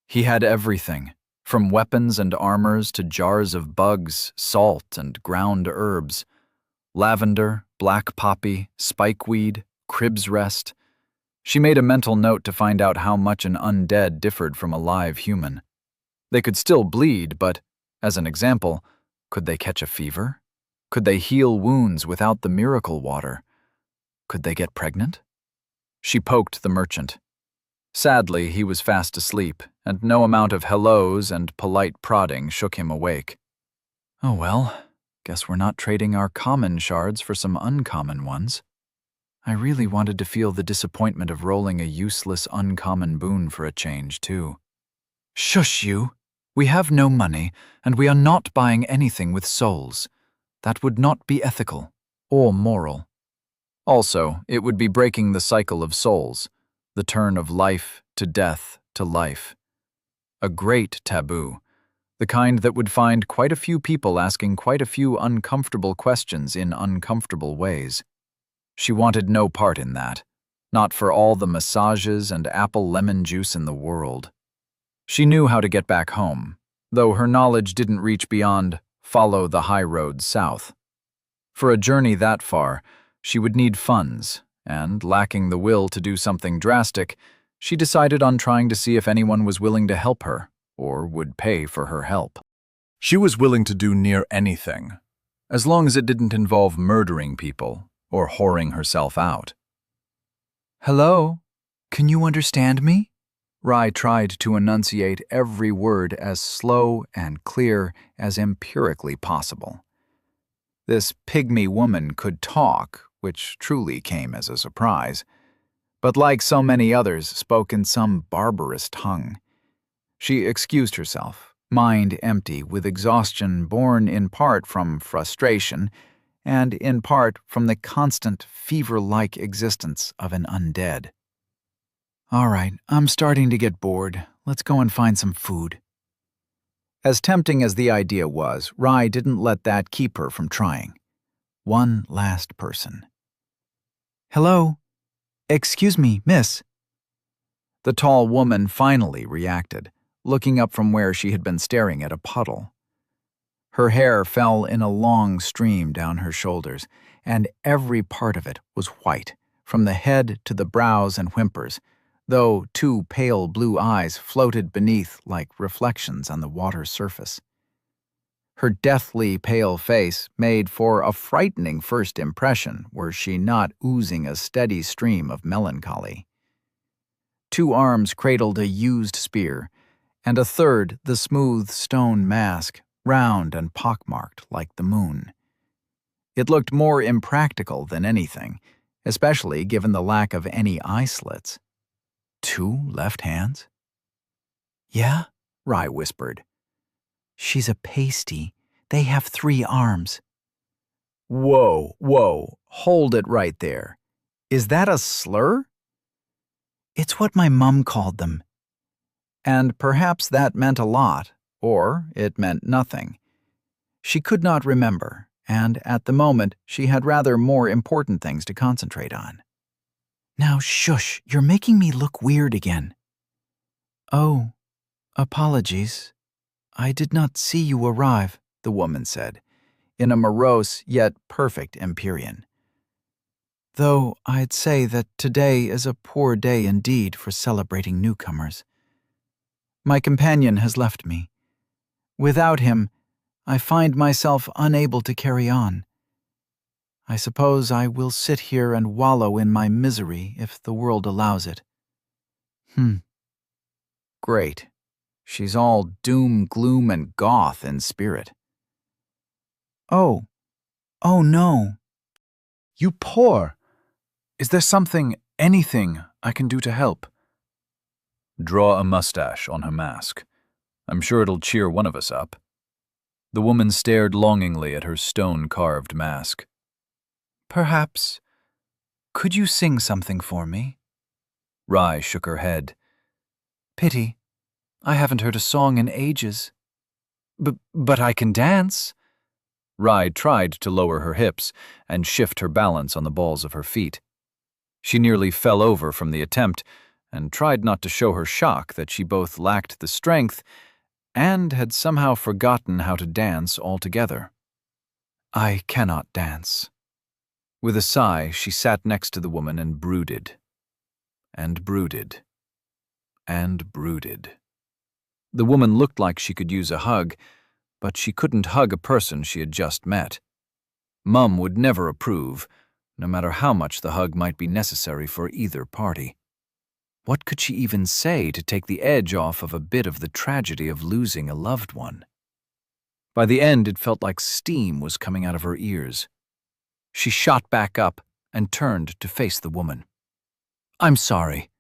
He had everything, from weapons and armors to jars of bugs, salt, and ground herbs. Lavender, black poppy, spikeweed, crib's rest. She made a mental note to find out how much an undead differed from a live human. They could still bleed, but, as an example, could they catch a fever? Could they heal wounds without the miracle water? Could they get pregnant? She poked the merchant. Sadly, he was fast asleep, and no amount of hellos and polite prodding shook him awake. Oh well, guess we're not trading our common shards for some uncommon ones. I really wanted to feel the disappointment of rolling a useless uncommon boon for a change, too. Shush you! We have no money, and we are not buying anything with souls. That would not be ethical or moral. Also, it would be breaking the cycle of souls, the turn of life to death to life. A great taboo, the kind that would find quite a few people asking quite a few uncomfortable questions in uncomfortable ways. She wanted no part in that, not for all the massages and apple lemon juice in the world. She knew how to get back home, though her knowledge didn't reach beyond follow the high road south. For a journey that far, she would need funds, and, lacking the will to do something drastic, she decided on trying to see if anyone was willing to help her, or would pay for her help. She was willing to do near anything, as long as it didn't involve murdering people or whoring herself out. Hello? Can you understand me? Rai tried to enunciate every word as slow and clear as empirically possible. This pygmy woman could talk, which truly came as a surprise, but like so many others, spoke in some barbarous tongue. She excused herself, mind empty with exhaustion born in part from frustration and in part from the constant fever-like existence of an undead. All right, I'm starting to get bored. Let's go and find some food. As tempting as the idea was, Rai didn't let that keep her from trying. One last person. Hello? Excuse me, miss. The tall woman finally reacted, looking up from where she had been staring at a puddle. Her hair fell in a long stream down her shoulders, and every part of it was white, from the head to the brows and whimpers, though 2 pale blue eyes floated beneath like reflections on the water's surface. Her deathly pale face made for a frightening first impression were she not oozing a steady stream of melancholy. 2 arms cradled a used spear, and a third the smooth stone mask, round and pockmarked like the moon. It looked more impractical than anything, especially given the lack of any eye slits. 2 left hands? Yeah, Rai whispered. She's a pasty. They have 3 arms. Whoa, hold it right there. Is that a slur? It's what my mum called them. And perhaps that meant a lot, or it meant nothing. She could not remember, and at the moment she had rather more important things to concentrate on. Now shush, you're making me look weird again. Oh, apologies. I did not see you arrive, the woman said, in a morose yet perfect Empyrean. Though I'd say that today is a poor day indeed for celebrating newcomers. My companion has left me. Without him, I find myself unable to carry on. I suppose I will sit here and wallow in my misery if the world allows it. Great. She's all doom, gloom, and goth in spirit. Oh no. You poor! Is there something, anything, I can do to help? Draw a mustache on her mask. I'm sure it'll cheer one of us up. The woman stared longingly at her stone-carved mask. Perhaps. Could you sing something for me? Rye shook her head. Pity. I haven't heard a song in ages. But I can dance. Rye tried to lower her hips and shift her balance on the balls of her feet. She nearly fell over from the attempt and tried not to show her shock that she both lacked the strength and had somehow forgotten how to dance altogether. I cannot dance. With a sigh, she sat next to the woman and brooded. And brooded. And brooded. The woman looked like she could use a hug, but she couldn't hug a person she had just met. Mum would never approve, no matter how much the hug might be necessary for either party. What could she even say to take the edge off of a bit of the tragedy of losing a loved one? By the end, it felt like steam was coming out of her ears. She shot back up and turned to face the woman. I'm sorry,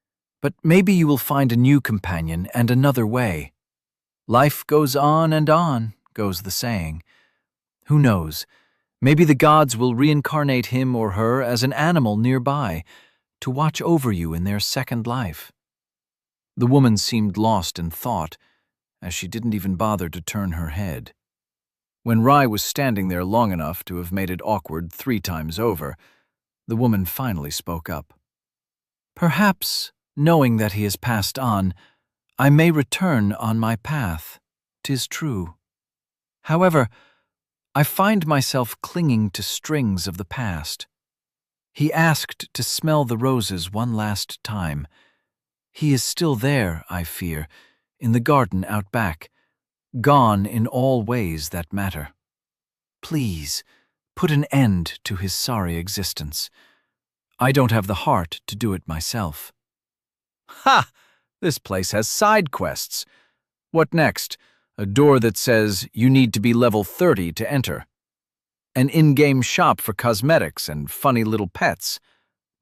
but maybe you will find a new companion and another way. Life goes on, goes the saying. Who knows? Maybe the gods will reincarnate him or her as an animal nearby to watch over you in their second life. The woman seemed lost in thought, as she didn't even bother to turn her head. When Rye was standing there long enough to have made it awkward 3 times over, the woman finally spoke up. Perhaps, knowing that he has passed on, I may return on my path. 'Tis true. However, I find myself clinging to strings of the past. He asked to smell the roses one last time. He is still there, I fear, in the garden out back, gone in all ways that matter. Please, put an end to his sorry existence. I don't have the heart to do it myself. Ha! This place has side quests. What next? A door that says you need to be level 30 to enter. An in-game shop for cosmetics and funny little pets.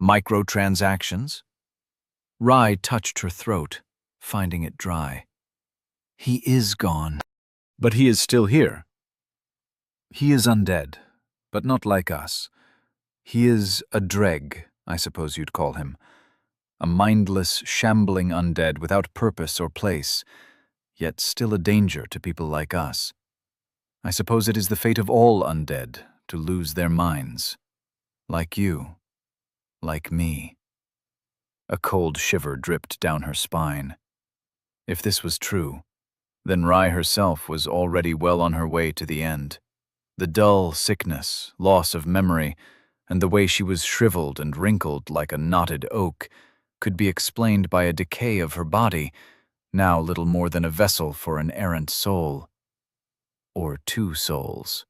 Microtransactions. Rye touched her throat, finding it dry. He is gone. But he is still here. He is undead, but not like us. He is a dreg, I suppose you'd call him. A mindless, shambling undead without purpose or place, yet still a danger to people like us. I suppose it is the fate of all undead to lose their minds. Like you. Like me. A cold shiver dripped down her spine. If this was true, then Rye herself was already well on her way to the end. The dull sickness, loss of memory, and the way she was shriveled and wrinkled like a knotted oak could be explained by a decay of her body, now little more than a vessel for an errant soul. Or 2 souls.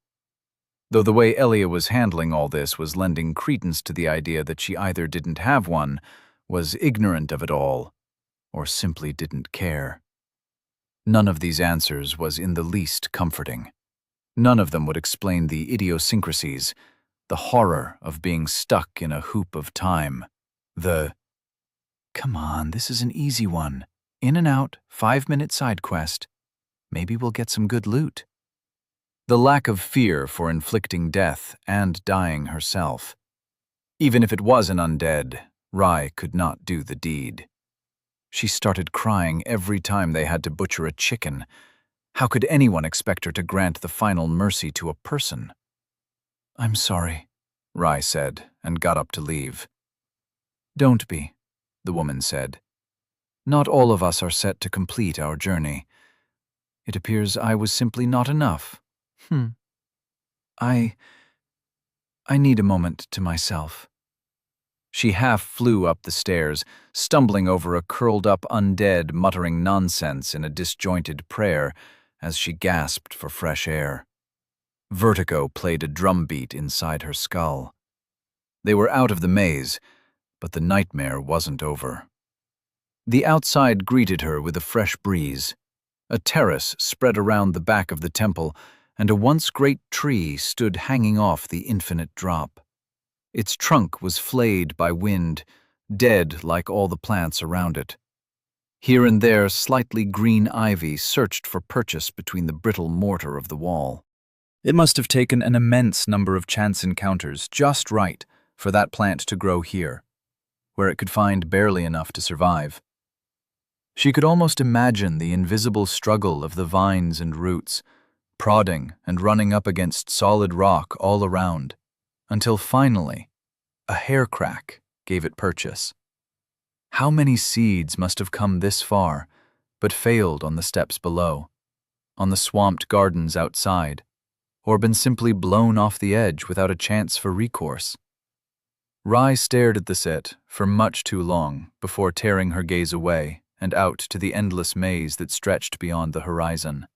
Though the way Elia was handling all this was lending credence to the idea that she either didn't have one, was ignorant of it all, or simply didn't care. None of these answers was in the least comforting. None of them would explain the idiosyncrasies, the horror of being stuck in a hoop of time, Come on, this is an easy one. In and out, 5-minute side quest. Maybe we'll get some good loot. The lack of fear for inflicting death and dying herself. Even if it was an undead, Rye could not do the deed. She started crying every time they had to butcher a chicken. How could anyone expect her to grant the final mercy to a person? I'm sorry, Rye said, and got up to leave. Don't be, the woman said. Not all of us are set to complete our journey. It appears I was simply not enough. I need a moment to myself. She half flew up the stairs, stumbling over a curled-up undead muttering nonsense in a disjointed prayer as she gasped for fresh air. Vertigo played a drumbeat inside her skull. They were out of the maze, but the nightmare wasn't over. The outside greeted her with a fresh breeze. A terrace spread around the back of the temple, and a once great tree stood hanging off the infinite drop. Its trunk was flayed by wind, dead like all the plants around it. Here and there, slightly green ivy searched for purchase between the brittle mortar of the wall. It must have taken an immense number of chance encounters just right for that plant to grow here, where it could find barely enough to survive. She could almost imagine the invisible struggle of the vines and roots, prodding and running up against solid rock all around, until finally, a hair crack gave it purchase. How many seeds must have come this far, but failed on the steps below, on the swamped gardens outside, or been simply blown off the edge without a chance for recourse? Rye stared at the set for much too long before tearing her gaze away and out to the endless maze that stretched beyond the horizon.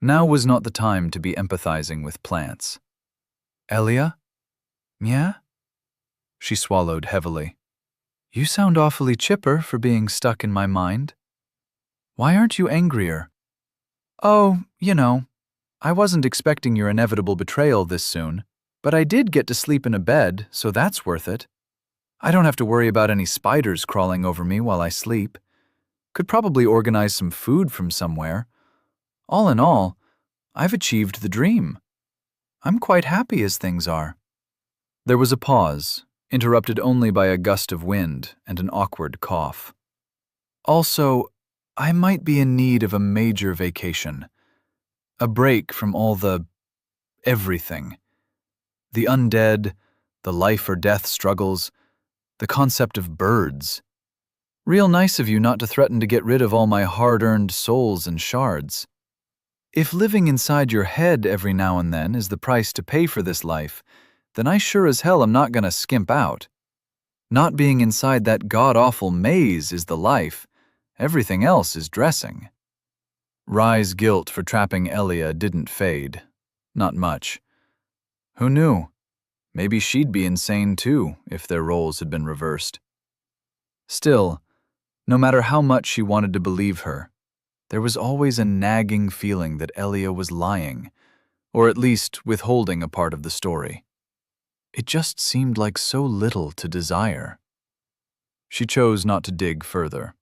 Now was not the time to be empathizing with plants. "Elia? Yeah?" She swallowed heavily. "You sound awfully chipper for being stuck in my mind. Why aren't you angrier?" "Oh, I wasn't expecting your inevitable betrayal this soon, but I did get to sleep in a bed, so that's worth it. I don't have to worry about any spiders crawling over me while I sleep. Could probably organize some food from somewhere. All in all, I've achieved the dream. I'm quite happy as things are." There was a pause, interrupted only by a gust of wind and an awkward cough. "Also, I might be in need of a major vacation. A break from all the everything. The undead, the life or death struggles, the concept of birds. Real nice of you not to threaten to get rid of all my hard-earned souls and shards. If living inside your head every now and then is the price to pay for this life, then I sure as hell am not gonna skimp out. Not being inside that god-awful maze is the life. Everything else is dressing." Rye's guilt for trapping Elia didn't fade. Not much. Who knew? Maybe she'd be insane too if their roles had been reversed. Still, no matter how much she wanted to believe her, there was always a nagging feeling that Elia was lying, or at least withholding a part of the story. It just seemed like so little to desire. She chose not to dig further.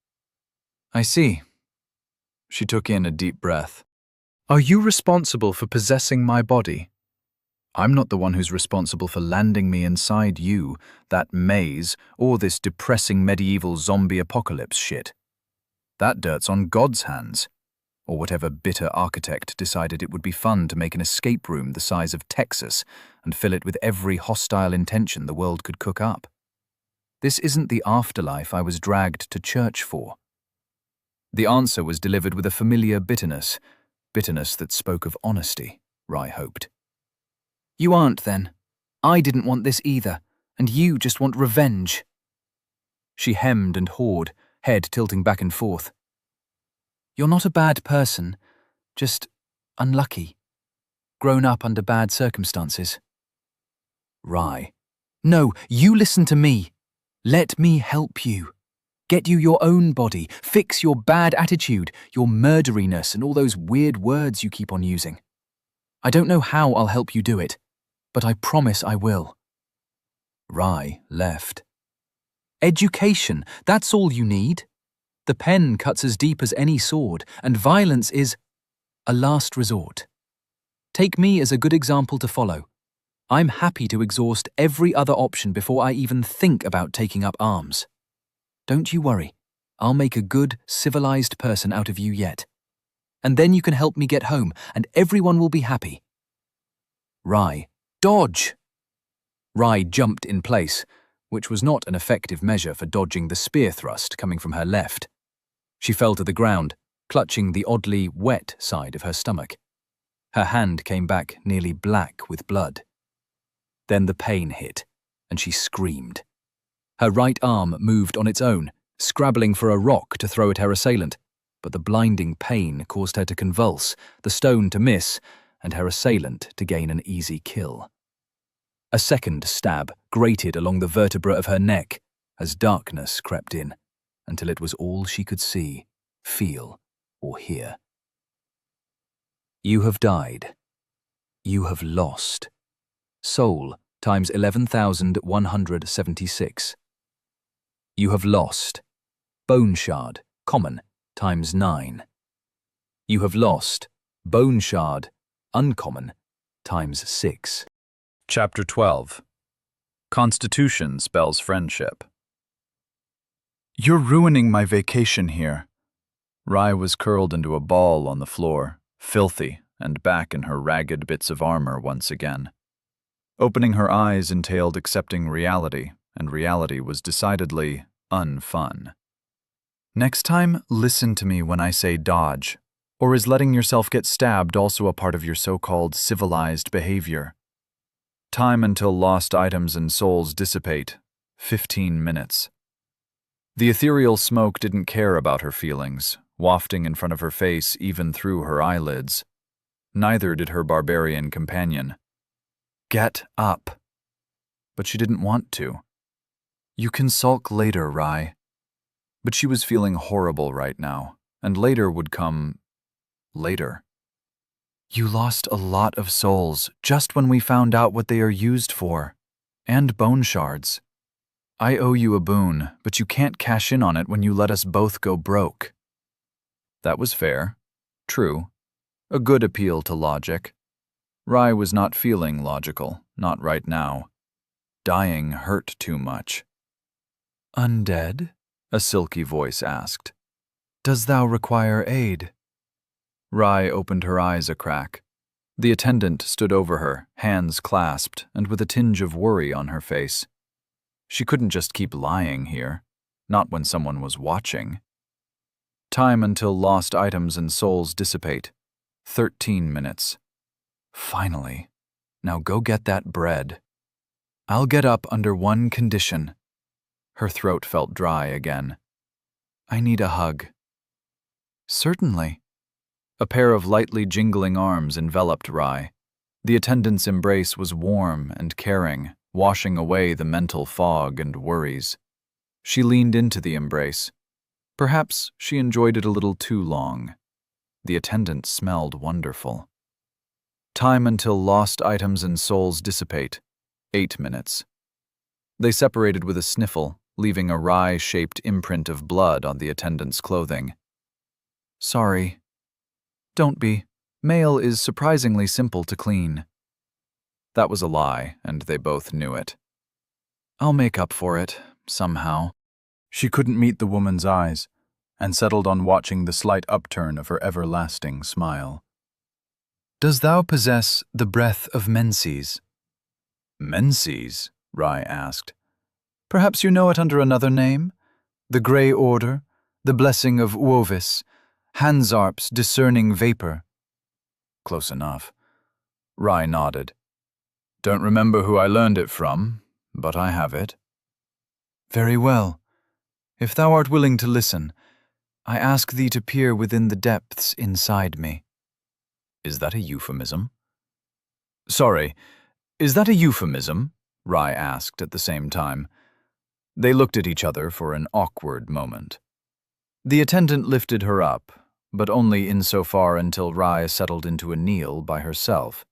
"I see." She took in a deep breath. "Are you responsible for possessing my body? I'm not the one who's responsible for landing me inside you, that maze, or this depressing medieval zombie apocalypse shit. That dirt's on God's hands, or whatever bitter architect decided it would be fun to make an escape room the size of Texas and fill it with every hostile intention the world could cook up. This isn't the afterlife I was dragged to church for." The answer was delivered with a familiar bitterness that spoke of honesty, Rye hoped. "You aren't, then. I didn't want this either, and you just want revenge." She hemmed and hawed, head tilting back and forth. "You're not a bad person, just unlucky. Grown up under bad circumstances." Rye. "No, you listen to me. Let me help you. Get you your own body, fix your bad attitude, your murderiness, and all those weird words you keep on using. I don't know how I'll help you do it, but I promise I will." Rye left. "Education, that's all you need. The pen cuts as deep as any sword, and violence is a last resort. Take me as a good example to follow. I'm happy to exhaust every other option before I even think about taking up arms. Don't you worry, I'll make a good, civilized person out of you yet. And then you can help me get home, and everyone will be happy." Rye. "Dodge!" Rye jumped in place, which was not an effective measure for dodging the spear thrust coming from her left. She fell to the ground, clutching the oddly wet side of her stomach. Her hand came back nearly black with blood. Then the pain hit, and she screamed. Her right arm moved on its own, scrabbling for a rock to throw at her assailant, but the blinding pain caused her to convulse, the stone to miss, and her assailant to gain an easy kill. A second stab grated along the vertebra of her neck as darkness crept in, until it was all she could see, feel, or hear. You have died. You have lost. Soul times 11,176. You have lost. Bone shard, common, times 9. You have lost. Bone shard, uncommon, times 6. Chapter 12. Constitution spells friendship. You're ruining my vacation here. Rye was curled into a ball on the floor, filthy and back in her ragged bits of armor once again. Opening her eyes entailed accepting reality, and reality was decidedly unfun. Next time, listen to me when I say dodge. Or is letting yourself get stabbed also a part of your so-called civilized behavior? Time until lost items and souls dissipate. 15 minutes. The ethereal smoke didn't care about her feelings, wafting in front of her face even through her eyelids. Neither did her barbarian companion. Get up. But she didn't want to. You can sulk later, Rye. But she was feeling horrible right now, and later would come later. You lost a lot of souls just when we found out what they are used for, and bone shards. I owe you a boon, but you can't cash in on it when you let us both go broke. That was fair. True. A good appeal to logic. Rye was not feeling logical, not right now. Dying hurt too much. Undead? A silky voice asked. Does thou require aid? Rye opened her eyes a crack. The attendant stood over her, hands clasped, and with a tinge of worry on her face. She couldn't just keep lying here, not when someone was watching. Time until lost items and souls dissipate. 13 minutes. Finally. Now go get that bread. I'll get up under one condition. Her throat felt dry again. I need a hug. Certainly. A pair of lightly jingling arms enveloped Rye. The attendant's embrace was warm and caring, washing away the mental fog and worries. She leaned into the embrace. Perhaps she enjoyed it a little too long. The attendant smelled wonderful. Time until lost items and souls dissipate. 8 minutes. They separated with a sniffle, leaving a Rye-shaped imprint of blood on the attendant's clothing. Sorry. Don't be. Mail is surprisingly simple to clean. That was a lie, and they both knew it. I'll make up for it, somehow. She couldn't meet the woman's eyes, and settled on watching the slight upturn of her everlasting smile. Does thou possess the breath of Menses? Menses? Rye asked. Perhaps you know it under another name? The Grey Order, the Blessing of Uovis, Hansarp's discerning vapor. Close enough. Rye nodded. Don't remember who I learned it from, but I have it. Very well. If thou art willing to listen, I ask thee to peer within the depths inside me. Is that a euphemism? Sorry, is that a euphemism? Rye asked at the same time. They looked at each other for an awkward moment. The attendant lifted her up, but only insofar until Rye settled into a kneel by herself.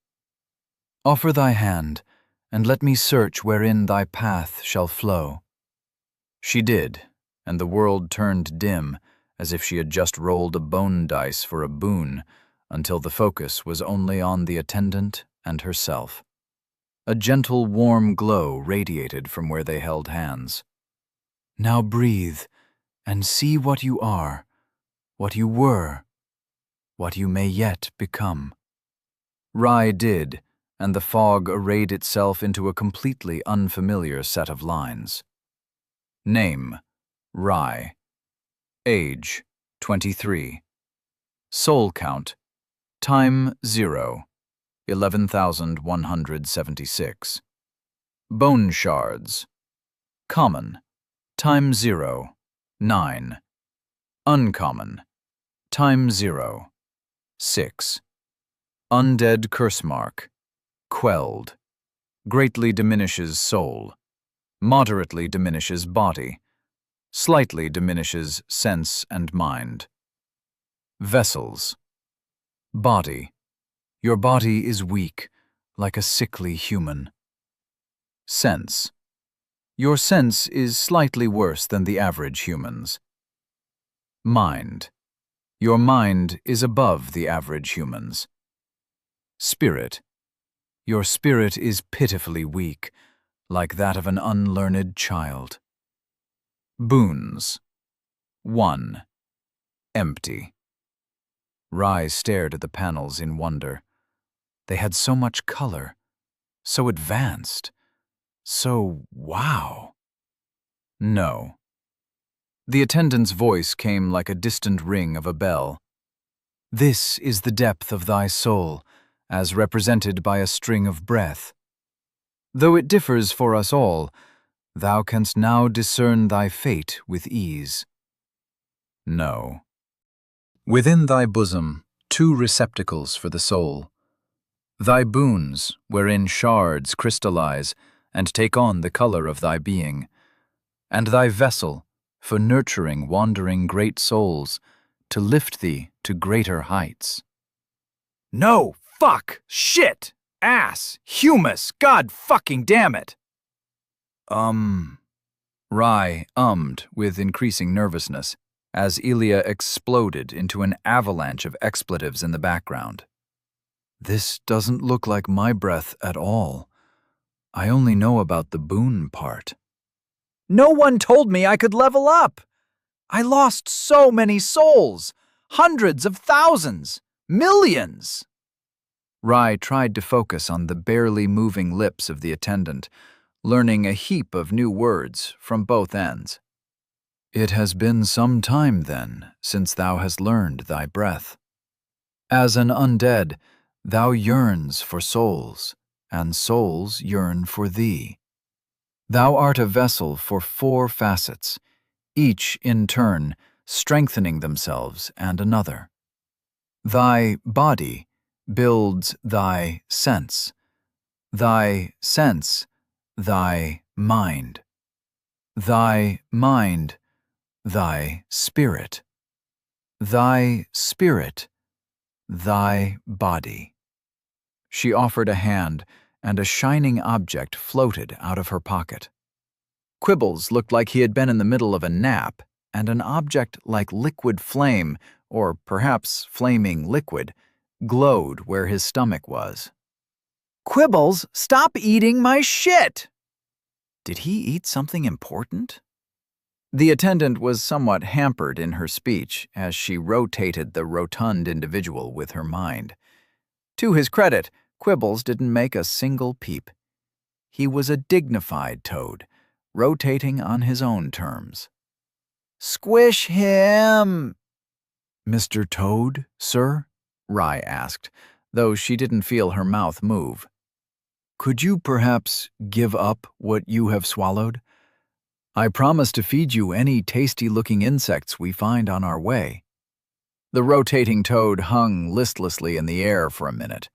Offer thy hand, and let me search wherein thy path shall flow. She did, and the world turned dim, as if she had just rolled a bone dice for a boon, until the focus was only on the attendant and herself. A gentle, warm glow radiated from where they held hands. Now breathe, and see what you are, what you were, what you may yet become. Rye did, and the fog arrayed itself into a completely unfamiliar set of lines. Name, Rye. Age, 23. Soul count. Time 0. 11,176. Bone shards. Common. Time 0. 9. Uncommon. Time 0. 6. Undead curse mark. Quelled. Greatly diminishes soul. Moderately diminishes body. Slightly diminishes sense and mind. Vessels. Body. Your body is weak, like a sickly human. Sense. Your sense is slightly worse than the average human's. Mind. Your mind is above the average human's. Spirit. Your spirit is pitifully weak, like that of an unlearned child. Boons. 1. Empty. Rai stared at the panels in wonder. They had so much color, so advanced, so wow. No. The attendant's voice came like a distant ring of a bell. This is the depth of thy soul, as represented by a string of breath. Though it differs for us all, thou canst now discern thy fate with ease. No. Within thy bosom, 2 receptacles for the soul. Thy boons, wherein shards crystallize and take on the color of thy being, and thy vessel, for nurturing wandering great souls, to lift thee to greater heights. No, fuck, shit, ass, humus, god fucking damn it. Rai ummed with increasing nervousness as Ilya exploded into an avalanche of expletives in the background. This doesn't look like my breath at all. I only know about the boon part. No one told me I could level up. I lost so many souls, hundreds of thousands, millions. Rai tried to focus on the barely moving lips of the attendant, learning a heap of new words from both ends. It has been some time, then, since thou hast learned thy breath. As an undead, thou yearns for souls, and souls yearn for thee. Thou art a vessel for 4 facets, each in turn strengthening themselves and another. Thy body builds thy sense, thy mind, thy mind, thy spirit, thy body. She offered a hand, and a shining object floated out of her pocket. Quibbles looked like he had been in the middle of a nap, and an object like liquid flame, or perhaps flaming liquid, glowed where his stomach was. Quibbles, stop eating my shit! Did he eat something important? The attendant was somewhat hampered in her speech as she rotated the rotund individual with her mind. To his credit, Quibbles didn't make a single peep. He was a dignified toad, rotating on his own terms. Squish him! Mr. Toad, sir? Rai asked, though she didn't feel her mouth move. Could you perhaps give up what you have swallowed? I promise to feed you any tasty-looking insects we find on our way. The rotating toad hung listlessly in the air for a minute.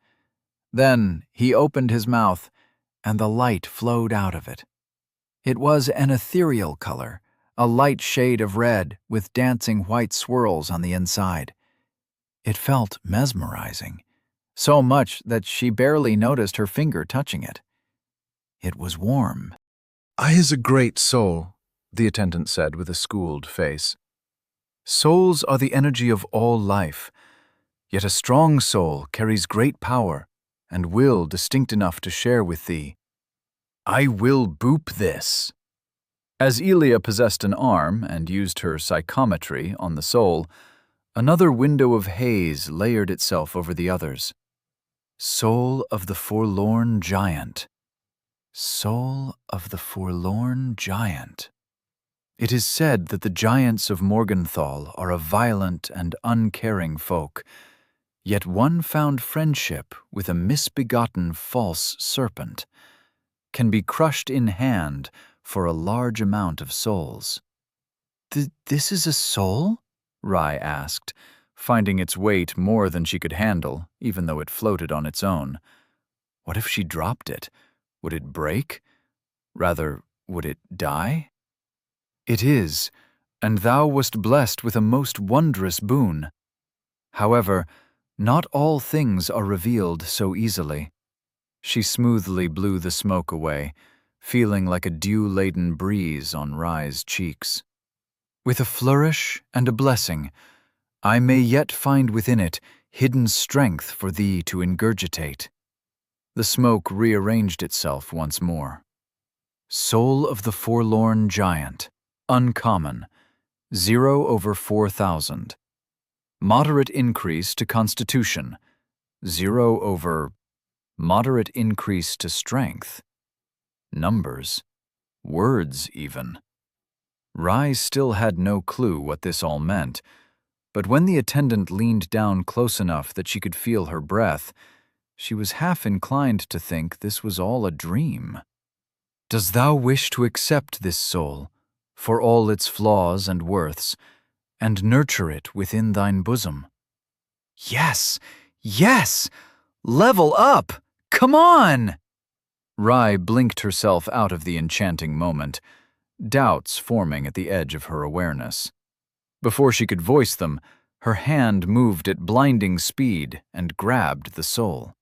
Then he opened his mouth, and the light flowed out of it. It was an ethereal color, a light shade of red with dancing white swirls on the inside. It felt mesmerizing, so much that she barely noticed her finger touching it. It was warm. "I is a great soul," the attendant said with a schooled face. "Souls are the energy of all life, yet a strong soul carries great power and will distinct enough to share with thee. I will boop this." As Ilya possessed an arm and used her psychometry on the soul, another window of haze layered itself over the others. Soul of the forlorn giant. Soul of the forlorn giant. It is said that the giants of Morgenthau are a violent and uncaring folk, yet one found friendship with a misbegotten false serpent can be crushed in hand for a large amount of souls. This is a soul? Rai asked, finding its weight more than she could handle, even though it floated on its own. What if she dropped it? Would it break? Rather, would it die? It is, and thou wast blessed with a most wondrous boon. However, not all things are revealed so easily. She smoothly blew the smoke away, feeling like a dew-laden breeze on Rai's cheeks. With a flourish and a blessing, I may yet find within it hidden strength for thee to ingurgitate. The smoke rearranged itself once more. Soul of the Forlorn Giant, uncommon, 0/4,000. Moderate increase to constitution, 0/. Moderate increase to strength. Numbers. Words, even. Rai still had no clue what this all meant, but when the attendant leaned down close enough that she could feel her breath, she was half inclined to think this was all a dream. Does thou wish to accept this soul, for all its flaws and worths, and nurture it within thine bosom? Yes, yes! Level up! Come on! Rai blinked herself out of the enchanting moment, doubts forming at the edge of her awareness. Before she could voice them, her hand moved at blinding speed and grabbed the soul.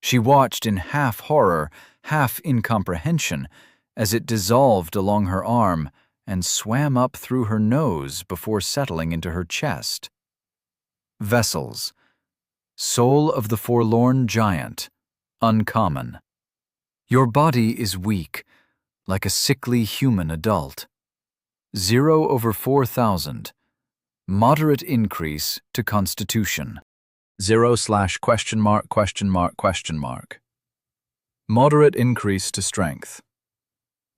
She watched in half horror, half incomprehension, as it dissolved along her arm and swam up through her nose before settling into her chest. Vessels. Soul of the Forlorn Giant, uncommon. Your body is weak, like a sickly human adult. 0/4,000. Moderate increase to constitution. 0/????? Moderate increase to strength.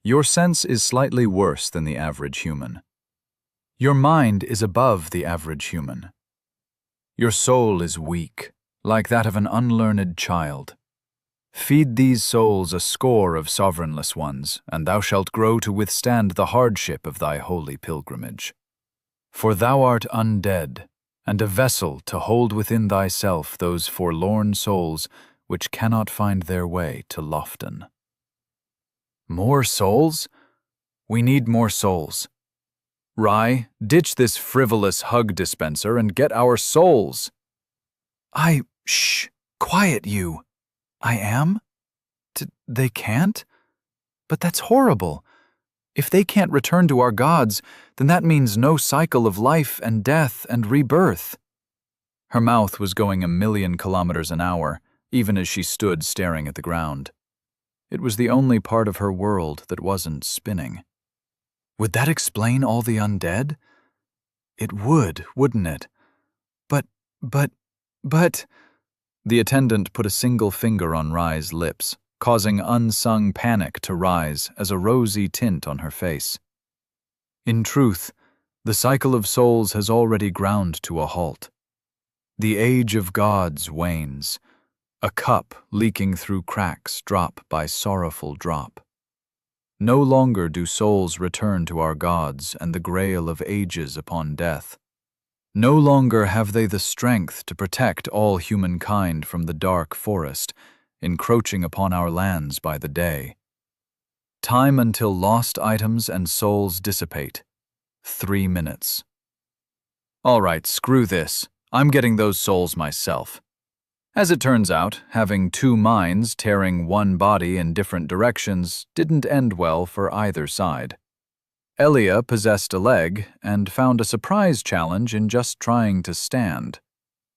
Your sense is slightly worse than the average human. Your mind is above the average human. Your soul is weak, like that of an unlearned child. Feed these souls a score of sovereignless ones, and thou shalt grow to withstand the hardship of thy holy pilgrimage. For thou art undead, and a vessel to hold within thyself those forlorn souls which cannot find their way to Lofton. More souls? We need more souls. Rai, ditch this frivolous hug dispenser and get our souls. Shh, quiet you. I am? They can't? But that's horrible. If they can't return to our gods, then that means no cycle of life and death and rebirth. Her mouth was going 1,000,000 kilometers an hour, even as she stood staring at the ground. It was the only part of her world that wasn't spinning. Would that explain all the undead? It would, wouldn't it? But... The attendant put a single finger on Rai's lips, causing unsung panic to rise as a rosy tint on her face. In truth, the cycle of souls has already ground to a halt. The age of gods wanes, a cup leaking through cracks drop by sorrowful drop. No longer do souls return to our gods and the grail of ages upon death. No longer have they the strength to protect all humankind from the dark forest, encroaching upon our lands by the day. Time until lost items and souls dissipate. 3 minutes. All right, screw this. I'm getting those souls myself. As it turns out, having 2 minds tearing one body in different directions didn't end well for either side. Elia possessed a leg and found a surprise challenge in just trying to stand.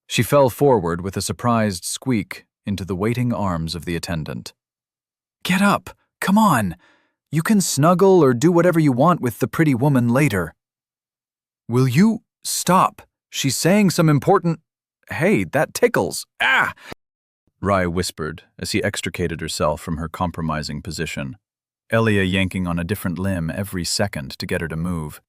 She fell forward with a surprised squeak into the waiting arms of the attendant. Get up! Come on! You can snuggle or do whatever you want with the pretty woman later. Will you stop? She's saying some important... Hey, that tickles! Ah! Rai whispered as he extricated herself from her compromising position. Elia yanking on a different limb every second to get her to move.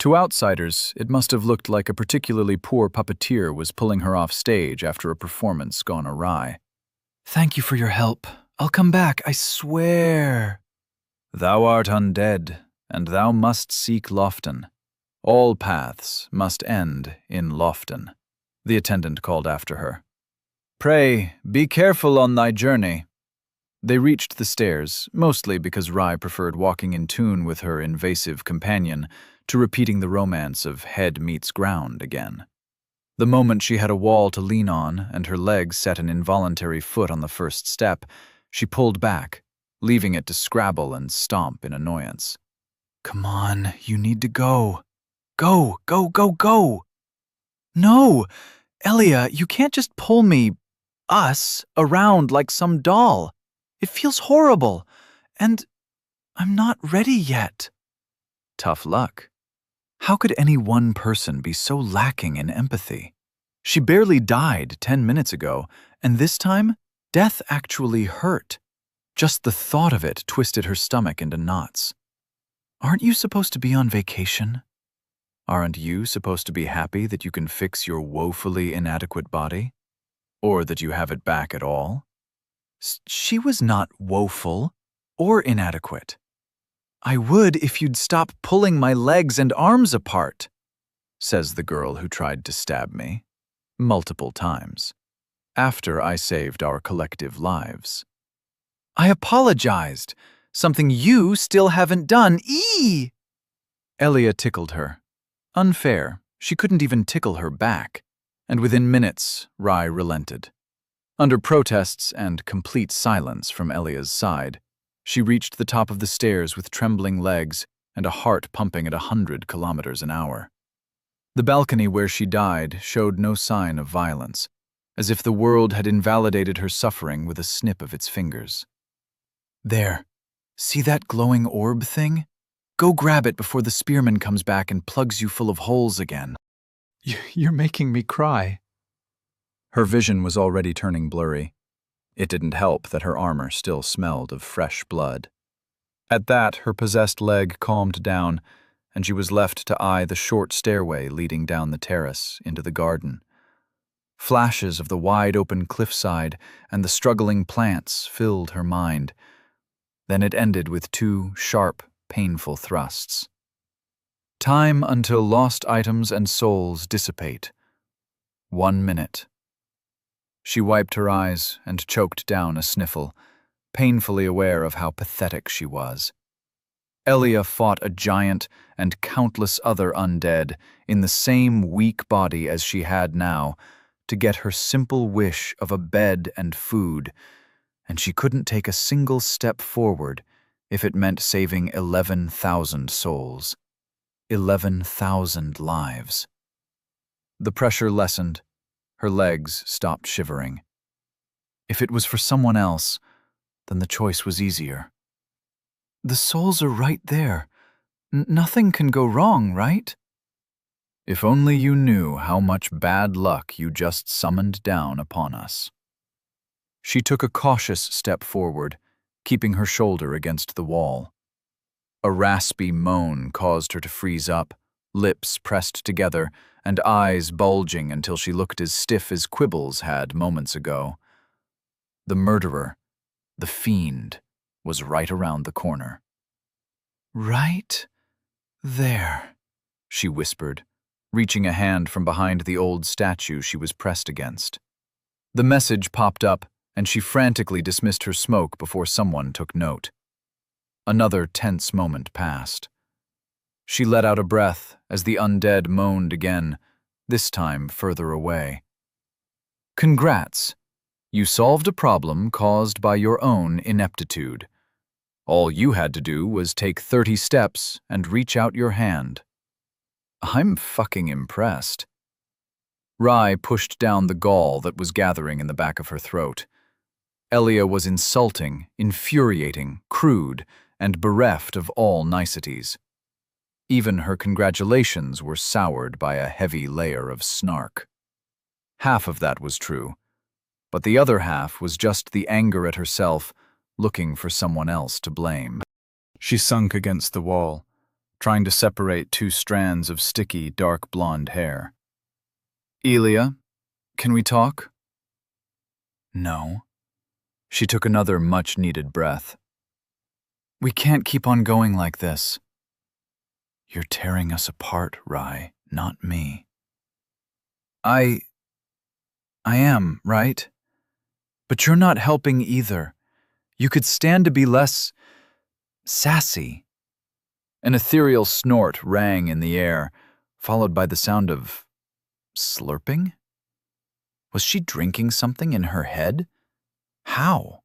To outsiders, it must have looked like a particularly poor puppeteer was pulling her off stage after a performance gone awry. Thank you for your help. I'll come back, I swear. Thou art undead, and thou must seek Lofton. All paths must end in Lofton, the attendant called after her. Pray, be careful on thy journey. They reached the stairs, mostly because Rye preferred walking in tune with her invasive companion to repeating the romance of head meets ground again. The moment she had a wall to lean on and her legs set an involuntary foot on the first step, she pulled back, leaving it to scrabble and stomp in annoyance. Come on, you need to go. Go, go, go, go! No! Elia, you can't just pull us, around like some doll. It feels horrible, and I'm not ready yet. Tough luck. How could any one person be so lacking in empathy? She barely died 10 minutes ago, and this time, death actually hurt. Just the thought of it twisted her stomach into knots. Aren't you supposed to be on vacation? Aren't you supposed to be happy that you can fix your woefully inadequate body? Or that you have it back at all? She was not woeful or inadequate. I would if you'd stop pulling my legs and arms apart, says the girl who tried to stab me, multiple times, after I saved our collective lives. I apologized, something you still haven't done. Eee! Elia tickled her. Unfair, she couldn't even tickle her back, and within minutes, Rye relented. Under protests and complete silence from Elia's side, she reached the top of the stairs with trembling legs and a heart pumping at 100 kilometers an hour. The balcony where she died showed no sign of violence, as if the world had invalidated her suffering with a snip of its fingers. There, see that glowing orb thing? Go grab it before the spearman comes back and plugs you full of holes again. You're making me cry. Her vision was already turning blurry. It didn't help that her armor still smelled of fresh blood. At that, her possessed leg calmed down, and she was left to eye the short stairway leading down the terrace into the garden. Flashes of the wide-open cliffside and the struggling plants filled her mind. Then it ended with 2 sharp, painful thrusts. Time until lost items and souls dissipate. 1 minute. She wiped her eyes and choked down a sniffle, painfully aware of how pathetic she was. Elia fought a giant and countless other undead in the same weak body as she had now to get her simple wish of a bed and food, and she couldn't take a single step forward if it meant saving 11,000 souls. 11,000 lives. The pressure lessened. Her legs stopped shivering. If it was for someone else, then the choice was easier. The souls are right there. Nothing can go wrong, right? If only you knew how much bad luck you just summoned down upon us. She took a cautious step forward, keeping her shoulder against the wall. A raspy moan caused her to freeze up, lips pressed together, and eyes bulging until she looked as stiff as Quibbles had moments ago. The murderer, the fiend, was right around the corner. Right there, she whispered, reaching a hand from behind the old statue she was pressed against. The message popped up, and she frantically dismissed her smoke before someone took note. Another tense moment passed. She let out a breath as the undead moaned again, this time further away. Congrats! You solved a problem caused by your own ineptitude. All you had to do was take 30 steps and reach out your hand. I'm fucking impressed. Rye pushed down the gall that was gathering in the back of her throat. Elia was insulting, infuriating, crude, and bereft of all niceties. Even her congratulations were soured by a heavy layer of snark. Half of that was true, but the other half was just the anger at herself, looking for someone else to blame. She sunk against the wall, trying to separate two strands of sticky, dark blonde hair. "Elia, can we talk?" "No." She took another much-needed breath. "We can't keep on going like this." "You're tearing us apart, Rai, not me." I am, right? But you're not helping either. You could stand to be less sassy." An ethereal snort rang in the air, followed by the sound of slurping? Was she drinking something in her head? How?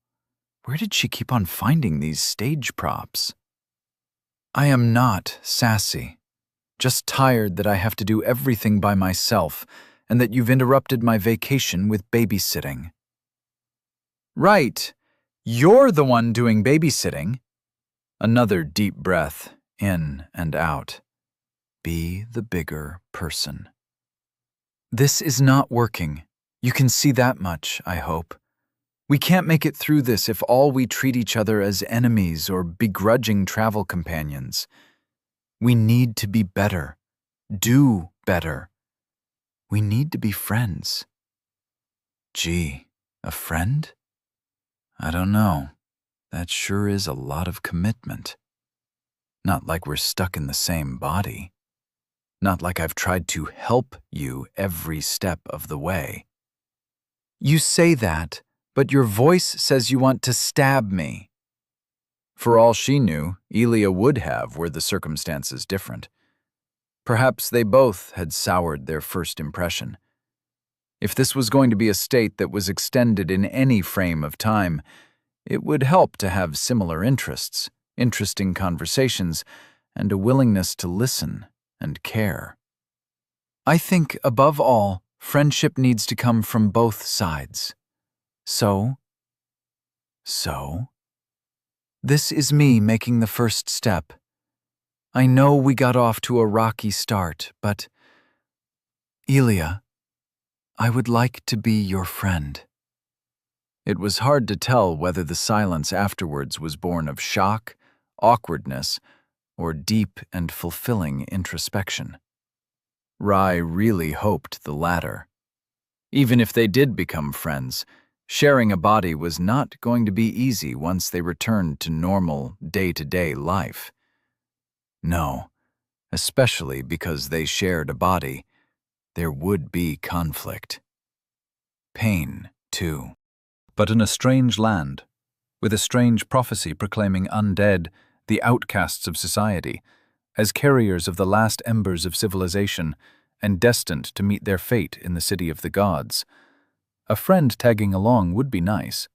Where did she keep on finding these stage props? "I am not sassy. Just tired that I have to do everything by myself and that you've interrupted my vacation with babysitting." "Right. You're the one doing babysitting." Another deep breath, in and out. Be the bigger person. "This is not working. You can see that much, I hope. We can't make it through this if all we treat each other as enemies or begrudging travel companions. We need to be better. Do better. We need to be friends." Gee, a friend? I don't know. That sure is a lot of commitment. Not like we're stuck in the same body. Not like I've tried to help you every step of the way. "You say that, but your voice says you want to stab me." For all she knew, Elia would have were the circumstances different. Perhaps they both had soured their first impression. If this was going to be a state that was extended in any frame of time, it would help to have similar interests, interesting conversations, and a willingness to listen and care. "I think, above all, friendship needs to come from both sides. So? This is me making the first step. I know we got off to a rocky start, but Elia, I would like to be your friend." It was hard to tell whether the silence afterwards was born of shock, awkwardness, or deep and fulfilling introspection. Rai really hoped the latter. Even if they did become friends, sharing a body was not going to be easy once they returned to normal, day-to-day life. No, especially because they shared a body, there would be conflict. Pain, too. But in a strange land, with a strange prophecy proclaiming undead, the outcasts of society, as carriers of the last embers of civilization and destined to meet their fate in the city of the gods, a friend tagging along would be nice.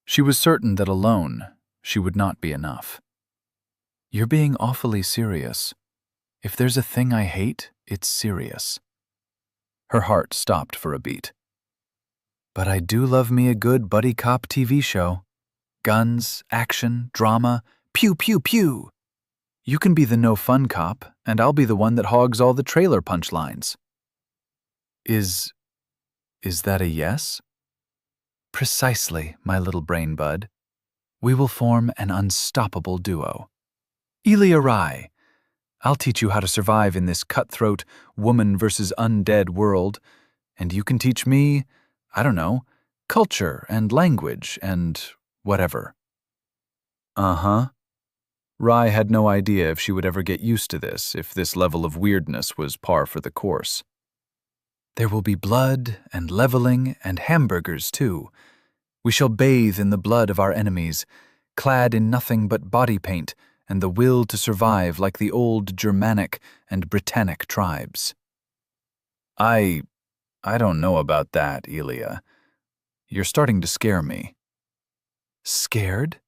She was certain that alone, she would not be enough. "You're being awfully serious. If there's a thing I hate, it's serious." Her heart stopped for a beat. "But I do love me a good buddy cop TV show. Guns, action, drama, pew pew pew. You can be the no-fun cop, and I'll be the one that hogs all the trailer punchlines." Is that a yes?" "Precisely, my little brain bud. We will form an unstoppable duo. Elia Rai, I'll teach you how to survive in this cutthroat, woman versus undead world, and you can teach me, I don't know, culture and language and whatever." Uh-huh. Rai had no idea if she would ever get used to this, if this level of weirdness was par for the course. "There will be blood and leveling and hamburgers, too. We shall bathe in the blood of our enemies, clad in nothing but body paint and the will to survive like the old Germanic and Britannic tribes." I don't know about that, Elia. You're starting to scare me." "Scared?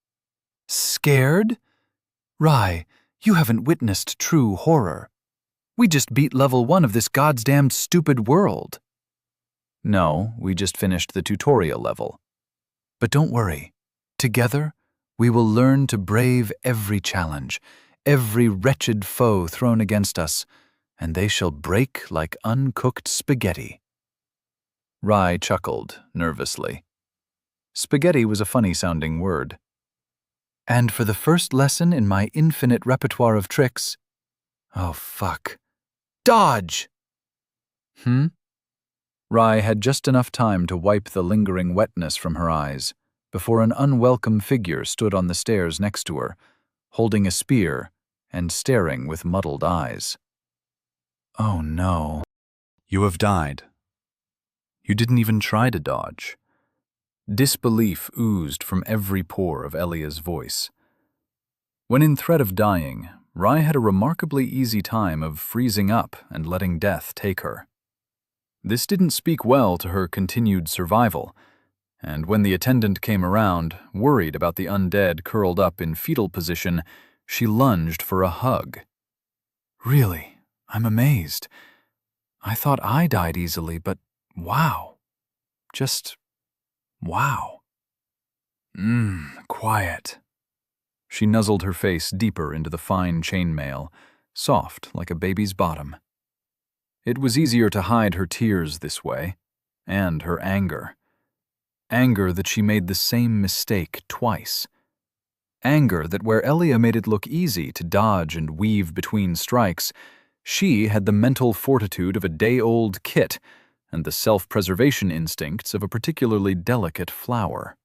Scared? Rai, you haven't witnessed true horror. We just beat level 1 of this goddamned stupid world." "No, we just finished the tutorial level." "But don't worry. Together, we will learn to brave every challenge, every wretched foe thrown against us, and they shall break like uncooked spaghetti." Rai chuckled nervously. Spaghetti was a funny-sounding word. And for the first lesson in my infinite repertoire of tricks... Oh, fuck. Dodge! Rye had just enough time to wipe the lingering wetness from her eyes before an unwelcome figure stood on the stairs next to her, holding a spear and staring with muddled eyes. Oh no. You have died. You didn't even try to dodge. Disbelief oozed from every pore of Elia's voice. When in threat of dying, Rye had a remarkably easy time of freezing up and letting death take her. This didn't speak well to her continued survival, and when the attendant came around, worried about the undead curled up in fetal position, she lunged for a hug. Really, I'm amazed. I thought I died easily, but wow. Just wow. Quiet. She nuzzled her face deeper into the fine chainmail, soft like a baby's bottom. It was easier to hide her tears this way, and her anger. Anger that she made the same mistake twice. Anger that where Elia made it look easy to dodge and weave between strikes, she had the mental fortitude of a day-old kit and the self-preservation instincts of a particularly delicate flower.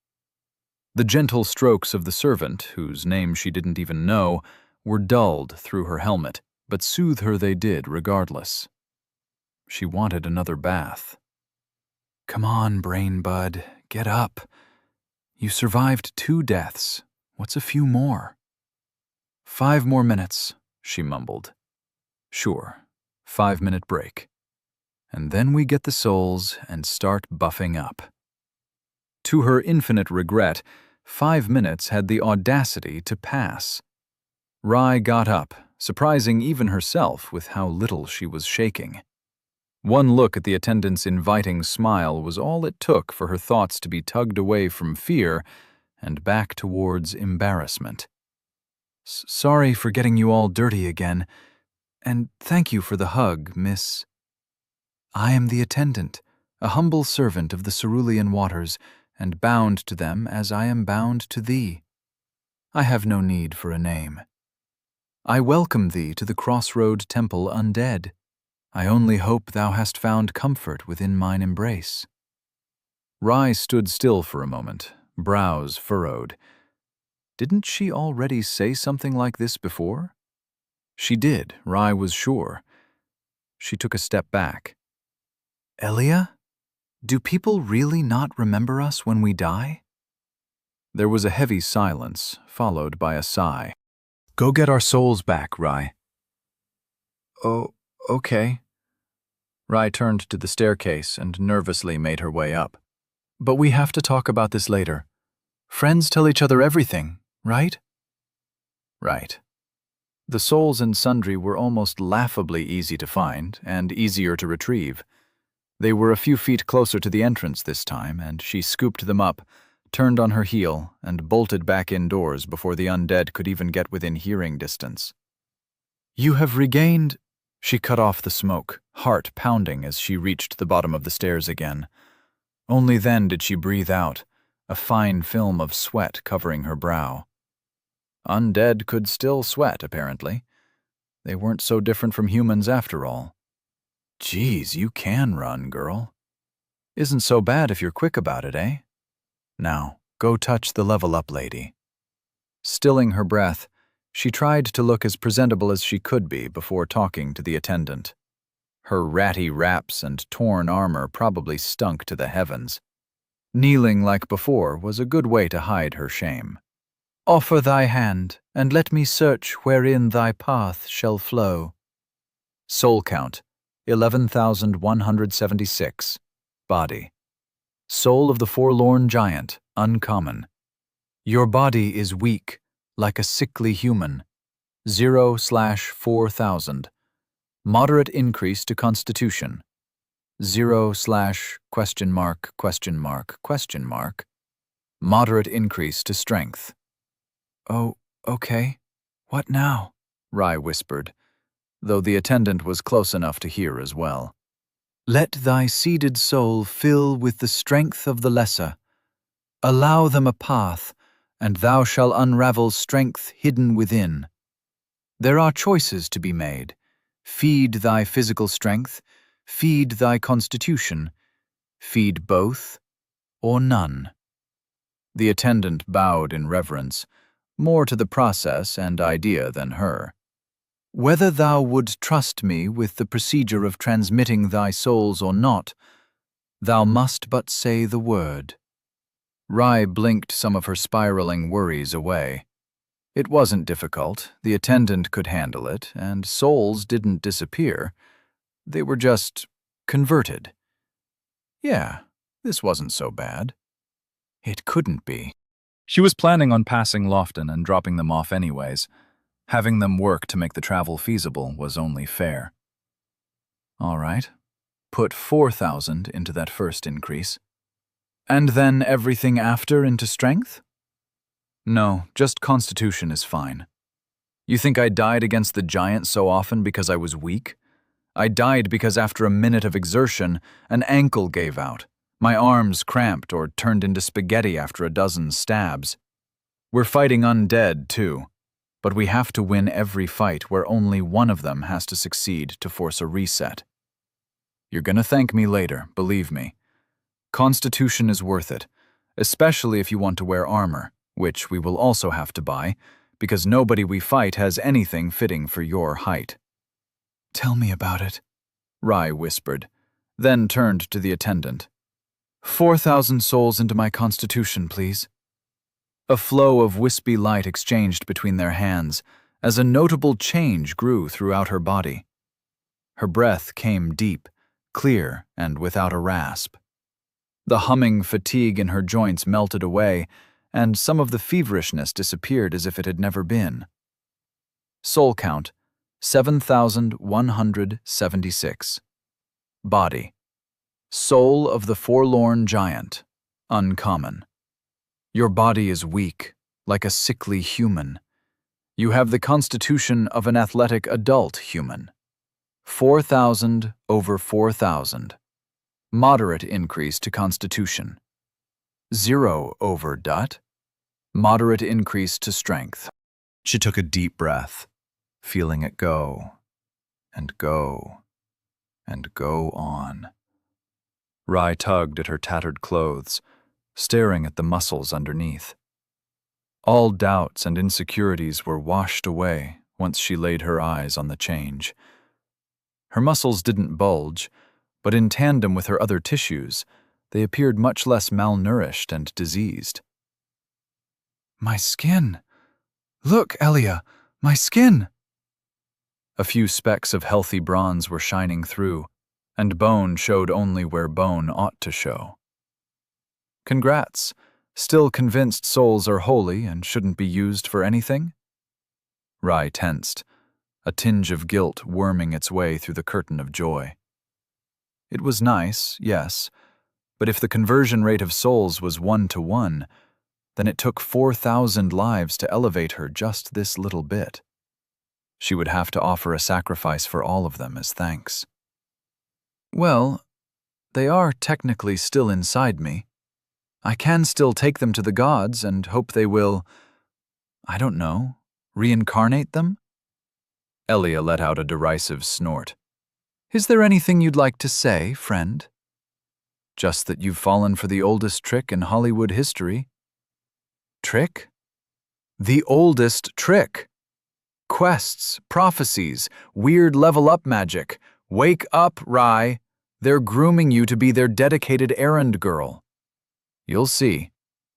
The gentle strokes of the servant, whose name she didn't even know, were dulled through her helmet, but soothe her they did regardless. She wanted another bath. Come on, brain bud, get up. You survived 2 deaths. What's a few more? 5 more minutes, she mumbled. Sure, 5-minute break. And then we get the souls and start buffing up. To her infinite regret, 5 minutes had the audacity to pass. Rye got up, surprising even herself with how little she was shaking. One look at the attendant's inviting smile was all it took for her thoughts to be tugged away from fear and back towards embarrassment. Sorry for getting you all dirty again, and thank you for the hug, miss. I am the attendant, a humble servant of the cerulean waters, and bound to them as I am bound to thee. I have no need for a name. I welcome thee to the crossroad temple undead. I only hope thou hast found comfort within mine embrace. Rye stood still for a moment, brows furrowed. Didn't she already say something like this before? She did, Rye was sure. She took a step back. Elia? Do people really not remember us when we die? There was a heavy silence, followed by a sigh. Go get our souls back, Rye. Oh, okay. Rye turned to the staircase and nervously made her way up. But we have to talk about this later. Friends tell each other everything, right? Right. The souls in Sundry were almost laughably easy to find and easier to retrieve. They were a few feet closer to the entrance this time, and she scooped them up, turned on her heel, and bolted back indoors before the undead could even get within hearing distance. You have regained... She cut off the smoke, heart pounding as she reached the bottom of the stairs again. Only then did she breathe out, a fine film of sweat covering her brow. Undead could still sweat, apparently. They weren't so different from humans after all. Geez, you can run, girl. Isn't so bad if you're quick about it, eh? Now, go touch the level-up lady. Stilling her breath, she tried to look as presentable as she could be before talking to the attendant. Her ratty wraps and torn armor probably stunk to the heavens. Kneeling like before was a good way to hide her shame. Offer thy hand, and let me search wherein thy path shall flow. Soul count, 11,176. Body. Soul of the forlorn giant, uncommon. Your body is weak, like a sickly human. 0/4,000. Moderate increase to constitution. 0/? Moderate increase to strength. Oh, okay. What now? Rye whispered, though the attendant was close enough to hear as well. Let thy seeded soul fill with the strength of the lesser. Allow them a path, and thou shalt unravel strength hidden within. There are choices to be made. Feed thy physical strength, feed thy constitution, feed both or none. The attendant bowed in reverence, more to the process and idea than her. Whether thou would trust me with the procedure of transmitting thy souls or not, thou must but say the word. Rai blinked some of her spiraling worries away. It wasn't difficult, the attendant could handle it, and souls didn't disappear. They were just converted. Yeah, this wasn't so bad. It couldn't be. She was planning on passing Lofton and dropping them off anyways. Having them work to make the travel feasible was only fair. All right, put 4,000 into that first increase. And then everything after into strength? No, just constitution is fine. You think I died against the giant so often because I was weak? I died because after a minute of exertion, an ankle gave out. My arms cramped or turned into spaghetti after a dozen stabs. We're fighting undead, too. But we have to win every fight where only one of them has to succeed to force a reset. You're gonna thank me later, believe me. Constitution is worth it, especially if you want to wear armor, which we will also have to buy, because nobody we fight has anything fitting for your height. Tell me about it, Rai whispered, then turned to the attendant. 4,000 souls into my constitution, please. A flow of wispy light exchanged between their hands as a notable change grew throughout her body. Her breath came deep, clear, and without a rasp. The humming fatigue in her joints melted away, and some of the feverishness disappeared as if it had never been. Soul count, 7,176. Body. Soul of the forlorn giant, uncommon. Your body is weak, like a sickly human. You have the constitution of an athletic adult human. 4,000 over 4,000. Moderate increase to constitution. 0 over dot. Moderate increase to strength. She took a deep breath, feeling it go, and go, and go on. Rai tugged at her tattered clothes, staring at the muscles underneath. All doubts and insecurities were washed away once she laid her eyes on the change. Her muscles didn't bulge, but in tandem with her other tissues, they appeared much less malnourished and diseased. My skin! Look, Elia, my skin! A few specks of healthy bronze were shining through, and bone showed only where bone ought to show. Congrats. Still convinced souls are holy and shouldn't be used for anything? Rai tensed, a tinge of guilt worming its way through the curtain of joy. It was nice, yes, but if the conversion rate of souls was 1-to-1, then it took 4,000 lives to elevate her just this little bit. She would have to offer a sacrifice for all of them as thanks. Well, they are technically still inside me. I can still take them to the gods and hope they will, I don't know, reincarnate them? Elia let out a derisive snort. Is there anything you'd like to say, friend? Just that you've fallen for the oldest trick in Hollywood history. Trick? The oldest trick. Quests, prophecies, weird level-up magic. Wake up, Rai. They're grooming you to be their dedicated errand girl. You'll see.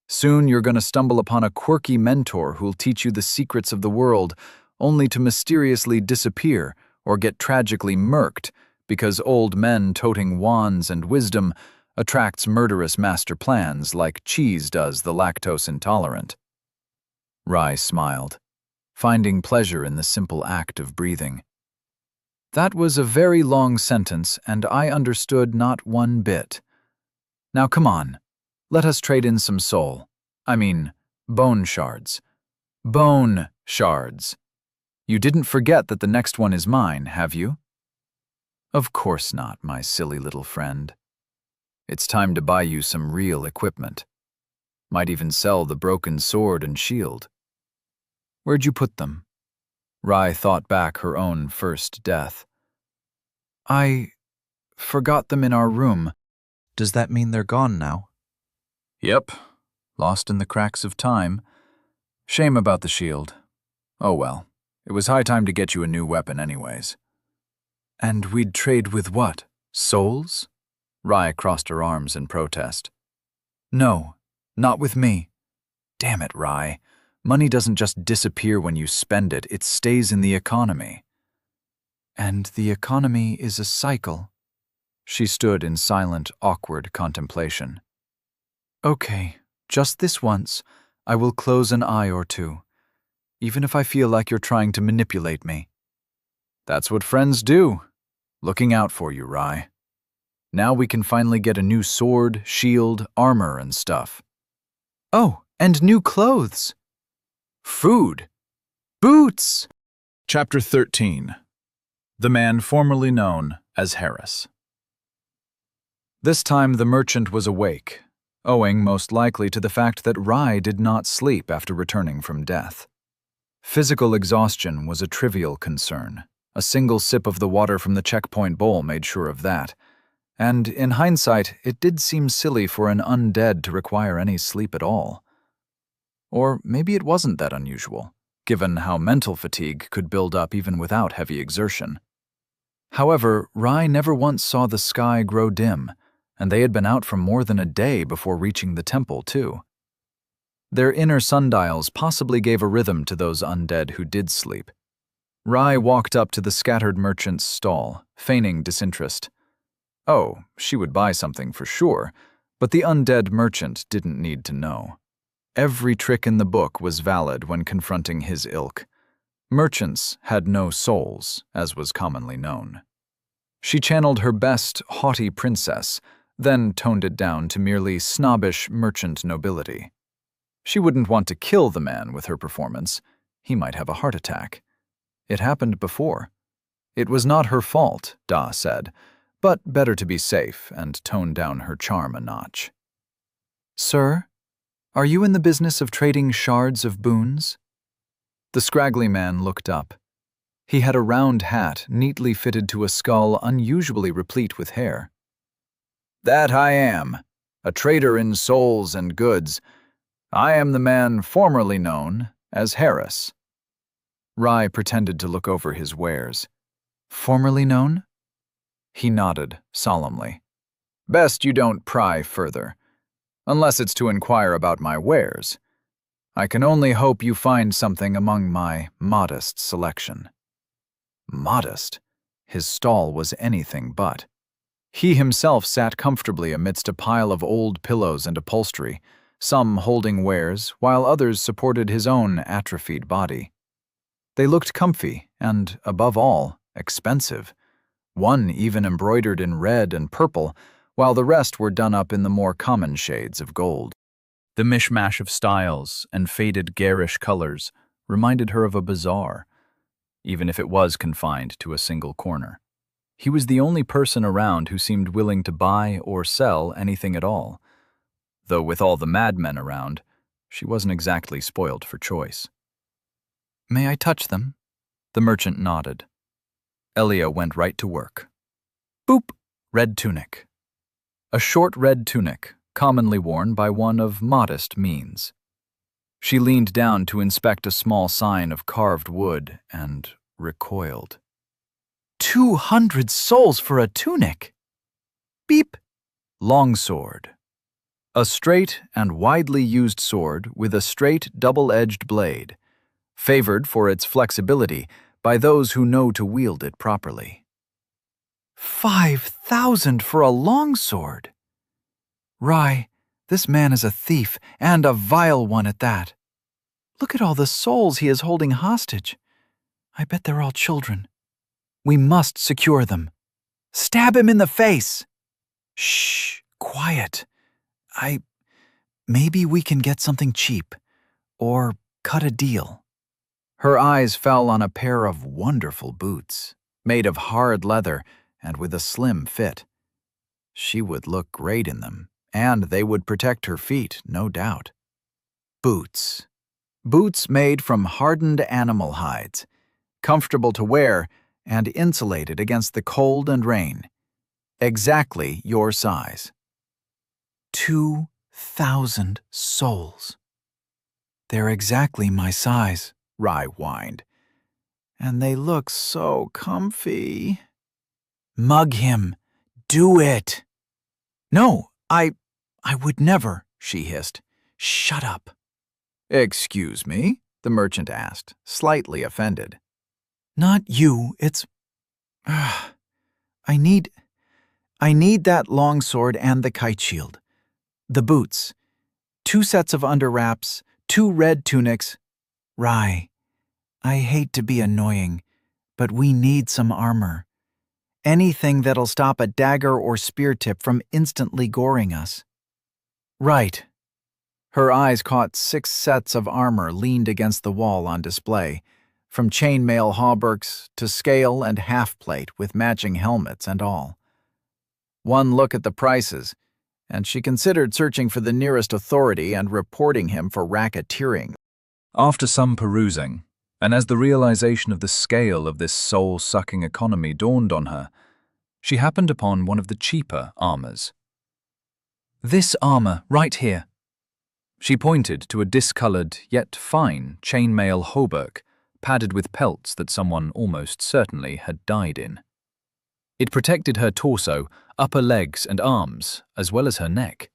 Soon you're going to stumble upon a quirky mentor who'll teach you the secrets of the world, only to mysteriously disappear or get tragically murked because old men toting wands and wisdom attracts murderous master plans like cheese does the lactose intolerant. Rai smiled, finding pleasure in the simple act of breathing. That was a very long sentence, and I understood not one bit. Now come on, let us trade in some soul. Bone shards. Bone shards. You didn't forget that the next one is mine, have you? Of course not, my silly little friend. It's time to buy you some real equipment. Might even sell the broken sword and shield. Where'd you put them? Rai thought back her own first death. I forgot them in our room. Does that mean they're gone now? Yep. Lost in the cracks of time. Shame about the shield. Oh well. It was high time to get you a new weapon anyways. And we'd trade with what? Souls? Rai crossed her arms in protest. No, not with me. Damn it, Rai. Money doesn't just disappear when you spend it, it stays in the economy. And the economy is a cycle. She stood in silent, awkward contemplation. Okay, just this once, I will close an eye or two, even if I feel like you're trying to manipulate me. That's what friends do. Looking out for you, Rai. Now we can finally get a new sword, shield, armor, and stuff. Oh, and new clothes. Food. Boots. Chapter 13. The man formerly known as Harris. This time the merchant was awake, owing most likely to the fact that Rai did not sleep after returning from death. Physical exhaustion was a trivial concern. A single sip of the water from the checkpoint bowl made sure of that. And in hindsight, it did seem silly for an undead to require any sleep at all. Or maybe it wasn't that unusual, given how mental fatigue could build up even without heavy exertion. However, Rai never once saw the sky grow dim, and they had been out for more than a day before reaching the temple, too. Their inner sundials possibly gave a rhythm to those undead who did sleep. Rai walked up to the scattered merchant's stall, feigning disinterest. Oh, she would buy something for sure, but the undead merchant didn't need to know. Every trick in the book was valid when confronting his ilk. Merchants had no souls, as was commonly known. She channeled her best haughty princess, then toned it down to merely snobbish merchant nobility. She wouldn't want to kill the man with her performance. He might have a heart attack. It happened before. It was not her fault, Da said, but better to be safe and tone down her charm a notch. Sir, are you in the business of trading shards of boons? The scraggly man looked up. He had a round hat neatly fitted to a skull unusually replete with hair. That I am, a trader in souls and goods. I am the man formerly known as Harris. Rai pretended to look over his wares. Formerly known? He nodded solemnly. Best you don't pry further, unless it's to inquire about my wares. I can only hope you find something among my modest selection. Modest? His stall was anything but. He himself sat comfortably amidst a pile of old pillows and upholstery, some holding wares, while others supported his own atrophied body. They looked comfy and, above all, expensive. One even embroidered in red and purple, while the rest were done up in the more common shades of gold. The mishmash of styles and faded garish colors reminded her of a bazaar, even if it was confined to a single corner. He was the only person around who seemed willing to buy or sell anything at all. Though with all the madmen around, she wasn't exactly spoiled for choice. May I touch them? The merchant nodded. Elia went right to work. Boop! Red tunic. A short red tunic, commonly worn by one of modest means. She leaned down to inspect a small sign of carved wood and recoiled. 200 souls for a tunic! Beep! Longsword. A straight and widely used sword with a straight double-edged blade, favored for its flexibility by those who know to wield it properly. 5,000 for a longsword! Rai, this man is a thief, and a vile one at that. Look at all the souls he is holding hostage. I bet they're all children. We must secure them. Stab him in the face! Shh, quiet. Maybe we can get something cheap, or cut a deal. Her eyes fell on a pair of wonderful boots, made of hard leather and with a slim fit. She would look great in them, and they would protect her feet, no doubt. Boots. Boots made from hardened animal hides, comfortable to wear and insulated against the cold and rain. Exactly your size. 2,000 souls. They're exactly my size, Rye whined. And they look so comfy. Mug him. Do it. No, I would never, she hissed. Shut up. Excuse me? The merchant asked, slightly offended. Not you, it's... I need that longsword and the kite shield. The boots. 2 sets of underwraps, 2 red tunics. Rye, I hate to be annoying, but we need some armor. Anything that'll stop a dagger or spear tip from instantly goring us. Right. Her eyes caught 6 sets of armor leaned against the wall on display, from chainmail hauberks to scale and half-plate with matching helmets and all. One look at the prices, and she considered searching for the nearest authority and reporting him for racketeering. After some perusing, and as the realization of the scale of this soul-sucking economy dawned on her, she happened upon one of the cheaper armors. This armor, right here. She pointed to a discolored yet fine chainmail hauberk, padded with pelts that someone almost certainly had died in. It protected her torso, upper legs and arms, as well as her neck.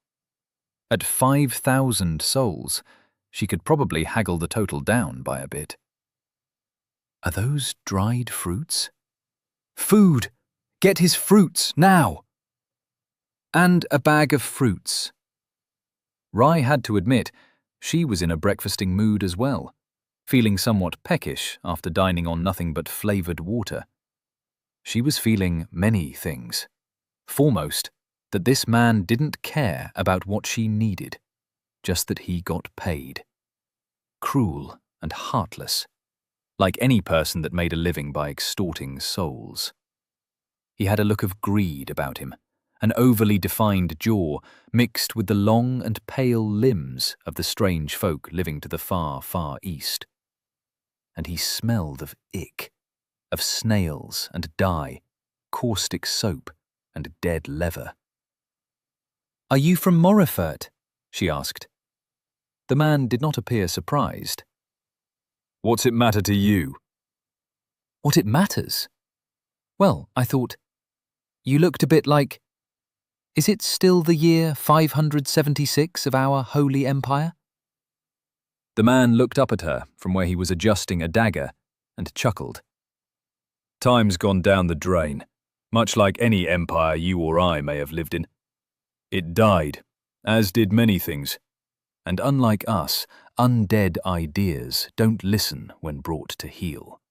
At 5,000 souls, she could probably haggle the total down by a bit. Are those dried fruits? Food! Get his fruits, now! And a bag of fruits. Rye had to admit, she was in a breakfasting mood as well, feeling somewhat peckish after dining on nothing but flavoured water. She was feeling many things. Foremost, that this man didn't care about what she needed, just that he got paid. Cruel and heartless, like any person that made a living by extorting souls. He had a look of greed about him, an overly defined jaw mixed with the long and pale limbs of the strange folk living to the far, far east. And he smelled of ick, of snails and dye, caustic soap and dead leather. "Are you from Morefurt?" she asked. The man did not appear surprised. "What's it matter to you?" "What it matters? Well, I thought, you looked a bit like... Is it still the year 576 of our holy empire?" The man looked up at her from where he was adjusting a dagger and chuckled. "Time's gone down the drain, much like any empire you or I may have lived in. It died, as did many things. And unlike us, undead ideas don't listen when brought to heel.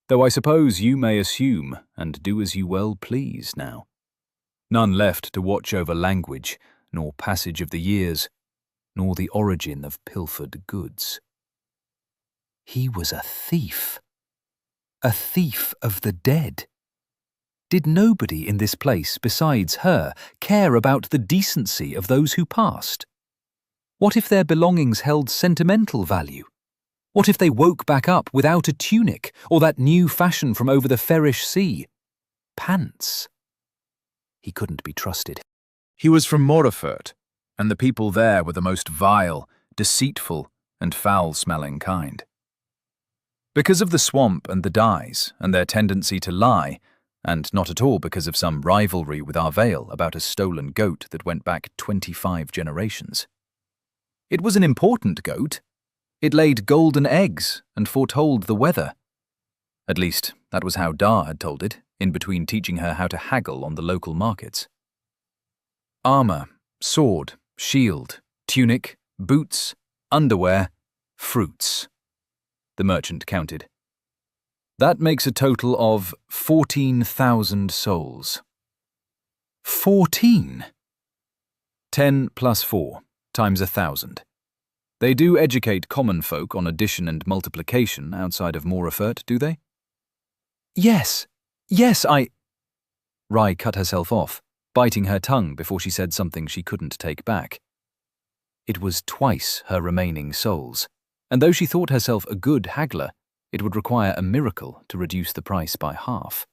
Though I suppose you may assume and do as you well please now. None left to watch over language, nor passage of the years, nor the origin of pilfered goods." He was a thief of the dead. Did nobody in this place besides her care about the decency of those who passed? What if their belongings held sentimental value? What if they woke back up without a tunic or that new fashion from over the Ferrish Sea? Pants. He couldn't be trusted. He was from Morefurt, and the people there were the most vile, deceitful, and foul-smelling kind. Because of the swamp and the dyes and their tendency to lie, and not at all because of some rivalry with Arvail about a stolen goat that went back 25 generations. It was an important goat. It laid golden eggs and foretold the weather. At least, that was how Dar had told it, in between teaching her how to haggle on the local markets. Armor, sword, shield, tunic, boots, underwear, fruits. The merchant counted. That makes a total of 14,000 souls. 14? 10 plus 4, times 1,000. They do educate common folk on addition and multiplication outside of Morefurt, do they? Yes, Rye cut herself off, biting her tongue before she said something she couldn't take back. It was twice her remaining souls, and though she thought herself a good haggler, it would require a miracle to reduce the price by half.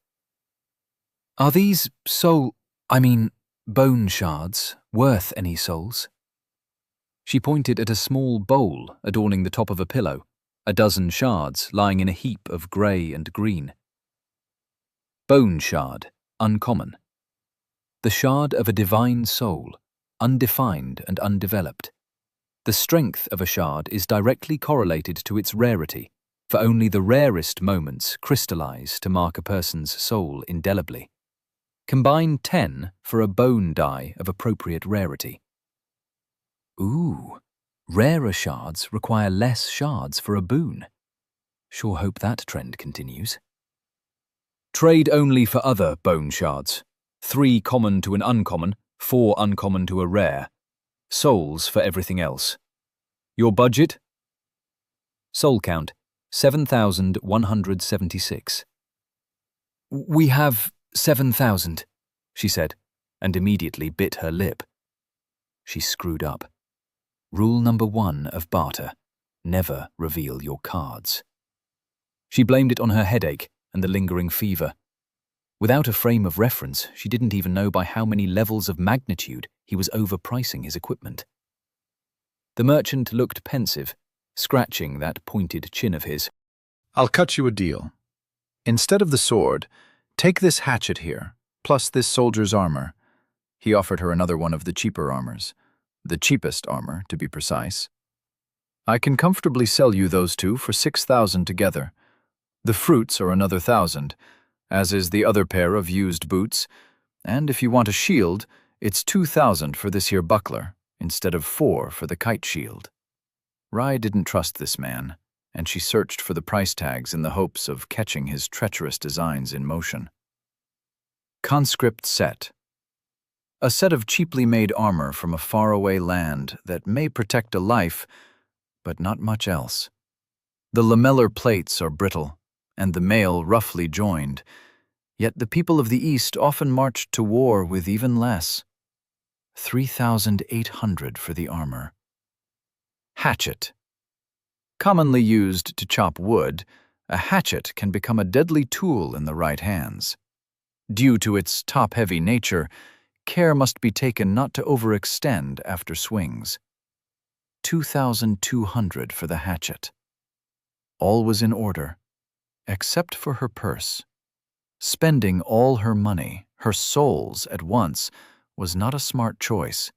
"Are these bone shards worth any souls?" She pointed at a small bowl adorning the top of a pillow, a dozen shards lying in a heap of grey and green. Bone shard, uncommon. The shard of a divine soul, undefined and undeveloped. The strength of a shard is directly correlated to its rarity, for only the rarest moments crystallize to mark a person's soul indelibly. Combine 10 for a bone die of appropriate rarity. Ooh, rarer shards require less shards for a boon. Sure hope that trend continues. Trade only for other bone shards. 3 common to an uncommon, 4 uncommon to a rare. Souls for everything else. Your budget? Soul count, 7,176. "We have 7,000, she said, and immediately bit her lip. She screwed up. Rule number 1 of barter: never reveal your cards. She blamed it on her headache and the lingering fever. Without a frame of reference, she didn't even know by how many levels of magnitude he was overpricing his equipment. The merchant looked pensive, scratching that pointed chin of his. "I'll cut you a deal. Instead of the sword, take this hatchet here, plus this soldier's armor." He offered her another one of the cheaper armors. The cheapest armor, to be precise. "I can comfortably sell you those two for 6,000 together. The fruits are another 1,000, as is the other pair of used boots, and if you want a shield, it's 2,000 for this here buckler, instead of 4 for the kite shield." Rai didn't trust this man, and she searched for the price tags in the hopes of catching his treacherous designs in motion. Conscript set. A set of cheaply made armor from a faraway land that may protect a life, but not much else. The lamellar plates are brittle, and the mail roughly joined, yet the people of the East often marched to war with even less. 3,800 for the armor. Hatchet. Commonly used to chop wood, a hatchet can become a deadly tool in the right hands. Due to its top-heavy nature, care must be taken not to overextend after swings. 2,200 for the hatchet. All was in order, except for her purse. Spending all her money, her souls at once, was not a smart choice,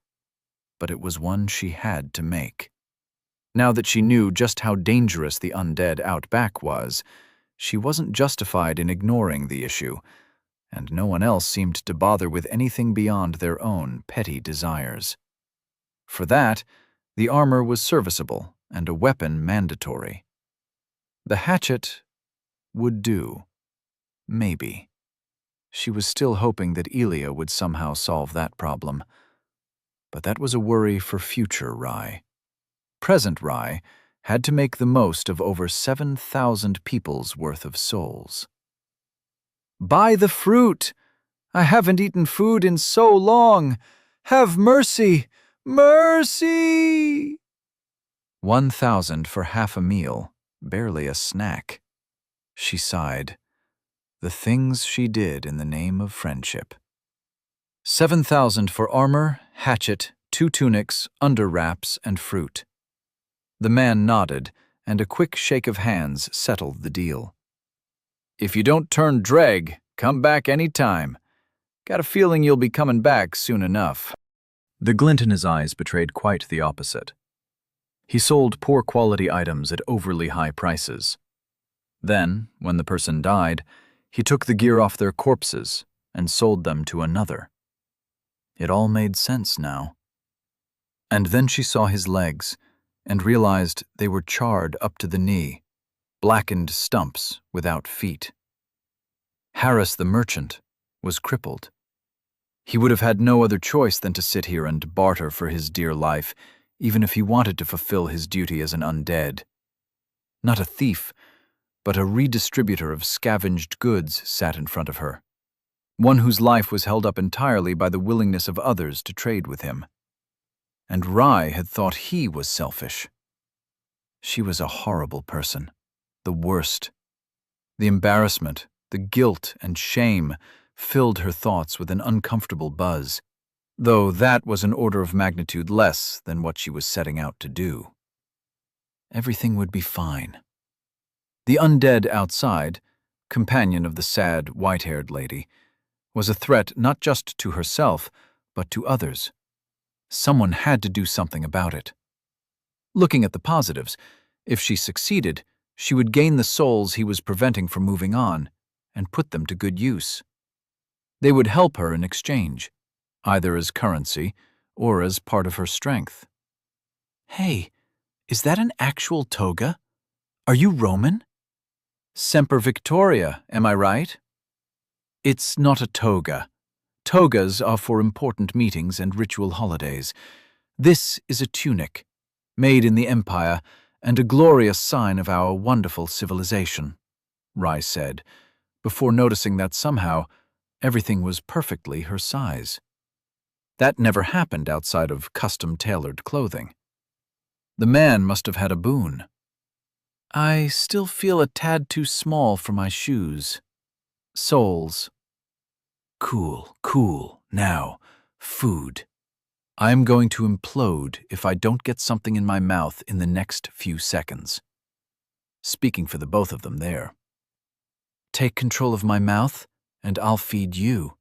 but it was one she had to make. Now that she knew just how dangerous the undead out back was, she wasn't justified in ignoring the issue, and no one else seemed to bother with anything beyond their own petty desires. For that, the armor was serviceable and a weapon mandatory. The hatchet would do. Maybe. She was still hoping that Elia would somehow solve that problem. But that was a worry for future Rai. Present Rai had to make the most of over 7,000 people's worth of souls. "Buy the fruit! I haven't eaten food in so long! Have mercy! Mercy!" 1,000 for half a meal, barely a snack. She sighed. The things she did in the name of friendship. 7,000 for armor, hatchet, 2 tunics, underwraps, and fruit. The man nodded, and a quick shake of hands settled the deal. "If you don't turn dreg, come back any time. Got a feeling you'll be coming back soon enough." The glint in his eyes betrayed quite the opposite. He sold poor-quality items at overly high prices. Then, when the person died, he took the gear off their corpses and sold them to another. It all made sense now. And then she saw his legs and realized they were charred up to the knee, blackened stumps without feet. Harris the merchant was crippled. He would have had no other choice than to sit here and barter for his dear life, even if he wanted to fulfill his duty as an undead. Not a thief, but a redistributor of scavenged goods sat in front of her, one whose life was held up entirely by the willingness of others to trade with him. and Rai had thought he was selfish. She was a horrible person, the worst. The embarrassment, the guilt and shame filled her thoughts with an uncomfortable buzz, though that was an order of magnitude less than what she was setting out to do. Everything would be fine. The undead outside, companion of the sad, white-haired lady, was a threat not just to herself, but to others. Someone had to do something about it. Looking at the positives, if she succeeded, she would gain the souls he was preventing from moving on and put them to good use. They would help her in exchange, either as currency or as part of her strength. Hey, is that an actual toga? Are you Roman? Semper Victoria, am I right? It's not a toga. Togas are for important meetings and ritual holidays. This is a tunic, made in the Empire and a glorious sign of our wonderful civilization, Rai said, before noticing that somehow everything was perfectly her size. That never happened outside of custom-tailored clothing. The man must have had a boon. I still feel a tad too small for my shoes. Soles. Cool. Now, food. I'm going to implode if I don't get something in my mouth in the next few seconds. Speaking for the both of them there. Take control of my mouth, and I'll feed you.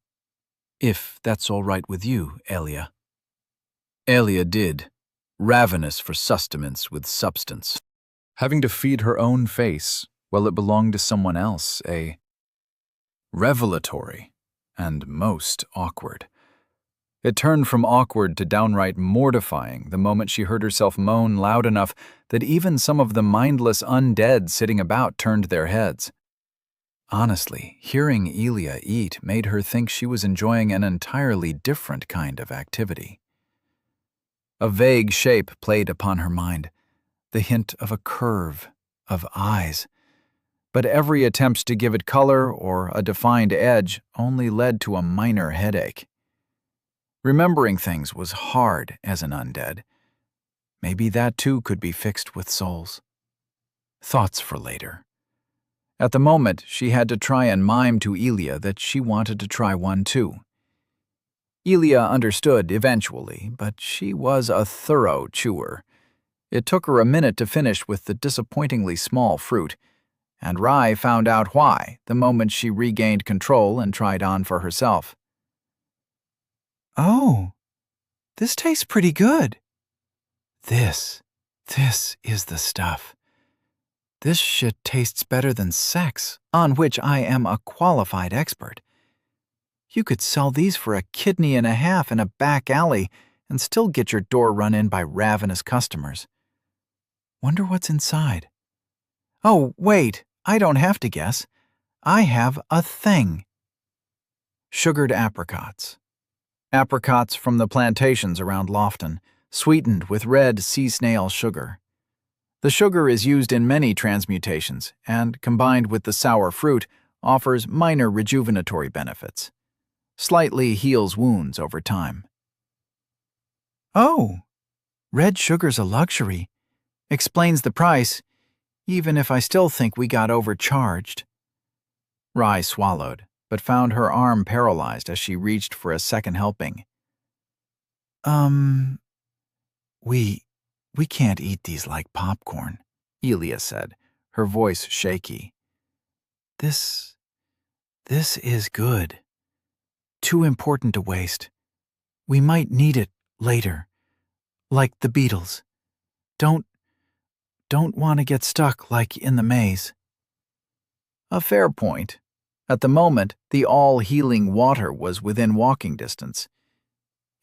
If that's all right with you, Elia. Elia did, ravenous for sustenance with substance. Having to feed her own face while it belonged to someone else, revelatory and most awkward. It turned from awkward to downright mortifying the moment she heard herself moan loud enough that even some of the mindless undead sitting about turned their heads. Honestly, hearing Elia eat made her think she was enjoying an entirely different kind of activity. A vague shape played upon her mind, the hint of a curve, of eyes. But every attempt to give it color or a defined edge only led to a minor headache. Remembering things was hard as an undead. Maybe that too could be fixed with souls. Thoughts for later. At the moment, she had to try and mime to Elia that she wanted to try one too. Elia understood eventually, but she was a thorough chewer. It took her a minute to finish with the disappointingly small fruit, and Rai found out why the moment she regained control and tried on for herself. Oh, this tastes pretty good. This is the stuff. This shit tastes better than sex, on which I am a qualified expert. You could sell these for a kidney and a half in a back alley and still get your door run in by ravenous customers. Wonder what's inside. Oh, wait, I don't have to guess. I have a thing. Sugared apricots. Apricots from the plantations around Lofton, sweetened with red sea snail sugar. The sugar is used in many transmutations and, combined with the sour fruit, offers minor rejuvenatory benefits. Slightly heals wounds over time. Oh, red sugar's a luxury. Explains the price, even if I still think we got overcharged. Rai swallowed, but found her arm paralyzed as she reached for a second helping. We can't eat these like popcorn, Elia said, her voice shaky. This is good. Too important to waste. We might need it later, like the Beatles. Don't want to get stuck like in the maze. A fair point. At the moment, the all-healing water was within walking distance.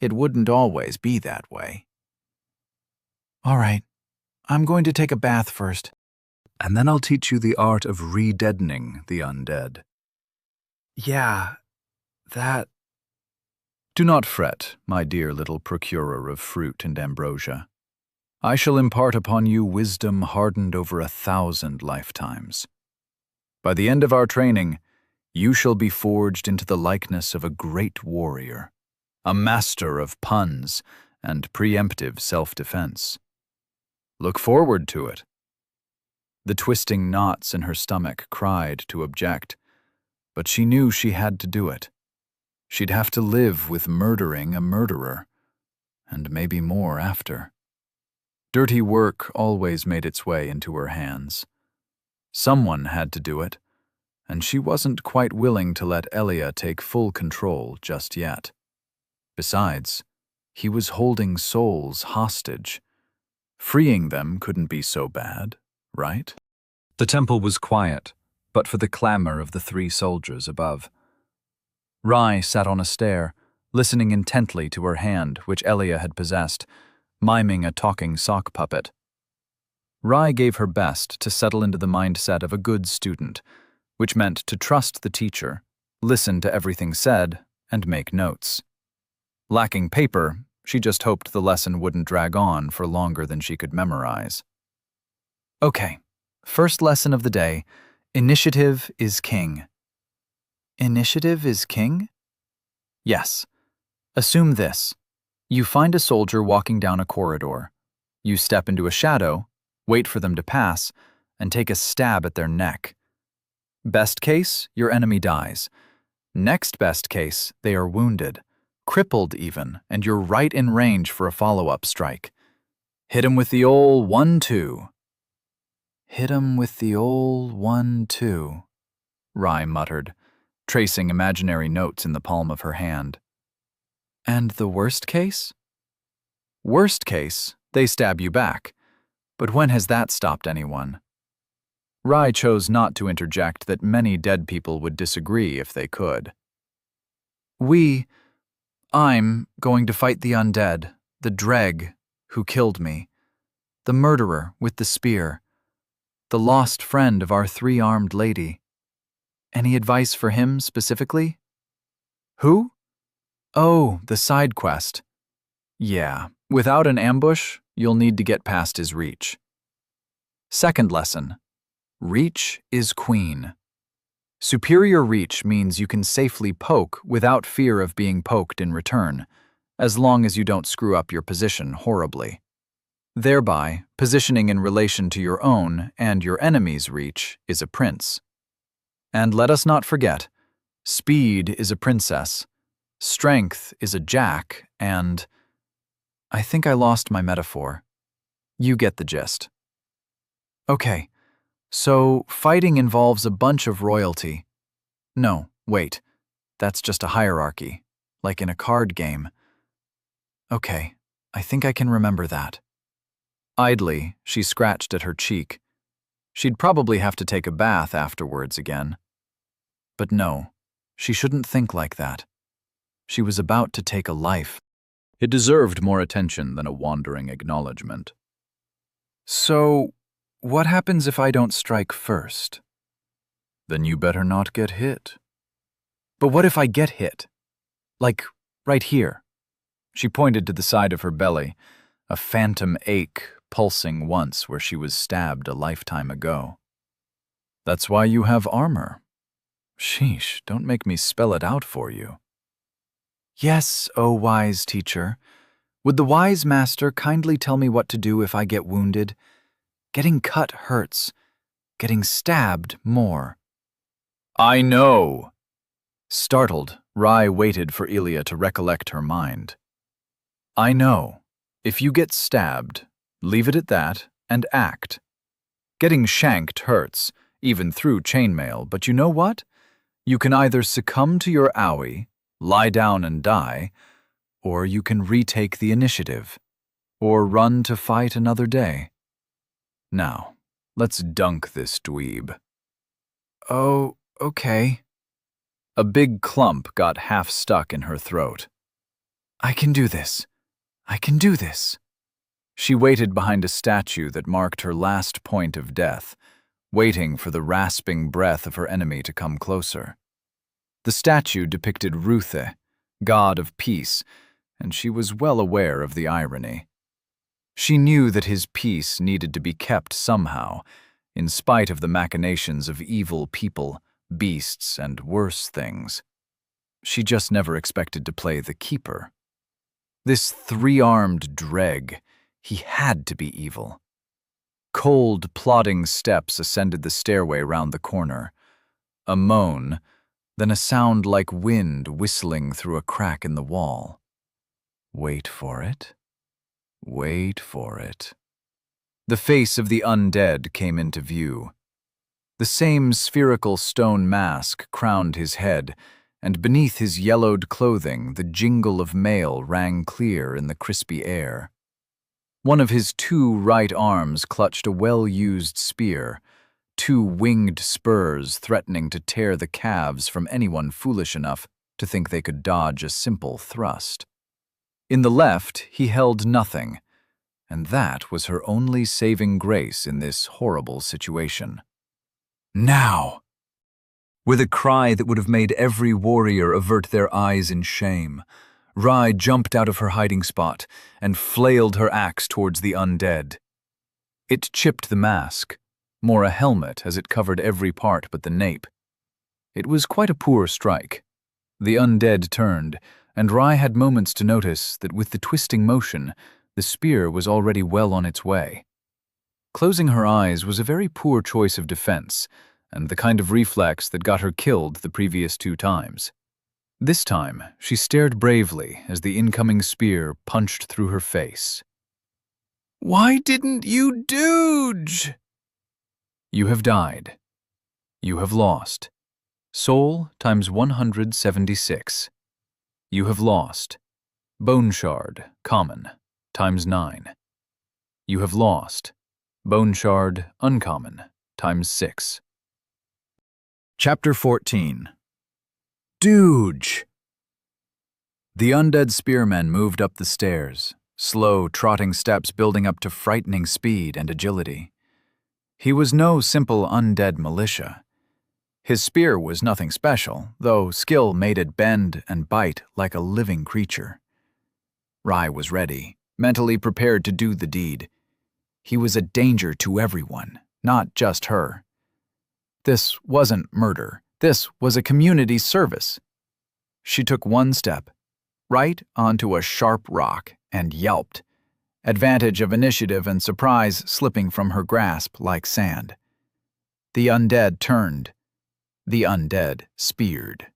It wouldn't always be that way. All right, I'm going to take a bath first. And then I'll teach you the art of re-deadening the undead. Yeah, that... Do not fret, my dear little procurer of fruit and ambrosia. I shall impart upon you wisdom hardened over 1,000 lifetimes. By the end of our training, you shall be forged into the likeness of a great warrior, a master of puns, and preemptive self-defense. Look forward to it. The twisting knots in her stomach cried to object, but she knew she had to do it. She'd have to live with murdering a murderer, and maybe more after. Dirty work always made its way into her hands. Someone had to do it, and she wasn't quite willing to let Elia take full control just yet. Besides, he was holding souls hostage. Freeing them couldn't be so bad, right? The temple was quiet, but for the clamor of the 3 soldiers above. Rai sat on a stair, listening intently to her hand, which Elia had possessed, miming a talking sock puppet. Rai gave her best to settle into the mindset of a good student, which meant to trust the teacher, listen to everything said, and make notes. Lacking paper, she just hoped the lesson wouldn't drag on for longer than she could memorize. Okay, first lesson of the day, initiative is king. Initiative is king? Yes. Assume this. You find a soldier walking down a corridor. You step into a shadow, wait for them to pass, and take a stab at their neck. Best case, your enemy dies. Next best case, they are wounded, crippled even, and you're right in range for a follow-up strike. Hit 'em with the ol' 1-2. Hit 'em with the ol' 1-2, Rai muttered, tracing imaginary notes in the palm of her hand. And the worst case? Worst case, they stab you back. But when has that stopped anyone? Rai chose not to interject that many dead people would disagree if they could. I'm going to fight the undead, the dreg who killed me, the murderer with the spear, the lost friend of our 3-armed lady. Any advice for him specifically? Who? Oh, the side quest. Yeah, without an ambush, you'll need to get past his reach. Second lesson. Reach is queen. Superior reach means you can safely poke without fear of being poked in return, as long as you don't screw up your position horribly. Thereby, positioning in relation to your own and your enemy's reach is a prince. And let us not forget, speed is a princess, strength is a jack, and I think I lost my metaphor. You get the gist. Okay, so fighting involves a bunch of royalty. No, wait, that's just a hierarchy, like in a card game. Okay, I think I can remember that. Idly, she scratched at her cheek. She'd probably have to take a bath afterwards again. But no, she shouldn't think like that. She was about to take a life. It deserved more attention than a wandering acknowledgement. So, what happens if I don't strike first? Then you better not get hit. But what if I get hit? Like, right here. She pointed to the side of her belly, a phantom ache pulsing once where she was stabbed a lifetime ago. That's why you have armor. Sheesh, don't make me spell it out for you. Yes, O wise teacher. Would the wise master kindly tell me what to do if I get wounded? Getting cut hurts. Getting stabbed more. I know. Startled, Rai waited for Elia to recollect her mind. I know. If you get stabbed, leave it at that and act. Getting shanked hurts, even through chainmail, but you know what? You can either succumb to your owie, lie down and die, or you can retake the initiative, or run to fight another day. Now, let's dunk this dweeb. Oh, okay. A big clump got half stuck in her throat. I can do this. I can do this. She waited behind a statue that marked her last point of death, waiting for the rasping breath of her enemy to come closer. The statue depicted Ruthe, god of peace, and she was well aware of the irony. She knew that his peace needed to be kept somehow, in spite of the machinations of evil people, beasts, and worse things. She just never expected to play the keeper. This three-armed dreg, he had to be evil. Cold, plodding steps ascended the stairway round the corner. A moan, then a sound like wind whistling through a crack in the wall. Wait for it. Wait for it. The face of the undead came into view. The same spherical stone mask crowned his head, and beneath his yellowed clothing the jingle of mail rang clear in the crispy air. One of his two right arms clutched a well-used spear, two winged spurs threatening to tear the calves from anyone foolish enough to think they could dodge a simple thrust. In the left he held nothing, and that was her only saving grace in this horrible situation. Now! With a cry that would have made every warrior avert their eyes in shame, Rai jumped out of her hiding spot and flailed her axe towards the undead. It chipped the mask, more a helmet as it covered every part but the nape. It was quite a poor strike. The undead turned, and Rai had moments to notice that with the twisting motion, the spear was already well on its way. Closing her eyes was a very poor choice of defense, and the kind of reflex that got her killed the previous 2 times. This time, she stared bravely as the incoming spear punched through her face. "Why didn't you dodge?" You have died. You have lost. Soul times 176. You have lost. Bone shard, common, times 9. You have lost. Bone shard, uncommon, times 6. Chapter 14. Dooge! The undead spearmen moved up the stairs, slow, trotting steps building up to frightening speed and agility. He was no simple undead militia. His spear was nothing special, though skill made it bend and bite like a living creature. Rai was ready, mentally prepared to do the deed. He was a danger to everyone, not just her. This wasn't murder. This was a community service. She took one step, right onto a sharp rock, and yelped, advantage of initiative and surprise slipping from her grasp like sand. The undead turned. The undead speared.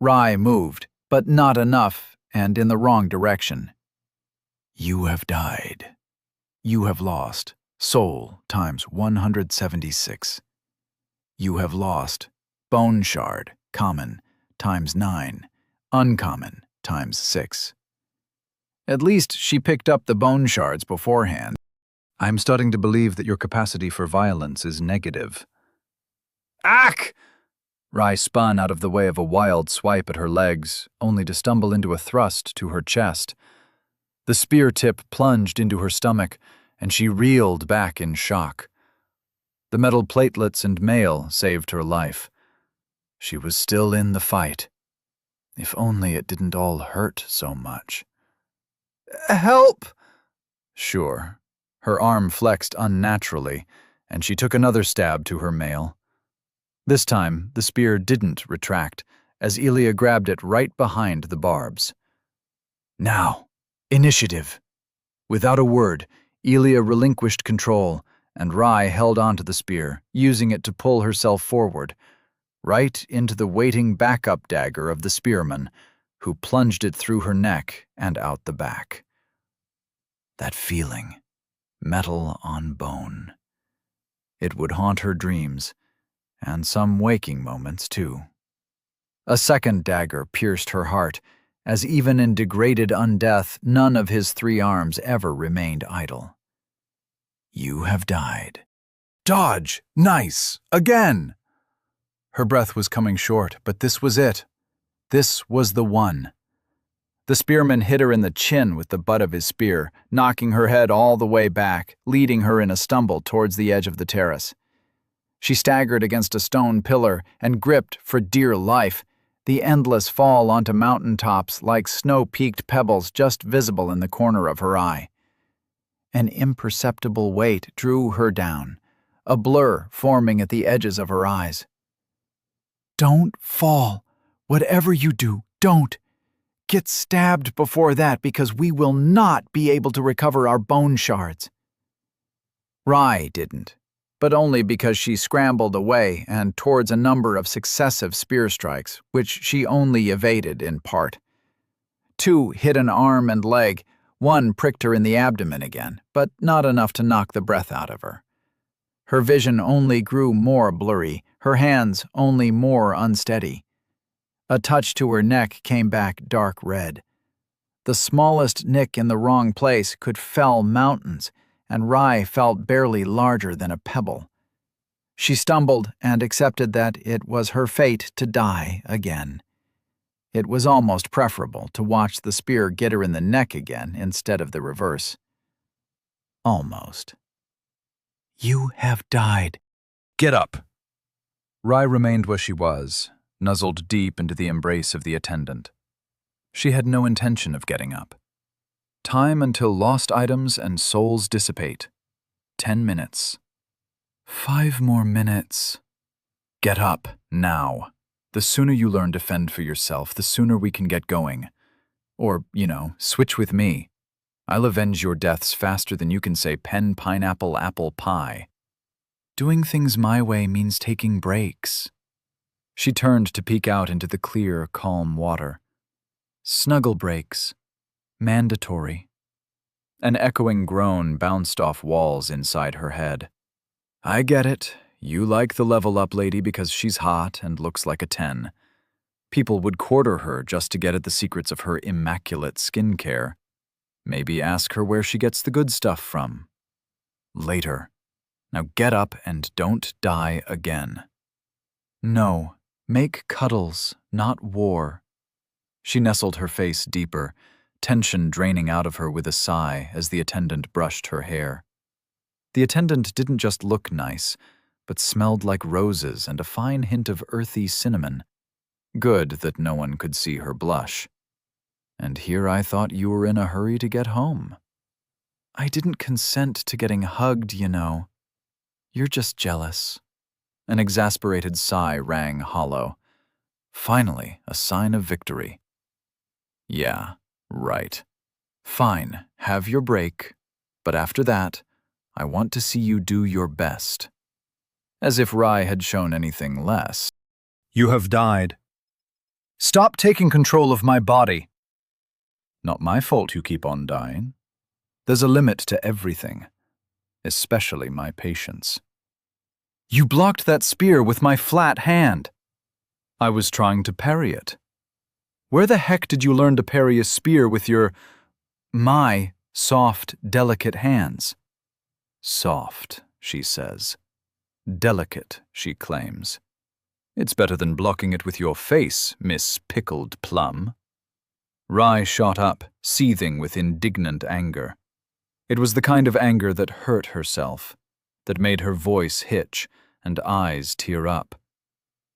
Rai moved, but not enough, and in the wrong direction. You have died. You have lost. Soul times 176. You have lost. Bone shard, common, times 9. Uncommon, times 6. At least she picked up the bone shards beforehand. I'm starting to believe that your capacity for violence is negative. Ack! Rai spun out of the way of a wild swipe at her legs, only to stumble into a thrust to her chest. The spear tip plunged into her stomach, and she reeled back in shock. The metal platelets and mail saved her life. She was still in the fight. If only it didn't all hurt so much. Help! Sure. Her arm flexed unnaturally, and she took another stab to her mail. This time, the spear didn't retract, as Elia grabbed it right behind the barbs. Now, initiative. Without a word, Elia relinquished control, and Rai held onto the spear, using it to pull herself forward, right into the waiting backup dagger of the spearman, who plunged it through her neck and out the back. That feeling, metal on bone. It would haunt her dreams, and some waking moments, too. A second dagger pierced her heart, as even in degraded undeath, none of his 3 arms ever remained idle. You have died. Dodge! Nice! Again! Her breath was coming short, but this was it. This was the one. The spearman hit her in the chin with the butt of his spear, knocking her head all the way back, leading her in a stumble towards the edge of the terrace. She staggered against a stone pillar and gripped for dear life, the endless fall onto mountaintops like snow-peaked pebbles just visible in the corner of her eye. An imperceptible weight drew her down, a blur forming at the edges of her eyes. Don't fall. Whatever you do, don't. get stabbed before that because we will not be able to recover our bone shards." Rye didn't, but only because she scrambled away and towards a number of successive spear strikes, which she only evaded in part. 2 hit an arm and leg, 1 pricked her in the abdomen again, but not enough to knock the breath out of her. Her vision only grew more blurry, her hands only more unsteady. A touch to her neck came back dark red. The smallest nick in the wrong place could fell mountains, and Rye felt barely larger than a pebble. She stumbled and accepted that it was her fate to die again. It was almost preferable to watch the spear get her in the neck again instead of the reverse. Almost. "You have died." Get up. Rye remained where she was, nuzzled deep into the embrace of the attendant. She had no intention of getting up. Time until lost items and souls dissipate. 10 minutes. 5 more minutes. Get up, now. The sooner you learn to fend for yourself, the sooner we can get going. Or, switch with me. I'll avenge your deaths faster than you can say pen, pineapple, apple pie. Doing things my way means taking breaks. She turned to peek out into the clear, calm water. Snuggle breaks. Mandatory. An echoing groan bounced off walls inside her head. I get it. You like the level-up lady because she's hot and looks like a 10. People would quarter her just to get at the secrets of her immaculate skincare. Maybe ask her where she gets the good stuff from. Later. Now get up and don't die again. No, make cuddles, not war. She nestled her face deeper, tension draining out of her with a sigh as the attendant brushed her hair. The attendant didn't just look nice, but smelled like roses and a fine hint of earthy cinnamon. Good that no one could see her blush. And here I thought you were in a hurry to get home. I didn't consent to getting hugged, You're just jealous. An exasperated sigh rang hollow. Finally, a sign of victory. Yeah, right. Fine, have your break. But after that, I want to see you do your best. As if Rye had shown anything less. You have died. Stop taking control of my body. Not my fault you keep on dying. There's a limit to everything, especially my patience. You blocked that spear with my flat hand. I was trying to parry it. Where the heck did you learn to parry a spear with my soft, delicate hands? Soft, she says. Delicate, she claims. It's better than blocking it with your face, Miss Pickled Plum. Rye shot up, seething with indignant anger. It was the kind of anger that hurt herself, that made her voice hitch and eyes tear up.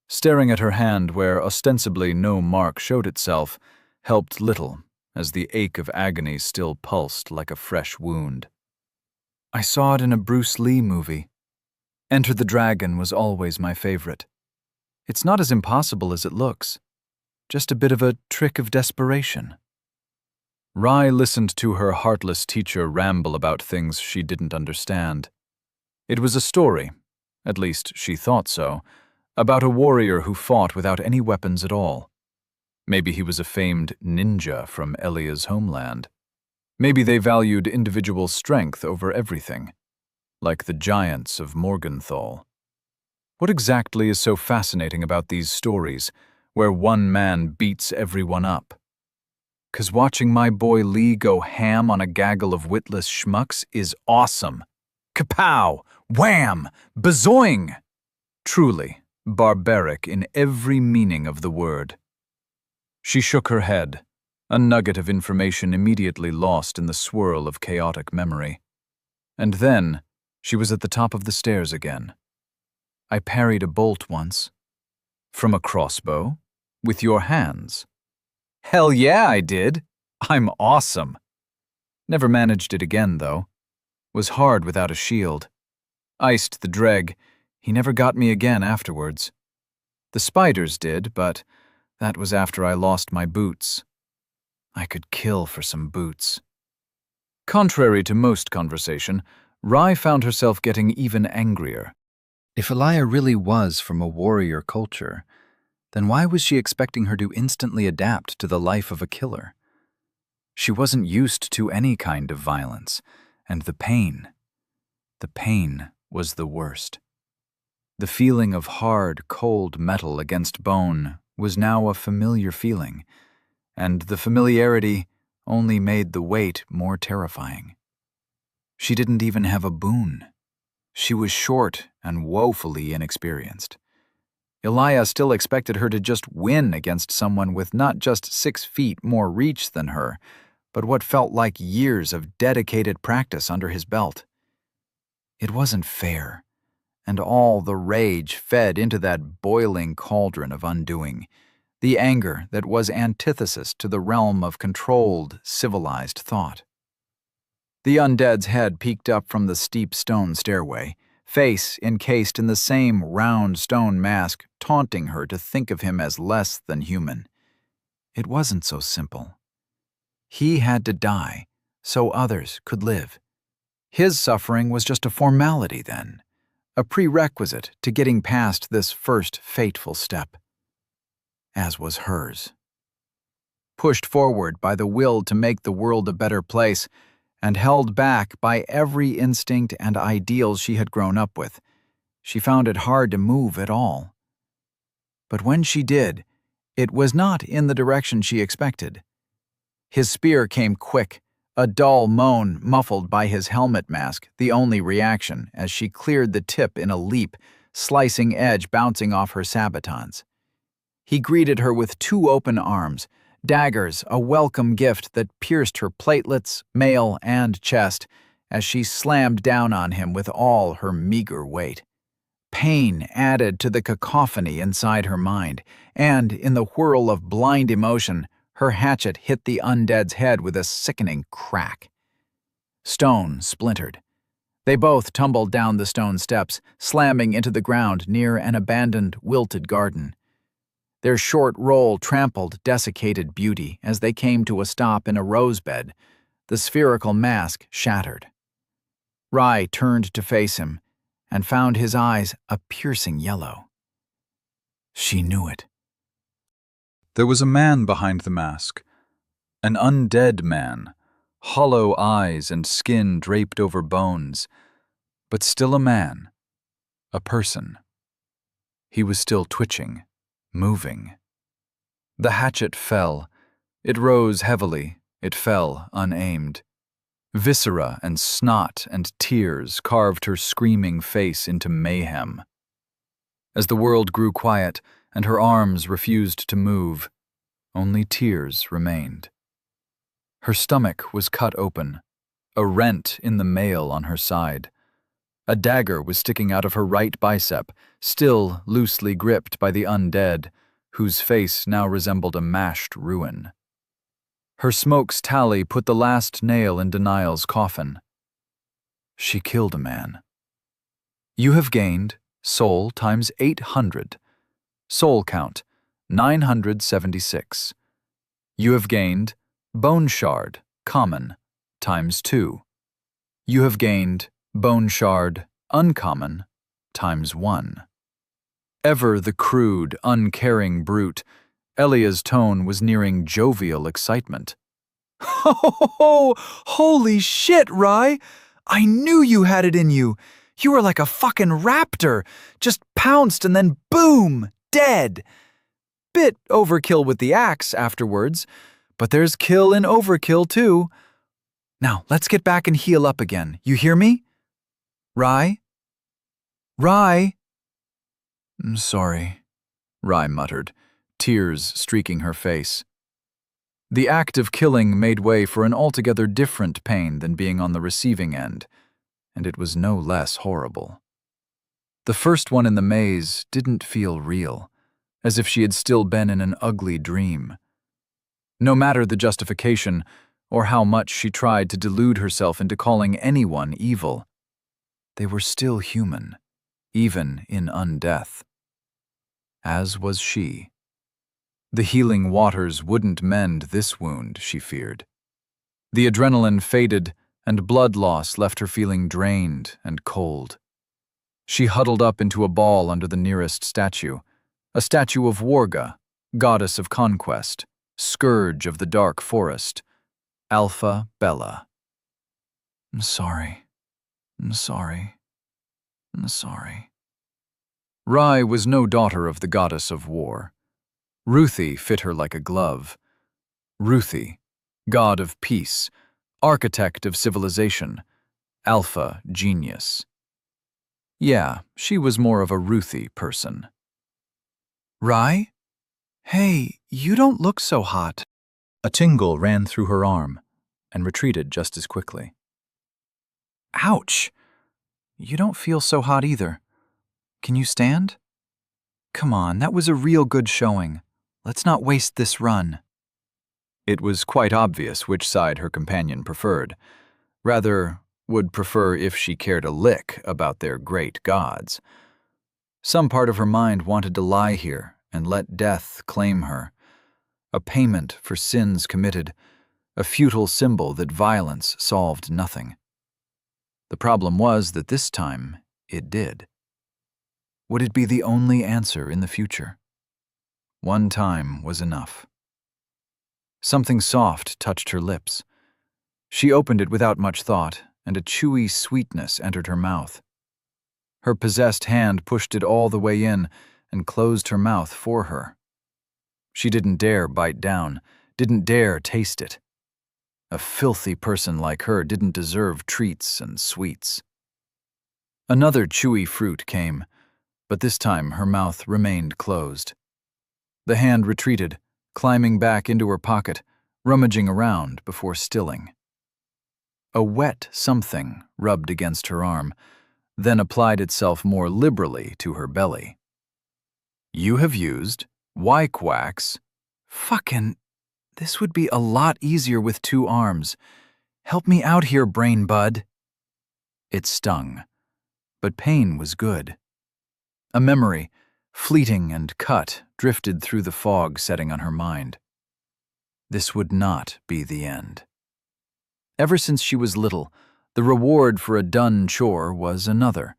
Staring at her hand where ostensibly no mark showed itself helped little, as the ache of agony still pulsed like a fresh wound. I saw it in a Bruce Lee movie. Enter the Dragon was always my favorite. It's not as impossible as it looks, just a bit of a trick of desperation. Rye listened to her heartless teacher ramble about things she didn't understand. It was a story, at least she thought so, about a warrior who fought without any weapons at all. Maybe he was a famed ninja from Elia's homeland. Maybe they valued individual strength over everything, like the giants of Morgenthau. What exactly is so fascinating about these stories, where one man beats everyone up? 'Cause watching my boy Lee go ham on a gaggle of witless schmucks is awesome. Kapow! Wham! Bazoing! Truly, barbaric in every meaning of the word. She shook her head, a nugget of information immediately lost in the swirl of chaotic memory. And then, she was at the top of the stairs again. I parried a bolt once. From a crossbow? With your hands? Hell yeah, I did. I'm awesome. Never managed it again, though. Was hard without a shield. Iced the Dreg. He never got me again afterwards. The spiders did, but that was after I lost my boots. I could kill for some boots. Contrary to most conversation, Rai found herself getting even angrier. If Elia really was from a warrior culture, then why was she expecting her to instantly adapt to the life of a killer? She wasn't used to any kind of violence, and the pain was the worst. The feeling of hard, cold metal against bone was now a familiar feeling, and the familiarity only made the weight more terrifying. She didn't even have a boon. She was short and woefully inexperienced. Elia still expected her to just win against someone with not just 6 feet more reach than her, but what felt like years of dedicated practice under his belt. It wasn't fair, and all the rage fed into that boiling cauldron of undoing, the anger that was antithesis to the realm of controlled, civilized thought. The undead's head peeked up from the steep stone stairway, face encased in the same round stone mask, taunting her to think of him as less than human. It wasn't so simple. He had to die so others could live. His suffering was just a formality then, a prerequisite to getting past this first fateful step. As was hers. Pushed forward by the will to make the world a better place, and held back by every instinct and ideal she had grown up with, she found it hard to move at all. But when she did, it was not in the direction she expected. His spear came quick, a dull moan muffled by his helmet mask, the only reaction as she cleared the tip in a leap, slicing edge bouncing off her sabatons. He greeted her with 2 open arms, daggers a welcome gift that pierced her platelets, mail, and chest as she slammed down on him with all her meager weight. Pain added to the cacophony inside her mind, and in the whirl of blind emotion, her hatchet hit the undead's head with a sickening crack. Stone splintered. They both tumbled down the stone steps, slamming into the ground near an abandoned, wilted garden. Their short roll trampled desiccated beauty as they came to a stop in a rosebed, the spherical mask shattered. Rai turned to face him and found his eyes a piercing yellow. She knew it. There was a man behind the mask, an undead man, hollow eyes and skin draped over bones, but still a man, a person. He was still twitching, moving. The hatchet fell. It rose heavily. It fell unaimed. Viscera and snot and tears carved her screaming face into mayhem. As the world grew quiet and her arms refused to move, only tears remained. Her stomach was cut open, a rent in the mail on her side. A dagger was sticking out of her right bicep, still loosely gripped by the undead, whose face now resembled a mashed ruin. Her smoke's tally put the last nail in Denial's coffin. She killed a man. You have gained soul times 800. Soul count, 976. You have gained bone shard, common, times 2. You have gained bone shard, uncommon, times 1. Ever the crude, uncaring brute, Elia's tone was nearing jovial excitement. Oh, holy shit, Rai! I knew you had it in you. You were like a fucking raptor. Just pounced and then boom, dead. Bit overkill with the axe afterwards, but there's kill in overkill too. Now, let's get back and heal up again. You hear me? Rai? Rai? I'm sorry, Rai muttered, tears streaking her face. The act of killing made way for an altogether different pain than being on the receiving end, and it was no less horrible. The first one in the maze didn't feel real, as if she had still been in an ugly dream. No matter the justification, or how much she tried to delude herself into calling anyone evil, they were still human, even in undeath. As was she. The healing waters wouldn't mend this wound, she feared. The adrenaline faded, and blood loss left her feeling drained and cold. She huddled up into a ball under the nearest statue, a statue of Warga, goddess of conquest, scourge of the dark forest, Alpha Bella. I'm sorry. I'm sorry. I'm sorry. Rai was no daughter of the goddess of war. Ruthie fit her like a glove. Ruthie, god of peace, architect of civilization, alpha genius. Yeah, she was more of a Ruthie person. Rai? Hey, you don't look so hot. A tingle ran through her arm and retreated just as quickly. Ouch! You don't feel so hot either. Can you stand? Come on, that was a real good showing. Let's not waste this run. It was quite obvious which side her companion preferred. Rather, would prefer if she cared a lick about their great gods. Some part of her mind wanted to lie here and let death claim her. A payment for sins committed, a futile symbol that violence solved nothing. The problem was that this time it did. Would it be the only answer in the future? One time was enough. Something soft touched her lips. She opened it without much thought, and a chewy sweetness entered her mouth. Her possessed hand pushed it all the way in and closed her mouth for her. She didn't dare bite down, didn't dare taste it. A filthy person like her didn't deserve treats and sweets. Another chewy fruit came, but this time her mouth remained closed. The hand retreated, climbing back into her pocket, rummaging around before stilling. A wet something rubbed against her arm, then applied itself more liberally to her belly. You have used wax. Fucking, this would be a lot easier with 2 arms. Help me out here, brain bud. It stung, but pain was good. A memory, fleeting and cut, drifted through the fog setting on her mind. This would not be the end. Ever since she was little, the reward for a done chore was another.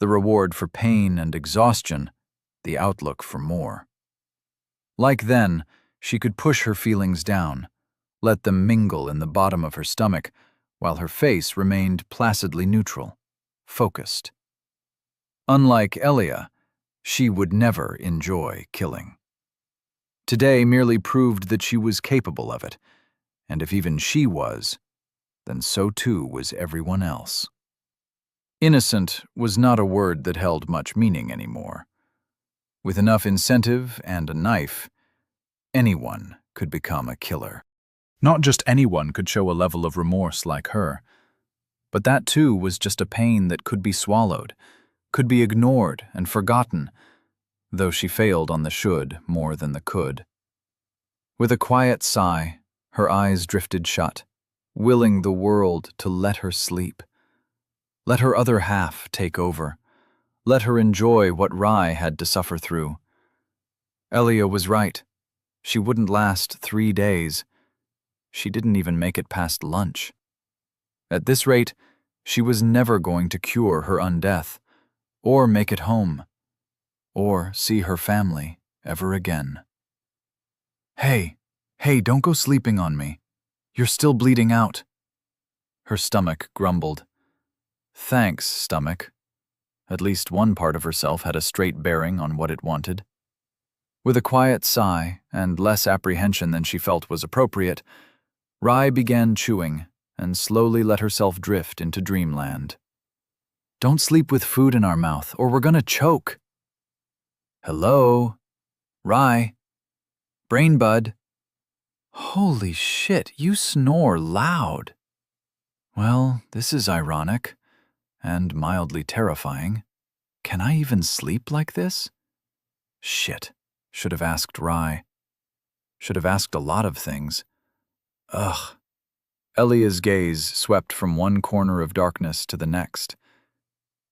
The reward for pain and exhaustion, the outlook for more. Like then, she could push her feelings down, let them mingle in the bottom of her stomach, while her face remained placidly neutral, focused. Unlike Elia, she would never enjoy killing. Today merely proved that she was capable of it, and if even she was, then so too was everyone else. Innocent was not a word that held much meaning anymore. With enough incentive and a knife, anyone could become a killer. Not just anyone could show a level of remorse like her, but that too was just a pain that could be swallowed, could be ignored and forgotten, though she failed on the should more than the could. With a quiet sigh, her eyes drifted shut, willing the world to let her sleep. Let her other half take over. Let her enjoy what Rai had to suffer through. Elia was right. She wouldn't last 3 days. She didn't even make it past lunch. At this rate, she was never going to cure her undeath, or make it home, or see her family ever again. Hey, don't go sleeping on me. You're still bleeding out. Her stomach grumbled. Thanks, stomach. At least one part of herself had a straight bearing on what it wanted. With a quiet sigh and less apprehension than she felt was appropriate, Rai began chewing and slowly let herself drift into dreamland. Don't sleep with food in our mouth, or we're gonna choke. Hello? Rai? Brain bud? Holy shit, you snore loud. Well, this is ironic, and mildly terrifying. Can I even sleep like this? Shit, should have asked Rai. Should have asked a lot of things. Ugh. Elia's gaze swept from one corner of darkness to the next.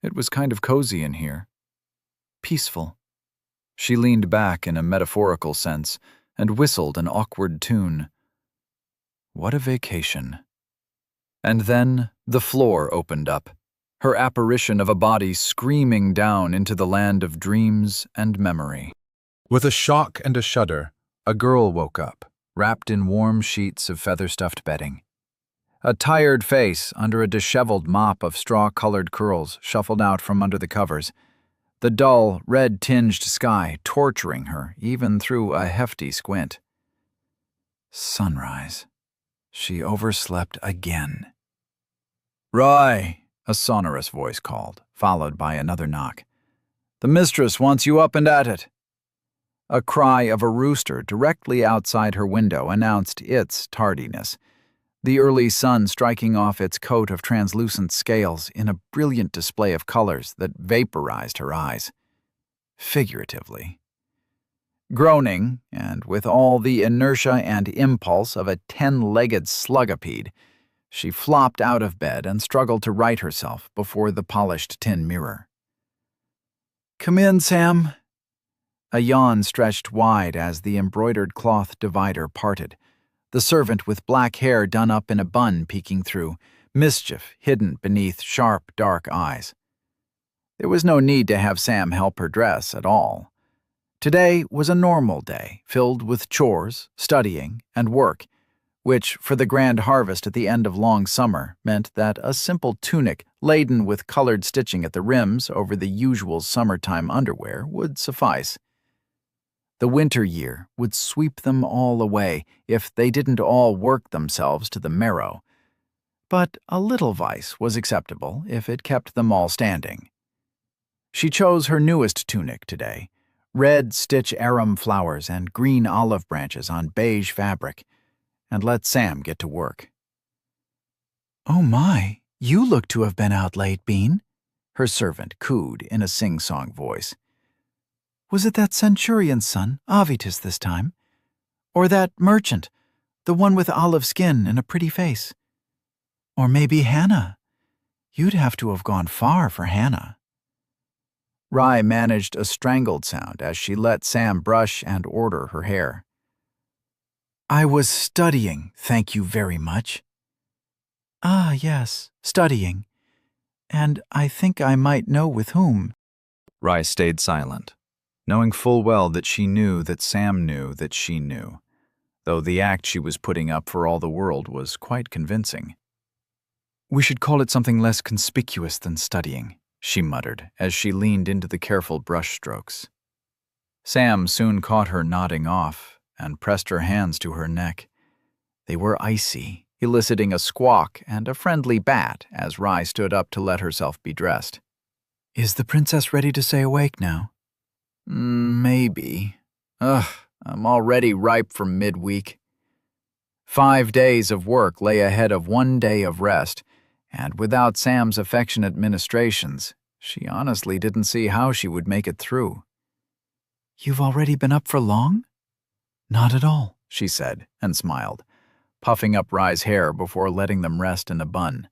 It was kind of cozy in here. Peaceful. She leaned back in a metaphorical sense, and whistled an awkward tune. What a vacation. And then the floor opened up, her apparition of a body screaming down into the land of dreams and memory. With a shock and a shudder, a girl woke up, wrapped in warm sheets of feather-stuffed bedding. A tired face under a disheveled mop of straw-colored curls shuffled out from under the covers, the dull, red-tinged sky torturing her even through a hefty squint. Sunrise. She overslept again. "Rye," a sonorous voice called, followed by another knock. "The mistress wants you up and at it." A cry of a rooster directly outside her window announced its tardiness, the early sun striking off its coat of translucent scales in a brilliant display of colors that vaporized her eyes. Figuratively. Groaning, and with all the inertia and impulse of a 10-legged slugopede, she flopped out of bed and struggled to right herself before the polished tin mirror. "Come in, Sam." A yawn stretched wide as the embroidered cloth divider parted, the servant with black hair done up in a bun peeking through, mischief hidden beneath sharp, dark eyes. There was no need to have Sam help her dress at all. Today was a normal day, filled with chores, studying, and work, which, for the grand harvest at the end of long summer, meant that a simple tunic laden with colored stitching at the rims over the usual summertime underwear would suffice. The winter year would sweep them all away if they didn't all work themselves to the marrow. But a little vice was acceptable if it kept them all standing. She chose her newest tunic today, red stitch arum flowers and green olive branches on beige fabric, and let Sam get to work. "Oh my, you look to have been out late, Bean," her servant cooed in a sing-song voice. "Was it that centurion's son, Avitus, this time? Or that merchant, the one with olive skin and a pretty face? Or maybe Hannah? You'd have to have gone far for Hannah." Rye managed a strangled sound as she let Sam brush and order her hair. "I was studying, thank you very much." "Ah, yes, studying. And I think I might know with whom." Rye stayed silent, knowing full well that she knew that Sam knew that she knew, though the act she was putting up for all the world was quite convincing. "We should call it something less conspicuous than studying," she muttered as she leaned into the careful brush strokes. Sam soon caught her nodding off and pressed her hands to her neck. They were icy, eliciting a squawk and a friendly bat as Rye stood up to let herself be dressed. "Is the princess ready to stay awake now?" "Maybe. I'm already ripe for midweek." 5 days of work lay ahead of 1 day of rest, and without Sam's affectionate ministrations, she honestly didn't see how she would make it through. "You've already been up for long?" "Not at all," she said, and smiled, puffing up Rye's hair before letting them rest in a bun.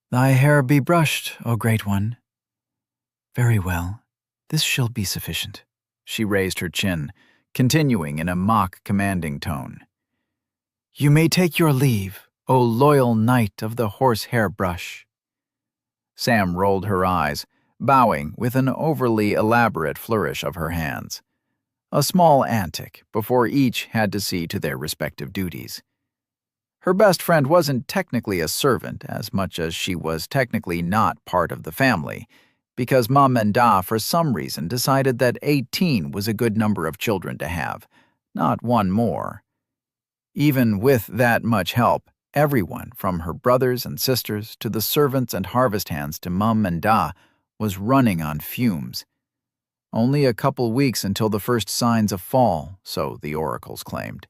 "Thy hair be brushed, O great one." "Very well. This shall be sufficient." She raised her chin, continuing in a mock commanding tone. "You may take your leave, O loyal knight of the horsehair brush." Sam rolled her eyes, bowing with an overly elaborate flourish of her hands. A small antic before each had to see to their respective duties. Her best friend wasn't technically a servant as much as she was technically not part of the family, because Mom and Da for some reason decided that 18 was a good number of children to have, not one more. Even with that much help, everyone, from her brothers and sisters to the servants and harvest hands to Mum and Da, was running on fumes. Only a couple weeks until the first signs of fall, so the oracles claimed.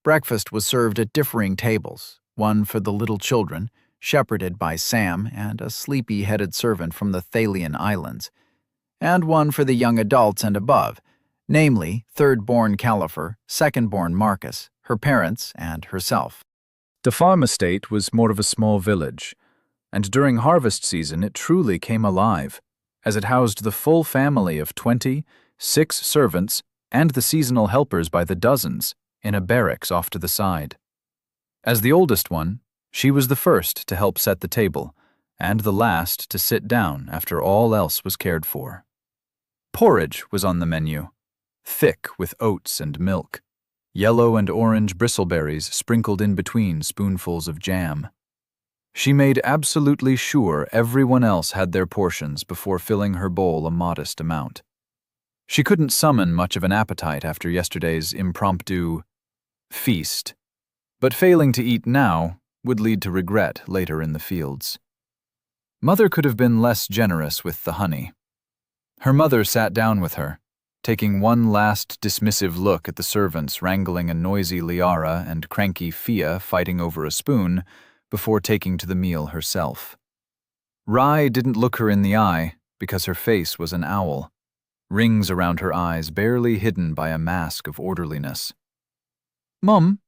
Breakfast was served at differing tables, one for the little children, shepherded by Sam and a sleepy-headed servant from the Thalian Islands, and one for the young adults and above, namely third-born Califer, second-born Marcus, her parents, and herself. The farm estate was more of a small village, and during harvest season it truly came alive, as it housed the full family of 20, 6 servants, and the seasonal helpers by the dozens in a barracks off to the side. As the oldest one, she was the first to help set the table, and the last to sit down after all else was cared for. Porridge was on the menu, thick with oats and milk, yellow and orange bristleberries sprinkled in between spoonfuls of jam. She made absolutely sure everyone else had their portions before filling her bowl a modest amount. She couldn't summon much of an appetite after yesterday's impromptu feast, but failing to eat now would lead to regret later in the fields. Mother could have been less generous with the honey. Her mother sat down with her, taking one last dismissive look at the servants wrangling a noisy Liara and cranky Fia fighting over a spoon before taking to the meal herself. Rai didn't look her in the eye because her face was an owl, rings around her eyes barely hidden by a mask of orderliness. "Mum,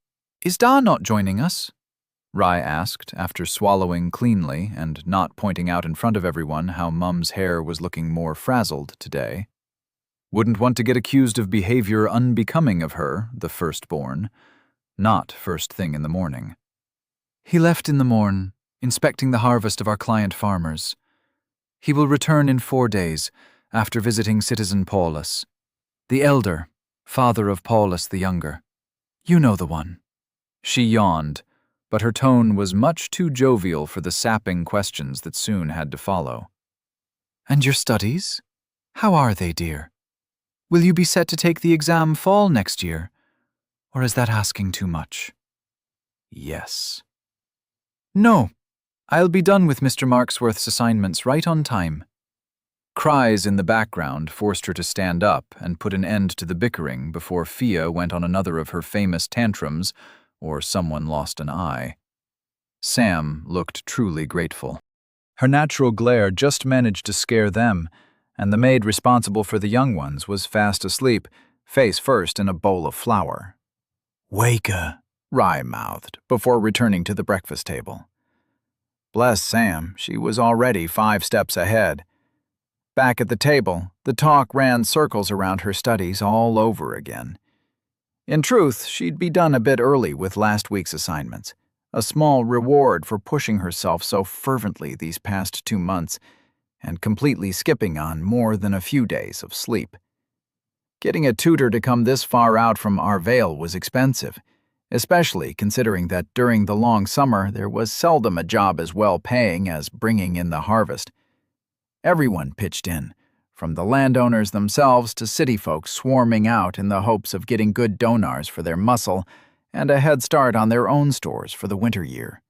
is Da not joining us?" Rai asked after swallowing cleanly and not pointing out in front of everyone how Mum's hair was looking more frazzled today. Wouldn't want to get accused of behavior unbecoming of her, the firstborn. Not first thing in the morning. "He left in the morn, inspecting the harvest of our client farmers. He will return in 4 days, after visiting citizen Paulus, the elder, father of Paulus the younger. You know the one." She yawned, but her tone was much too jovial for the sapping questions that soon had to follow. "And your studies? How are they, dear? Will you be set to take the exam fall next year? Or is that asking too much?" "Yes." "No, I'll be done with Mr. Marksworth's assignments right on time." Cries in the background forced her to stand up and put an end to the bickering before Fia went on another of her famous tantrums, or someone lost an eye. Sam looked truly grateful. Her natural glare just managed to scare them, and the maid responsible for the young ones was fast asleep, face first in a bowl of flour. "Wake-a," Rai mouthed, before returning to the breakfast table. Bless Sam, she was already 5 steps ahead. Back at the table, the talk ran circles around her studies all over again. In truth, she'd be done a bit early with last week's assignments, a small reward for pushing herself so fervently these past 2 months, and completely skipping on more than a few days of sleep. Getting a tutor to come this far out from Arvale was expensive, especially considering that during the long summer there was seldom a job as well-paying as bringing in the harvest. Everyone pitched in, from the landowners themselves to city folks swarming out in the hopes of getting good donors for their muscle and a head start on their own stores for the winter year.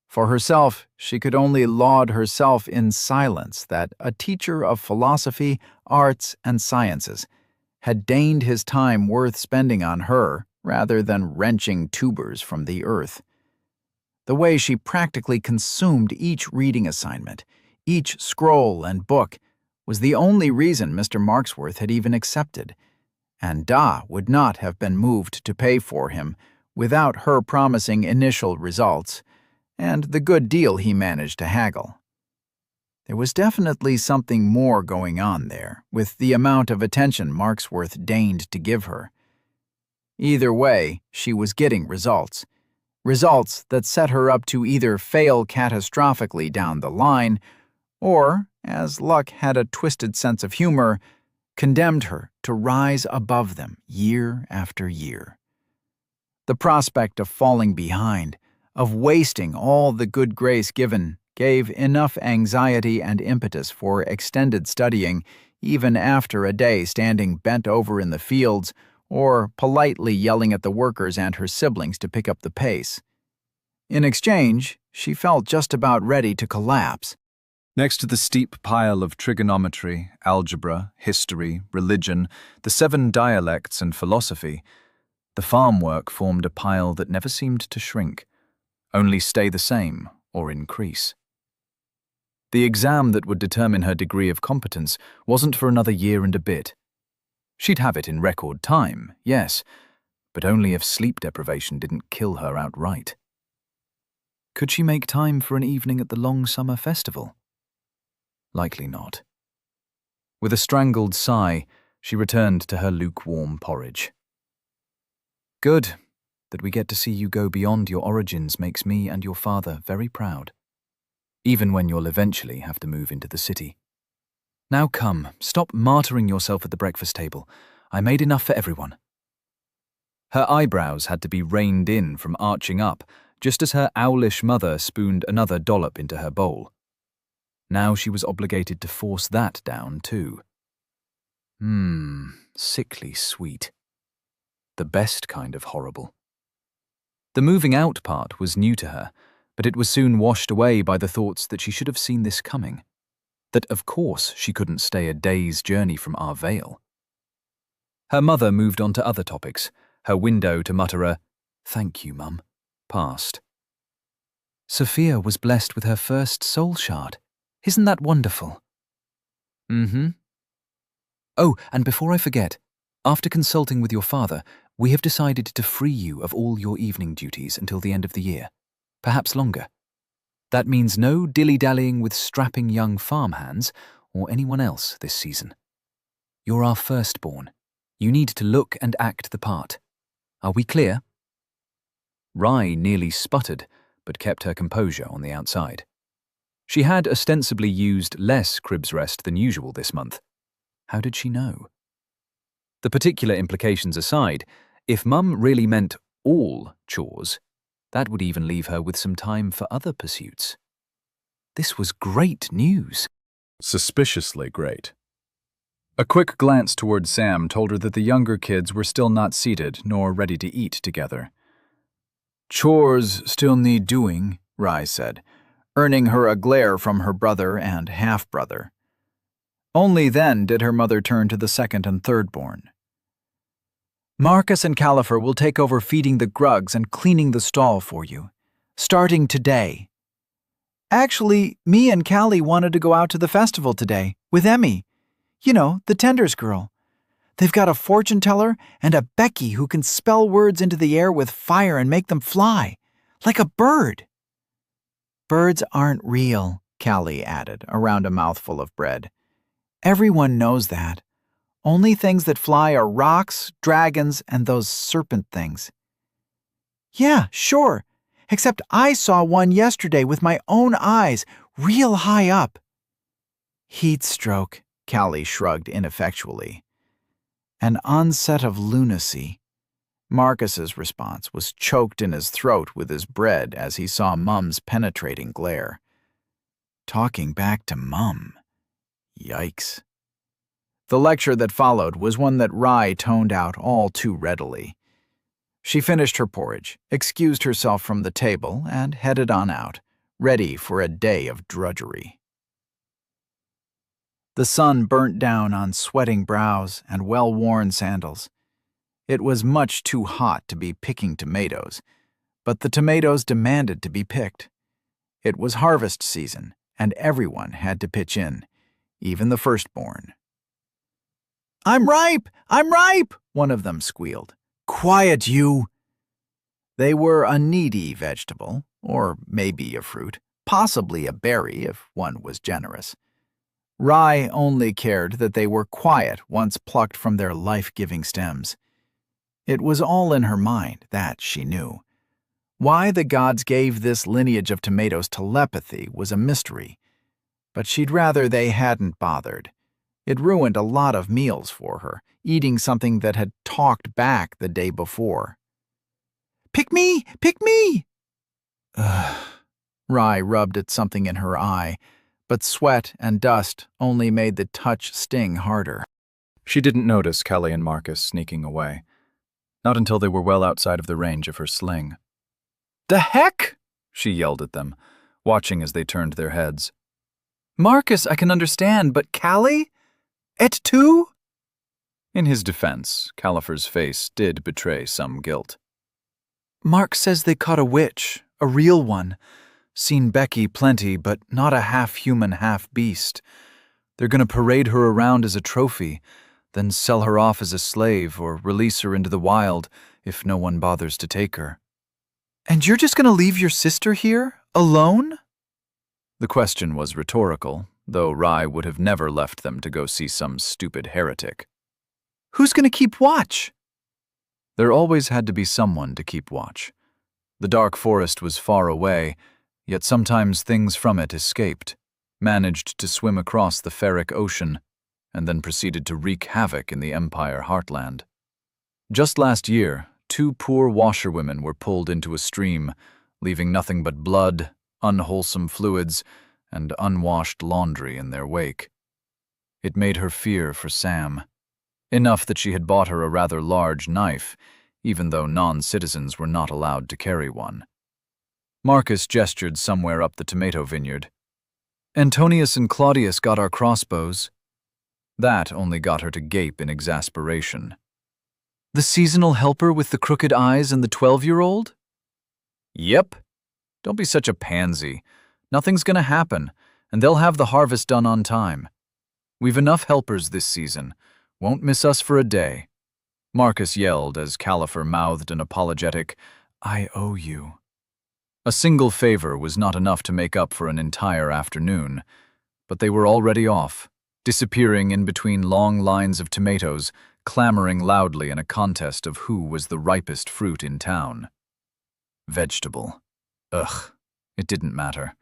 For herself, she could only laud herself in silence that a teacher of philosophy, arts, and sciences had deigned his time worth spending on her rather than wrenching tubers from the earth. The way she practically consumed each reading assignment, each scroll and book, was the only reason Mr. Marksworth had even accepted, and Da would not have been moved to pay for him without her promising initial results and the good deal he managed to haggle. There was definitely something more going on there with the amount of attention Marksworth deigned to give her. Either way, she was getting results that set her up to either fail catastrophically down the line or, as luck had a twisted sense of humor, condemned her to rise above them year after year. The prospect of falling behind, of wasting all the good grace given, gave enough anxiety and impetus for extended studying even after a day standing bent over in the fields or politely yelling at the workers and her siblings to pick up the pace. In exchange, she felt just about ready to collapse. Next to the steep pile of trigonometry, algebra, history, religion, the 7 dialects and philosophy, the farm work formed a pile that never seemed to shrink, only stay the same or increase. The exam that would determine her degree of competence wasn't for another year and a bit. She'd have it in record time, yes, but only if sleep deprivation didn't kill her outright. Could she make time for an evening at the long summer festival? Likely not. With a strangled sigh, She returned to her lukewarm porridge. Good. That we get to see you go beyond your origins makes me and your father very proud, even when you'll eventually have to move into the city. Now come, stop martyring yourself at the breakfast table. I made enough for everyone. Her eyebrows had to be reined in from arching up, just as her owlish mother spooned another dollop into her bowl. Now she was obligated to force that down too. Sickly sweet. The best kind of horrible. The moving out part was new to her, but it was soon washed away by the thoughts that she should have seen this coming. That of course she couldn't stay a day's journey from Arvale. Her mother moved on to other topics, her window to mutter a, "Thank you, Mum," passed. Sophia was blessed with her first soul shard. Isn't that wonderful? Oh, and before I forget, after consulting with your father, we have decided to free you of all your evening duties until the end of the year, perhaps longer. That means no dilly-dallying with strapping young farmhands or anyone else this season. You're our firstborn. You need to look and act the part. Are we clear? Rye nearly sputtered, but kept her composure on the outside. She had ostensibly used less cribs rest than usual this month. How did she know? The particular implications aside, if Mum really meant all chores, that would even leave her with some time for other pursuits. This was great news. Suspiciously great. A quick glance toward Sam told her that the younger kids were still not seated nor ready to eat together. Chores still need doing, Rye said, earning her a glare from her brother and half-brother. Only then did her mother turn to the second and third-born. Marcus and Califer will take over feeding the grugs and cleaning the stall for you, starting today. Actually, me and Callie wanted to go out to the festival today, with Emmy. You know, the Tenders girl. They've got a fortune teller and a Becky who can spell words into the air with fire and make them fly, like a bird. Birds aren't real, Callie added, around a mouthful of bread. Everyone knows that. Only things that fly are rocks, dragons, and those serpent things. Yeah, sure. Except I saw one yesterday with my own eyes, real high up. Heat stroke, Callie shrugged ineffectually. An onset of lunacy. Marcus's response was choked in his throat with his bread as he saw Mum's penetrating glare. Talking back to Mum. Yikes. The lecture that followed was one that Rye toned out all too readily. She finished her porridge, excused herself from the table, and headed on out, ready for a day of drudgery. The sun burnt down on sweating brows and well-worn sandals. It was much too hot to be picking tomatoes, but the tomatoes demanded to be picked. It was harvest season, and everyone had to pitch in, even the firstborn. "I'm ripe! I'm ripe!" one of them squealed. "Quiet, you!" They were a needy vegetable, or maybe a fruit, possibly a berry if one was generous. Rye only cared that they were quiet once plucked from their life-giving stems. It was all in her mind, that she knew. Why the gods gave this lineage of tomatoes telepathy was a mystery, but she'd rather they hadn't bothered. It ruined a lot of meals for her, eating something that had talked back the day before. "Pick me! Pick me!" Rye rubbed at something in her eye, but sweat and dust only made the touch sting harder. She didn't notice Kelly and Marcus sneaking away. Not until they were well outside of the range of her sling. "The heck?" she yelled at them, watching as they turned their heads. "Marcus, I can understand, but Callie? Et tu?" In his defense, Califer's face did betray some guilt. "Mark says they caught a witch, a real one. Seen Becky plenty, but not a half-human, half-beast. They're going to parade her around as a trophy, then sell her off as a slave or release her into the wild if no one bothers to take her." "And you're just going to leave your sister here, alone?" The question was rhetorical, though Rye would have never left them to go see some stupid heretic. Who's going to keep watch? There always had to be someone to keep watch. The dark forest was far away, yet sometimes things from it escaped, managed to swim across the ferric ocean, and then proceeded to wreak havoc in the Empire heartland. Just last year, 2 poor washerwomen were pulled into a stream, leaving nothing but blood, unwholesome fluids, and unwashed laundry in their wake. It made her fear for Sam, enough that she had bought her a rather large knife, even though non-citizens were not allowed to carry one. Marcus gestured somewhere up the tomato vineyard. Antonius and Claudius got our crossbows. That only got her to gape in exasperation. The seasonal helper with the crooked eyes and the 12-year-old? Yep. Don't be such a pansy. Nothing's gonna happen, and they'll have the harvest done on time. We've enough helpers this season. Won't miss us for a day. Marcus yelled as Califer mouthed an apologetic, "I owe you." A single favor was not enough to make up for an entire afternoon, but they were already off, disappearing in between long lines of tomatoes, clamoring loudly in a contest of who was the ripest fruit in town. Vegetable. Ugh, it didn't matter.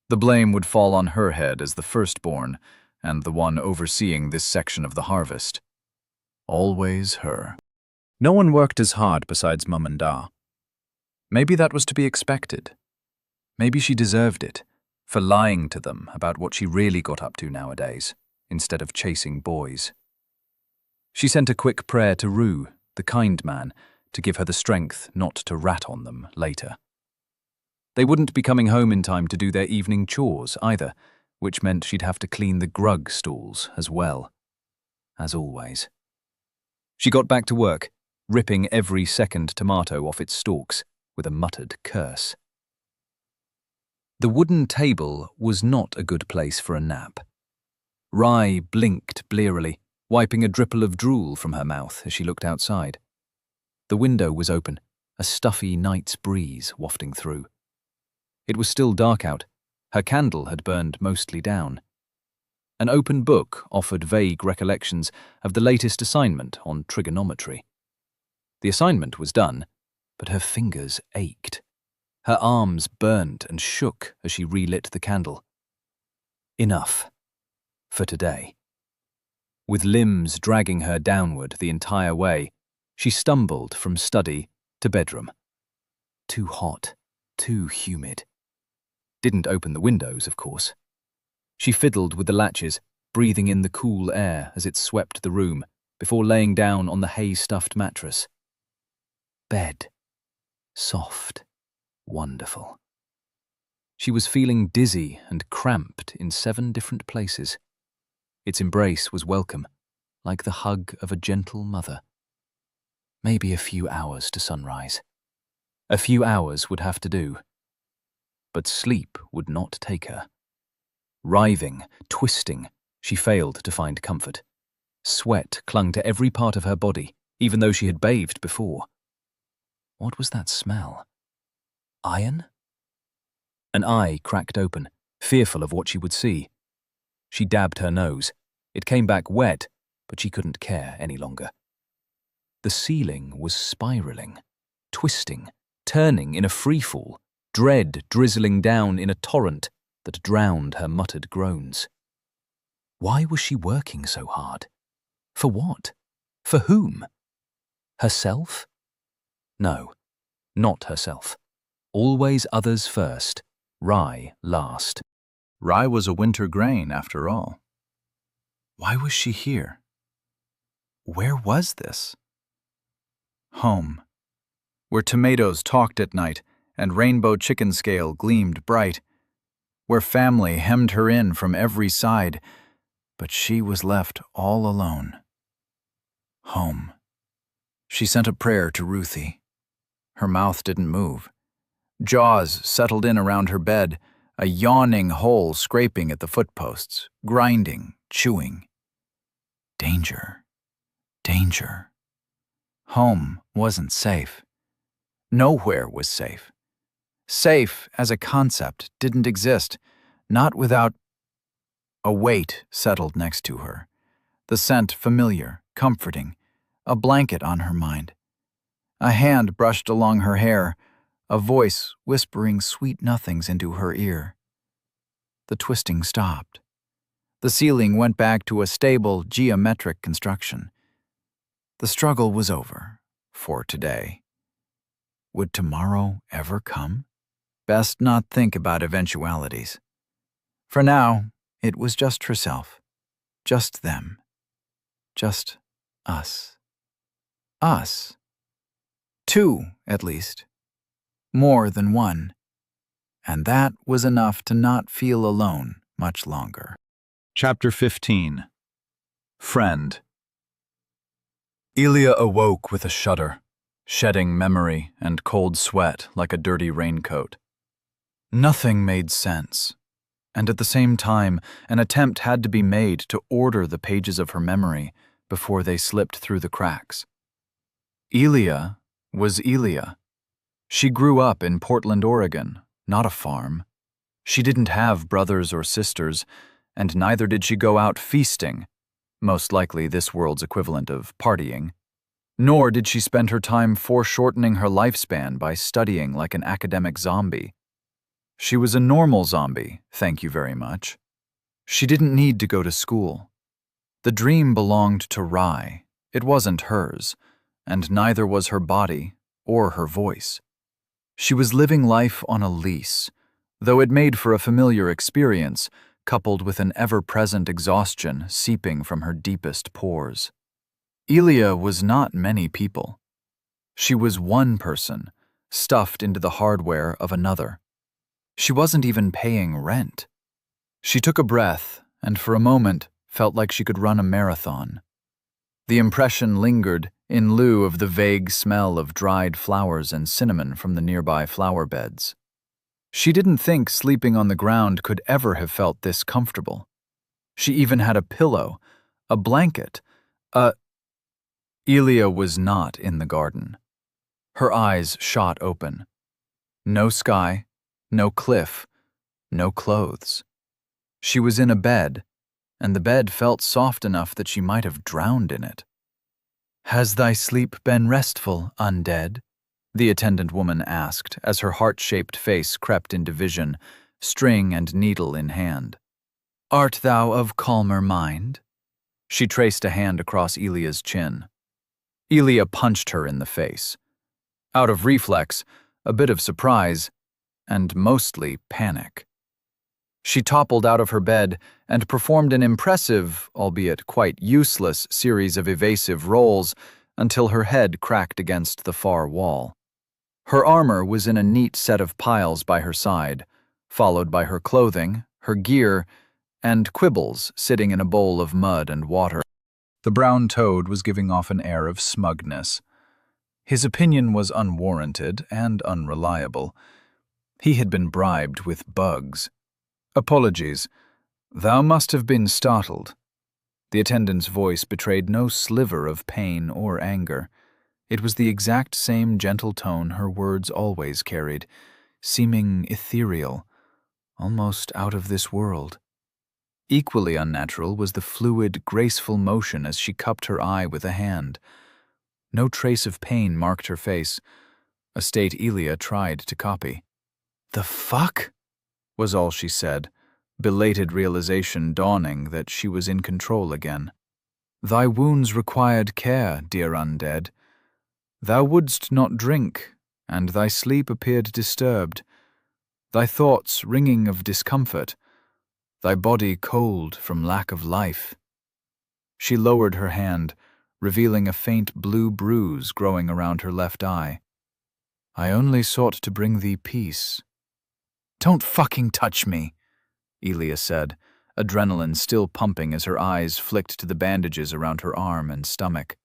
The blame would fall on her head as the firstborn, and the one overseeing this section of the harvest. Always her. No one worked as hard besides Mum and Da. Maybe that was to be expected. Maybe she deserved it, for lying to them about what she really got up to nowadays, instead of chasing boys. She sent a quick prayer to Rue, the kind man, to give her the strength not to rat on them later. They wouldn't be coming home in time to do their evening chores either, which meant she'd have to clean the grug stools as well. As always. She got back to work, ripping every second tomato off its stalks with a muttered curse. The wooden table was not a good place for a nap. Rye blinked blearily, wiping a dripple of drool from her mouth as she looked outside. The window was open, a stuffy night's breeze wafting through. It was still dark out. Her candle had burned mostly down. An open book offered vague recollections of the latest assignment on trigonometry. The assignment was done, but her fingers ached. Her arms burned and shook as she relit the candle. Enough. For today. With limbs dragging her downward the entire way, she stumbled from study to bedroom. Too hot, too humid. Didn't open the windows, of course. She fiddled with the latches, breathing in the cool air as it swept the room, before laying down on the hay-stuffed mattress. Bed. Soft. Wonderful. She was feeling dizzy and cramped in 7 different places. Its embrace was welcome, like the hug of a gentle mother. Maybe a few hours to sunrise. A few hours would have to do. But sleep would not take her. Writhing, twisting, she failed to find comfort. Sweat clung to every part of her body, even though she had bathed before. What was that smell? Iron? An eye cracked open, fearful of what she would see. She dabbed her nose. It came back wet, but she couldn't care any longer. The ceiling was spiraling, twisting, turning in a freefall, dread drizzling down in a torrent that drowned her muttered groans. Why was she working so hard? For what? For whom? Herself? No, not herself. Always others first, Rye last. Rye was a winter grain, after all. Why was she here? Where was this? Home, where tomatoes talked at night and rainbow chicken scale gleamed bright, where family hemmed her in from every side, but she was left all alone. Home. She sent a prayer to Ruthie. Her mouth didn't move. Jaws settled in around her bed, a yawning hole scraping at the footposts, grinding, chewing. Danger. Danger. Home wasn't safe. Nowhere was safe. Safe as a concept didn't exist, not without... A weight settled next to her, the scent familiar, comforting, a blanket on her mind. A hand brushed along her hair, a voice whispering sweet nothings into her ear. The twisting stopped. The ceiling went back to a stable, geometric construction. The struggle was over, for today. Would tomorrow ever come? Best not think about eventualities. For now, it was just herself. Just them. Just us. Us. Two, at least. More than one. And that was enough to not feel alone much longer. Chapter 15. Friend. Elia awoke with a shudder, shedding memory and cold sweat like a dirty raincoat. Nothing made sense, and at the same time, an attempt had to be made to order the pages of her memory before they slipped through the cracks. Elia was Elia. She grew up in Portland, Oregon, not a farm. She didn't have brothers or sisters, and neither did she go out feasting, most likely this world's equivalent of partying. Nor did she spend her time foreshortening her lifespan by studying like an academic zombie. She was a normal zombie, thank you very much. She didn't need to go to school. The dream belonged to Rye. It wasn't hers, and neither was her body or her voice. She was living life on a lease, though it made for a familiar experience, coupled with an ever-present exhaustion seeping from her deepest pores. Elia was not many people. She was one person, stuffed into the hardware of another. She wasn't even paying rent. She took a breath, and for a moment felt like she could run a marathon. The impression lingered in lieu of the vague smell of dried flowers and cinnamon from the nearby flower beds. She didn't think sleeping on the ground could ever have felt this comfortable. She even had a pillow, a blanket, Elia was not in the garden. Her eyes shot open. No sky, no cliff, no clothes. She was in a bed, and the bed felt soft enough that she might have drowned in it. "Has thy sleep been restful, undead?" the attendant woman asked as her heart-shaped face crept into vision, string and needle in hand. "Art thou of calmer mind?" She traced a hand across Elia's chin. Elia punched her in the face. Out of reflex, a bit of surprise, and mostly panic. She toppled out of her bed and performed an impressive, albeit quite useless, series of evasive rolls until her head cracked against the far wall. Her armor was in a neat set of piles by her side, followed by her clothing, her gear, and Quibbles sitting in a bowl of mud and water. The brown toad was giving off an air of smugness. His opinion was unwarranted and unreliable. He had been bribed with bugs. "Apologies. Thou must have been startled." The attendant's voice betrayed no sliver of pain or anger. It was the exact same gentle tone her words always carried, seeming ethereal, almost out of this world. Equally unnatural was the fluid, graceful motion as she cupped her eye with a hand. No trace of pain marked her face, a state Elia tried to copy. "The fuck?" was all she said, belated realization dawning that she was in control again. "Thy wounds required care, dear undead. Thou wouldst not drink, and thy sleep appeared disturbed. Thy thoughts ringing of discomfort, thy body cold from lack of life." She lowered her hand, revealing a faint blue bruise growing around her left eye. "I only sought to bring thee peace." "Don't fucking touch me," Elia said, adrenaline still pumping as her eyes flicked to the bandages around her arm and stomach.